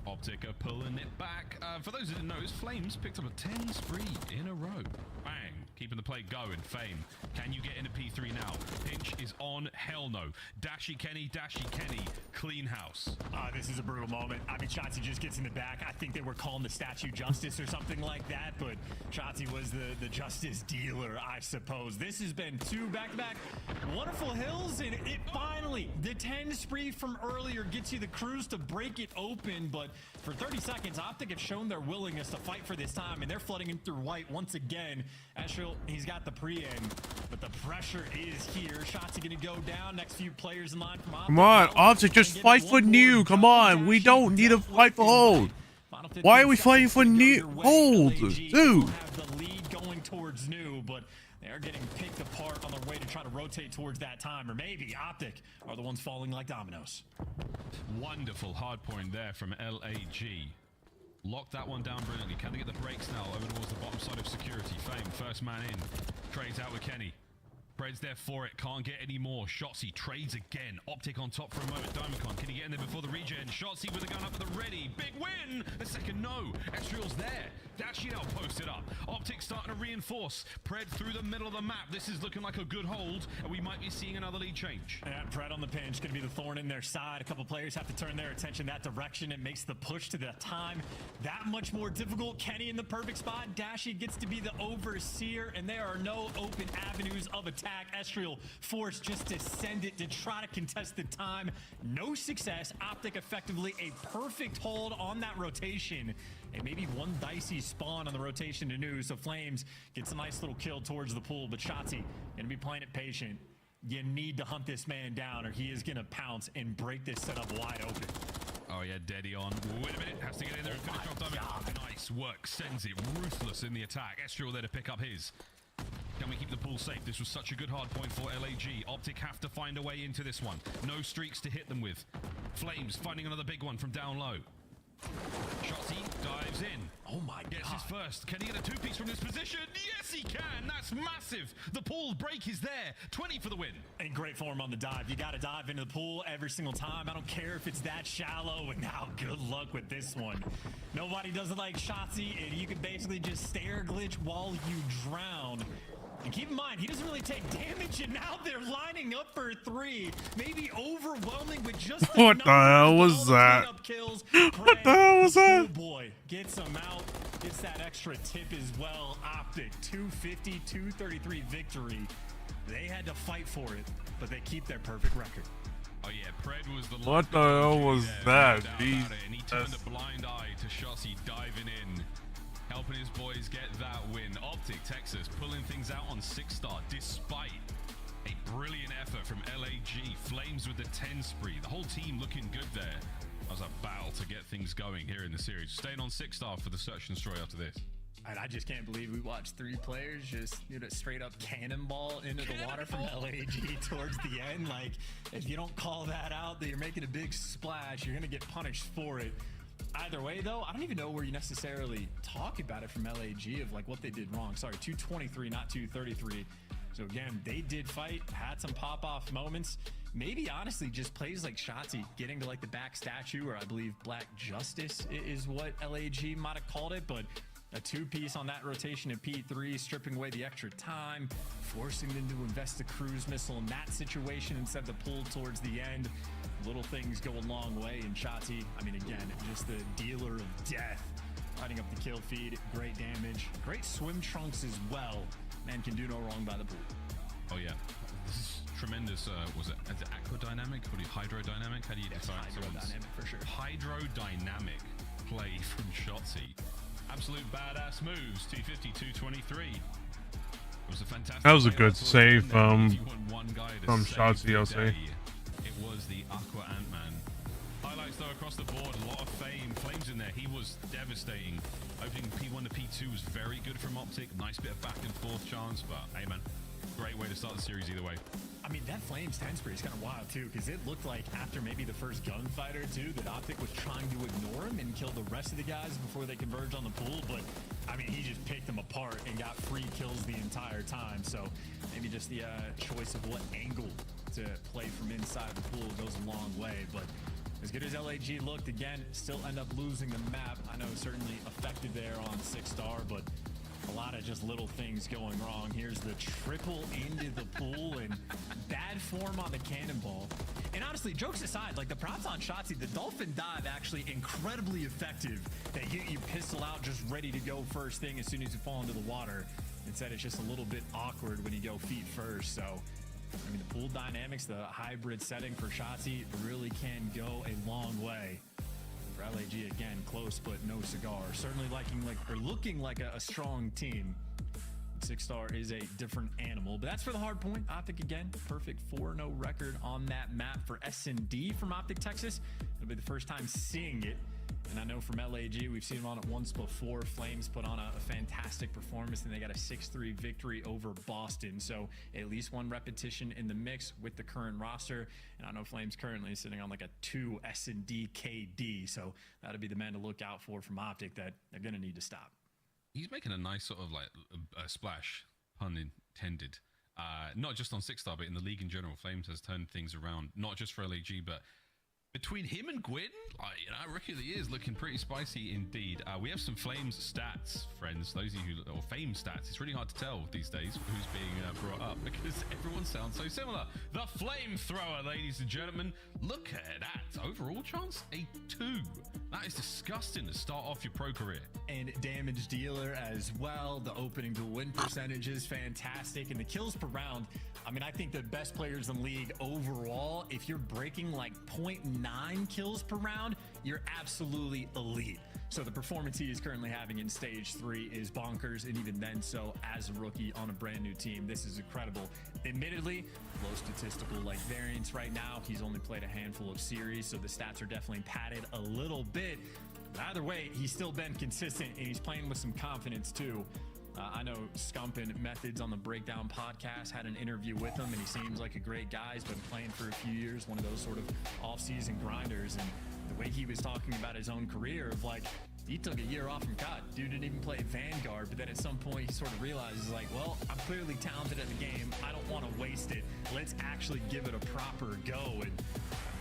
Optic are pulling it back. For those who didn't know, Flames picked up a 10 spree in a row. Bang. Keeping the play going. Fame. Can you get into P3 now? Pinch is on. Hell no. Dashy Kenny. Clean house. This is a brutal moment. I mean, Shotzi just gets in the back. I think they were calling the statue justice or something like that, but Shotzi was the justice dealer, I suppose. This has been 2 back-to-back wonderful hills, and it finally, the 10 spree from earlier gets you the cruise to break it open, but for 30 seconds, Optic have shown their willingness to fight for this time, and they're flooding in through white once again. Astral, he's got the pre-end, but the pressure is here. Shots are going to go down. Next few players in line from Optic. Come on, Optic, just fight for new. Come on, we don't need to fight for hold. Why are we fighting for new hold, dude? Have the lead going towards new, but they're getting picked apart on their way to try to rotate towards that time, or maybe Optic are the ones falling like dominoes. Wonderful hard point there from LAG. Lock that one down brilliantly. Can they get the breaks now over towards the bottom side of security? Fame, first man in. Trades out with Kenny. Fred's there for it. Can't get any more. Shotsy trades again. Optic on top for a moment. Diamond, can he get in there before the regen? Shotsy with a gun up at the ready. Big win! The second no. Estriel's there. Dashy now posted up. Optic starting to reinforce. Pred through the middle of the map. This is looking like a good hold, and we might be seeing another lead change. Yeah, Pred on the pinch. Going to be the thorn in their side. A couple players have to turn their attention that direction. It makes the push to the time that much more difficult. Kenny in the perfect spot. Dashy gets to be the overseer, and there are no open avenues of attack. Estriel forced just to send it to try to contest the time. No success. Optic effectively a perfect hold on that rotation. And maybe one dicey spawn on the rotation to new. So Flames gets a nice little kill towards the pool. But Shotzi gonna be playing it patient. You need to hunt this man down, or he is gonna pounce and break this setup wide open. Oh yeah, Deddy on. Wait a minute, has to get in there and finish off Diamond. Nice work, sends it ruthless in the attack. Estriel there to pick up his. Can we keep the pool safe? This was such a good hard point for LAG. Optic have to find a way into this one. No streaks to hit them with. Flames finding another big one from down low. Shotty dives in. Oh my god. Gets his first. Can he get a two-piece from this position? Yes, he can. That's massive. The pool break is there. 20 for the win. In great form on the dive. You got to dive into the pool every single time. I don't care if it's that shallow. And now good luck with this one. Nobody does it like Shotzi, and you can basically just stare glitch while you drown. And keep in mind, he doesn't really take damage, and now they're lining up for 3. Maybe overwhelming just What the hell was that? What the hell was that? Boy, gets him out. Gets that extra tip as well. Optic 250, 233 victory. They had to fight for it, but they keep their perfect record. Oh yeah, Pred was the What the hell was that? And he turned a blind eye to Shotzi diving in, helping his boys get that win. Optic Texas pulling things out on 6-star despite a brilliant effort from LAG. Flames with the 10 spree. The whole team looking good there. That was a battle to get things going here in the series. Staying on 6-star for the search and destroy after this. And I just can't believe we watched 3 players just straight up cannonball into the water from LAG towards the end. Like, if you don't call that out, that you're making a big splash, you're going to get punished for it. Either way, though, I don't even know where you necessarily talk about it from LAG of like what they did wrong. Sorry, 223, not 233. So again, they did fight, had some pop-off moments. Maybe honestly just plays like Shotzi getting to like the back statue, or I believe Black Justice is what LAG might have called it, but a 2-piece on that rotation at P3, stripping away the extra time, forcing them to invest a cruise missile in that situation instead of the pull towards the end. Little things go a long way, and Shotzi, I mean, again, just the dealer of death, lighting up the kill feed, great damage, great swim trunks as well. Man can do no wrong by the pool. Oh yeah, this is tremendous. Was it aquadynamic or hydrodynamic? How do you define it? Hydrodynamic for sure. Hydrodynamic play from Shotzi. Absolute badass moves. 250, 223. It was a fantastic. That was a play. good That's what save you want one guy to from save Shotzi, I'll the say. day. It was the Aqua Ant-Man. Highlights though across the board, a lot of flames in there. He was devastating. Opening P1 to P2 was very good from Optic. Nice bit of back and forth chance, but hey man, great way to start the series either way. I mean, that Flames 10 spree is kind of wild too, because it looked like after maybe the first gunfight or two that Optic was trying to ignore him and kill the rest of the guys before they converged on the pool, but I mean, he just picked them apart and got free kills the entire time. So maybe just the choice of what angle to play from inside the pool goes a long way. But as good as LAG looked, again, still end up losing the map. I know certainly affected there on 6-star, but a lot of just little things going wrong. Here's the triple into the pool and bad form on the cannonball. And honestly, jokes aside, like the props on Shotzi, the dolphin dive actually incredibly effective. They get you pistol out just ready to go first thing as soon as you fall into the water. Instead, it's just a little bit awkward when you go feet first. So, I mean, the pool dynamics, the hybrid setting for Shotzi really can go a long way. For LAG, again, close but no cigar. Certainly looking like a strong team. 6-star is a different animal, but that's for the hard point. Optic again, perfect 4-0 record on that map for S&D from Optic Texas. It'll be the first time seeing it. And I know from LAG, we've seen them on it once before. Flames put on a fantastic performance, and they got a 6-3 victory over Boston. So at least one repetition in the mix with the current roster. And I know Flames currently is sitting on like a 2 S&D KD. So that'll be the man to look out for from Optic that they're going to need to stop. He's making a nice sort of like a splash, pun intended. Not just on 6-star, but in the league in general. Flames has turned things around, not just for LAG, but between him and Gwyn, Rookie of the Year is looking pretty spicy indeed. We have some Flames stats, friends. Those of you or Fame stats. It's really hard to tell these days who's being brought up because everyone sounds so similar. The Flamethrower, ladies and gentlemen. Look at that. Overall chance, a 2. That is disgusting to start off your pro career. And damage dealer as well. The opening to win percentage is fantastic. And the kills per round, I mean, I think the best players in the league overall, if you're breaking like 0.9 kills per round, you're absolutely elite. So the performance he is currently having in stage 3 is bonkers, and even then so as a rookie on a brand new team, this is incredible. Admittedly, low statistical like variance right now. He's only played a handful of series, so the stats are definitely padded a little bit. But either way, he's still been consistent, and he's playing with some confidence too. I know Scumpin Methods on the Breakdown podcast had an interview with him, and he seems like a great guy. He's been playing for a few years, one of those sort of off-season grinders, and the way he was talking about his own career of like, he took a year off from COD. Dude didn't even play Vanguard, but then at some point he sort of realizes like, well, I'm clearly talented at the game. I don't want to waste it. Let's actually give it a proper go. And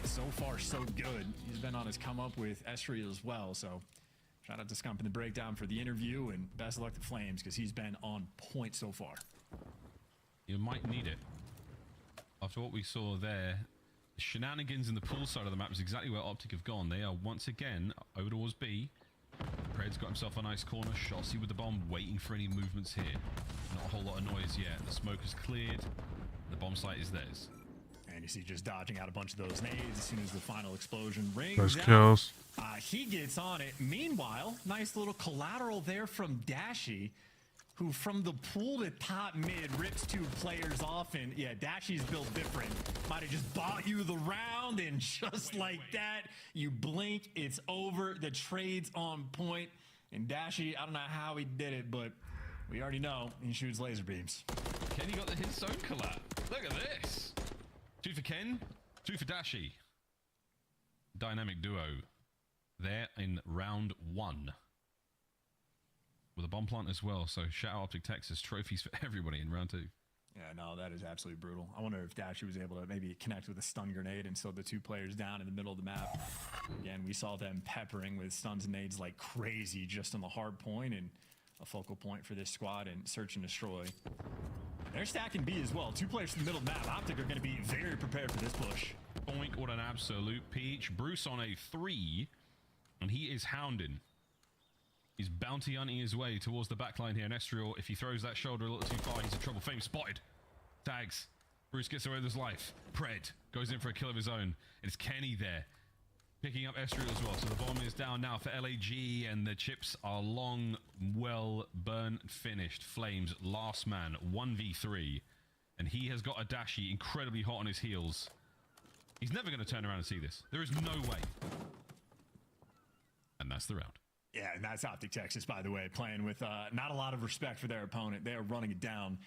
so far, so good. He's been on his come up with Esri as well. So shout out to Scump in the Breakdown for the interview, and best of luck to Flames because he's been on point so far. You might need it. After what we saw there, Shenanigans in the pool side of the map is exactly where Optic have gone. They are once again over towards B. Pred's got himself a nice corner. Shotzi with the bomb, waiting for any movements here. Not a whole lot of noise yet. The smoke is cleared. The bomb site is theirs. And you see just dodging out a bunch of those nades as soon as the final explosion rings Those out. kills. He gets on it. Meanwhile, nice little collateral there from Dashy, who from the pool to top mid rips 2 players off. And yeah, Dashy's built different. Might have just bought you the round, and just like that, you blink, it's over. The trade's on point. And Dashy, I don't know how he did it, but we already know he shoots laser beams. Kenny got his own collab. Look at this. 2 for Ken, 2 for Dashy. Dynamic duo. There in round 1. With a bomb plant as well, so shout out Optic Texas. Trophies for everybody in round 2. Yeah, no, that is absolutely brutal. I wonder if Dashy was able to maybe connect with a stun grenade and slow the 2 players down in the middle of the map. Again, we saw them peppering with stuns and nades like crazy just on the hard point, and a focal point for this squad and search and destroy. They're stacking B as well. 2 players in the middle of the map. Optic are going to be very prepared for this push. Boink, what an absolute peach. Bruce on a 3, and he is hounding. He's bounty hunting his way towards the backline here. And Estriel, if he throws that shoulder a little too far, he's in trouble. Fame spotted. Tags. Bruce gets away with his life. Pred goes in for a kill of his own. It's Kenny there, picking up Estriel as well. So the bomb is down now for LAG, and the chips are long, well burnt, finished. Flames, last man, 1v3. And he has got a Dashy incredibly hot on his heels. He's never going to turn around and see this. There is no way. And that's the round. Yeah, and that's Optic Texas, by the way, playing with not a lot of respect for their opponent. They are running it down.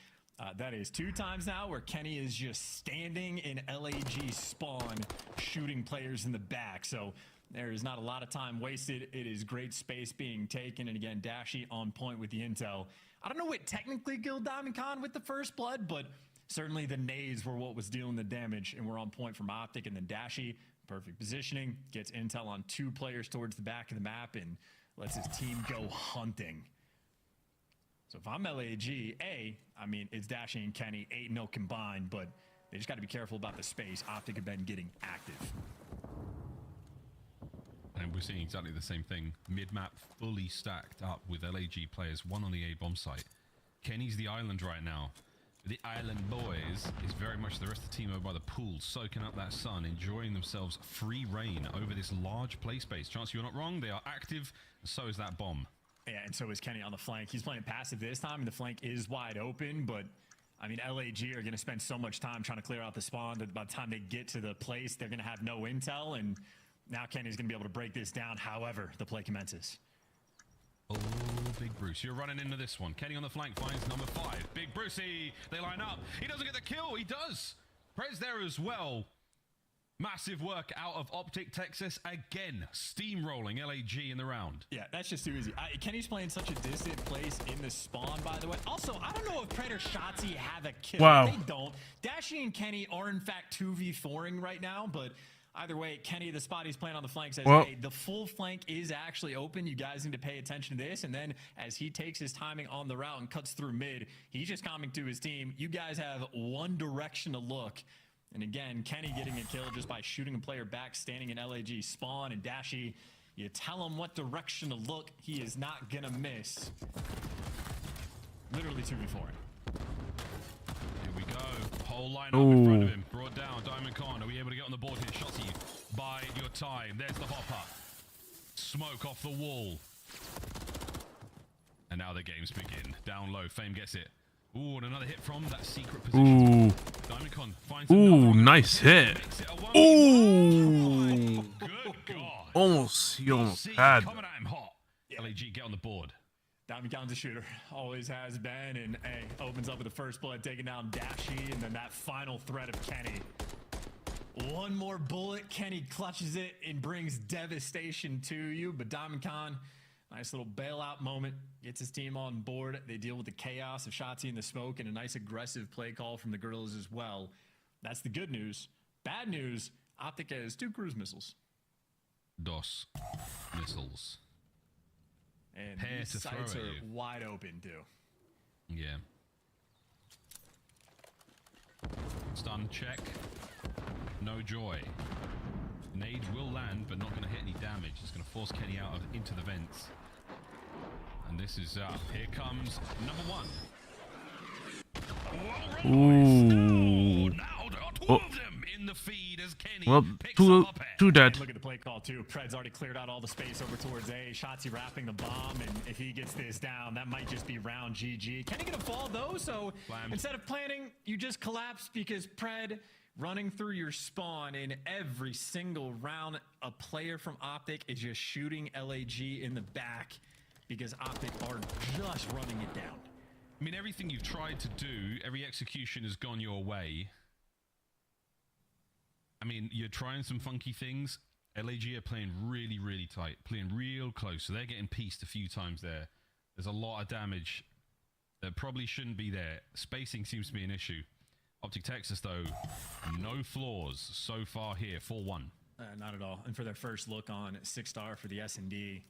That is 2 times now where Kenny is just standing in LAG spawn, shooting players in the back. So there is not a lot of time wasted. It is great space being taken. And again, Dashy on point with the intel. I don't know what technically killed Diamond Con with the first blood, but certainly the nades were what was dealing the damage, and we're on point from Optic. And then Dashy, perfect positioning, gets intel on 2 players towards the back of the map and lets his team go hunting. So if I'm LAG, I mean, it's Dashy and Kenny, 8-0 combined, but they just got to be careful about the space. Optic have been getting active. And we're seeing exactly the same thing. Mid-map fully stacked up with LAG players, 1 on the A bomb site. Kenny's the island right now. The island boys is very much the rest of the team over by the pool, soaking up that sun, enjoying themselves free reign over this large play space. Chance, you're not wrong. They are active, and so is that bomb. Yeah, and so is Kenny on the flank. He's playing passive this time, and the flank is wide open, but I mean, LAG are going to spend so much time trying to clear out the spawn that by the time they get to the place, they're going to have no intel, and now Kenny's going to be able to break this down. However, the play commences. Oh, Big Bruce, you're running into this one. Kenny on the flank finds number 5. Big Brucey, they line up. He doesn't get the kill. He does. Prez there as well. Massive work out of Optic Texas again, steamrolling LAG in the round. Yeah, that's just too easy. Kenny's playing such a distant place in the spawn, by the way. Also, I don't know if Pred or Shotzi have a kill. Wow. They don't. Dashy and Kenny are in fact 2v4ing right now, but either way, Kenny, the spot he's playing on the flank, says, hey, the full flank is actually open. You guys need to pay attention to this. And then as he takes his timing on the route and cuts through mid, he's just coming to his team. You guys have one direction to look. And again, Kenny getting a kill just by shooting a player back, standing in LAG spawn. And Dashy, you tell him what direction to look, he is not going to miss. Literally 2v4. Here we go. Whole line up in front of him. Brought down. Diamond Con. Are we able to get on the board here? Shotty, bide your time. There's the hopper. Smoke off the wall. And now the games begin. Down low. Fame gets it. Ooh, and another hit from that secret position. Diamond Con finds nice hit. Ooh. Good God. Almost had. Coming at him hot. LAG get on the board. Diamond Con's a shooter. Always has been. And opens up with the first blood, taking down Dashy. And then that final threat of Kenny. One more bullet. Kenny clutches it and brings devastation to you. But Diamond Con, nice little bailout moment. Gets his team on board. They deal with the chaos of Shotzi in the smoke and a nice aggressive play call from the girls as well. That's the good news. Bad news, Optic has 2 cruise missiles. DOS missiles. And these sites are wide open, too. Yeah. Stun check. no joy. Nade will land, but not going to hit any damage. It's going to force Kenny out into the vents. And this is up. Here comes number one. Ooh. Now there are two of them in the feed as Kenny Well, picks two up dead. Look at the play call too. Pred's already cleared out all the space over towards A. Shotzi wrapping the bomb, and if he gets this down, that might just be round GG. Kenny gonna fall though, so instead of planning, you just collapse because Pred running through your spawn in every single round. A player from Optic is just shooting LAG in the back because Optic are just running it down. I mean, everything you've tried to do, every execution has gone your way. I mean, you're trying some funky things. LAG are playing really, really tight, playing real close. So they're getting pieced a few times there. There's a lot of damage that probably shouldn't be there. Spacing seems to be an issue. Optic Texas, though, no flaws so far here, 4-1. Not at all. And for their first look on 6-star for the S&D,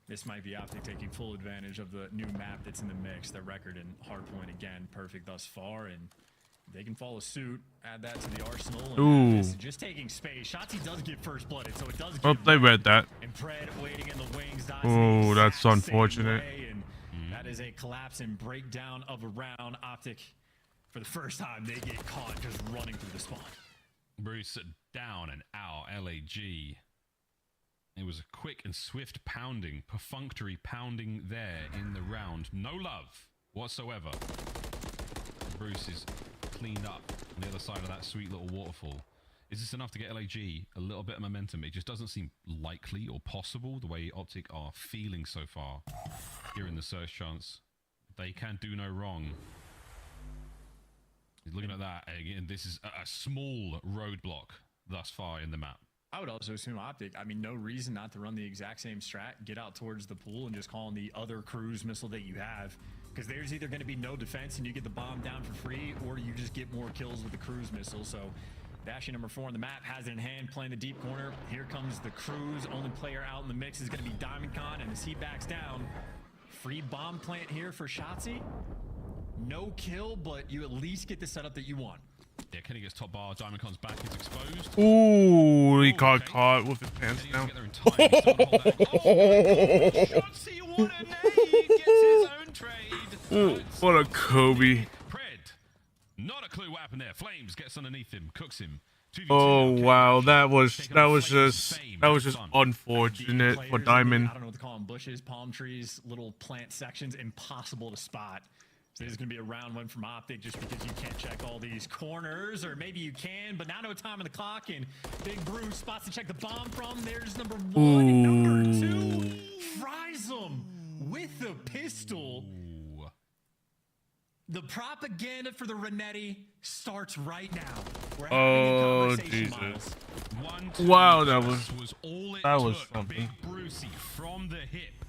this might be Optic taking full advantage of the new map that's in the mix. Their record in hardpoint, again, perfect thus far, and they can follow suit, add that to the arsenal. And this, just taking space. Shotzi does get first blooded, so it does Oh, they read that. And Pred waiting in the wings. Oh, that's unfortunate. And that is a collapse and breakdown of a round. Optic, for the first time, they get caught just running through the spawn. Bruce down and out. LAG. It was a quick and swift pounding, perfunctory pounding there in the round. No love whatsoever. Bruce is cleaned up on the other side of that sweet little waterfall. Is this enough to get LAG a little bit of momentum? It just doesn't seem likely or possible the way Optic are feeling so far here in the search chance. They can do no wrong. Looking at that, again, this is a small roadblock thus far in the map. I would also assume Optic, I mean, no reason not to run the exact same strat, get out towards the pool and just call on the other cruise missile that you have. Because there's either going to be no defense and you get the bomb down for free, or you just get more kills with the cruise missile. So Dashy number 4 on the map has it in hand, playing the deep corner. Here comes the cruise. Only player out in the mix is going to be DiamondCon, and as he backs down, free bomb plant here for Shotzi. No kill, but you at least get the setup that you want. Yeah, Kenny gets top bar. DiamondCon's back is exposed. Ooh, he got caught with his pants down. Shotzi, what a nade! Gets his own trade. Ooh, what a Kobe. Pred, not a clue what happened there. Flames gets underneath him, cooks him. Oh wow, that was just unfortunate for Diamond. I don't know what to call them, bushes, palm trees, little plant sections, impossible to spot. So this is going to be a round one from Optic just because you can't check all these corners, or maybe you can, but now no time on the clock, and Big Bruce spots to check the bomb from. There's number 1, and number 2 fries him with the pistol. The propaganda for the Renetti starts right now. We're Oh Jesus! Wow, that was something. Big Brucey from the hip.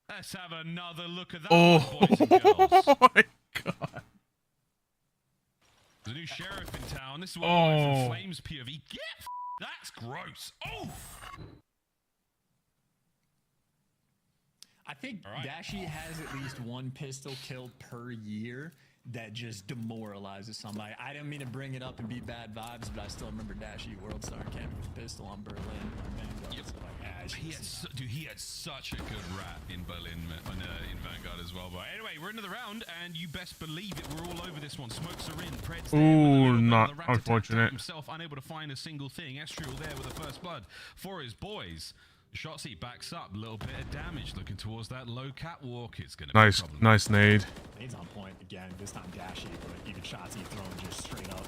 Let's have another look at that, Oh, boys and girls. oh my God! The new sheriff in town. This is what I like from Flames POV. That's gross. Oh. I think Dashy has at least one pistol kill per year that just demoralizes somebody. I didn't mean to bring it up and be bad vibes, but I still remember Dashy World Star camping with a pistol on Berlin. He had such a good rap in Berlin, in Vanguard as well. But anyway, we're into the round, and you best believe it. We're all over this one. Smokes are in. Pred's there. Ooh, not unfortunate. Himself unable to find a single thing. Estriel there with the first blood for his boys. Shotzi backs up, a little bit of damage, looking towards that low catwalk. It's going to be a problem. Nice nade. Nade's on point again. This time Dashy, but even Shotzi throwing just straight up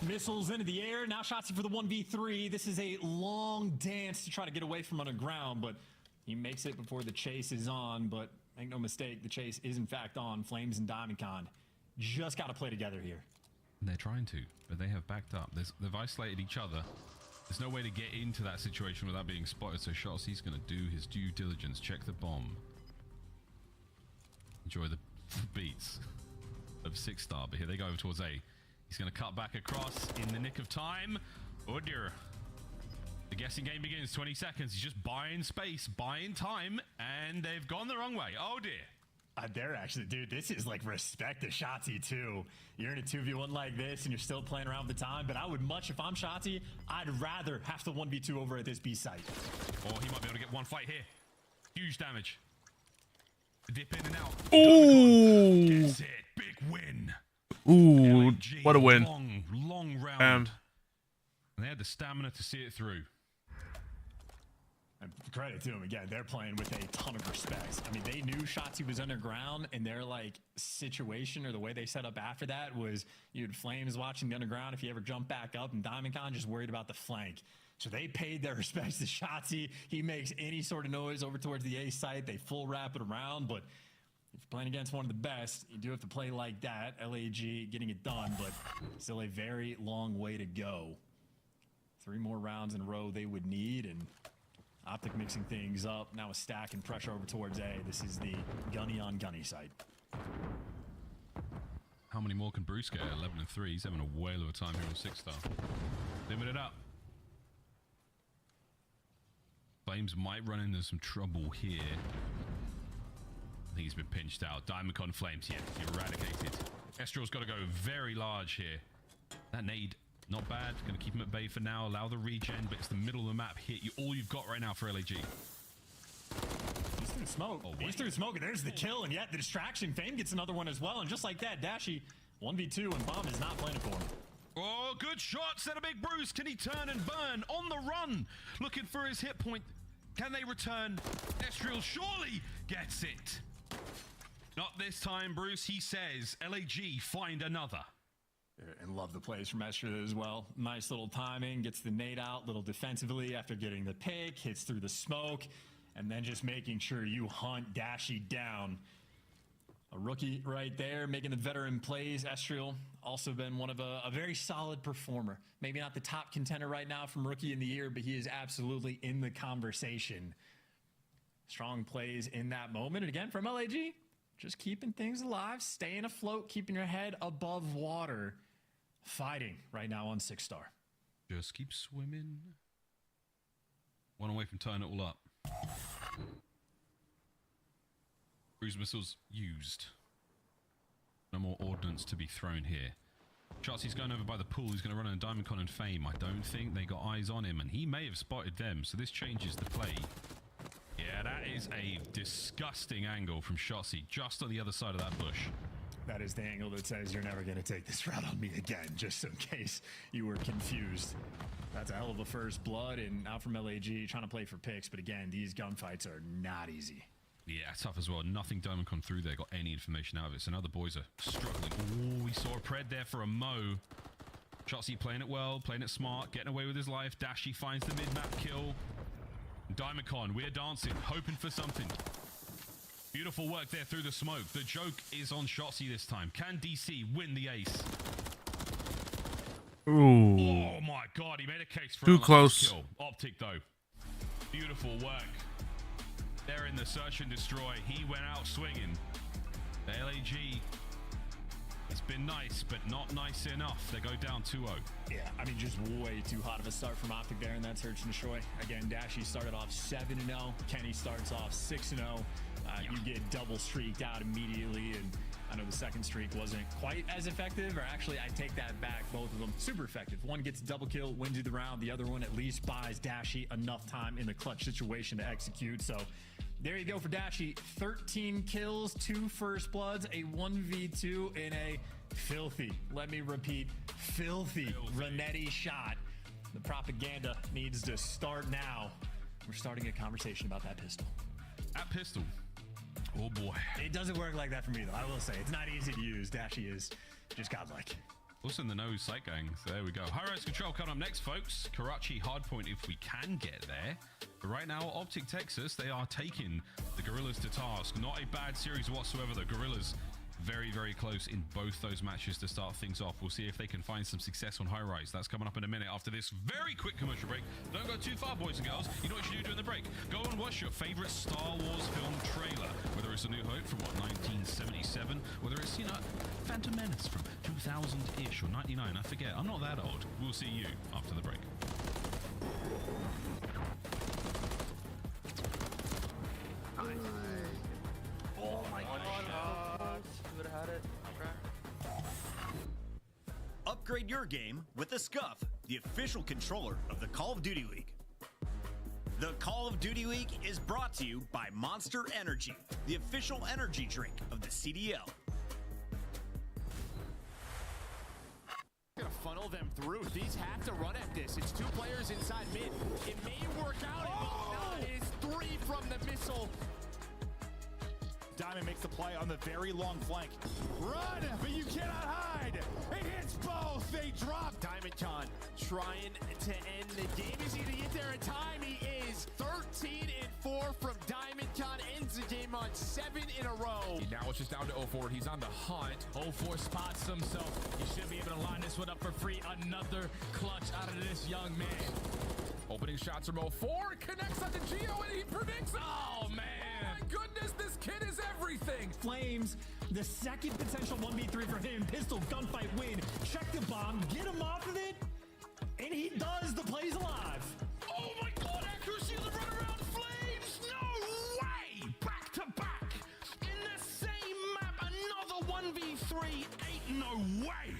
missiles into the air. Now Shotzi for the 1v3. This is a long dance to try to get away from underground, but he makes it before the chase is on. But make no mistake, the chase is in fact on. Flames and DiamondCon just got to play together here. They're trying to, but they have backed up. They've isolated each other. There's no way to get into that situation without being spotted, so Shotzi's going to do his due diligence, check the bomb. Enjoy the beats of 6-star, but here they go over towards A. He's going to cut back across in the nick of time. Oh dear. The guessing game begins, 20 seconds. He's just buying space, buying time, and they've gone the wrong way. Oh dear. They're actually, dude, this is like respect to Shotzi too. You're in a 2v1 like this and you're still playing around with the time, but I would much, if I'm Shotzi, I'd rather have to 1v2 over at this B site. Oh, he might be able to get one fight here. Huge damage. Dip in and out. Ooh. Gets it. Big win. Ooh, LG, what a win. Long round. And they had the stamina to see it through. And credit to them again, they're playing with a ton of respect. I mean, they knew Shotzi was underground, and their like situation or the way they set up after that was you had Flames watching the underground. If you ever jump back up, and DiamondCon just worried about the flank. So they paid their respects to Shotzi. He makes any sort of noise over towards the A site. They full wrap it around, but if you're playing against one of the best, you do have to play like that. LAG getting it done, but still a very long way to go. 3 more rounds in a row they would need, and Optic mixing things up. Now a stack and pressure over towards A. This is the gunny on gunny site. How many more can Bruce get? 11 and 3. He's having a whale of a time here on 6-star. Limit it up. Flames might run into some trouble here. I think he's been pinched out. DiamondCon Flames, yeah, eradicated. Estrel's got to go very large here. That nade, not bad. Going to keep him at bay for now. Allow the regen, but it's the middle of the map. Hit you. All you've got right now for LAG. He's through smoke. Oh, he's through smoke, and there's the kill, and yet the distraction. Fame gets another one as well, and just like that, Dashy 1v2, and Bomb is not playing for him. Oh, good shot. Set a big Bruce. Can he turn and burn on the run? Looking for his hit point. Can they return? Estrel surely gets it. Not this time, Bruce. He says, LAG, find another. And love the plays from Estrel as well. Nice little timing. Gets the nade out, little defensively after getting the pick. Hits through the smoke. And then just making sure you hunt Dashy down. A rookie right there, making the veteran plays. Estrel also been one of a very solid performer. Maybe not the top contender right now from Rookie in the Year, but he is absolutely in the conversation. Strong plays in that moment. And again, from LAG, just keeping things alive, staying afloat, keeping your head above water. Fighting right now on 6-star. Just keep swimming. One away from tying it all up. Cruise missiles used. No more ordnance to be thrown here. Shotzi's going over by the pool. He's going to run in DiamondCon and Fame. I don't think they got eyes on him, and he may have spotted them, so this changes the play. Yeah, that is a disgusting angle from Shotzi, just on the other side of that bush. That is the angle that says you're never going to take this route on me again, just in case you were confused. That's a hell of a first blood, and now from LAG trying to play for picks, but again, these gunfights are not easy. Yeah, tough as well. Nothing DiamondCon through there got any information out of it, so now the boys are struggling. Oh, we saw a pred there for a Mo. Shotzi playing it well, playing it smart, getting away with his life. Dashy finds the mid-map kill. DiamondCon, we're dancing, hoping for something. Beautiful work there through the smoke. The joke is on Shotzi this time. Can DC win the ace? Ooh. Oh my god, he made a case for too a close. Kill. Optic though. Beautiful work. They're in the search and destroy. He went out swinging. The LAG, it's been nice, but not nice enough. They go down 2-0. Yeah, I mean, just way too hot of a start from Optic there in that search and destroy. Again, Dashy started off 7-0. Kenny starts off 6-0. You get double streaked out immediately, and I know the second streak wasn't quite as effective, or actually, I take that back. Both of them super effective. One gets a double kill, wins you the round. The other one at least buys Dashy enough time in the clutch situation to execute. So there you go for Dashy. 13 kills, 2 first bloods, a 1v2 in a filthy, let me repeat, filthy Renetti shot. The propaganda needs to start now. We're starting a conversation about that pistol. That pistol. Oh boy. It doesn't work like that for me though. I will say it's not easy to use. Dashy is just godlike. Also in the nose sight gang. So there we go. High-rise control coming up next, folks. Karachi hardpoint if we can get there. But right now, Optic Texas, they are taking the Gorillas to task. Not a bad series whatsoever. The Gorillas very, very close in both those matches to start things off. We'll see if they can find some success on High-Rise. That's coming up in a minute after this very quick commercial break. Don't go too far, boys and girls. You know what you do during the break. Go and watch your favorite Star Wars film trailer. Whether it's A New Hope from, 1977? Whether it's, Phantom Menace from 2000-ish or 99. I forget. I'm not that old. We'll see you after the break. Oh my god. Upgrade your game with the Scuff, the official controller of the Call of Duty League. The Call of Duty League is brought to you by Monster Energy, the official energy drink of the CDL. Gonna funnel them through. These have to run at this. It's 2 players inside mid. It may work out. It will not. It is 3 from the missile. Diamond makes the play on the very long flank. Run, but you cannot hide. It hits both. They drop. Diamond Con trying to end the game. Is he going to get there in time? He is. 13-4 from Diamond Con. Ends the game on 7 in a row. Now it's just down to 04. He's on the hunt. 04 spots himself. He should be able to line this one up for free. Another clutch out of this young man. Opening shots from 04. Connects on the Geo and he predicts. Oh, man. Oh, my goodness. This kid is everything. Flames, the second potential 1v3 for him. Pistol, gunfight, win. Check the bomb, get him off of it. And he does. The play's alive. Oh, my God. Accuracy of the runaround. Flames. No way. Back to back. In the same map. Another 1v3. Ain't no way.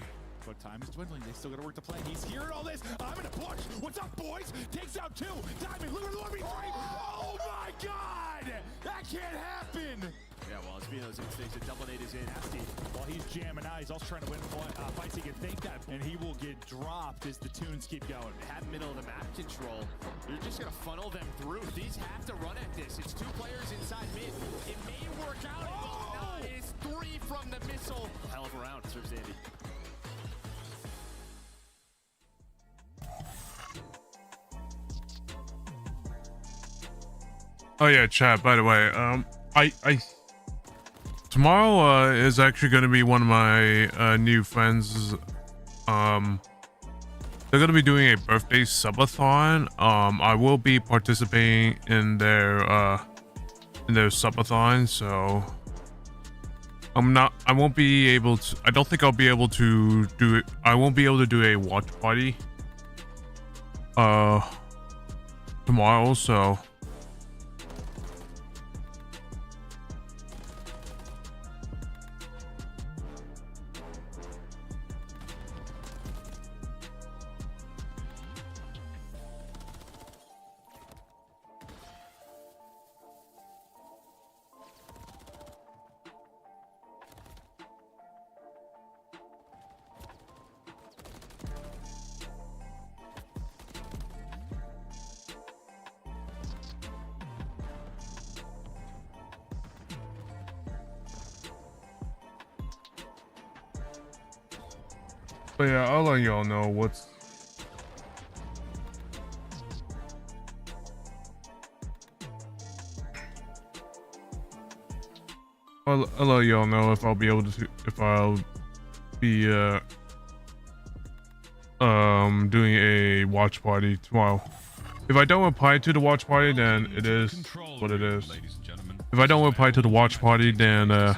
But time is dwindling. They still got to work the play. He's hearing all this. I'm going to push. What's up, boys? Takes out 2. Diamond, look at the 1v3. Oh, my God. That can't happen. Yeah, well, it's being those instincts. A double nade is in. Nasty. While he's jamming out, he's also trying to win fights. He can think that, and he will get dropped as the tunes keep going. Have middle of the map control. You're just going to funnel them through. These have to run at this. It's 2 players inside mid. It may work out. It will not. It is 3 from the missile. Hell of a round. Serves Andy. Oh yeah, chat. By the way, I tomorrow is actually going to be one of my new friends. They're going to be doing a birthday subathon. I will be participating in their subathon, so I won't be able to. I don't think I'll be able to do it. I won't be able to do a watch party tomorrow, so. But yeah, I'll let y'all know what's. I'll let y'all know if I'll be able to, if I'll be doing a watch party tomorrow. If I don't reply to the watch party, then it is what it is. If I don't reply to the watch party, then I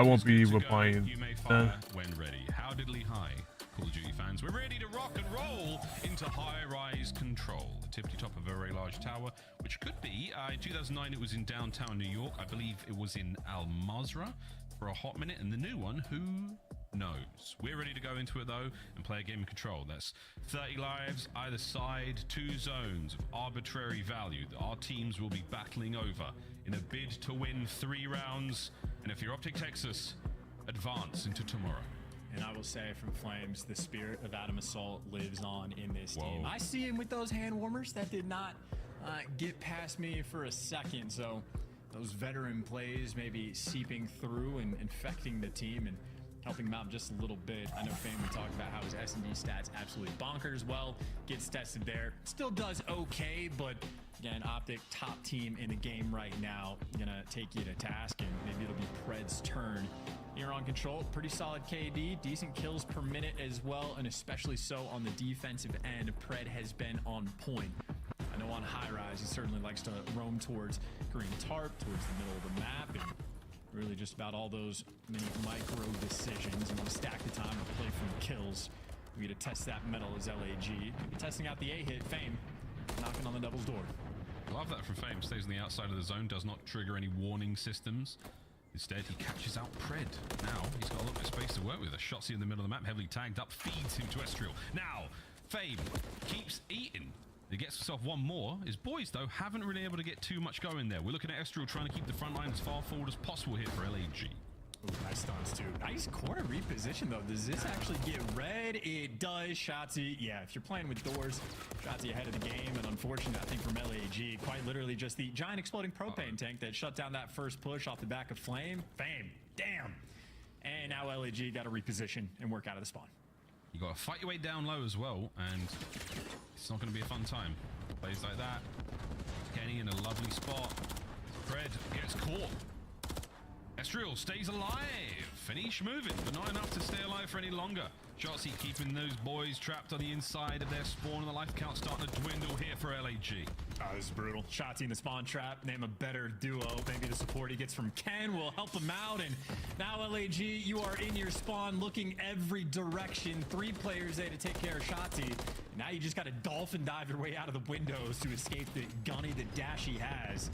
won't be replying then. When ready. How diddly hi, Call of Duty fans. We're ready to rock and roll into high-rise control. The tippity top of a very large tower, which could be, in 2009 it was in downtown New York. I believe it was in Al Mazrah for a hot minute, and the new one, who knows? We're ready to go into it though and play a game of control. That's 30 lives either side, 2 zones of arbitrary value that our teams will be battling over in a bid to win 3 rounds. And if you're Optic Texas, advance into tomorrow. And I will say from Flames, the spirit of Adam Assault lives on in this team. I see him with those hand warmers. That did not get past me for a second. So those veteran plays maybe seeping through and infecting the team and helping him out just a little bit. I know Fame, we talked about how his S&D stats absolutely bonkers. Well, gets tested there. Still does okay, but again, Optic, top team in the game right now. Gonna take you to task, and maybe it'll be Pred's turn. Here on control, pretty solid KD, decent kills per minute as well, and especially so on the defensive end. Pred has been on point. I know on high rise, he certainly likes to roam towards green tarp, towards the middle of the map, and really just about all those many micro decisions. You want to stack the time and play from kills. We get to test that metal as LAG. Testing out the A-hit, Fame, knocking on the devil's door. Love that from Fame. Stays on the outside of the zone, does not trigger any warning systems. Instead, he catches out Pred. Now, he's got a little bit of space to work with. A Shotzi in the middle of the map, heavily tagged up, feeds him to Estriel. Now, Fame keeps eating. He gets himself one more. His boys, though, haven't really able to get too much going there. We're looking at Estriel trying to keep the front line as far forward as possible here for LAG. Ooh, nice stuns, too. Nice corner reposition, though. Does this actually get red? It does. Shotzi, yeah, if you're playing with doors, Shotzi ahead of the game. And unfortunate, I think, from LAG, quite literally just the giant exploding propane tank that shut down that first push off the back of Flame. Fame. Damn. And now LAG got to reposition and work out of the spawn. You got to fight your way down low as well, and it's not going to be a fun time. Plays like that. Kenny in a lovely spot. Fred gets caught. Estriel stays alive. Finish moving, but not enough to stay alive for any longer. Shotzi keeping those boys trapped on the inside of their spawn, and the life count starting to dwindle here for LAG. Oh, this is brutal. Shotzi in the spawn trap. Name a better duo. Maybe the support he gets from Ken will help him out. And now LAG, you are in your spawn looking every direction. 3 players there to take care of Shotzi. Now you just got to dolphin dive your way out of the windows to escape the gunny that Dash he has.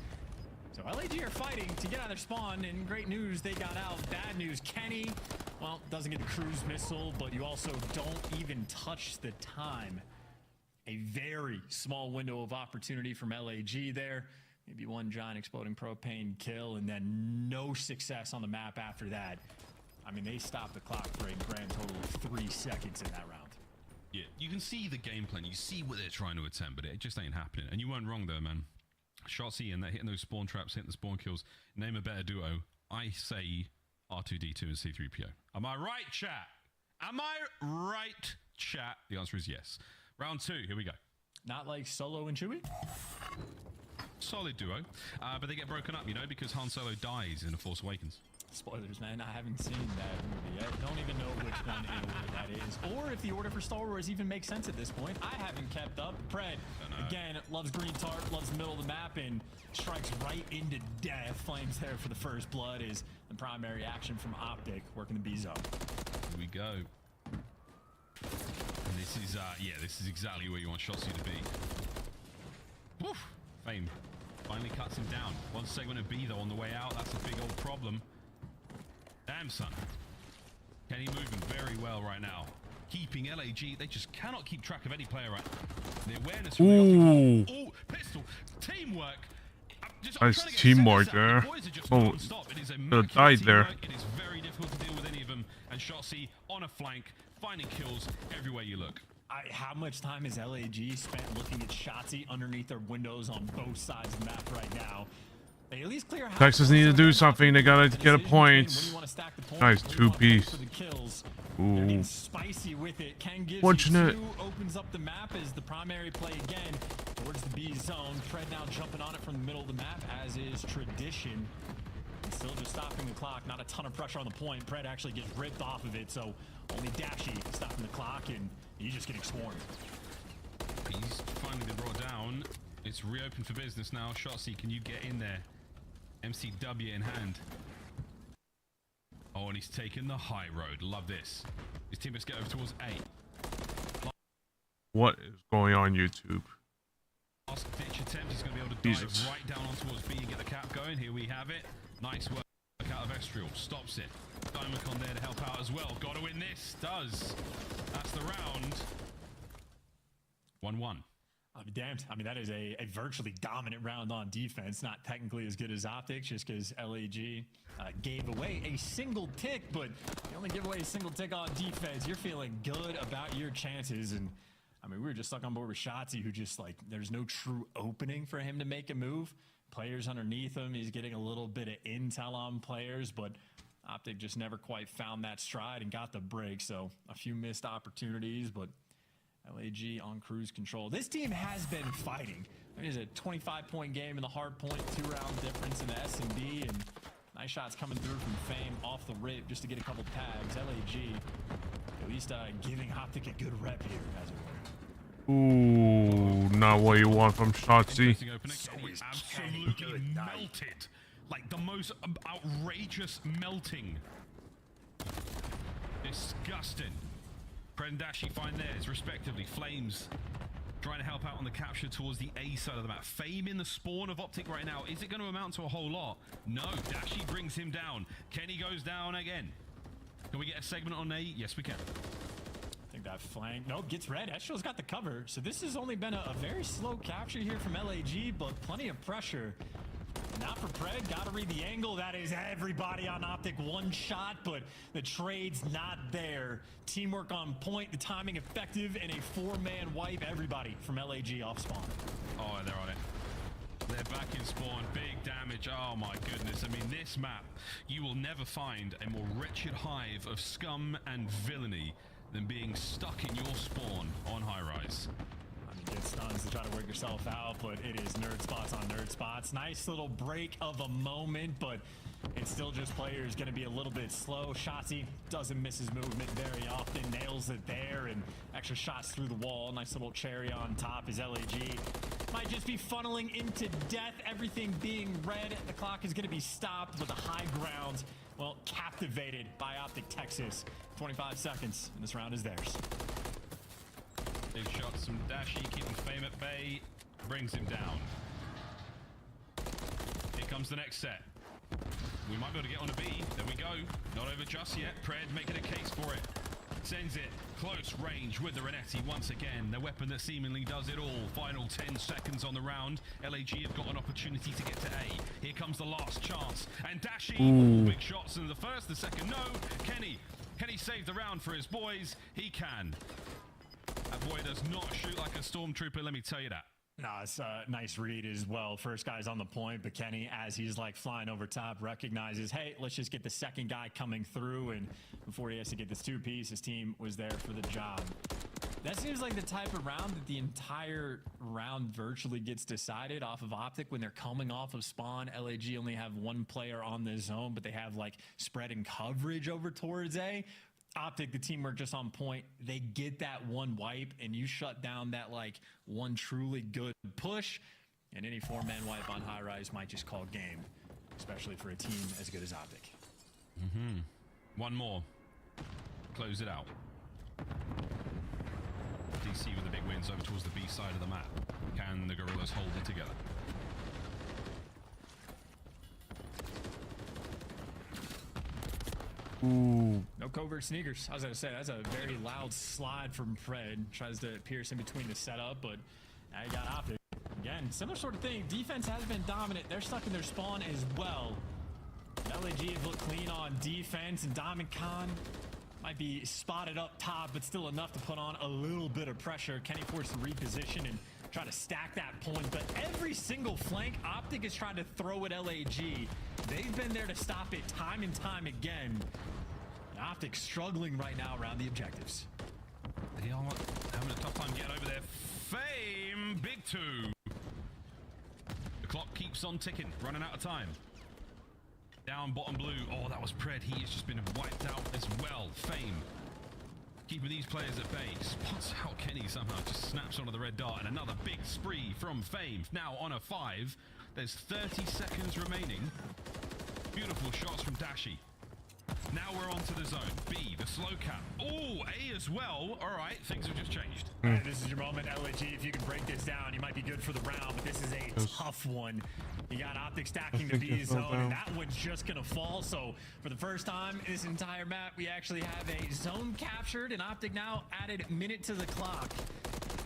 So LAG are fighting to get out of their spawn, and great news, they got out. Bad news, Kenny, well, doesn't get the cruise missile, but you also don't even touch the time. A very small window of opportunity from LAG there. Maybe one giant exploding propane kill, and then no success on the map after that. I mean, they stopped the clock for a grand total of 3 seconds in that round. Yeah, you can see the game plan. You see what they're trying to attempt, but it just ain't happening. And you weren't wrong there, man. Shotzi and they're hitting those spawn traps, hitting the spawn kills. Name a better duo. I say R2D2 and C3PO. Am I right, chat? Am I right, chat? The answer is yes. Round 2, here we go. Not like Solo and Chewie? Solid duo, but they get broken up, you know, because Han Solo dies in The Force Awakens. Spoilers, man. I haven't seen that movie yet. Don't even know which one in order that is. Or if the order for Star Wars even makes sense at this point. I haven't kept up. Pred, again, loves green tart, loves the middle of the map, and strikes right into death. Flames there for the first blood is the primary action from Optic, working the B zone. Here we go. And this is, yeah, this is exactly where you want Shotzi to be. Woof! Fame finally cuts him down. One segment of B, though, on the way out. That's a big old problem. Damn, son. Kenny moving very well right now. Keeping LAG. They just cannot keep track of any player right now. The awareness from the oh, pistol. Teamwork. Nice teamwork there. Oh, could have died there. It is very difficult to deal with any of them. And Shotzi on a flank, finding kills everywhere you look. How much time has LAG spent looking at Shotzi underneath their windows on both sides of the map right now? They at least clear Texas need to do something. They gotta get a point. Nice 2-piece. Ooh. Spicy with it. Ken gives Fortunate. you 2, opens up the map as the primary play again towards the B zone. Pred now jumping on it from the middle of the map, as is tradition. And still just stopping the clock. Not a ton of pressure on the point. Pred actually gets ripped off of it, so only Dashy stopping the clock, and he's just getting swarmed. He's finally been brought down. It's reopened for business now. Shotzi, can you get in there? MCW in hand. Oh, and he's taken the high road. Love this. His teammates get over towards A. What is going on YouTube? Last ditch attempt. He's going to be able to dive right down on towards B and get the cap going. Here we have it. Nice work out of Estriel. Stops it. Dimacon there to help out as well. Got to win this. Does. That's the round. 1-1. I'll be damned. I mean, that is a virtually dominant round on defense. Not technically as good as Optics, just because LAG gave away a single tick, but you only give away a single tick on defense. You're feeling good about your chances. And I mean, we were just stuck on board with Shotzi, who just like, there's no true opening for him to make a move. Players underneath him, he's getting a little bit of intel on players, but Optic just never quite found that stride and got the break. So a few missed opportunities, but LAG on cruise control. This team has been fighting. It is a 25-point game in the hard point, 2-round difference in the S&D, and nice shots coming through from Fame off the rip just to get a couple tags. LAG at least giving Optic a good rep here, as it were. Ooh, not what you want from Shotzi. Absolutely melted. Like the most outrageous melting. Disgusting. Pred and Dashi find theirs, respectively. Flames trying to help out on the capture towards the A side of the map. Fame in the spawn of Optic right now. Is it going to amount to a whole lot? No. Dashi brings him down. Kenny goes down again. Can we get a segment on A? Yes, we can. I think that flank, nope, gets red. Estrel's got the cover. So this has only been a very slow capture here from LAG, but plenty of pressure. Not for Pred, gotta read the angle. That is everybody on Optic, one shot, but the trade's not there. Teamwork on point, the timing effective, and a four-man wipe. Everybody from LAG off spawn. Oh, they're on it. They're back in spawn. Big damage. Oh my goodness. I mean, this map, you will never find a more wretched hive of scum and villainy than being stuck in your spawn on high rise. Get stuns to try to work yourself out, but it is nerd spots on nerd spots. Nice little break of a moment, but it's still just players going to be a little bit slow. Shotzi doesn't miss his movement very often, nails it there, and extra shots through the wall. Nice little cherry on top is LAG. Might just be funneling into death, everything being red. The clock is going to be stopped with a high ground. Well, captivated by Optic Texas. 25 seconds, and this round is theirs. Big shots from Dashi, keeping Fame at bay, brings him down. Here comes the next set. We might be able to get on a B. There we go. Not over just yet. Pred making a case for it. Sends it close range with the Renetti once again. The weapon that seemingly does it all. Final 10 seconds on the round. LAG have got an opportunity to get to A. Here comes the last chance. And Dashi, big shots in the first, the second, no. Kenny saved the round for his boys. He can. That boy does not shoot like a stormtrooper, let me tell you that. Nah, it's a nice read as well. First guy's on the point, but Kenny, as he's like flying over top, recognizes, hey, let's just get the second guy coming through. And before he has to get this two-piece, his team was there for the job. That seems like the type of round that the entire round virtually gets decided off of Optic when they're coming off of spawn. LAG only have one player on the zone, but they have like spreading coverage over towards A. Optic, the teamwork just on point. They get that one wipe, and you shut down that like one truly good push, and any four-man wipe on high rise might just call game, especially for a team as good as Optic. One more. Close it out. DC with the big wins over towards the B side of the map. Can the Gorillas hold it together? Ooh. No covert sneakers. I was going to say, that's a very loud slide from Fred. Tries to pierce in between the setup, but now you got Optic. Again, similar sort of thing. Defense has been dominant. They're stuck in their spawn as well. LAG have looked clean on defense, and Diamond Khan might be spotted up top, but still enough to put on a little bit of pressure. Kenny forced to reposition and try to stack that point, but every single flank Optic is trying to throw at LAG. They've been there to stop it time and time again. Optic struggling right now around the objectives. They are having a tough time getting over there. Fame, big two. The clock keeps on ticking, running out of time. Down bottom blue. Oh, that was Pred. He has just been wiped out as well. Fame keeping these players at bay. Spots out Kenny somehow, just snaps onto the red dart, and another big spree from Fame. Now on a 5. There's 30 seconds remaining. Beautiful shots from Dashi. Now we're on to the zone. B, the slow cap. Oh, A as well. All right, things have just changed. All right, this is your moment, LAG. If you can break this down, you might be good for the round, but this is a tough one. You got Optic stacking the B zone, and that one's just going to fall. So for the first time in this entire map, we actually have a zone captured, and Optic now added minute to the clock.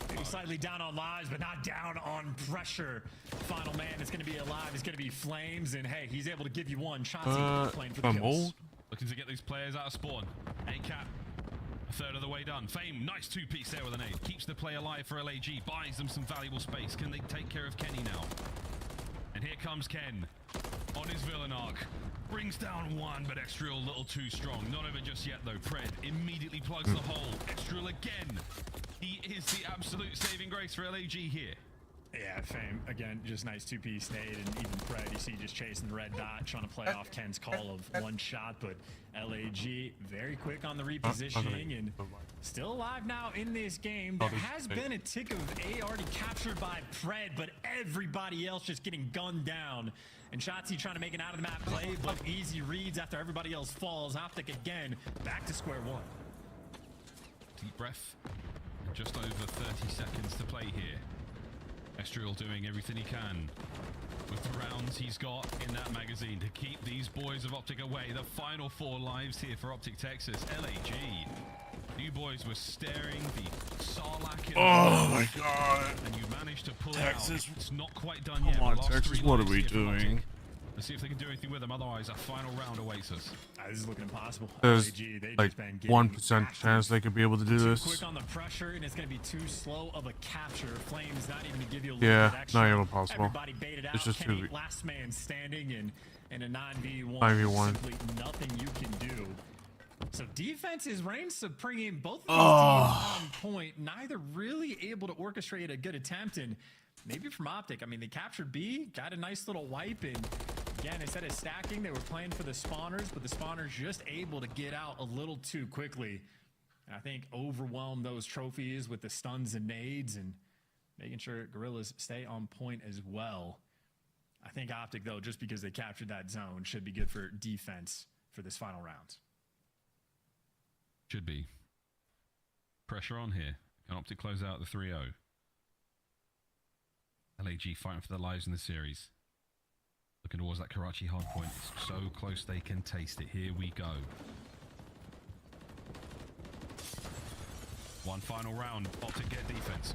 Maybe slightly down on lives, but not down on pressure. Final man that's going to be alive is going to be Flames, and hey, he's able to give you one. Shots playing for the kills. Looking to get these players out of spawn. A-cap, a third of the way done. Fame, nice two-piece there with an A. Keeps the play alive for LAG, buys them some valuable space. Can they take care of Kenny now? And here comes Ken on his villain arc. Brings down one, but Extrial a little too strong. Not over just yet, though. Pred immediately plugs the hole. Extrial again. He is the absolute saving grace for LAG here. Yeah, Fame, again, just nice two-piece nade, and even Pred, you see just chasing the red dot, trying to play off Ken's call of one shot, but LAG very quick on the repositioning, and still alive now in this game. There has been a tick of A already captured by Pred, but everybody else just getting gunned down. And Shotzi trying to make an out-of-the-map play, but easy reads after everybody else falls. Optic again, back to square one. Deep breath. just over 30 seconds to play here. Estriel doing everything he can with the rounds he's got in that magazine to keep these boys of Optic away. The final 4 lives here for Optic Texas. LAG. You boys were staring the Sarlacc in Oh my god. and you managed to pull Texas. it out. It's not quite done Come yet. on, The last Texas, 3 what are lives we here from Optic. doing? Let's see if they can do anything with them. Otherwise, a final round awaits us. This is looking impossible. There's LAG, they like just been getting 1% chance they could be able to do too this. quick on the pressure, and it's going to be too slow of a capture. Flames not even to give you a little Yeah, bit extra. not even possible. Everybody baited out. It's just Kenny, too. last man standing, and in a 9v1. 9v1. Simply nothing you can do. So defense is reigning supreme. Both of these Oh. teams on point. Neither really able to orchestrate a good attempt, and maybe from Optic. I mean, they captured B, got a nice little wipe, and again, instead of stacking, they were playing for the spawners, but the spawners just able to get out a little too quickly. And I think overwhelmed those trophies with the stuns and nades and making sure Gorillas stay on point as well. I think Optic, though, just because they captured that zone, should be good for defense for this final round. Should be. Pressure on here. Can Optic close out the 3-0? LAG fighting for their lives in the series. Looking towards that Karachi hardpoint. It's so close they can taste it. Here we go. One final round. Optic get defense.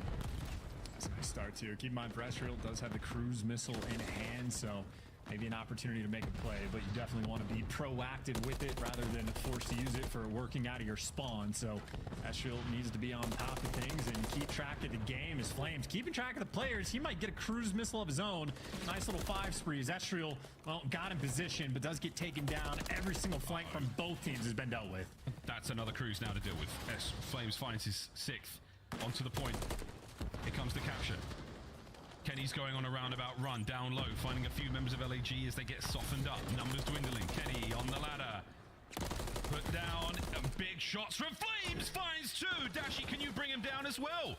That's a nice start too. Keep in mind, Estriel does have the cruise missile in hand, so maybe an opportunity to make a play, but you definitely want to be proactive with it rather than forced to use it for working out of your spawn. So Estriel needs to be on top of things and keep track of the game as Flames. Keeping track of the players, he might get a cruise missile of his own. Nice little 5 sprees. Estriel, well, got in position, but does get taken down. Every single flank from both teams has been dealt with. That's another cruise now to deal with. Flames finds his 6th. Onto the point. Here comes the capture. Kenny's going on a roundabout run, down low, finding a few members of LAG as they get softened up. Numbers dwindling. Kenny on the ladder. Put down, and big shots from Flames. Finds 2. Dashy, can you bring him down as well?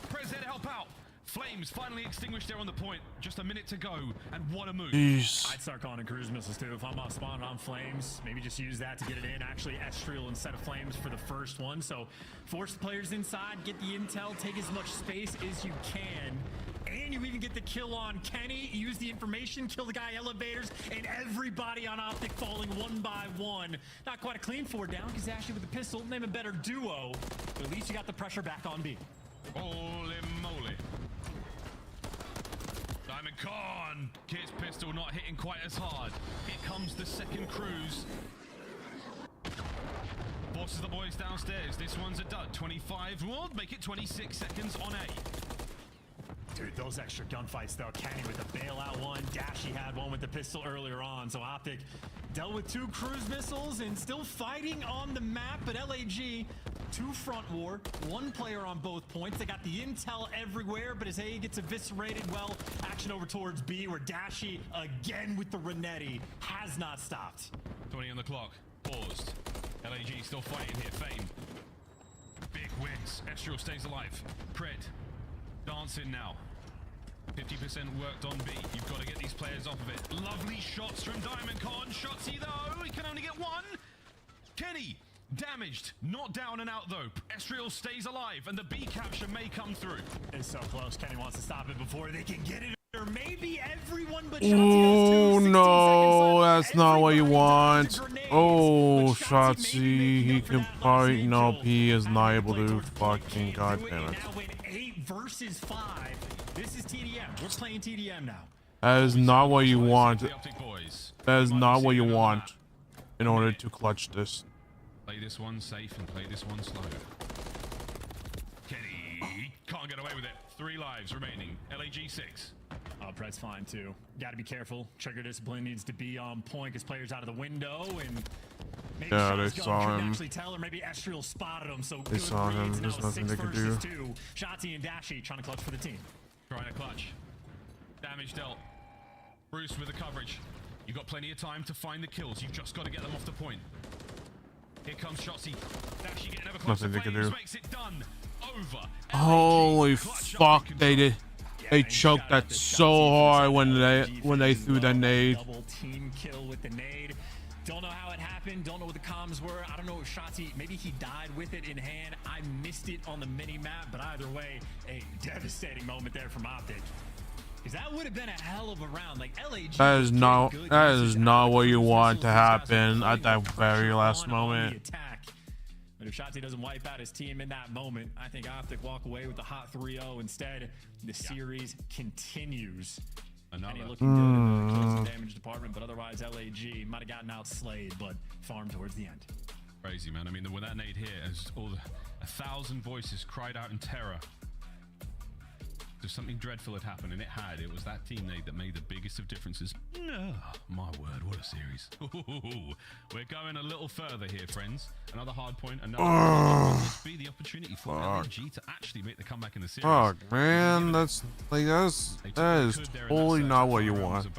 Prez there to help out. Flames finally extinguished there on the point. Just a minute to go, and what a move. Jeez. I'd start calling cruise missiles too. If I'm off spawn on Flames, maybe just use that to get it in. Actually, Estriel instead of Flames for the first one. So force the players inside, get the intel, take as much space as you can. And you even get the kill on Kenny, use the information, kill the guy elevators, and everybody on Optic falling one by one. Not quite a clean 4 down, because Ashley with the pistol, name a better duo. But at least you got the pressure back on B. Holy moly. Diamond Khan, Kid's pistol not hitting quite as hard. Here comes the second cruise. Forces the boys downstairs. This one's a dud. 25 will make it 26 seconds on A. Dude, those extra gunfights though. Kenny with the bailout one. Dashy had one with the pistol earlier on. So Optic dealt with 2 cruise missiles and still fighting on the map. But LAG, 2 front war, 1 player on both points. They got the intel everywhere, but as A gets eviscerated, well, action over towards B, where Dashy again with the Renetti has not stopped. 20 on the clock. Paused. LAG still fighting here. Fame. Big wins. Estriel stays alive. Pred. Dancing now. 50% worked on B. You've got to get these players off of it. Lovely shots from Diamond Con. Shotsy though. He can only get 1. Kenny. Damaged. Not down and out though. Estriel stays alive and the B capture may come through. It's so close. Kenny wants to stop it before they can get it. Or maybe everyone but Oh no, that's not what you want. Oh, Shotzi, he can probably, no, he is not able to. Fucking goddamn it. Now in 8 versus 5. This is TDM. We're playing TDM now. That is not what you want. That is not what you want in order to clutch this. Play this one safe and play this one slow. Kenny can't get away with it. 3 lives remaining. LAG 6. Pred's fine too. Got to be careful. Trigger discipline needs to be on point because players out of the window and maybe yeah, they saw him. Actually tell her maybe Estriel spotted him. So they saw him. There's nothing they could do. Shotzi and Dashy trying to clutch for the team. Trying to clutch. Damage dealt. Bruce with the coverage. You've got plenty of time to find the kills. You've just got to get them off the point. Here comes Shotzi. Dashy getting ever closer. Nothing they could do. Makes it done. Over. Holy fuck! They did. They choked that so hard when they threw that nade. Double team kill with the nade. Don't know how it happened. Don't know what the comms were. I don't know if Shotzi, maybe he died with it in hand. I missed it on the mini-map, but either way, a devastating moment there from Optic. Because that would have been a hell of a round. Like, LAG... That is not what you want to happen at that very last moment. But if Shotzi doesn't wipe out his team in that moment, I think Optic walk away with a hot 3-0. Instead, the series continues. Another. And looking good in the kills and damage department, but otherwise LAG might have gotten outslayed, but farmed towards the end. Crazy, man. I mean, when that nade hit, as all 1,000 voices cried out in terror. If something dreadful had happened, and it had, it was that team nade that made the biggest of differences. No, my word, what a series. We're going a little further here, friends. Another hard point, another this be the opportunity for LG to actually make the comeback in the series. Fuck, man, that is totally not what you want to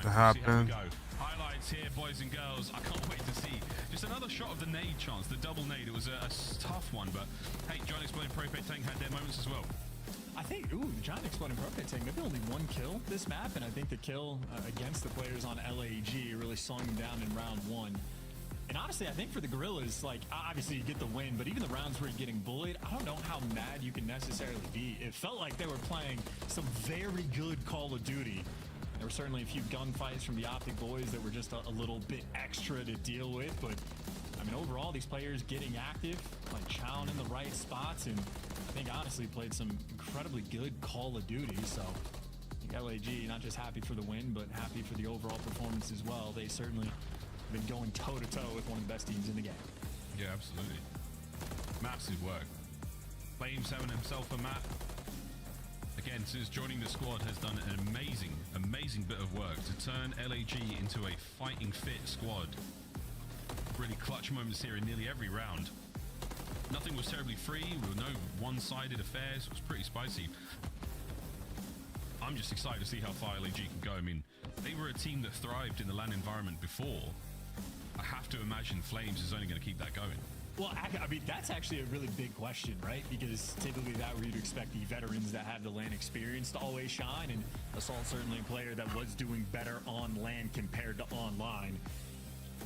happen. Highlights here, boys and girls. I can't wait to see just another shot of the nade chance, the double nade. It was a tough one, but hey, John Exploding Propane Tank had their moments as well. I think, the Giant Exploding Propane Tank, maybe only one kill this map, and I think the kill against the players on LAG really slowing them down in round 1. And honestly, I think for the Gorillas, like, obviously you get the win, but even the rounds where you're getting bullied, I don't know how mad you can necessarily be. It felt like they were playing some very good Call of Duty. There were certainly a few gunfights from the Optic boys that were just a little bit extra to deal with, but I mean, overall, these players getting active, like chowing in the right spots, and I think honestly played some incredibly good Call of Duty. So I think LAG not just happy for the win, but happy for the overall performance as well. They certainly have been going toe-to-toe with one of the best teams in the game. Yeah, absolutely. Massive work. Flames having himself a map. Again, since joining the squad, has done an amazing bit of work to turn LAG into a fighting fit squad. Really clutch moments here in nearly every round. Nothing was terribly free, with no one-sided affairs. It was pretty spicy. I'm just excited to see how far LAG can go. I mean, they were a team that thrived in the LAN environment before. I have to imagine Flames is only going to keep that going. Well, I mean, that's actually a really big question, right? Because typically that where you'd expect the veterans that have the LAN experience to always shine, and Assault certainly a player that was doing better on LAN compared to online.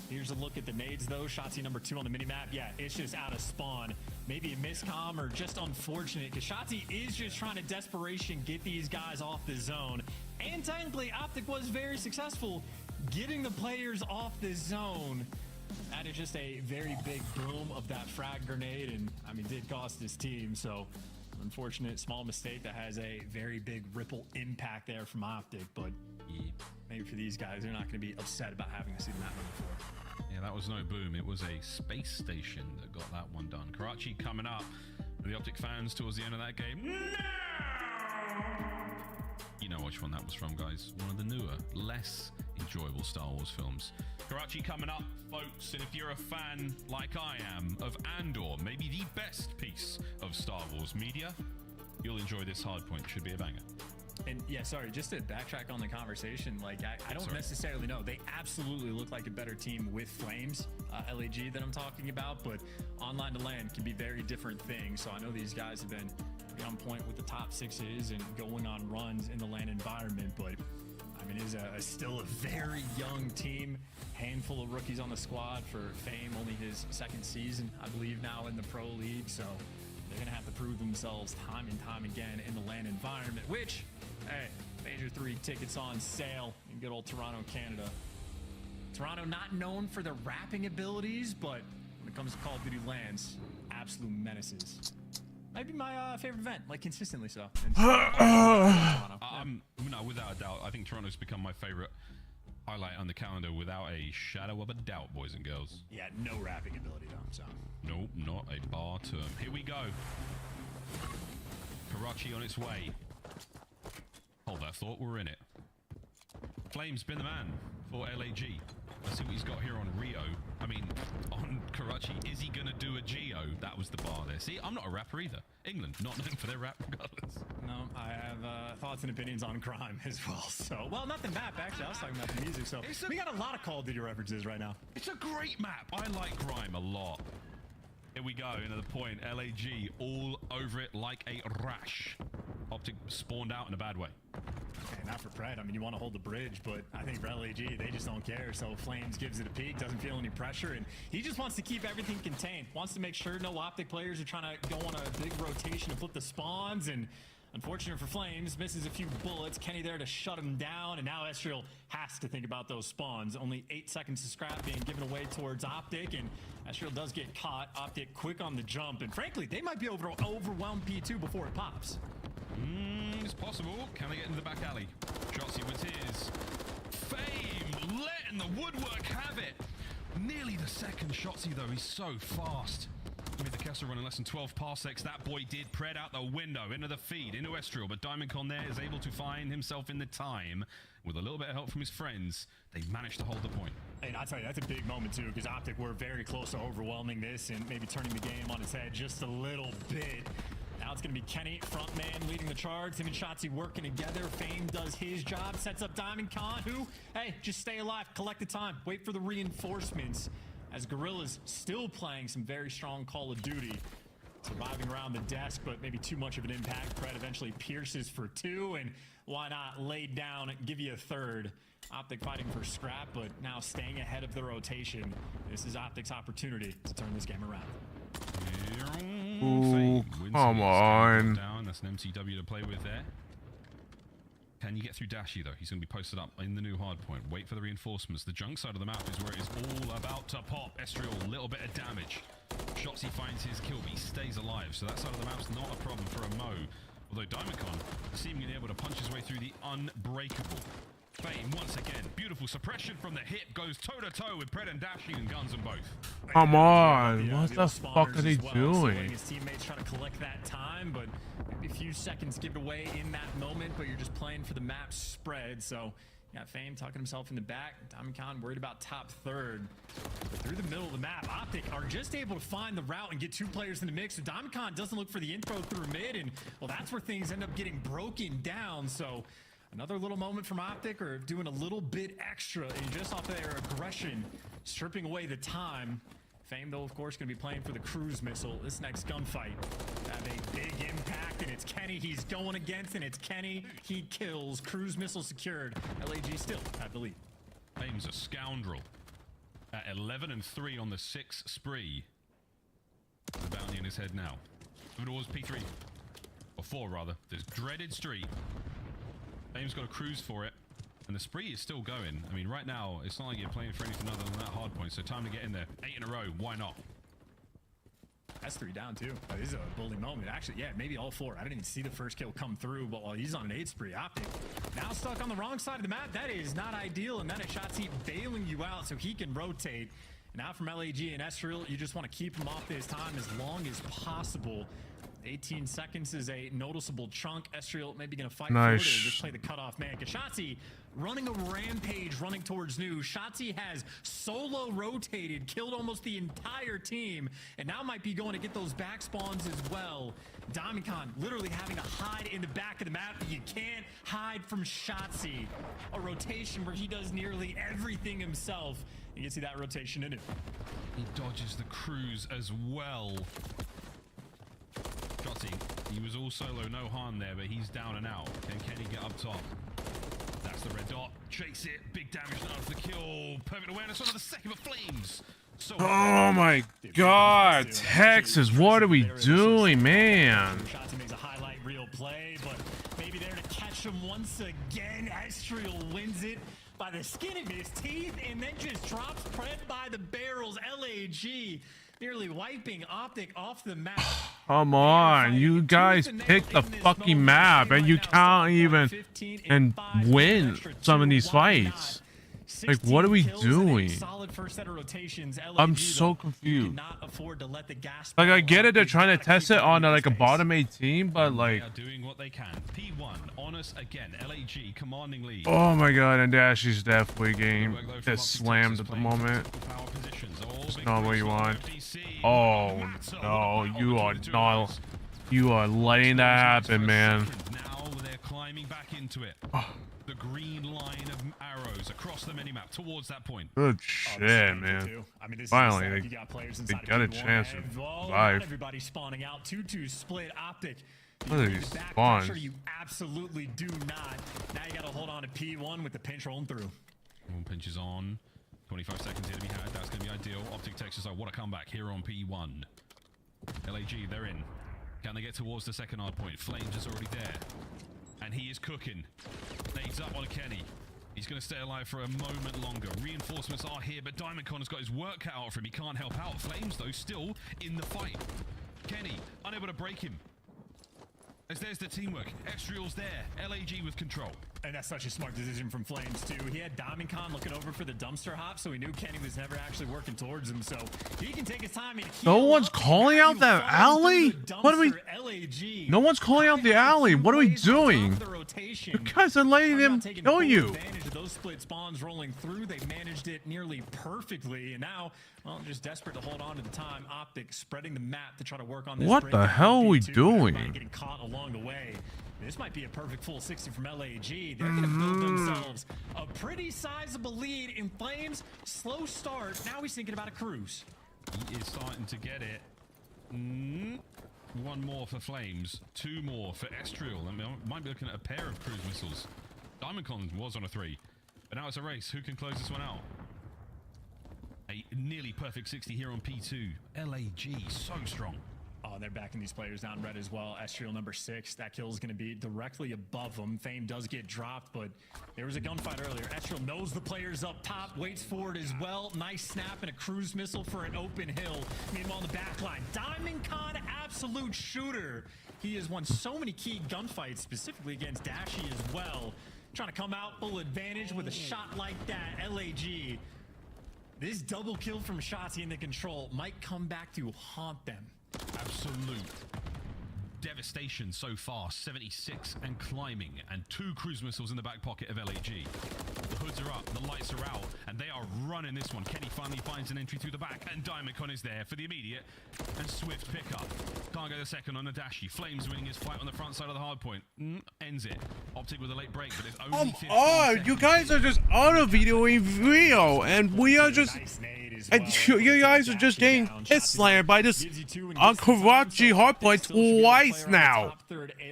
Here's a look at the nades, though. Shotzi number 2 on the minimap. Yeah, it's just out of spawn. Maybe a miscomm or just unfortunate, because Shotzi is just trying to desperation get these guys off the zone. And technically, Optic was very successful getting the players off the zone. That is just a very big boom of that frag grenade, and I mean, did cost his team. So unfortunate small mistake that has a very big ripple impact there from Optic, but maybe for these guys, they're not going to be upset about having to see the map number 4. Yeah, that was no boom. It was a space station that got that one done. Karachi coming up. The Optic fans towards the end of that game. No! You know which one that was from, guys. One of the newer, less enjoyable Star Wars films. Karachi coming up, folks. And if you're a fan, like I am, of Andor, maybe the best piece of Star Wars media, you'll enjoy this hardpoint. Should be a banger. And yeah, sorry, just to backtrack on the conversation, like I don't necessarily know. They absolutely look like a better team with Flames, LAG that I'm talking about, but online to LAN can be very different things. So I know these guys have been on point with the top 6s and going on runs in the LAN environment, but I mean, it is still a very young team, handful of rookies on the squad for Fame, only his 2nd season, I believe, now in the Pro League. So they're going to have to prove themselves time and time again in the LAN environment, which, hey, Major 3 tickets on sale in good old Toronto, Canada. Toronto not known for their rapping abilities, but when it comes to Call of Duty LANs, absolute menaces. Might be my favorite event, like consistently so. No, without a doubt, I think Toronto's become my favorite highlight on the calendar without a shadow of a doubt, boys and girls. Yeah, no rapping ability though, so. Nope, not a bar term. Here we go. Karachi on its way. Hold that thought, we're in it. Flame's been the man for LAG. Let's see what he's got here on Rio. I mean, on Karachi, is he going to do a Geo? That was the bar there. See, I'm not a rapper either. England, not known for their rap regardless. No, I have thoughts and opinions on crime as well. So, well, not the map, actually. I was talking about the music. So, we got a lot of Call of Duty references right now. It's a great map. I like crime a lot. Here we go, into the point. LAG all over it like a rash. Optic spawned out in a bad way. And not for Pred. I mean, you want to hold the bridge, but I think for LAG, they just don't care. So Flames gives it a peek, doesn't feel any pressure, and he just wants to keep everything contained. Wants to make sure no Optic players are trying to go on a big rotation and flip the spawns, and unfortunate for Flames, misses a few bullets. Kenny there to shut him down, and now Estriel has to think about those spawns. Only 8 seconds to scrap being given away towards Optic, and Estriel does get caught. Optic quick on the jump, and frankly, they might be overwhelmed P2 before it pops. It's possible. Can they get into the back alley? Shotzi with his. Fame letting the woodwork have it. Nearly the second Shotzi though. He's so fast. Give me the Kessler running less than 12 parsecs. That boy did. Pred out the window into the feed into Estriel, but DiamondCon there is able to find himself in the time with a little bit of help from his friends. They managed to hold the point. And I'll tell you, that's a big moment too, because Optic were very close to overwhelming this and maybe turning the game on its head just a little bit. Now it's going to be Kenny, front man, leading the charge. Him and Shotzi working together. Fame does his job, sets up DiamondCon, who, hey, just stay alive, collect the time, wait for the reinforcements. As Gorilla's still playing some very strong Call of Duty. Surviving around the desk, but maybe too much of an impact. Pred eventually pierces for 2, and why not lay down and give you a third. Optic fighting for scrap, but now staying ahead of the rotation. This is Optic's opportunity to turn this game around. Ooh, come on. Down. That's an MCW to play with there. Can you get through Dashi though? He's going to be posted up in the new hardpoint. Wait for the reinforcements. The junk side of the map is where it is all about to pop. Estriel, a little bit of damage. Shotzi finds his kill, but he stays alive. So that side of the map's not a problem for a Mo. Although DiamondCon seemingly able to punch his way through the unbreakable. Fame once again. Beautiful suppression from the hip. Goes toe-to-toe with Pred and Dashi and guns them both. Come on. What the fuck are they doing? His teammates trying to collect that time, but maybe a few seconds give it away in that moment, but you're just playing for the map spread. So yeah, Fame tucking himself in the back. DiamondCon worried about top third. But through the middle of the map, Optic are just able to find the route and get 2 players in the mix. So DiamondCon doesn't look for the intro through mid, and well, that's where things end up getting broken down. So another little moment from Optic, or doing a little bit extra and just off their aggression, stripping away the time. Fame, though, of course, going to be playing for the cruise missile. This next gunfight have a big impact, and it's Kenny he's going against, and it's Kenny. He kills. Cruise missile secured. LAG still have the lead. Fame's a scoundrel. At 11-3 on the 6 spree. The bounty in his head now. Move towards P3. Or 4, rather. This dreaded street. Fame's got a cruise for it. And the spree is still going. I mean, right now, it's not like you're playing for anything other than that hard point. So time to get in there. 8 in a row. Why not? That's 3 down, too. Oh, this is a bully moment. Actually, yeah, maybe all 4. I didn't even see the first kill come through, but while he's on an 8 spree, Optic now stuck on the wrong side of the map. That is not ideal, and that is Shotzi bailing you out so he can rotate. Now from LAG and Estriel, you just want to keep him off this time as long as possible. 18 seconds is a noticeable chunk. Estriel maybe going to fight for it or just play the cutoff man. Shotzi running a rampage, running towards new. Shotzi has solo rotated, killed almost the entire team, and now might be going to get those back spawns as well. DiamondCon literally having to hide in the back of the map. You can't hide from Shotzi. A rotation where he does nearly everything himself. You can see that rotation in it. He dodges the cruise as well. Shotzi, he was all solo, no harm there, but he's down and out. Can Kenny get up top? That's the red dot. Chase it. Big damage done for the kill. Perfect awareness on the second, but Flames. So oh my god, Texas, what are we doing, man? Shotzi makes a highlight reel play, but maybe there to catch him once again. Estriel wins it by the skin of his teeth and then just drops Pred by the barrels. LAG nearly wiping Optic off the map. Come on, you guys pick the fucking map and you can't even and win some of these fights. Like, what are we doing? I'm so confused. Like, I get it, they're trying to test it on like a bottom 8 team, but like, they are doing what they can. P1 on us again. LAG commanding lead. oh my god, and Dashi's definitely getting just slammed at the moment. It's not what you want. Oh no, you are not. You are letting that happen, man. Now they're climbing back into it. The green line of arrows across the minimap towards that point. Good shit, man. I mean, finally, got players they got a chance to survive. Everybody spawning out. 2-2 split. Optic What are You these need back spawns? pressure, you absolutely do not. Now you got to hold on to P1 with the pinch rolling through. One pinch is on. 25 seconds here to be had. That's going to be ideal. Optic Texas, what a comeback here on P1. LAG, they're in. Can they get towards the second hard point? Flames is already there. And he is cooking. Nades up on Kenny. He's going to stay alive for a moment longer. Reinforcements are here, but DiamondCon has got his work cut out for him. He can't help out. Flames, though, still in the fight. Kenny, unable to break him. As there's the teamwork. Extrial's there. LAG with control. And that's such a smart decision from Flames, too. He had DiamondCon looking over for the dumpster hop, so he knew Kenny was never actually working towards him, so he can take his time and No one's calling out that alley? What are we... LAG. No one's calling out the alley. What are we doing? You guys are letting them kill you. Advantage of those split spawns rolling through. They managed it nearly perfectly, and now, well, just desperate to hold on to the time. Optic spreading the map to try to work on this. What the hell are we doing? Getting caught along the way. This might be a perfect full 60 from LAG. They're going to build themselves a pretty sizable lead in Flames. Slow start. Now he's thinking about a cruise. He is starting to get it. One more for Flames. Two more for Estrial. I mean, might be looking at a pair of cruise missiles. DiamondCon was on a 3. But now it's a race. Who can close this one out? A nearly perfect 60 here on P2. LAG, so strong. Oh, they're backing these players down red as well. Estrial number 6. That kill is going to be directly above them. Fame does get dropped, but there was a gunfight earlier. Estrial knows the players up top, waits for it as well. Nice snap and a cruise missile for an open hill. Meanwhile, on the back line, DiamondCon, absolute shooter. He has won so many key gunfights, specifically against Dashy as well. Trying to come out full advantage with a shot like that. LAG. This double kill from Shotzi in the control might come back to haunt them. Absolute devastation so far. 76 and climbing, and 2 cruise missiles in the back pocket of LAG. The hoods are up, the lights are out, and they are running this one. Kenny finally finds an entry through the back, and DiamondCon is there for the immediate and swift pickup. Can't go the second on the Dashy. Flames winning his fight on the front side of the hard point. Ends it. Optic with a late break, but it's only 15 seconds. You guys are just auto-videoing Rio, and we are just... And you guys are just getting hit slammed by this Karachi hardpoint twice now.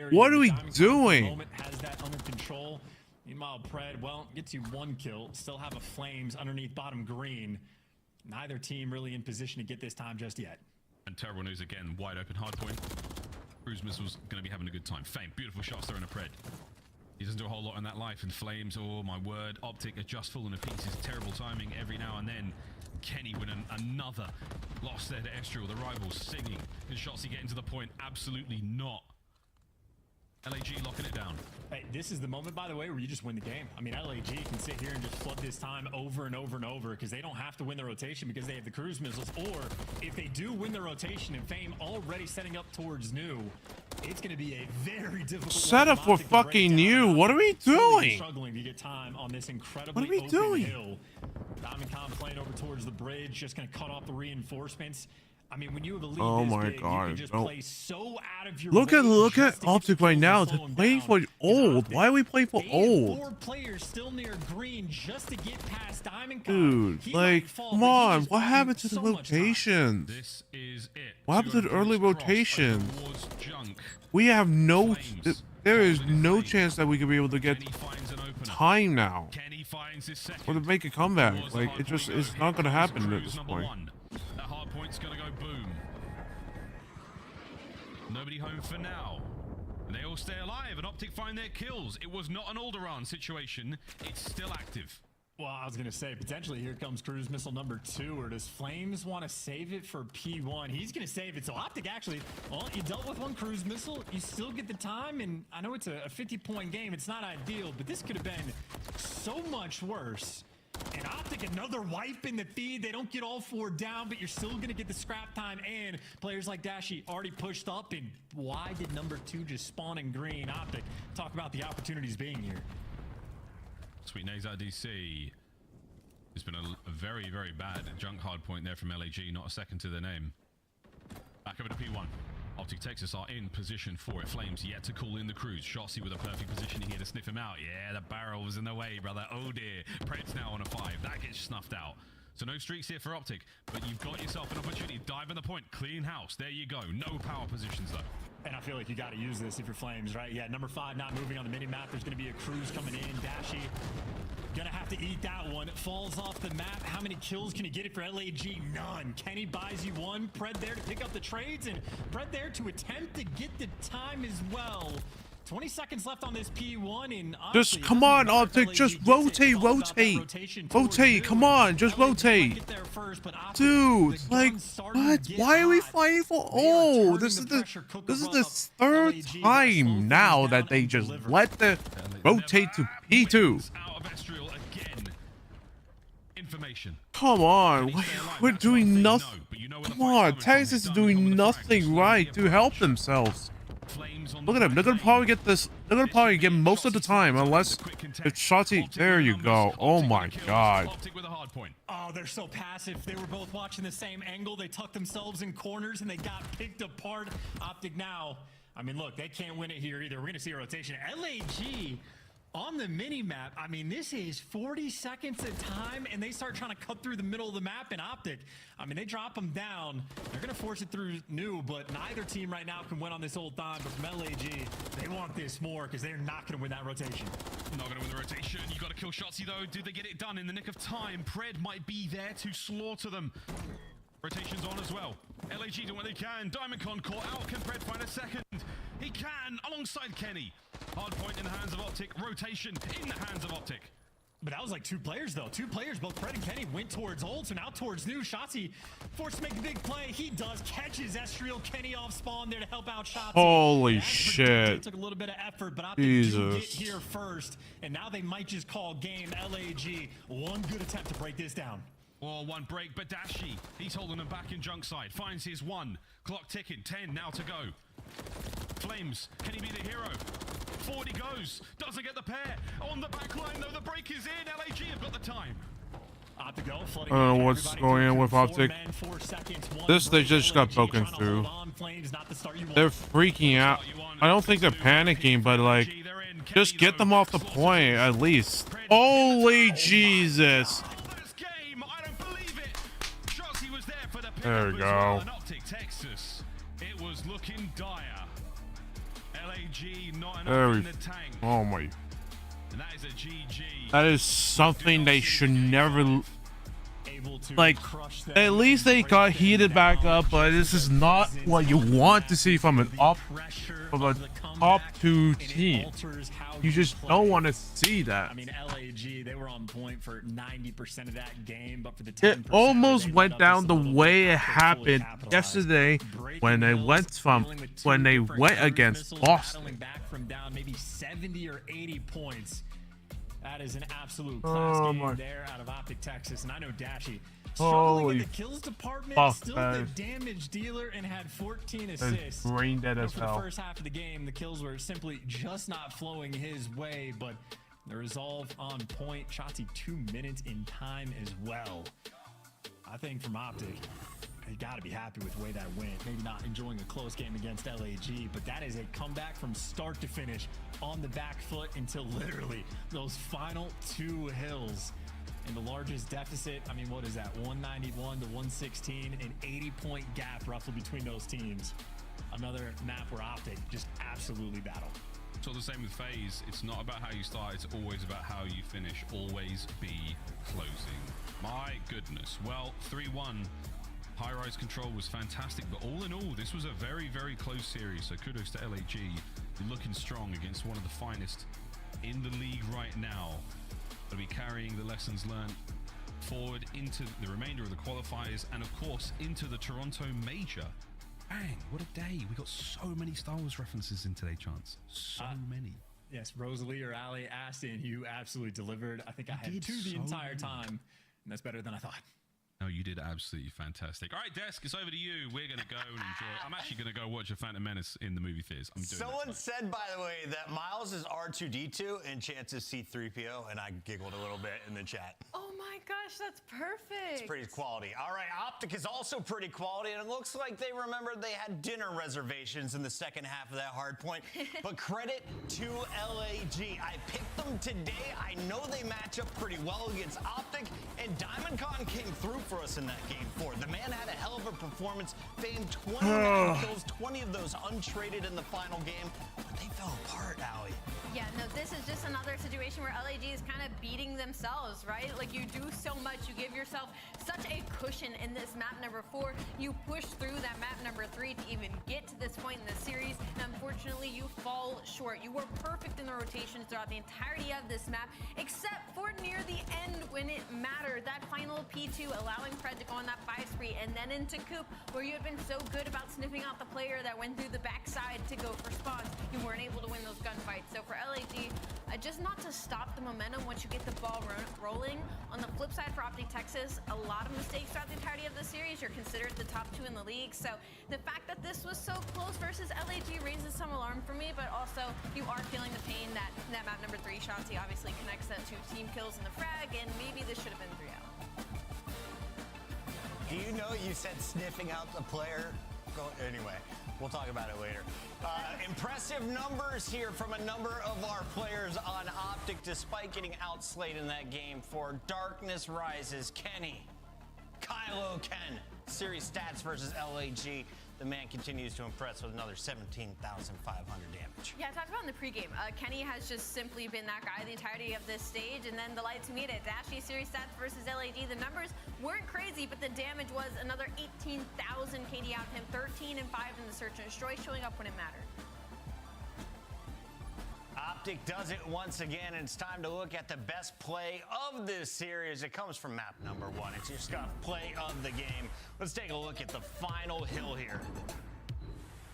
What are we doing? Has that under control. Meanwhile, Pred, well, gets you 1 kill. Still have a Flames underneath bottom green. Neither team really in position to get this time just yet. And terrible news again. Wide open hardpoint. Cruise missiles going to be having a good time. Fame, beautiful shots there in a Pred. He doesn't do a whole lot in that life. And Flames, oh my word. Optic are just falling to pieces. Terrible timing every now and then. Kenny winning another loss there to Estrial. The rivals singing. Can Shotzi getting to the point? Absolutely not. LAG locking it down. Hey, this is the moment, by the way, where you just win the game. I mean, LAG can sit here and just flood this time over and over and over because they don't have to win the rotation because they have the cruise missiles. Or if they do win the rotation and Fame already setting up towards new, it's going to be a very difficult set up for fucking you. What are we doing? Struggling to get time on this incredibly what are we doing? Hill. DiamondCon playing over towards the bridge, just going to cut off the reinforcements. I mean, when you have a lead oh this my big, god! you can just play so out of your Look at Optic right now. They're playing for old. Why are we playing for old? 4 players still near green just to get past DiamondCon. Dude, like, come on! What happened to the rotations? This is it. What happened to the early rotation? We have no. There is no chance that we could be able to get time now. Or to make a comeback. Like, it's not going to happen at this point. That hard point's going to go boom. Nobody home for now. They all stay alive, and Optic find their kills. It was not an Alderaan situation. It's still active. Well, I was going to say, potentially here comes cruise missile number 2, or does Flames want to save it for P1? He's going to save it. So Optic actually, well, you dealt with 1 cruise missile. You still get the time, and I know it's a 50-point game. It's not ideal, but this could have been so much worse. And Optic, another wipe in the feed. They don't get all 4 down, but you're still going to get the scrap time. And players like Dashy already pushed up. And why did number 2 just spawn in green? Optic, talk about the opportunities being here. Sweet nades out DC. It's been a very, very bad junk hard point there from LAG. Not a second to their name. Back over to P1. Optic Texas are in position for it. Flames yet to call in the cruise. Shotzi with a perfect positioning here to sniff him out. Yeah, the barrel was in the way, brother. Oh dear. Pred's now on a 5. That gets snuffed out. So no streaks here for Optic, but you've got yourself an opportunity. Dive in the point. Clean house. There you go. No power positions though. And I feel like you got to use this if you're Flames, right? Yeah, number 5 not moving on the mini-map. There's going to be a cruise coming in. Dashy gonna have to eat that one. It falls off the map. How many kills can he get it for LAG? None. Kenny buys you one. Pred there to pick up the trades, and Pred there to attempt to get the time as well. 20 seconds left on this P1, and just come on, Optic, just rotate. Come on, just rotate. Dude, like, what? Why are we fighting for? Oh, this is the third time now that they just let the rotate to P2. Come on, we're doing nothing. Come on, Texas is doing nothing right to help themselves. Look at them. They're gonna probably get this. They're gonna probably get most of the time, unless it's Shotty. There you go. Oh my god. Oh, they're so passive. They were both watching the same angle. They tucked themselves in corners and they got picked apart. Optic now. I mean, look, they can't win it here either. We're gonna see a rotation. LAG on the mini-map. I mean, this is 40 seconds at time, and they start trying to cut through the middle of the map in Optic. I mean, they drop them down. They're going to force it through New, but neither team right now can win on this old time. But from LAG, they want this more because they're not going to win that rotation. Not going to win the rotation. You got to kill Shotzi, though. Do they get it done in the nick of time? Pred might be there to slaughter them. Rotation's on as well. LAG doing what they can. DiamondCon caught out. Can Pred find a second? He can, alongside Kenny. Hard point in the hands of Optic. Rotation in the hands of Optic. But that was like 2 players, though. 2 players, both Pred and Kenny, went towards ult, so now towards New. Shotzi forced to make the big play. He does. Catches Estriel. Kenny off spawn there to help out Shotzi. Holy shit. It took a little bit of effort, but Optic do get here first. And now they might just call game. LAG, one good attempt to break this down. Or one break, but Dashi, he's holding them back in junk side. Finds his 1. Clock ticking. 10 now to go. Flames, can he be the hero? Forward he goes. Doesn't get the pair. On the back line, though, the break is in. LAG have got the time. I don't know what's going on with Optic. They just got broken through. They're freaking out. I don't think they're panicking, but like, just get them off the point at least. Holy Jesus. There we go. Texas. It was looking dire. LAG not There enough we. in the tank. Oh my. And that is a GG. That is something they should never. Like, at least they got heated back up, but this is not what you want to see from a top 2 team. You just don't want to see that. I mean, LAG, they were on point for 90% of that game, but for the 10%, It almost went down the way it happened yesterday when they went against Boston. Battling back from down maybe 70 or 80 points. That is an absolute class game there out of Optic Texas, and I know Dashi struggling in the kills department, still the damage dealer, and had 14 assists. Brain dead as for hell. the first half of the game, the kills were simply just not flowing his way, but the resolve on point. Shotzi 2 minutes in time as well. I think from Optic, you got to be happy with the way that went. Maybe not enjoying a close game against LAG, but that is a comeback from start to finish on the back foot until literally those final 2 hills. And the largest deficit, I mean, what is that? 191 to 116, an 80-point gap roughly between those teams. Another map where Optic just absolutely battled. So the same with FaZe. It's not about how you start, it's always about how you finish. Always be closing. My goodness. Well, 3-1. High-rise control was fantastic, but all in all, this was a very, very close series. So kudos to LAG. You're looking strong against one of the finest in the league right now. They'll be carrying the lessons learned forward into the remainder of the qualifiers and, of course, into the Toronto Major. Bang, what a day. We got so many Star Wars references in today, Chance. So many. Yes, Rosalie or Ali asked and you absolutely delivered. I think I had 2 the entire time, and that's better than I thought. No, you did absolutely fantastic. All right, Desk, it's over to you. We're going to go and enjoy. I'm actually going to go watch a Phantom Menace in the movie theaters. I'm doing Someone said, by the way, that Miles is R2-D2 and Chance is C-3PO, and I giggled a little bit in the chat. Oh my gosh, that's perfect. It's pretty quality. All right, Optic is also pretty quality, and it looks like they remembered they had dinner reservations in the second half of that hard point. But credit to LAG. I picked them today. I know they match up pretty well against Optic, and DiamondCon came through for us in that game 4. The man had a hell of a performance, famed 29 kills, 20 of those untraded in the final game, but they fell apart, Allie. Yeah, no, this is just another situation where LAG is kind of beating themselves, right? Like, you do so much, you give yourself such a cushion in this map number 4. You push through that map number 3 to even get to this point in the series, and unfortunately, you fall short. You were perfect in the rotations throughout the entirety of this map, except for near the end when it mattered. That final P2 allowing Fred to go on that 5 spree, and then into Coop, where you had been so good about sniffing out the player that went through the backside to go for spawns. You weren't able to win those gunfights. So for LAG, just not to stop the momentum once you get the ball rolling. On the flip side for Optic Texas, a lot of mistakes throughout the entirety of the series. You're considered the top 2 in the league. So the fact that this was so close versus LAG raises some alarm for me, but also you are feeling the pain that map number 3, Shanti obviously connects that 2 team kills in the frag, and maybe this should have been 3 out. Do you know you said sniffing out the player? Anyway, we'll talk about it later. Impressive numbers here from a number of our players on Optic, despite getting outslayed in that game. For Darkness Rises, Kenny, Kylo Ken, series stats versus LAG. The man continues to impress with another 17,500 damage. Yeah, I talked about in the pregame. Kenny has just simply been that guy the entirety of this stage, and then the lights who meet it. Dashy series stats versus LAG. The numbers weren't crazy, but the damage was another 18,000 KD out of him, 13 and 5 in the search and destroy, showing up when it mattered. Optic does it once again, and it's time to look at the best play of this series. It comes from map number 1. It's your Scuff play of the game. Let's take a look at the final hill here.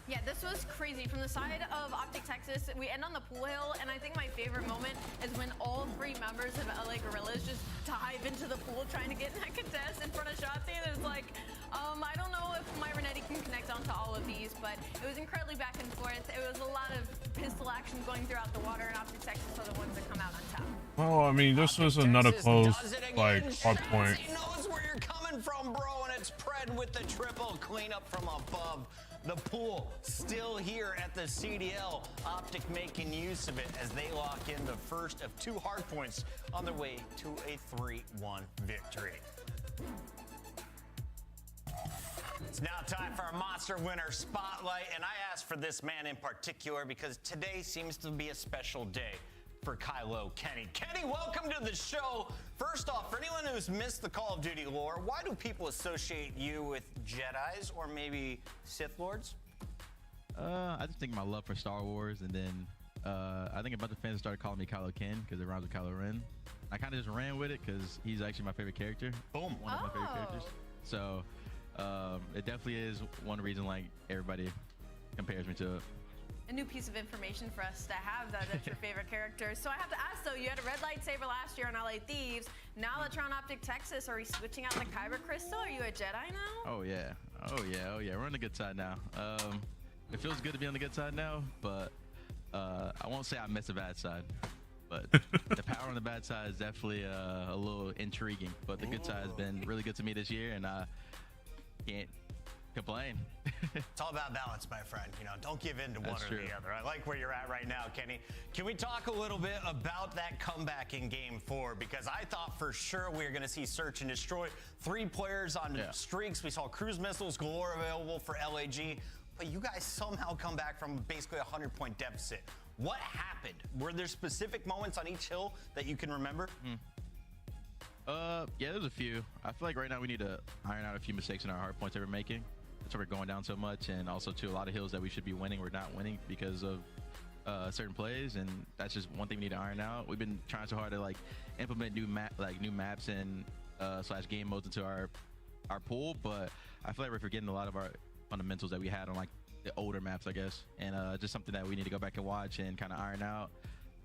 Yeah, this was crazy. From the side of Optic Texas, we end on the pool hill, and I think my favorite moment is when all 3 members of LA Gorillas just dive into the pool trying to get in that contest in front of Shotzi. There's like, I don't know if my Renetti can connect onto all of these, but it was incredibly back and forth. It was a lot of pistol action going throughout the water, and Optic Texas are the ones that come out on top. Oh, I mean, this was another close, like, hard point. He knows where you're coming from, bro, and it's Pred with the triple cleanup from above. The pool still here at the CDL. Optic making use of it as they lock in the first of 2 hard points on their way to a 3-1 victory. It's now time for our Monster Winner Spotlight, and I asked for this man in particular because today seems to be a special day for Kylo Kenny. Kenny, welcome to the show. First off, for anyone who's missed the Call of Duty lore, why do people associate you with Jedis or maybe Sith Lords? I just think my love for Star Wars, and then I think a bunch of fans started calling me Kylo Ken because it rhymes with Kylo Ren. I kind of just ran with it because he's actually my favorite character. Boom. One of my favorite characters. So it definitely is one reason like everybody compares me to it. A new piece of information for us to have that's your favorite character. So I have to ask though, you had a red lightsaber last year on LA Thieves. Now that you're on Optic Texas, are you switching out the Kyber Crystal? Are you a Jedi now? Oh yeah. We're on the good side now. It feels good to be on the good side now, but I won't say I miss the bad side. But the power on the bad side is definitely a little intriguing. But the good side has been really good to me this year, and I can't complain. It's all about balance, my friend. You know, don't give in to one or the other. I like where you're at right now, Kenny. Can we talk a little bit about that comeback in Game 4? Because I thought for sure we were going to see Search and Destroy. 3 players on streaks. We saw cruise missiles galore available for LAG. But you guys somehow come back from basically a 100-point deficit. What happened? Were there specific moments on each hill that you can remember? Yeah, there's a few. I feel like right now we need to iron out a few mistakes in our hard points that we're making. That's why we're going down so much, and also to a lot of hills that we should be winning, we're not winning because of certain plays, and that's just one thing we need to iron out. We've been trying so hard to like implement new maps and slash game modes into our pool, but I feel like we're forgetting a lot of our fundamentals that we had on like the older maps, I guess, and just something that we need to go back and watch and kind of iron out.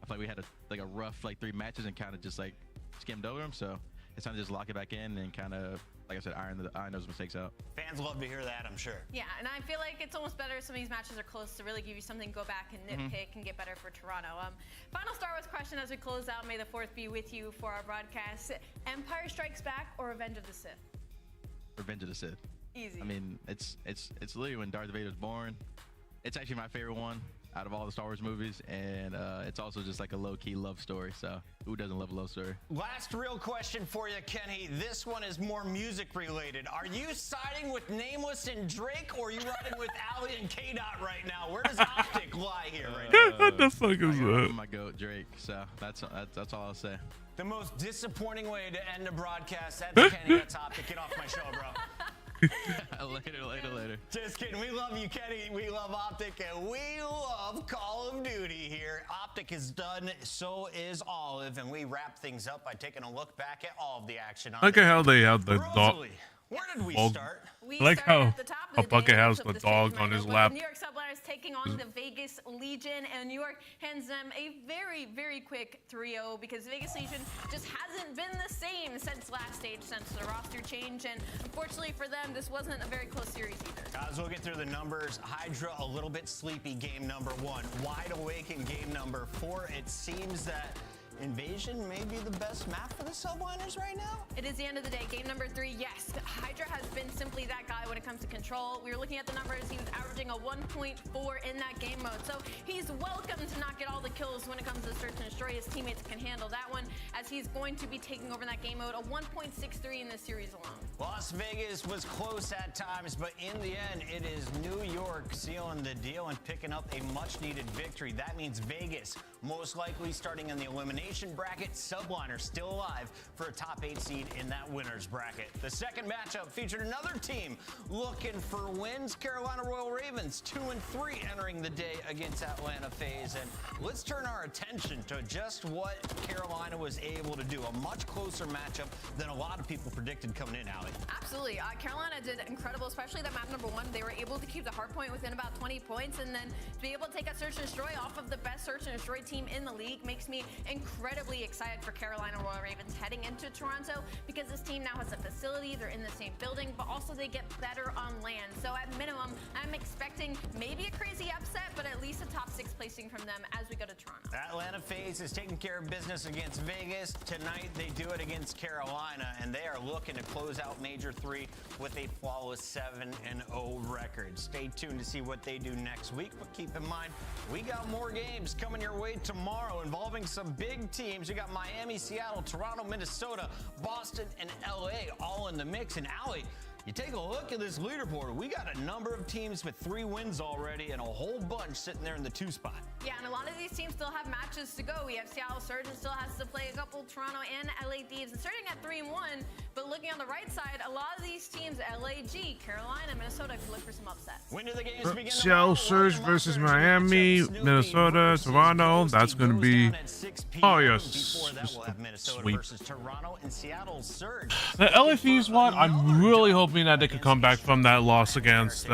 I feel like we had a rough like 3 matches and kind of just like skimmed over them, so it's time to just lock it back in and kind of, like I said, iron those mistakes out. Fans love to hear that, I'm sure. Yeah, and I feel like it's almost better if some of these matches are close to really give you something to go back and nitpick and get better for Toronto. Final Star Wars question as we close out. May the 4th be with you for our broadcast. Empire Strikes Back or Revenge of the Sith? Revenge of the Sith. Easy. I mean, it's literally when Darth Vader's born. It's actually my favorite one. out of all the Star Wars movies, and it's also just like a low-key love story. So who doesn't love a love story? Last real question for you, Kenny. This one is more music related. Are you siding with Nameless and Drake, or are you riding with Ali and K-Dot right now? Where does Optic lie here right now? What the fuck is that? My goat, Drake. So that's all I'll say. The most disappointing way to end a broadcast. That's Kenny. That's Optic. Get off my show, bro. later. Just kidding. We love you, Kenny. We love Optic, and we love Call of Duty here. Optic is done. So is Olive, and we wrap things up by taking a look back at all of the action. Like how they have the dog. Where did we start? Like how a bucket has the dog on his lap. New York Subliners taking on the Vegas Legion, and New York hands them a very, very quick 3-0 because Vegas Legion just hasn't been the same since last stage, since the roster change, and unfortunately for them, this wasn't a very close series either. As we'll get through the numbers, Hydra a little bit sleepy game number 1, wide awake in game number 4. It seems that Invasion may be the best map for the Subliners right now? It is the end of the day. Game number 3, yes. Hydra has been simply that guy when it comes to control. We were looking at the numbers. He was averaging a 1.4 in that game mode. So he's welcome to not get all the kills when it comes to search and destroy. His teammates can handle that one, as he's going to be taking over that game mode, a 1.63 in this series alone. Las Vegas was close at times, but in the end, it is New York sealing the deal and picking up a much-needed victory. That means Vegas most likely starting in the elimination bracket. Subliners still alive for a top 8 seed in that winner's bracket. The second matchup featured another team looking for wins. Carolina Royal Ravens 2-3 entering the day against Atlanta FaZe. And let's turn our attention to just what Carolina was able to do. A much closer matchup than a lot of people predicted coming in, Allie. Absolutely. Carolina did incredible, especially that map number 1. They were able to keep the hard point within about 20 points, and then to be able to take a search and destroy off of the best search and destroy team in the league makes me incredibly excited for Carolina Royal Ravens heading into Toronto, because this team now has a facility, they're in the same building, but also they get better on land. So at minimum, I'm expecting maybe a crazy upset, but at least a top 6 placing from them as we go to Toronto. Atlanta FaZe is taking care of business against Vegas. Tonight, they do it against Carolina, and they are looking to close out Major 3 with a flawless 7-0 record. Stay tuned to see what they do next week, but keep in mind, we got more games coming your way tomorrow involving some big teams. We got Miami, Seattle, Toronto, Minnesota, Boston, and LA all in the mix. And Allie, you take a look at this leaderboard. We got a number of teams with 3 wins already and a whole bunch sitting there in the 2 spot. Yeah, and a lot of these teams still have matches to go. We have Seattle Surge still has to play a couple, Toronto and LA Thieves, and starting at 3-1. But looking on the right side, a lot of these teams, LAG, Carolina, Minnesota, could look for some upsets. When do the games begin? Seattle Surge versus Miami, Minnesota, Toronto. That's going to be, oh yes, sweep. Versus Toronto and Seattle Surge. The LA Thieves one, I'm really hoping that they could come back from that loss against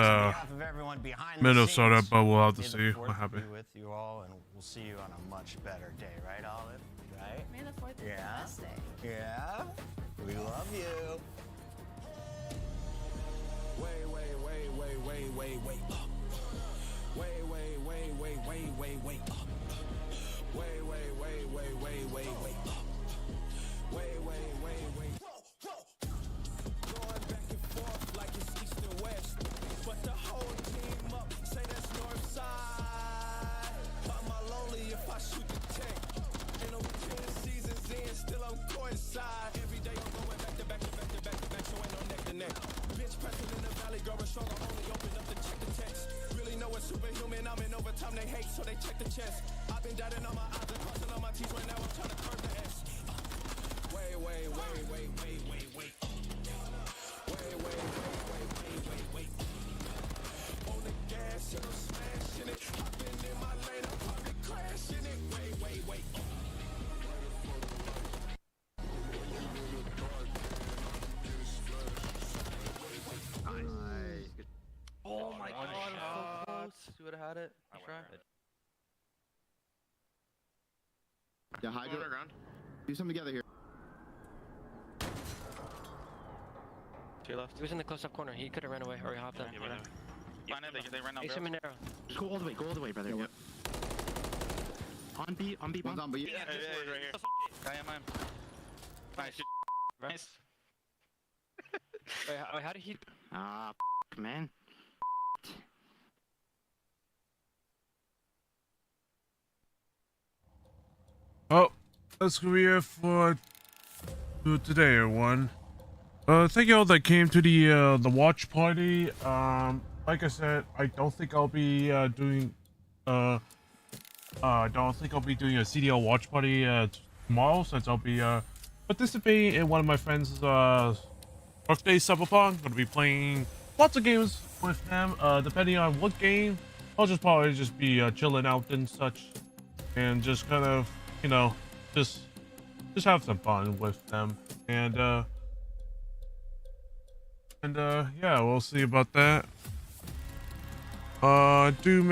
Minnesota, but we'll have to see what happens. With you all, and we'll see you on a much better day, right, Olive? Right? May the 4th is the best day. Yeah. We love you. Superhuman, I'm in overtime, they hate, so they check the chest. I've been doubting on my eyes and crossing on my teeth, right now I'm trying to curve the S. Wait. On the gas, and I'm smashing it. I've been in my lane, I'm probably crashing it. Wait. Nice. Oh my god, I'm so close. You would have had it. Yeah, Hydra. Do something together here. To your left. He was in the close-up corner. He could have ran away, or he hopped up. They ran out. Ace him in arrow. Just go all the way, brother. Yep. On B. One's on B. Yeah, right here. I am. Nice. Wait, how did he? Man. Oh, that's gonna be it for today, everyone. Thank you all that came to the watch party. Like I said, I don't think I'll be doing a CDL watch party tomorrow, since I'll be participating in one of my friends' birthday subathon. Gonna be playing lots of games with them. Depending on what game, I'll just probably just be chilling out and such, and just kind of, you know, just have some fun with them. And yeah, we'll see about that. Do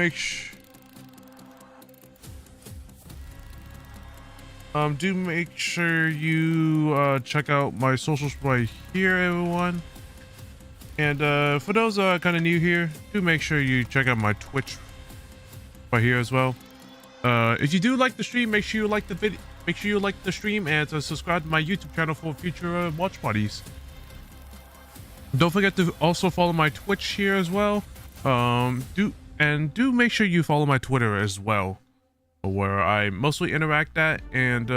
make sure you check out my socials right here, everyone. And for those kind of new here, do make sure you check out my Twitch right here as well. If you do like the stream, make sure you like the video. Make sure you like the stream and subscribe to my YouTube channel for future watch parties. Don't forget to also follow my Twitch here as well. Do make sure you follow my Twitter as well, where I mostly interact at, and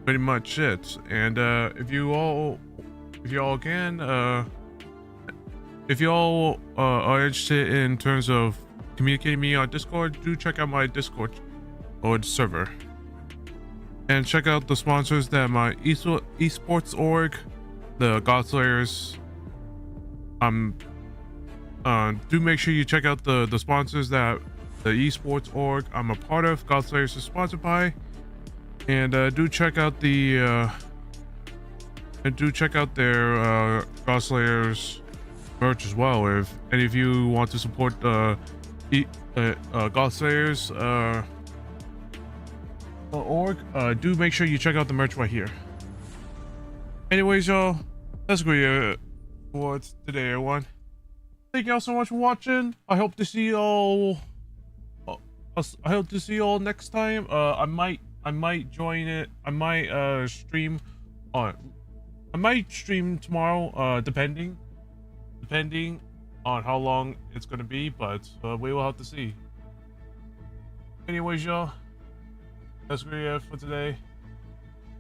pretty much it. And if you all are interested in terms of communicating me on Discord, do check out my Discord or server. And check out the sponsors that my esports org, the Godslayers. Do make sure you check out the sponsors that the esports org I'm a part of. Godslayers is sponsored by, and do check out their Godslayers merch as well. If any of you want to support Godslayers org, do make sure you check out the merch right here. Anyways, y'all, that's great for today, everyone. Thank y'all so much for watching. I hope to see y'all next time. I might join it. I might stream tomorrow, depending on how long it's gonna be, but we will have to see. Anyways, y'all, that's gonna be it for today.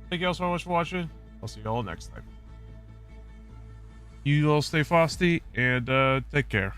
Thank y'all so much for watching. I'll see y'all next time. You all stay frosty and take care.